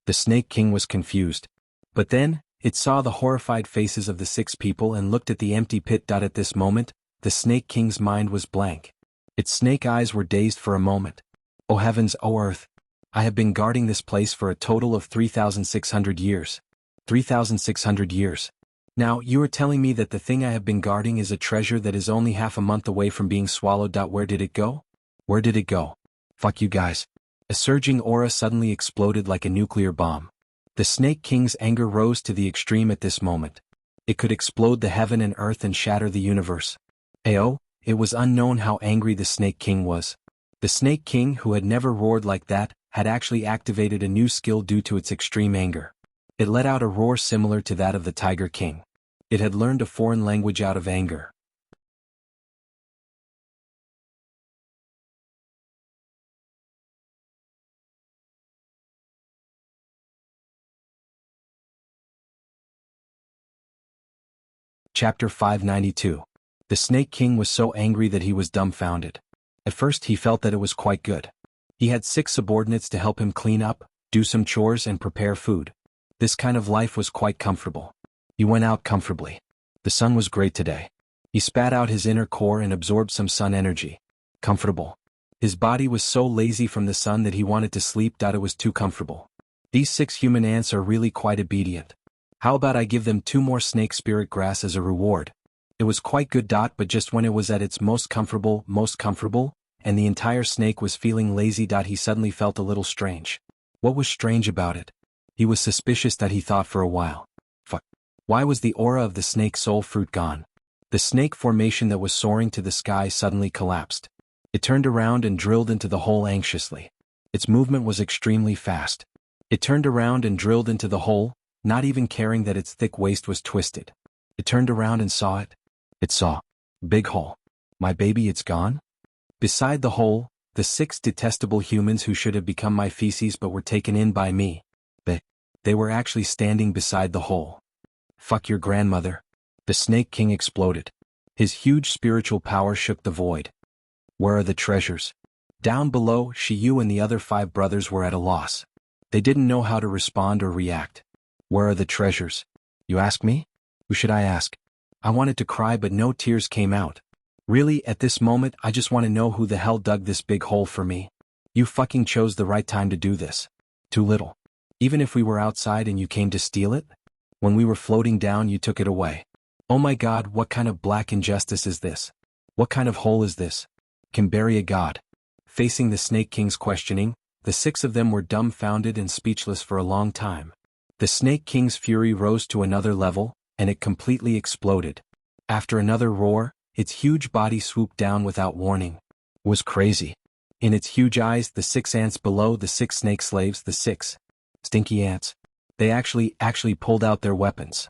The Snake King was confused. But then, it saw the horrified faces of the 6 people and looked at the empty pit. At this moment, the Snake King's mind was blank. Its snake eyes were dazed for a moment. Oh heavens, oh earth! I have been guarding this place for a total of 3,600 years. 3,600 years. Now, you are telling me that the thing I have been guarding is a treasure that is only half a month away from being swallowed. Where did it go? Where did it go? Fuck you guys. A surging aura suddenly exploded like a nuclear bomb. The Snake King's anger rose to the extreme at this moment. It could explode the heaven and earth and shatter the universe. Ayo, it was unknown how angry the Snake King was. The Snake King, who had never roared like that, had actually activated a new skill due to its extreme anger. It let out a roar similar to that of the Tiger King. It had learned a foreign language out of anger. Chapter 592. The Snake King was so angry that he was dumbfounded. At first he felt that it was quite good. He had 6 subordinates to help him clean up, do some chores and prepare food. This kind of life was quite comfortable. He went out comfortably. The sun was great today. He spat out his inner core and absorbed some sun energy. Comfortable. His body was so lazy from the sun that he wanted to sleep. It was too comfortable. These 6 human ants are really quite obedient. How about I give them 2 more snake spirit grass as a reward? It was quite good. But just when it was at its most comfortable, and the entire snake was feeling lazy. He suddenly felt a little strange. What was strange about it? He was suspicious. He thought for a while. Fuck. Why was the aura of the snake soul fruit gone? The snake formation that was soaring to the sky suddenly collapsed. It turned around and drilled into the hole anxiously. Its movement was extremely fast. It turned around and drilled into the hole, not even caring that its thick waist was twisted. It turned around and saw it. It saw. Big hole. My baby, it's gone? Beside the hole, the 6 detestable humans who should have become my feces but were taken in by me. They were actually standing beside the hole. Fuck your grandmother. The Snake King exploded. His huge spiritual power shook the void. Where are the treasures? Down below, Shiyu and the other 5 brothers were at a loss. They didn't know how to respond or react. Where are the treasures? You ask me? Who should I ask? I wanted to cry but no tears came out. Really, at this moment, I just want to know who the hell dug this big hole for me. You fucking chose the right time to do this. Too little. Even if we were outside and you came to steal it? When we were floating down, you took it away. Oh my God, what kind of black injustice is this? What kind of hole is this? Can bury a god? Facing the Snake King's questioning, the 6 of them were dumbfounded and speechless for a long time. The Snake King's fury rose to another level, and it completely exploded. After another roar, its huge body swooped down without warning. It was crazy. In its huge eyes, the 6 ants below, the 6 snake slaves, the 6 stinky ants. They actually pulled out their weapons.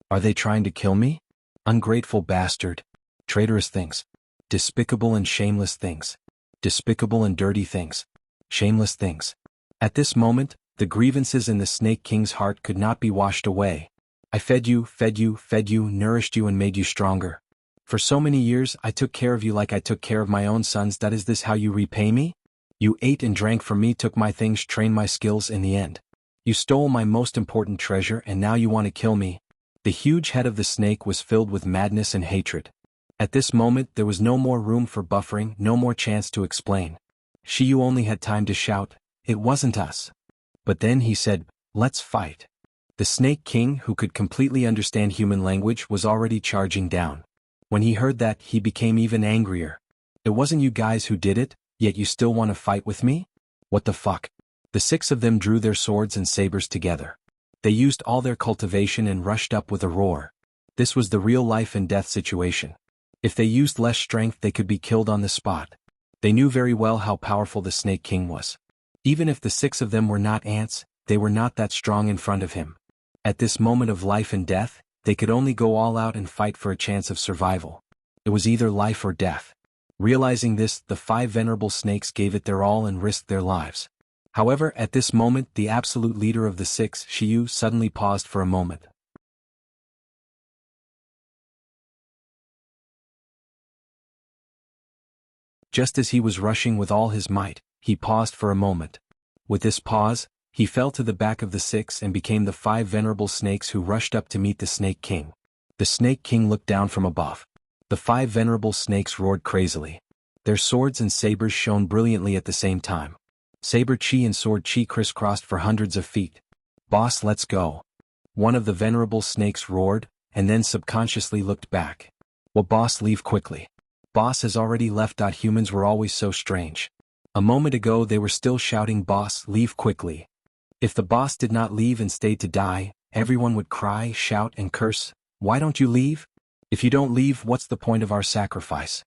Are they trying to kill me? Ungrateful bastard. Traitorous things. Despicable and shameless things. Despicable and dirty things. Shameless things. At this moment, the grievances in the Snake King's heart could not be washed away. I fed you, nourished you and made you stronger. For so many years I took care of you like I took care of my own sons. Is this how you repay me? You ate and drank from me, took my things, trained my skills. In the end, you stole my most important treasure and now you want to kill me. The huge head of the snake was filled with madness and hatred. At this moment there was no more room for buffering, no more chance to explain. Shiyu only had time to shout, "It wasn't us." But then he said, "Let's fight." The Snake King, who could completely understand human language, was already charging down. When he heard that, he became even angrier. It wasn't you guys who did it, yet you still want to fight with me? What the fuck? The 6 of them drew their swords and sabers together. They used all their cultivation and rushed up with a roar. This was the real life and death situation. If they used less strength, they could be killed on the spot. They knew very well how powerful the Snake King was. Even if the 6 of them were not ants, they were not that strong in front of him. At this moment of life and death, they could only go all out and fight for a chance of survival. It was either life or death. Realizing this, the 5 venerable snakes gave it their all and risked their lives. However, at this moment, the absolute leader of the 6, Shiyu, suddenly paused for a moment. Just as he was rushing with all his might, he paused for a moment. With this pause, he fell to the back of the 6 and became the 5 venerable snakes who rushed up to meet the Snake King. The Snake King looked down from above. The 5 venerable snakes roared crazily. Their swords and sabers shone brilliantly at the same time. Saber chi and sword chi crisscrossed for hundreds of feet. "Boss, let's go." One of the venerable snakes roared, and then subconsciously looked back. "Well, boss, leave quickly." Boss has already left. Humans were always so strange. A moment ago they were still shouting, "Boss, leave quickly." If the boss did not leave and stayed to die, everyone would cry, shout, and curse. "Why don't you leave? If you don't leave, what's the point of our sacrifice?"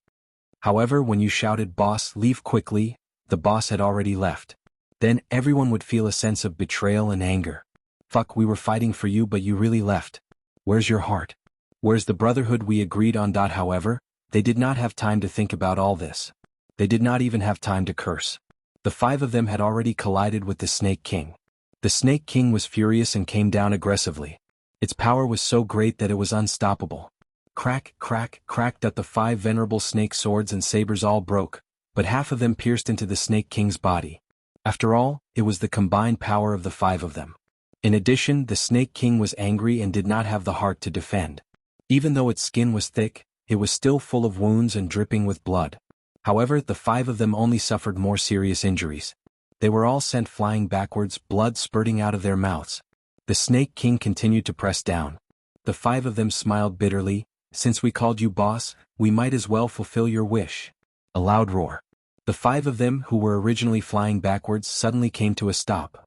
However, when you shouted, "Boss, leave quickly," the boss had already left. Then everyone would feel a sense of betrayal and anger. Fuck, we were fighting for you but you really left. Where's your heart? Where's the brotherhood we agreed on? However, they did not have time to think about all this. They did not even have time to curse. The 5 of them had already collided with the Snake King. The Snake King was furious and came down aggressively. Its power was so great that it was unstoppable. Crack, crack, crack. The 5 venerable snake swords and sabers all broke, but half of them pierced into the Snake King's body. After all, it was the combined power of the 5 of them. In addition, the Snake King was angry and did not have the heart to defend. Even though its skin was thick, it was still full of wounds and dripping with blood. However, the 5 of them only suffered more serious injuries. They were all sent flying backwards, blood spurting out of their mouths. The Snake King continued to press down. The 5 of them smiled bitterly. since we called you boss, we might as well fulfill your wish. A loud roar. The 5 of them who were originally flying backwards suddenly came to a stop.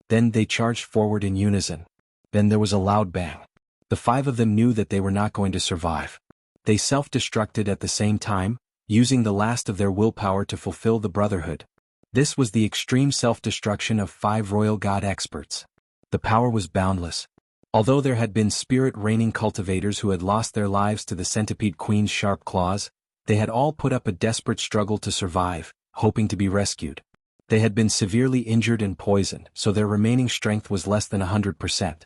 Then they charged forward in unison. Then there was a loud bang. The 5 of them knew that they were not going to survive. They self-destructed at the same time, using the last of their willpower to fulfill the brotherhood. This was the extreme self-destruction of 5 royal god experts. The power was boundless. Although there had been spirit-reigning cultivators who had lost their lives to the centipede queen's sharp claws, they had all put up a desperate struggle to survive, hoping to be rescued. They had been severely injured and poisoned, so their remaining strength was less than 100%.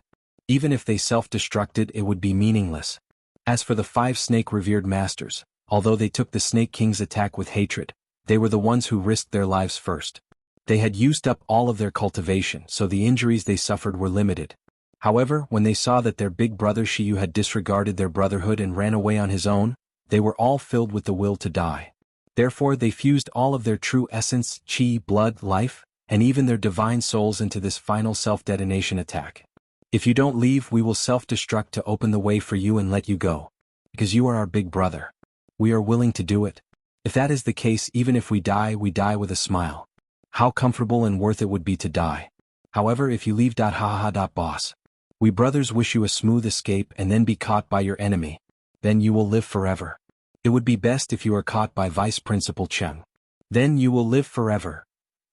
Even if they self-destructed, it would be meaningless. As for the 5 snake-revered masters, although they took the Snake King's attack with hatred, they were the ones who risked their lives first. They had used up all of their cultivation, so the injuries they suffered were limited. However, when they saw that their big brother Shiyu had disregarded their brotherhood and ran away on his own, they were all filled with the will to die. Therefore they fused all of their true essence, chi, blood, life, and even their divine souls into this final self-detonation attack. If you don't leave, we will self-destruct to open the way for you and let you go. Because you are our big brother. We are willing to do it. If that is the case, even if we die with a smile. How comfortable and worth it would be to die. However, if you leave, boss. We brothers wish you a smooth escape and then be caught by your enemy. Then you will live forever. It would be best if you are caught by Vice Principal Cheng. Then you will live forever.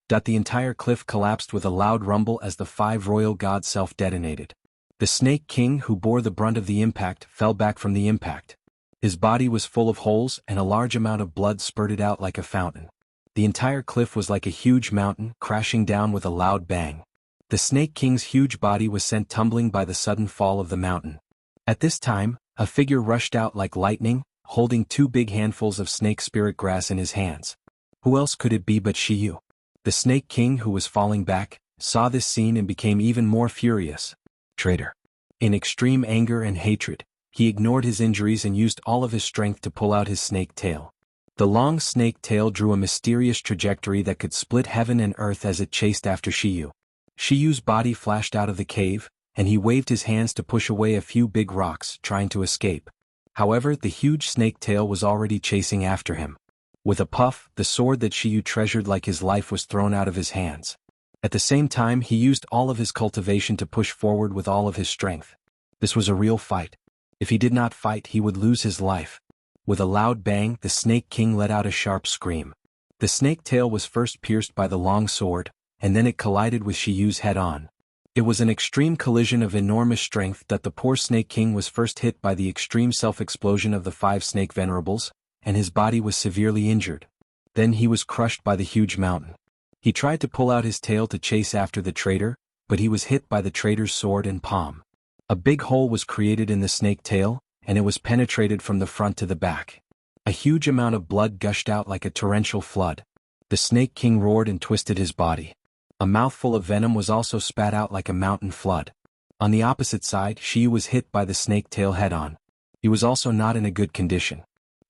The entire cliff collapsed with a loud rumble as the 5 royal gods self-detonated. The Snake King, who bore the brunt of the impact, fell back from the impact. His body was full of holes and a large amount of blood spurted out like a fountain. The entire cliff was like a huge mountain, crashing down with a loud bang. The Snake King's huge body was sent tumbling by the sudden fall of the mountain. At this time, a figure rushed out like lightning, holding 2 big handfuls of snake spirit grass in his hands. Who else could it be but Shiyu? The Snake King, who was falling back, saw this scene and became even more furious. Traitor. In extreme anger and hatred, he ignored his injuries and used all of his strength to pull out his snake tail. The long snake tail drew a mysterious trajectory that could split heaven and earth as it chased after Shiyu. Shiyu's body flashed out of the cave, and he waved his hands to push away a few big rocks, trying to escape. However, the huge snake tail was already chasing after him. With a puff, the sword that Shiyu treasured like his life was thrown out of his hands. At the same time, he used all of his cultivation to push forward with all of his strength. This was a real fight. If he did not fight, he would lose his life. With a loud bang, the Snake King let out a sharp scream. The snake tail was first pierced by the long sword, and then it collided with Shiyu's head-on. It was an extreme collision of enormous strength that the poor Snake King was first hit by the extreme self-explosion of the 5 snake venerables, and his body was severely injured. Then he was crushed by the huge mountain. He tried to pull out his tail to chase after the traitor, but he was hit by the traitor's sword and palm. A big hole was created in the snake tail, and it was penetrated from the front to the back. A huge amount of blood gushed out like a torrential flood. The Snake King roared and twisted his body. A mouthful of venom was also spat out like a mountain flood. On the opposite side, Shiyu was hit by the snake tail head-on. He was also not in a good condition.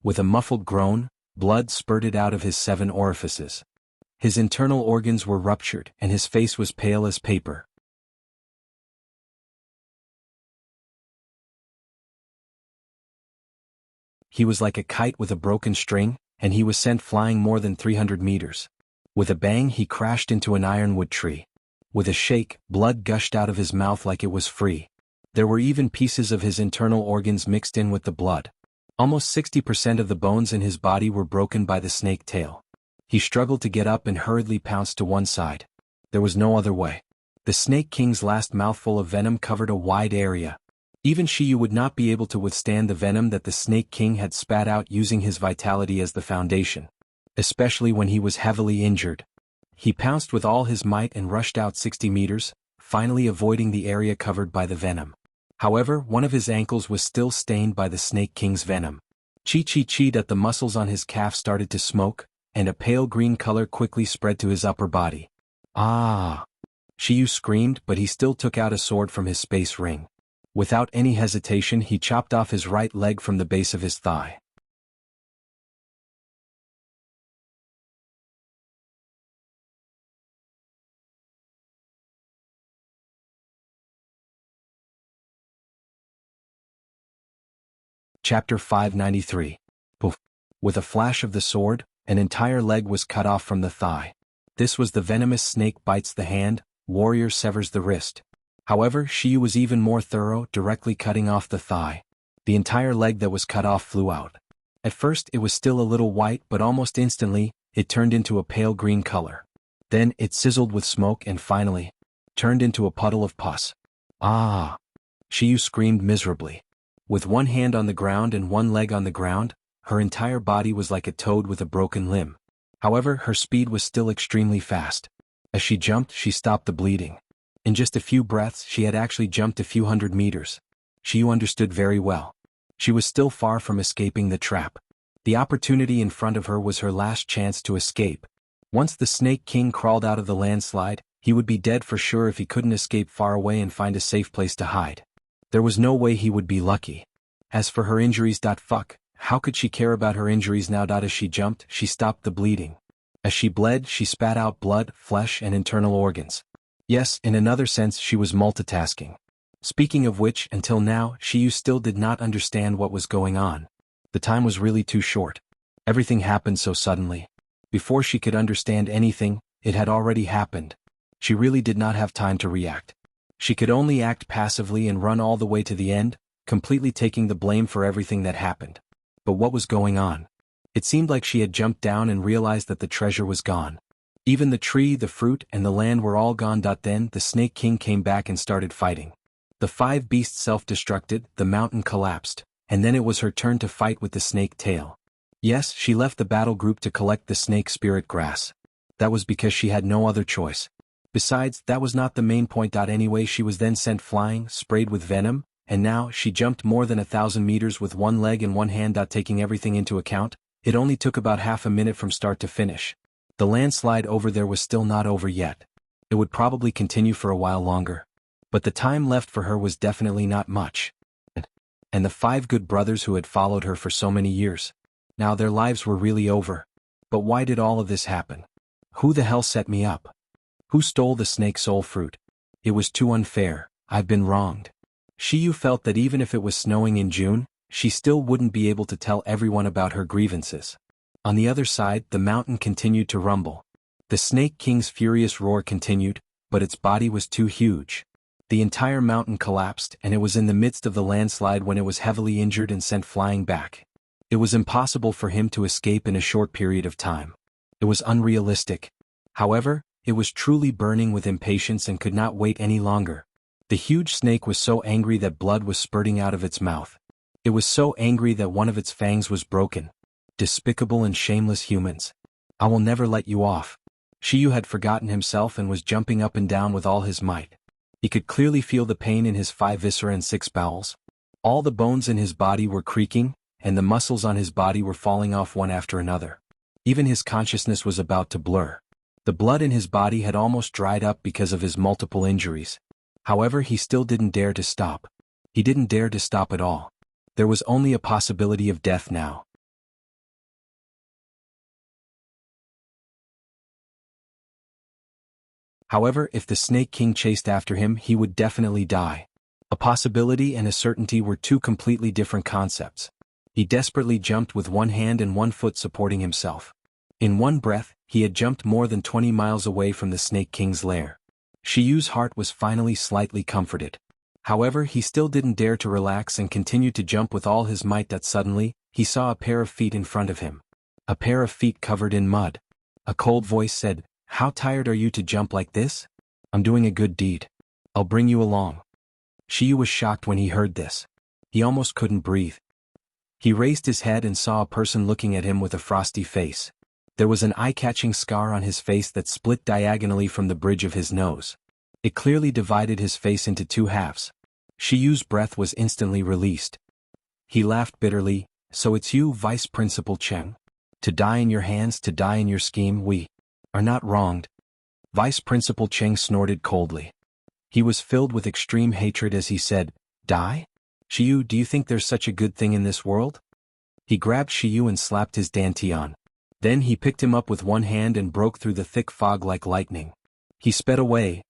With a muffled groan, blood spurted out of his 7 orifices. His internal organs were ruptured, and his face was pale as paper. He was like a kite with a broken string, and he was sent flying more than 300 meters. With a bang, he crashed into an ironwood tree. With a shake, blood gushed out of his mouth like it was free. There were even pieces of his internal organs mixed in with the blood. Almost 60% of the bones in his body were broken by the snake tail. He struggled to get up and hurriedly pounced to one side. There was no other way. The Snake King's last mouthful of venom covered a wide area. Even Shiyu would not be able to withstand the venom that the Snake King had spat out using his vitality as the foundation. Especially when he was heavily injured. He pounced with all his might and rushed out 60 meters, finally avoiding the area covered by the venom. However, one of his ankles was still stained by the Snake King's venom. Chi that the muscles on his calf started to smoke, and a pale green color quickly spread to his upper body. Ah! Shiyu screamed, but he still took out a sword from his space ring. Without any hesitation, he chopped off his right leg from the base of his thigh. Chapter 593. Poof. With a flash of the sword, an entire leg was cut off from the thigh. This was the venomous snake bites the hand, warrior severs the wrist. However, Shiyu was even more thorough, directly cutting off the thigh. The entire leg that was cut off flew out. At first it was still a little white, but almost instantly, it turned into a pale green color. Then it sizzled with smoke and finally turned into a puddle of pus. Ah! Shiyu screamed miserably. With one hand on the ground and one leg on the ground, her entire body was like a toad with a broken limb. However, her speed was still extremely fast. As she jumped, she stopped the bleeding. In just a few breaths, she had actually jumped a few hundred meters. Shiyu understood very well. She was still far from escaping the trap. The opportunity in front of her was her last chance to escape. Once the Snake King crawled out of the landslide, he would be dead for sure if he couldn't escape far away and find a safe place to hide. There was no way he would be lucky. As for her injuries, how could she care about her injuries now? As she jumped, she stopped the bleeding. As she bled, she spat out blood, flesh, and internal organs. Yes, in another sense, she was multitasking. Speaking of which, until now, Shiyu still did not understand what was going on. The time was really too short. Everything happened so suddenly. Before she could understand anything, it had already happened. She really did not have time to react. She could only act passively and run all the way to the end, completely taking the blame for everything that happened. But what was going on? It seemed like she had jumped down and realized that the treasure was gone. Even the tree, the fruit, and the land were all gone. Then the Snake King came back and started fighting. The 5 beasts self-destructed, the mountain collapsed, and then it was her turn to fight with the snake tail. Yes, she left the battle group to collect the snake spirit grass. That was because she had no other choice. Besides, that was not the main point. Anyway, she was then sent flying, sprayed with venom, and now she jumped more than 1,000 meters with one leg and one hand. Taking everything into account, it only took about half a minute from start to finish. The landslide over there was still not over yet. It would probably continue for a while longer. But the time left for her was definitely not much. And the 5 good brothers who had followed her for so many years. Now their lives were really over. But why did all of this happen? Who the hell set me up? Who stole the snake soul fruit? It was too unfair. I've been wronged. Shiyu felt that even if it was snowing in June, she still wouldn't be able to tell everyone about her grievances. On the other side, the mountain continued to rumble. The Snake King's furious roar continued, but its body was too huge. The entire mountain collapsed, and it was in the midst of the landslide when it was heavily injured and sent flying back. It was impossible for him to escape in a short period of time. It was unrealistic. However, it was truly burning with impatience and could not wait any longer. The huge snake was so angry that blood was spurting out of its mouth. It was so angry that one of its fangs was broken. Despicable and shameless humans. I will never let you off. Shiyu had forgotten himself and was jumping up and down with all his might. He could clearly feel the pain in his 5 viscera and 6 bowels. All the bones in his body were creaking, and the muscles on his body were falling off one after another. Even his consciousness was about to blur. The blood in his body had almost dried up because of his multiple injuries. However, he still didn't dare to stop. He didn't dare to stop at all. There was only a possibility of death now. However, if the Snake King chased after him, he would definitely die. A possibility and a certainty were 2 completely different concepts. He desperately jumped with one hand and one foot supporting himself. In one breath, he had jumped more than 20 miles away from the Snake King's lair. Shiyu's heart was finally slightly comforted. However, he still didn't dare to relax and continued to jump with all his might. Suddenly, he saw a pair of feet in front of him. A pair of feet covered in mud. A cold voice said, "How tired are you to jump like this? I'm doing a good deed. I'll bring you along." Shiyu was shocked when he heard this. He almost couldn't breathe. He raised his head and saw a person looking at him with a frosty face. There was an eye-catching scar on his face that split diagonally from the bridge of his nose. It clearly divided his face into 2 halves. Shiyu's breath was instantly released. He laughed bitterly. "So it's you, Vice Principal Cheng? To die in your hands, to die in your scheme, we are not wronged." Vice Principal Cheng snorted coldly. He was filled with extreme hatred as he said, "Die? Shiyu, do you think there's such a good thing in this world?" He grabbed Shiyu and slapped his dantian. Then he picked him up with one hand and broke through the thick fog like lightning. He sped away.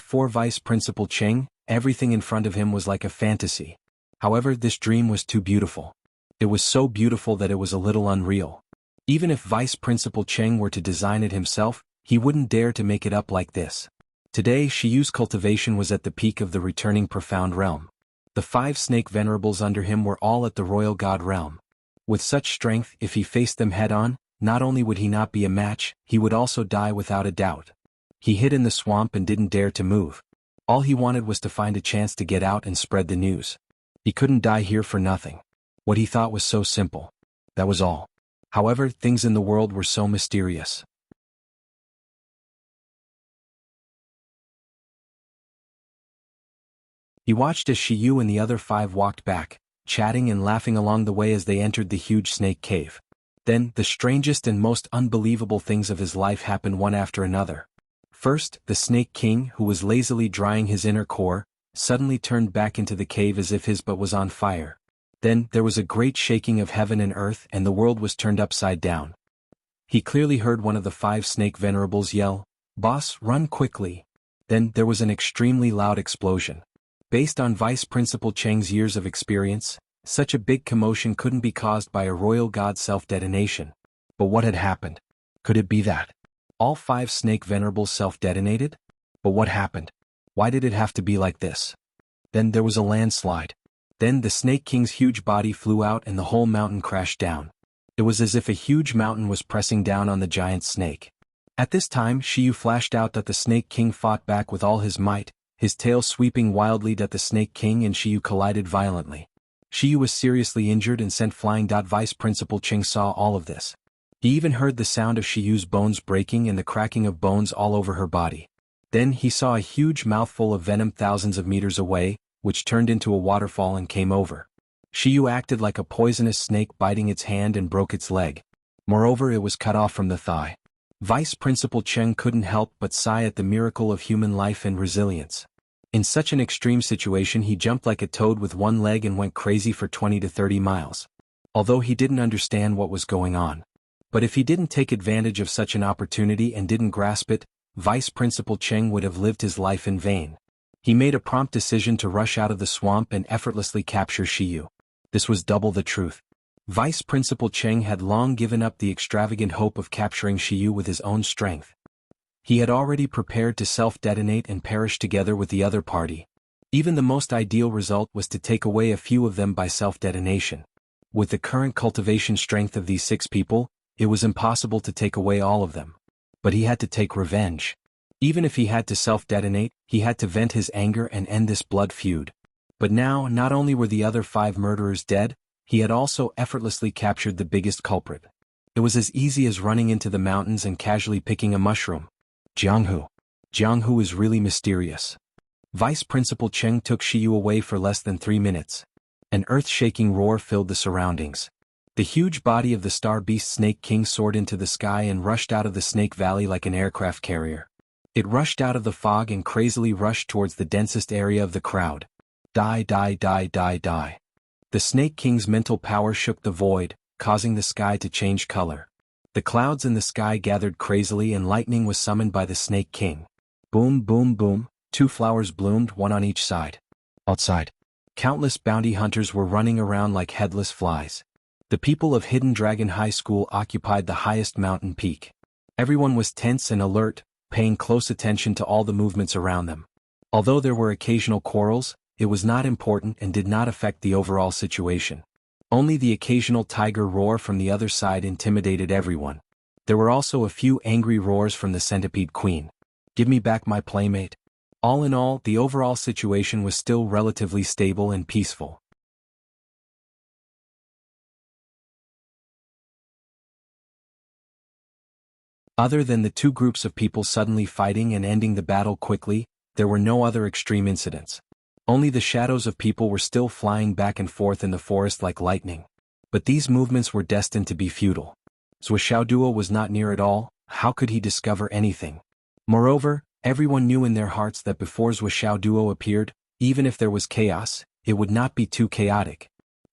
For Vice Principal Cheng, everything in front of him was like a fantasy. However, this dream was too beautiful. It was so beautiful that it was a little unreal. Even if Vice Principal Cheng were to design it himself, he wouldn't dare to make it up like this. Today Shiyu's cultivation was at the peak of the returning profound realm. The 5 snake venerables under him were all at the royal god realm. With such strength, if he faced them head-on, not only would he not be a match, he would also die without a doubt. He hid in the swamp and didn't dare to move. All he wanted was to find a chance to get out and spread the news. He couldn't die here for nothing. What he thought was so simple. That was all. However, things in the world were so mysterious. He watched as Shiyu and the other 5 walked back, chatting and laughing along the way as they entered the huge snake cave. Then, the strangest and most unbelievable things of his life happened one after another. First, the Snake King, who was lazily drying his inner core, suddenly turned back into the cave as if his butt was on fire. Then, there was a great shaking of heaven and earth and the world was turned upside down. He clearly heard one of the 5 snake venerables yell, "Boss, run quickly." Then, there was an extremely loud explosion. Based on Vice Principal Cheng's years of experience, such a big commotion couldn't be caused by a royal god self-detonation. But what had happened? Could it be that all 5 snake venerables self-detonated? But what happened? Why did it have to be like this? Then there was a landslide. Then the Snake King's huge body flew out and the whole mountain crashed down. It was as if a huge mountain was pressing down on the giant snake. At this time Shiyu flashed out that the Snake King fought back with all his might, his tail sweeping wildly at the Snake King and Shiyu collided violently. Shiyu was seriously injured and sent flying. Vice Principal Cheng saw all of this. He even heard the sound of Shiyu's bones breaking and the cracking of bones all over her body. Then he saw a huge mouthful of venom thousands of meters away, which turned into a waterfall and came over. Shiyu acted like a poisonous snake biting its hand and broke its leg. Moreover, it was cut off from the thigh. Vice Principal Cheng couldn't help but sigh at the miracle of human life and resilience. In such an extreme situation he jumped like a toad with one leg and went crazy for 20 to 30 miles. Although he didn't understand what was going on. But if he didn't take advantage of such an opportunity and didn't grasp it, Vice Principal Cheng would have lived his life in vain. He made a prompt decision to rush out of the swamp and effortlessly capture Shiyu. This was double the truth. Vice Principal Cheng had long given up the extravagant hope of capturing Shiyu with his own strength. He had already prepared to self-detonate and perish together with the other party. Even the most ideal result was to take away a few of them by self-detonation. With the current cultivation strength of these 6 people, it was impossible to take away all of them. But he had to take revenge. Even if he had to self-detonate, he had to vent his anger and end this blood feud. But now, not only were the other 5 murderers dead, he had also effortlessly captured the biggest culprit. It was as easy as running into the mountains and casually picking a mushroom. Jianghu. Jianghu is really mysterious. Vice Principal Cheng took Shiyu away for less than 3 minutes. An earth-shaking roar filled the surroundings. The huge body of the star beast Snake King soared into the sky and rushed out of the Snake Valley like an aircraft carrier. It rushed out of the fog and crazily rushed towards the densest area of the crowd. Die, die, die, die, die. The Snake King's mental power shook the void, causing the sky to change color. The clouds in the sky gathered crazily and lightning was summoned by the Snake King. Boom, boom, boom, 2 flowers bloomed, one on each side. Outside, countless bounty hunters were running around like headless flies. The people of Hidden Dragon High School occupied the highest mountain peak. Everyone was tense and alert, paying close attention to all the movements around them. Although there were occasional quarrels, it was not important and did not affect the overall situation. Only the occasional tiger roar from the other side intimidated everyone. There were also a few angry roars from the Centipede Queen. Give me back my playmate. All in all, the overall situation was still relatively stable and peaceful. Other than the 2 groups of people suddenly fighting and ending the battle quickly, there were no other extreme incidents. Only the shadows of people were still flying back and forth in the forest like lightning. But these movements were destined to be futile. Zhuo Duo was not near at all. How could he discover anything? Moreover, everyone knew in their hearts that before Zhuo Duo appeared, even if there was chaos, it would not be too chaotic.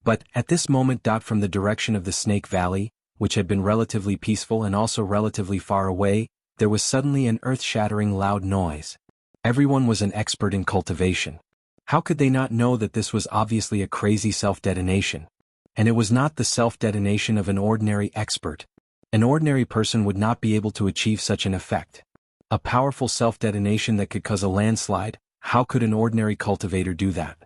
But, at this moment, from the direction of the Snake Valley, which had been relatively peaceful and also relatively far away, there was suddenly an earth-shattering loud noise. Everyone was an expert in cultivation. How could they not know that this was obviously a crazy self-detonation? And it was not the self-detonation of an ordinary expert. An ordinary person would not be able to achieve such an effect. A powerful self-detonation that could cause a landslide, how could an ordinary cultivator do that?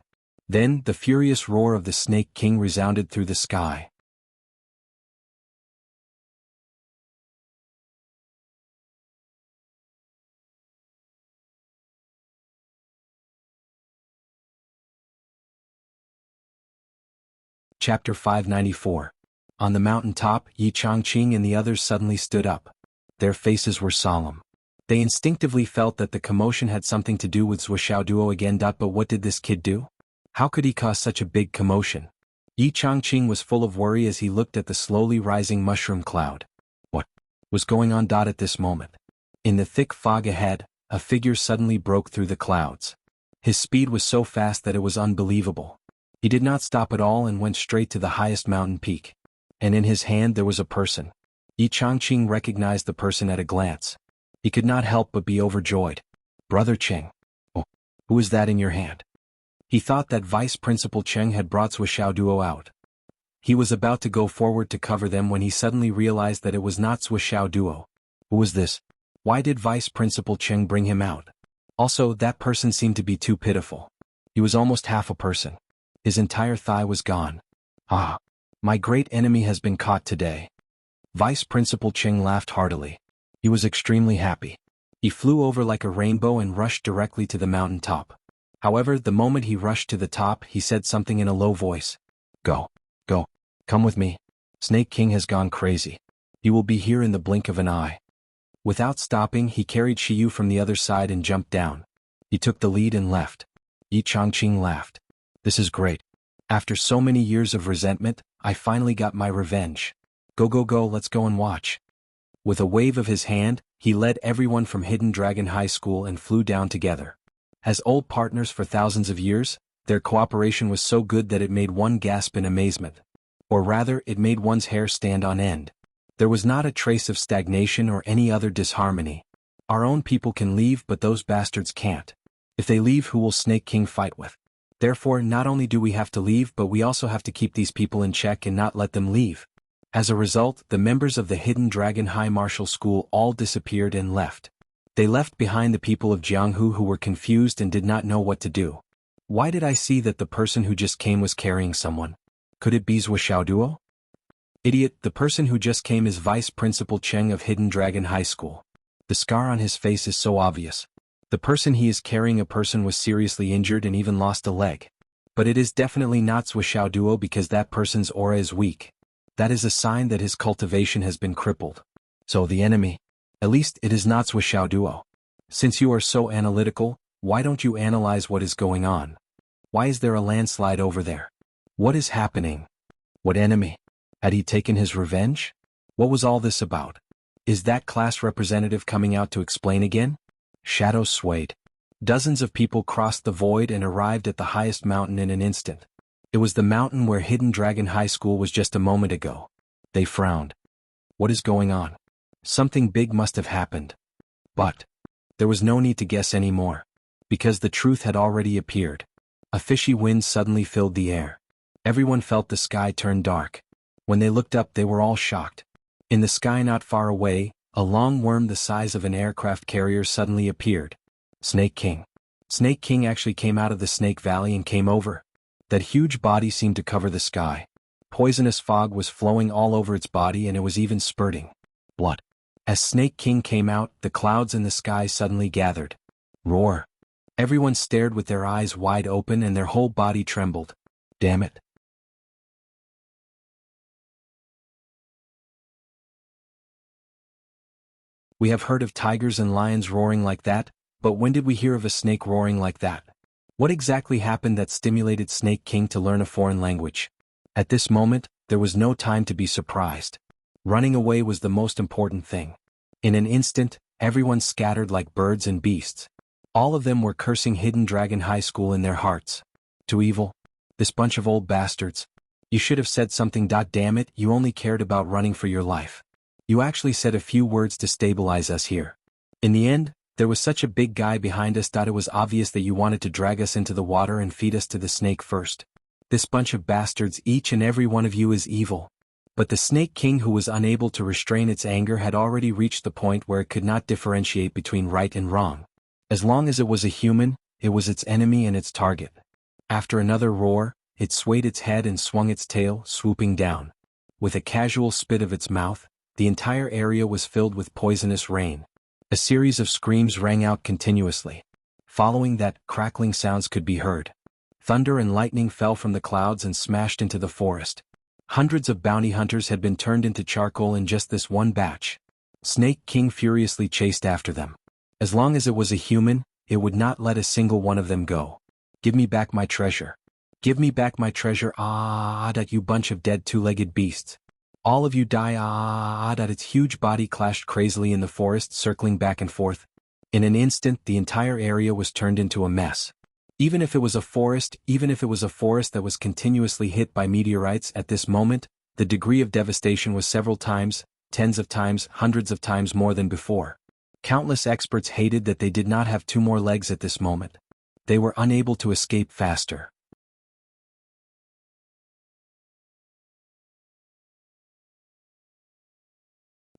Then, the furious roar of the Snake King resounded through the sky. Chapter 594. On the mountain top, Yi Changqing and the others suddenly stood up. Their faces were solemn. They instinctively felt that the commotion had something to do with Zuo Duo again. But what did this kid do? How could he cause such a big commotion? Yi Changqing was full of worry as he looked at the slowly rising mushroom cloud. What was going on? At this moment, in the thick fog ahead, a figure suddenly broke through the clouds. His speed was so fast that it was unbelievable. He did not stop at all and went straight to the highest mountain peak. And in his hand there was a person. Yi Changqing recognized the person at a glance. He could not help but be overjoyed. Brother Cheng. Oh, who is that in your hand? He thought that Vice Principal Cheng had brought Zuo Duo out. He was about to go forward to cover them when he suddenly realized that it was not Zuo Duo. Who was this? Why did Vice Principal Cheng bring him out? Also, that person seemed to be too pitiful. He was almost half a person. His entire thigh was gone. Ah, my great enemy has been caught today. Vice Principal Cheng laughed heartily. He was extremely happy. He flew over like a rainbow and rushed directly to the mountain top. However, the moment he rushed to the top, he said something in a low voice. Go, come with me. Snake King has gone crazy. He will be here in the blink of an eye. Without stopping, he carried Shiyu from the other side and jumped down. He took the lead and left. Yi Changqing laughed. This is great. After so many years of resentment, I finally got my revenge. Go, let's go and watch. With a wave of his hand, he led everyone from Hidden Dragon High School and flew down together. As old partners for thousands of years, their cooperation was so good that it made one gasp in amazement. Or rather, it made one's hair stand on end. There was not a trace of stagnation or any other disharmony. Our own people can leave, but those bastards can't. If they leave, who will Snake King fight with? Therefore, not only do we have to leave, but we also have to keep these people in check and not let them leave. As a result, the members of the Hidden Dragon High Martial School all disappeared and left. They left behind the people of Jianghu who were confused and did not know what to do. Why did I see that the person who just came was carrying someone? Could it be Zuo Duo? Idiot, the person who just came is Vice Principal Cheng of Hidden Dragon High School. The scar on his face is so obvious. The person he is carrying was seriously injured and even lost a leg. But it is definitely not Zuo Duo because that person's aura is weak. That is a sign that his cultivation has been crippled. So the enemy? At least it is not Zuo Duo. Since you are so analytical, why don't you analyze what is going on? Why is there a landslide over there? What is happening? What enemy? Had he taken his revenge? What was all this about? Is that class representative coming out to explain again? Shadows swayed. Dozens of people crossed the void and arrived at the highest mountain in an instant. It was the mountain where Hidden Dragon High School was just a moment ago. They frowned. What is going on? Something big must have happened. But there was no need to guess anymore, because the truth had already appeared. A fishy wind suddenly filled the air. Everyone felt the sky turn dark. When they looked up, they were all shocked. In the sky not far away, a long worm the size of an aircraft carrier suddenly appeared. Snake King. Snake King actually came out of the Snake Valley and came over. That huge body seemed to cover the sky. Poisonous fog was flowing all over its body and it was even spurting blood. As Snake King came out, the clouds in the sky suddenly gathered. Roar. Everyone stared with their eyes wide open and their whole body trembled. Damn it. We have heard of tigers and lions roaring like that, but when did we hear of a snake roaring like that? What exactly happened that stimulated Snake King to learn a foreign language? At this moment, there was no time to be surprised. Running away was the most important thing. In an instant, everyone scattered like birds and beasts. All of them were cursing Hidden Dragon High School in their hearts. Too evil. This bunch of old bastards. You should have said something. Damn it, you only cared about running for your life. You actually said a few words to stabilize us here. In the end, there was such a big guy behind us. It was obvious that you wanted to drag us into the water and feed us to the snake first. This bunch of bastards, each and every one of you is evil. But the Snake King, who was unable to restrain its anger, had already reached the point where it could not differentiate between right and wrong. As long as it was a human, it was its enemy and its target. After another roar, it swayed its head and swung its tail, swooping down. With a casual spit of its mouth, the entire area was filled with poisonous rain. A series of screams rang out continuously. Following that, crackling sounds could be heard. Thunder and lightning fell from the clouds and smashed into the forest. Hundreds of bounty hunters had been turned into charcoal in just this one batch. Snake King furiously chased after them. As long as it was a human, it would not let a single one of them go. Give me back my treasure. Give me back my treasure, that you bunch of dead two-legged beasts. All of you die, that its huge body clashed crazily in the forest, circling back and forth. In an instant, the entire area was turned into a mess. Even if it was a forest that was continuously hit by meteorites at this moment, the degree of devastation was several times, tens of times, hundreds of times more than before. Countless experts hated that they did not have two more legs at this moment. They were unable to escape faster.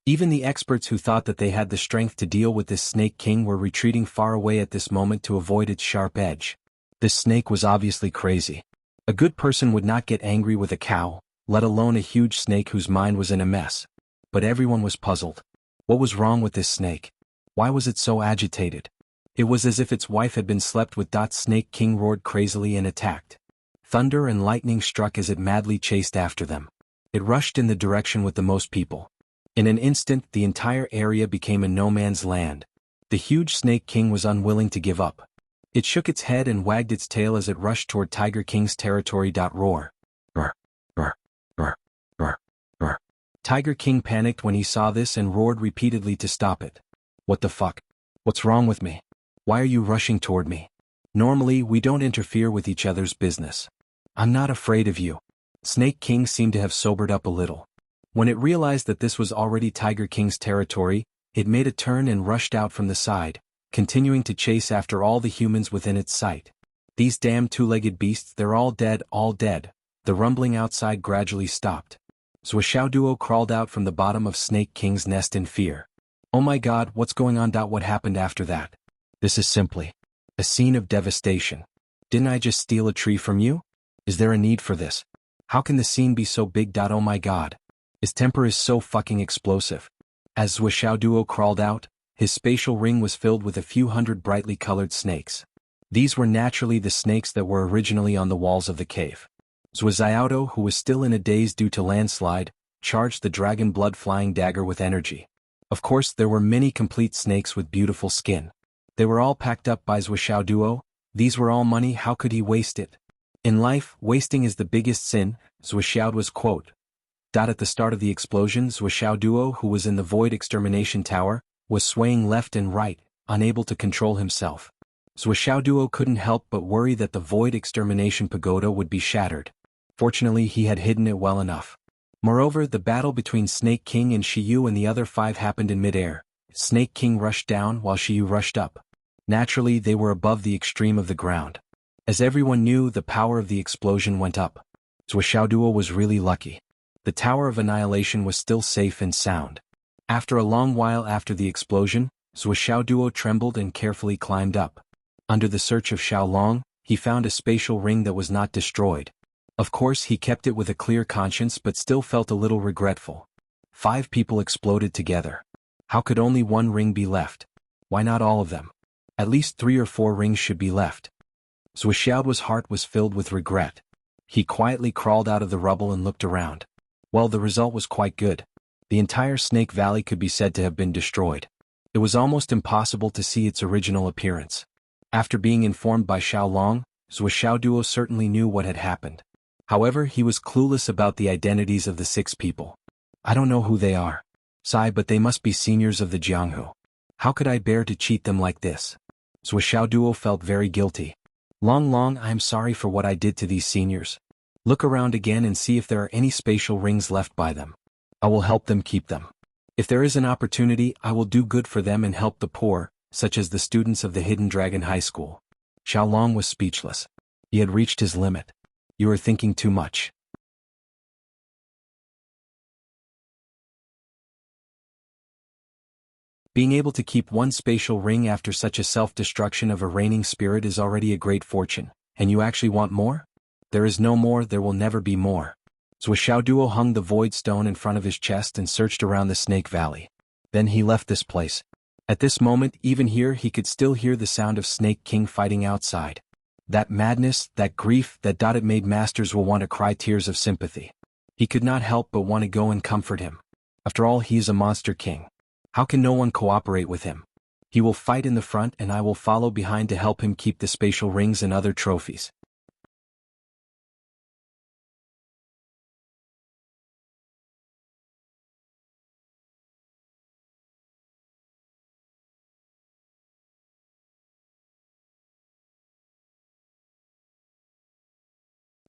Even the experts who thought that they had the strength to deal with this Snake King were retreating far away at this moment to avoid its sharp edge. This snake was obviously crazy. A good person would not get angry with a cow, let alone a huge snake whose mind was in a mess. But everyone was puzzled. What was wrong with this snake? Why was it so agitated? It was as if its wife had been slept with. Snake King roared crazily and attacked. Thunder and lightning struck as it madly chased after them. It rushed in the direction with the most people. In an instant, the entire area became a no man's land. The huge Snake King was unwilling to give up. It shook its head and wagged its tail as it rushed toward Tiger King's territory. Roar. Roar. Roar. Roar. Roar. Roar. Tiger King panicked when he saw this and roared repeatedly to stop it. What the fuck? What's wrong with me? Why are you rushing toward me? Normally, we don't interfere with each other's business. I'm not afraid of you. Snake King seemed to have sobered up a little. When it realized that this was already Tiger King's territory, it made a turn and rushed out from the side, continuing to chase after all the humans within its sight. These damn two-legged beasts, they're all dead, all dead. The rumbling outside gradually stopped. Swishaoduo crawled out from the bottom of Snake King's nest in fear. Oh my god, what's going on? What happened after that? This is simply a scene of devastation. Didn't I just steal a tree from you? Is there a need for this? How can the scene be so big? Oh my god. His temper is so fucking explosive. As Swishaoduo crawled out, his spatial ring was filled with a few hundred brightly colored snakes. These were naturally the snakes that were originally on the walls of the cave. Zhuoxiaodo, who was still in a daze due to landslide, charged the dragon blood-flying dagger with energy. Of course, there were many complete snakes with beautiful skin. They were all packed up by Swishaoduo. These were all money. How could he waste it? In life, wasting is the biggest sin, Swishaoduo's quote. At the start of the explosion, Swishaoduo, who was in the Void Extermination Tower, was swaying left and right, unable to control himself. Swishaoduo couldn't help but worry that the Void Extermination Pagoda would be shattered. Fortunately, he had hidden it well enough. Moreover, the battle between Snake King and Shiyu and the other 5 happened in midair. Snake King rushed down while Shiyu rushed up. Naturally, they were above the extreme of the ground. As everyone knew, the power of the explosion went up. Swishaoduo was really lucky. The Tower of Annihilation was still safe and sound. After a long while after the explosion, Swishaoduo trembled and carefully climbed up. Under the search of Xiaolong, he found a spatial ring that was not destroyed. Of course, he kept it with a clear conscience but still felt a little regretful. 5 people exploded together. How could only one ring be left? Why not all of them? At least 3 or 4 rings should be left. Swishaoduo's heart was filled with regret. He quietly crawled out of the rubble and looked around. Well, the result was quite good. The entire Snake Valley could be said to have been destroyed. It was almost impossible to see its original appearance. After being informed by Xiaolong, Swishaoduo certainly knew what had happened. However, he was clueless about the identities of the 6 people. I don't know who they are. Sigh, but they must be seniors of the Jianghu. How could I bear to cheat them like this? Swishaoduo felt very guilty. Long, I am sorry for what I did to these seniors. Look around again and see if there are any spatial rings left by them. I will help them keep them. If there is an opportunity, I will do good for them and help the poor, such as the students of the Hidden Dragon High School. Xiaolong was speechless. He had reached his limit. You are thinking too much. Being able to keep one spatial ring after such a self-destruction of a reigning spirit is already a great fortune, and you actually want more? There is no more, there will never be more. Zhuo Duo hung the void stone in front of his chest and searched around the Snake Valley. Then he left this place. At this moment, even here he could still hear the sound of Snake King fighting outside. That madness, that grief, that it made Masters will want to cry tears of sympathy. He could not help but want to go and comfort him. After all, he is a monster king. How can no one cooperate with him? He will fight in the front and I will follow behind to help him keep the spatial rings and other trophies.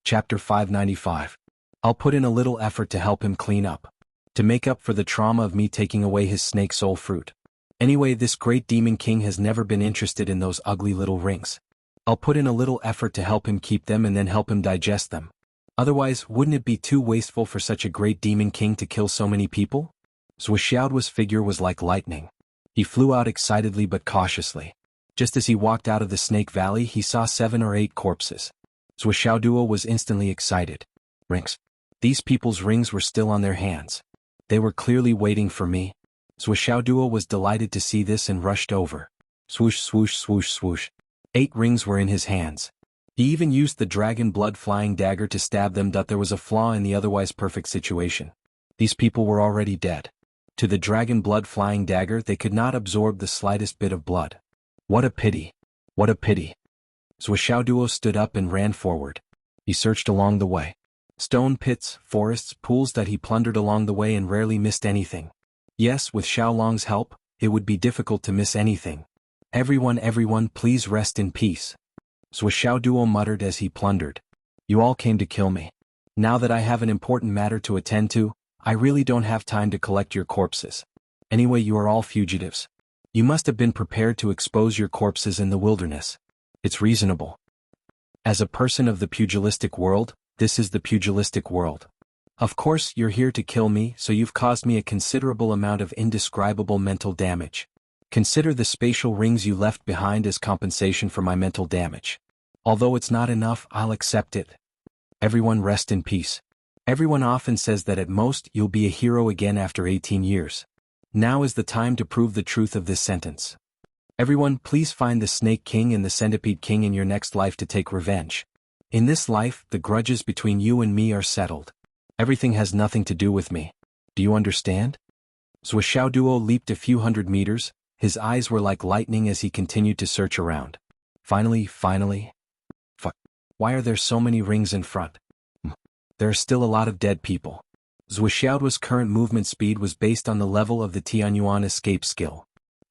Chapter 595. I'll put in a little effort to help him clean up. To make up for the trauma of me taking away his snake soul fruit. Anyway, this great demon king has never been interested in those ugly little rings. I'll put in a little effort to help him keep them and then help him digest them. Otherwise, wouldn't it be too wasteful for such a great demon king to kill so many people? Zhuo's figure was like lightning. He flew out excitedly but cautiously. Just as he walked out of the Snake Valley, he saw 7 or 8 corpses. Zhuo Duo was instantly excited. Rings. These people's rings were still on their hands. They were clearly waiting for me. Zhuo Duo was delighted to see this and rushed over. Swoosh, swoosh, swoosh, swoosh. 8 rings were in his hands. He even used the dragon blood flying dagger to stab them. There was a flaw in the otherwise perfect situation. These people were already dead. To the dragon blood flying dagger they could not absorb the slightest bit of blood. What a pity. What a pity. Zhuo Duo stood up and ran forward. He searched along the way. Stone pits, forests, pools that he plundered along the way and rarely missed anything. Yes, with Xiaolong's help, it would be difficult to miss anything. Everyone, please rest in peace. Zhuo Duo muttered as he plundered. You all came to kill me. Now that I have an important matter to attend to, I really don't have time to collect your corpses. Anyway, you are all fugitives. You must have been prepared to expose your corpses in the wilderness. It's reasonable. As a person of the pugilistic world, this is the pugilistic world. Of course, you're here to kill me, so you've caused me a considerable amount of indescribable mental damage. Consider the spatial rings you left behind as compensation for my mental damage. Although it's not enough, I'll accept it. Everyone rest in peace. Everyone often says that at most you'll be a hero again after 18 years. Now is the time to prove the truth of this sentence. Everyone, please find the Snake King and the Centipede King in your next life to take revenge. In this life, the grudges between you and me are settled. Everything has nothing to do with me. Do you understand? Zhuo Duo leaped a few hundred meters. His eyes were like lightning as he continued to search around. Finally. Fuck. Why are there so many rings in front? There are still a lot of dead people. Zhuo's current movement speed was based on the level of the Tianyuan escape skill.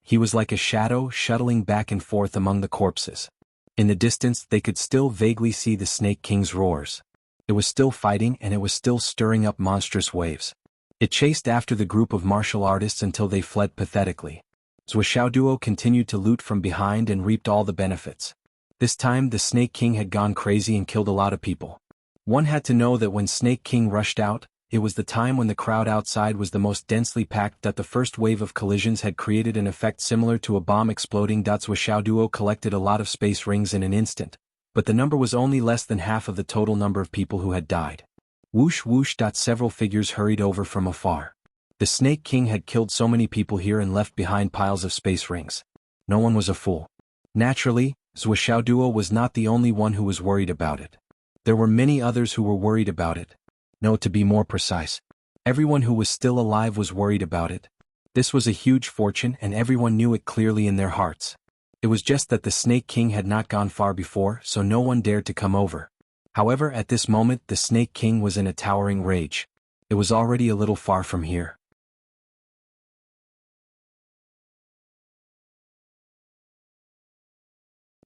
He was like a shadow shuttling back and forth among the corpses. In the distance they could still vaguely see the Snake King's roars. It was still fighting and it was still stirring up monstrous waves. It chased after the group of martial artists until they fled pathetically. Zhuo Duo continued to loot from behind and reaped all the benefits. This time the Snake King had gone crazy and killed a lot of people. One had to know that when Snake King rushed out, it was the time when the crowd outside was the most densely packed, that the first wave of collisions had created an effect similar to a bomb exploding. Zhuo Duo collected a lot of space rings in an instant, but the number was only less than half of the total number of people who had died. Whoosh whoosh. Several figures hurried over from afar. The Snake King had killed so many people here and left behind piles of space rings. No one was a fool. Naturally, Zhuo Duo was not the only one who was worried about it. There were many others who were worried about it. No, to be more precise, everyone who was still alive was worried about it. This was a huge fortune and everyone knew it clearly in their hearts. It was just that the Snake King had not gone far before, so no one dared to come over. However, at this moment the Snake King was in a towering rage. It was already a little far from here.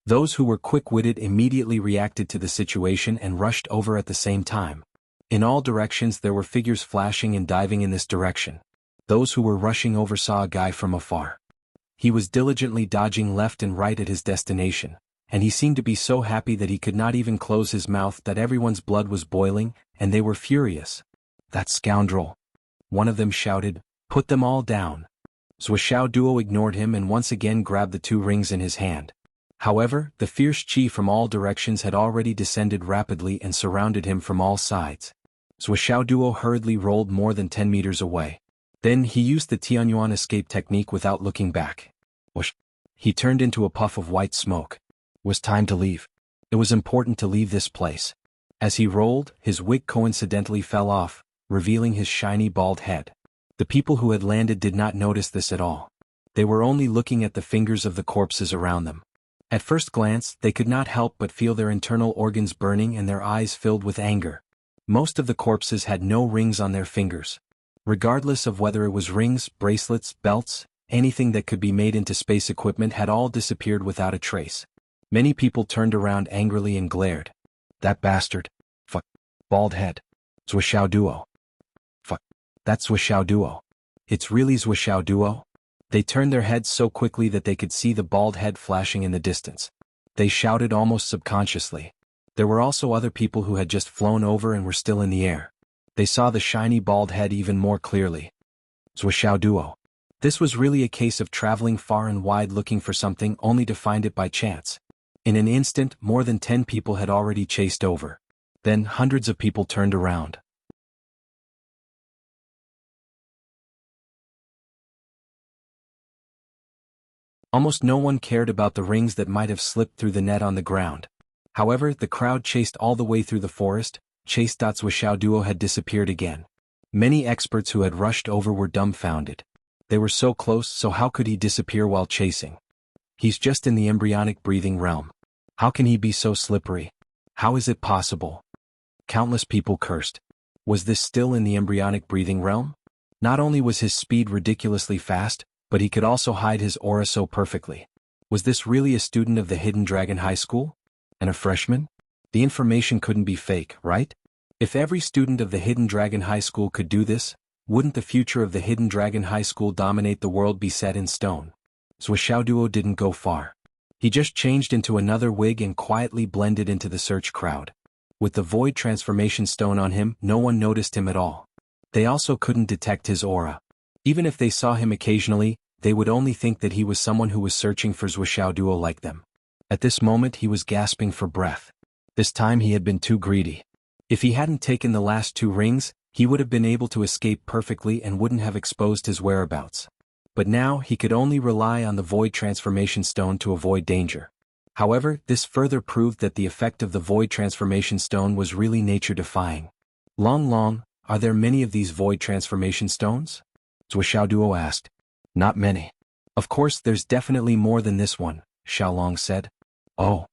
Those who were quick-witted immediately reacted to the situation and rushed over at the same time. In all directions there were figures flashing and diving in this direction. Those who were rushing over saw a guy from afar. He was diligently dodging left and right at his destination, and he seemed to be so happy that he could not even close his mouth, that everyone's blood was boiling, and they were furious. "That scoundrel!" one of them shouted. "Put them all down." Zhuo Duo ignored him and once again grabbed the 2 rings in his hand. However, the fierce qi from all directions had already descended rapidly and surrounded him from all sides. Zhuo Duo hurriedly rolled more than 10 meters away. Then he used the Tianyuan escape technique without looking back. Whoosh! He turned into a puff of white smoke. It was time to leave. It was important to leave this place. As he rolled, his wig coincidentally fell off, revealing his shiny bald head. The people who had landed did not notice this at all. They were only looking at the fingers of the corpses around them. At first glance, they could not help but feel their internal organs burning and their eyes filled with anger. Most of the corpses had no rings on their fingers. Regardless of whether it was rings, bracelets, belts, anything that could be made into space equipment had all disappeared without a trace. Many people turned around angrily and glared. "That bastard. Fuck. Bald head. Zhuo Duo. Fuck. That's Zhuo Duo. It's really Zhuo Duo?" They turned their heads so quickly that they could see the bald head flashing in the distance. They shouted almost subconsciously. There were also other people who had just flown over and were still in the air. They saw the shiny bald head even more clearly. Zhuo Duo. This was really a case of traveling far and wide looking for something only to find it by chance. In an instant, more than 10 people had already chased over. Then hundreds of people turned around. Almost no one cared about the rings that might have slipped through the net on the ground. However, the crowd chased all the way through the forest. Zhuo Duo had disappeared again. Many experts who had rushed over were dumbfounded. They were so close, so how could he disappear while chasing? He's just in the embryonic breathing realm. How can he be so slippery? How is it possible? Countless people cursed. Was this still in the embryonic breathing realm? Not only was his speed ridiculously fast, but he could also hide his aura so perfectly. Was this really a student of the Hidden Dragon High School? And a freshman? The information couldn't be fake, right? If every student of the Hidden Dragon High School could do this, wouldn't the future of the Hidden Dragon High School dominate the world be set in stone? Zhuo Duo didn't go far. He just changed into another wig and quietly blended into the search crowd. With the void transformation stone on him, no one noticed him at all. They also couldn't detect his aura. Even if they saw him occasionally, they would only think that he was someone who was searching for Zhuo Duo like them. At this moment he was gasping for breath. This time he had been too greedy. If he hadn't taken the last 2 rings, he would have been able to escape perfectly and wouldn't have exposed his whereabouts. But now he could only rely on the void transformation stone to avoid danger. However, this further proved that the effect of the void transformation stone was really nature-defying. Long, are there many of these void transformation stones? Zhuo Duo asked. Not many. Of course there's definitely more than this one, Xiaolong said. Oh.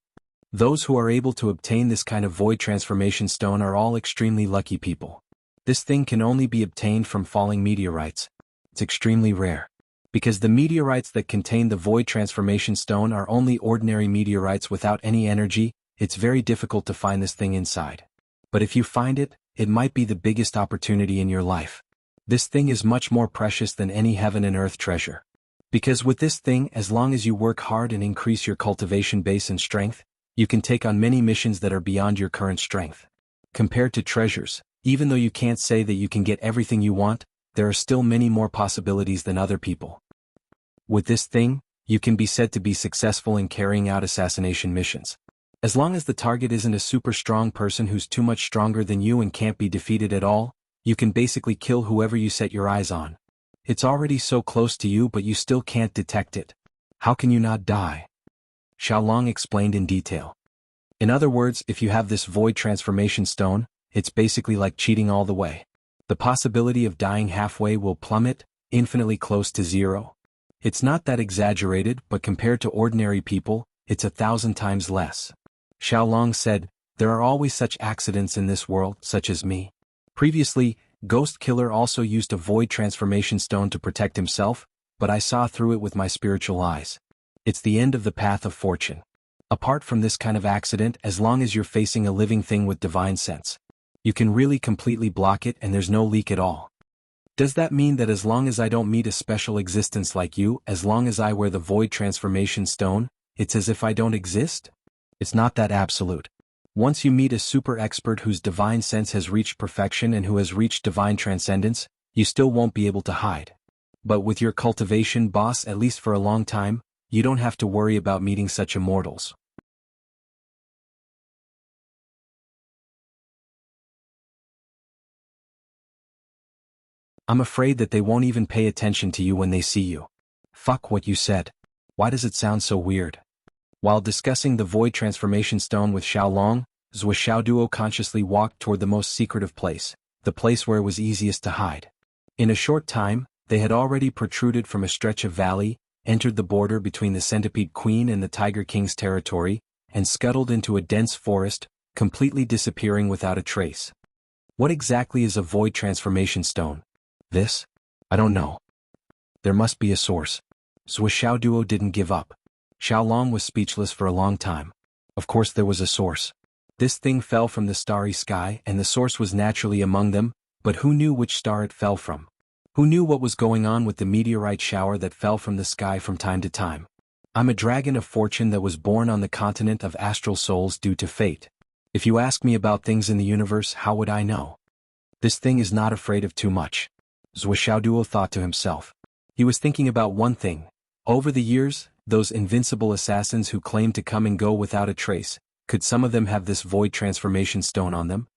Those who are able to obtain this kind of void transformation stone are all extremely lucky people. This thing can only be obtained from falling meteorites. It's extremely rare. Because the meteorites that contain the void transformation stone are only ordinary meteorites without any energy, it's very difficult to find this thing inside. But if you find it, it might be the biggest opportunity in your life. This thing is much more precious than any heaven and earth treasure. Because with this thing, as long as you work hard and increase your cultivation base and strength, you can take on many missions that are beyond your current strength. Compared to treasures, even though you can't say that you can get everything you want, there are still many more possibilities than other people. With this thing, you can be said to be successful in carrying out assassination missions. As long as the target isn't a super strong person who's too much stronger than you and can't be defeated at all, you can basically kill whoever you set your eyes on. It's already so close to you but you still can't detect it. How can you not die? Xiaolong explained in detail. In other words, if you have this void transformation stone, it's basically like cheating all the way. The possibility of dying halfway will plummet, infinitely close to zero. It's not that exaggerated, but compared to ordinary people, it's 1,000 times less. Xiaolong said, there are always such accidents in this world, such as me. Previously, Ghost Killer also used a void transformation stone to protect himself, but I saw through it with my spiritual eyes. It's the end of the path of fortune. Apart from this kind of accident, as long as you're facing a living thing with divine sense, you can really completely block it and there's no leak at all. Does that mean that as long as I don't meet a special existence like you, as long as I wear the void transformation stone, it's as if I don't exist? It's not that absolute. Once you meet a super expert whose divine sense has reached perfection and who has reached divine transcendence, you still won't be able to hide. But with your cultivation boss, at least for a long time, you don't have to worry about meeting such immortals. I'm afraid that they won't even pay attention to you when they see you. Fuck what you said. Why does it sound so weird? While discussing the Void Transformation Stone with Xiaolong, Zhou Xiaoduo consciously walked toward the most secretive place, the place where it was easiest to hide. In a short time, they had already protruded from a stretch of valley, entered the border between the Centipede Queen and the Tiger King's territory, and scuttled into a dense forest, completely disappearing without a trace. What exactly is a Void Transformation Stone? This? I don't know. There must be a source. Zhou Xiaoduo didn't give up. Xiaolong was speechless for a long time. Of course there was a source. This thing fell from the starry sky and the source was naturally among them, but who knew which star it fell from? Who knew what was going on with the meteorite shower that fell from the sky from time to time? I'm a dragon of fortune that was born on the continent of astral souls due to fate. If you ask me about things in the universe, how would I know? This thing is not afraid of too much. Zhou Xiaoduo thought to himself. He was thinking about one thing. Over the years, those invincible assassins who claimed to come and go without a trace, could some of them have this Void Transformation Stone on them?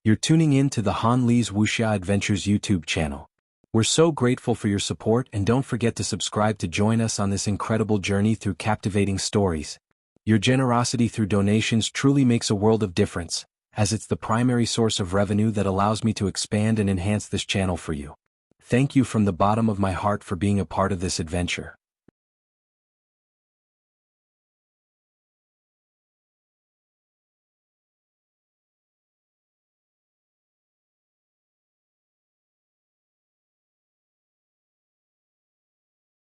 You're tuning in to the Han Li's Wuxia Adventures YouTube channel. We're so grateful for your support and don't forget to subscribe to join us on this incredible journey through captivating stories. Your generosity through donations truly makes a world of difference, as it's the primary source of revenue that allows me to expand and enhance this channel for you. Thank you from the bottom of my heart for being a part of this adventure.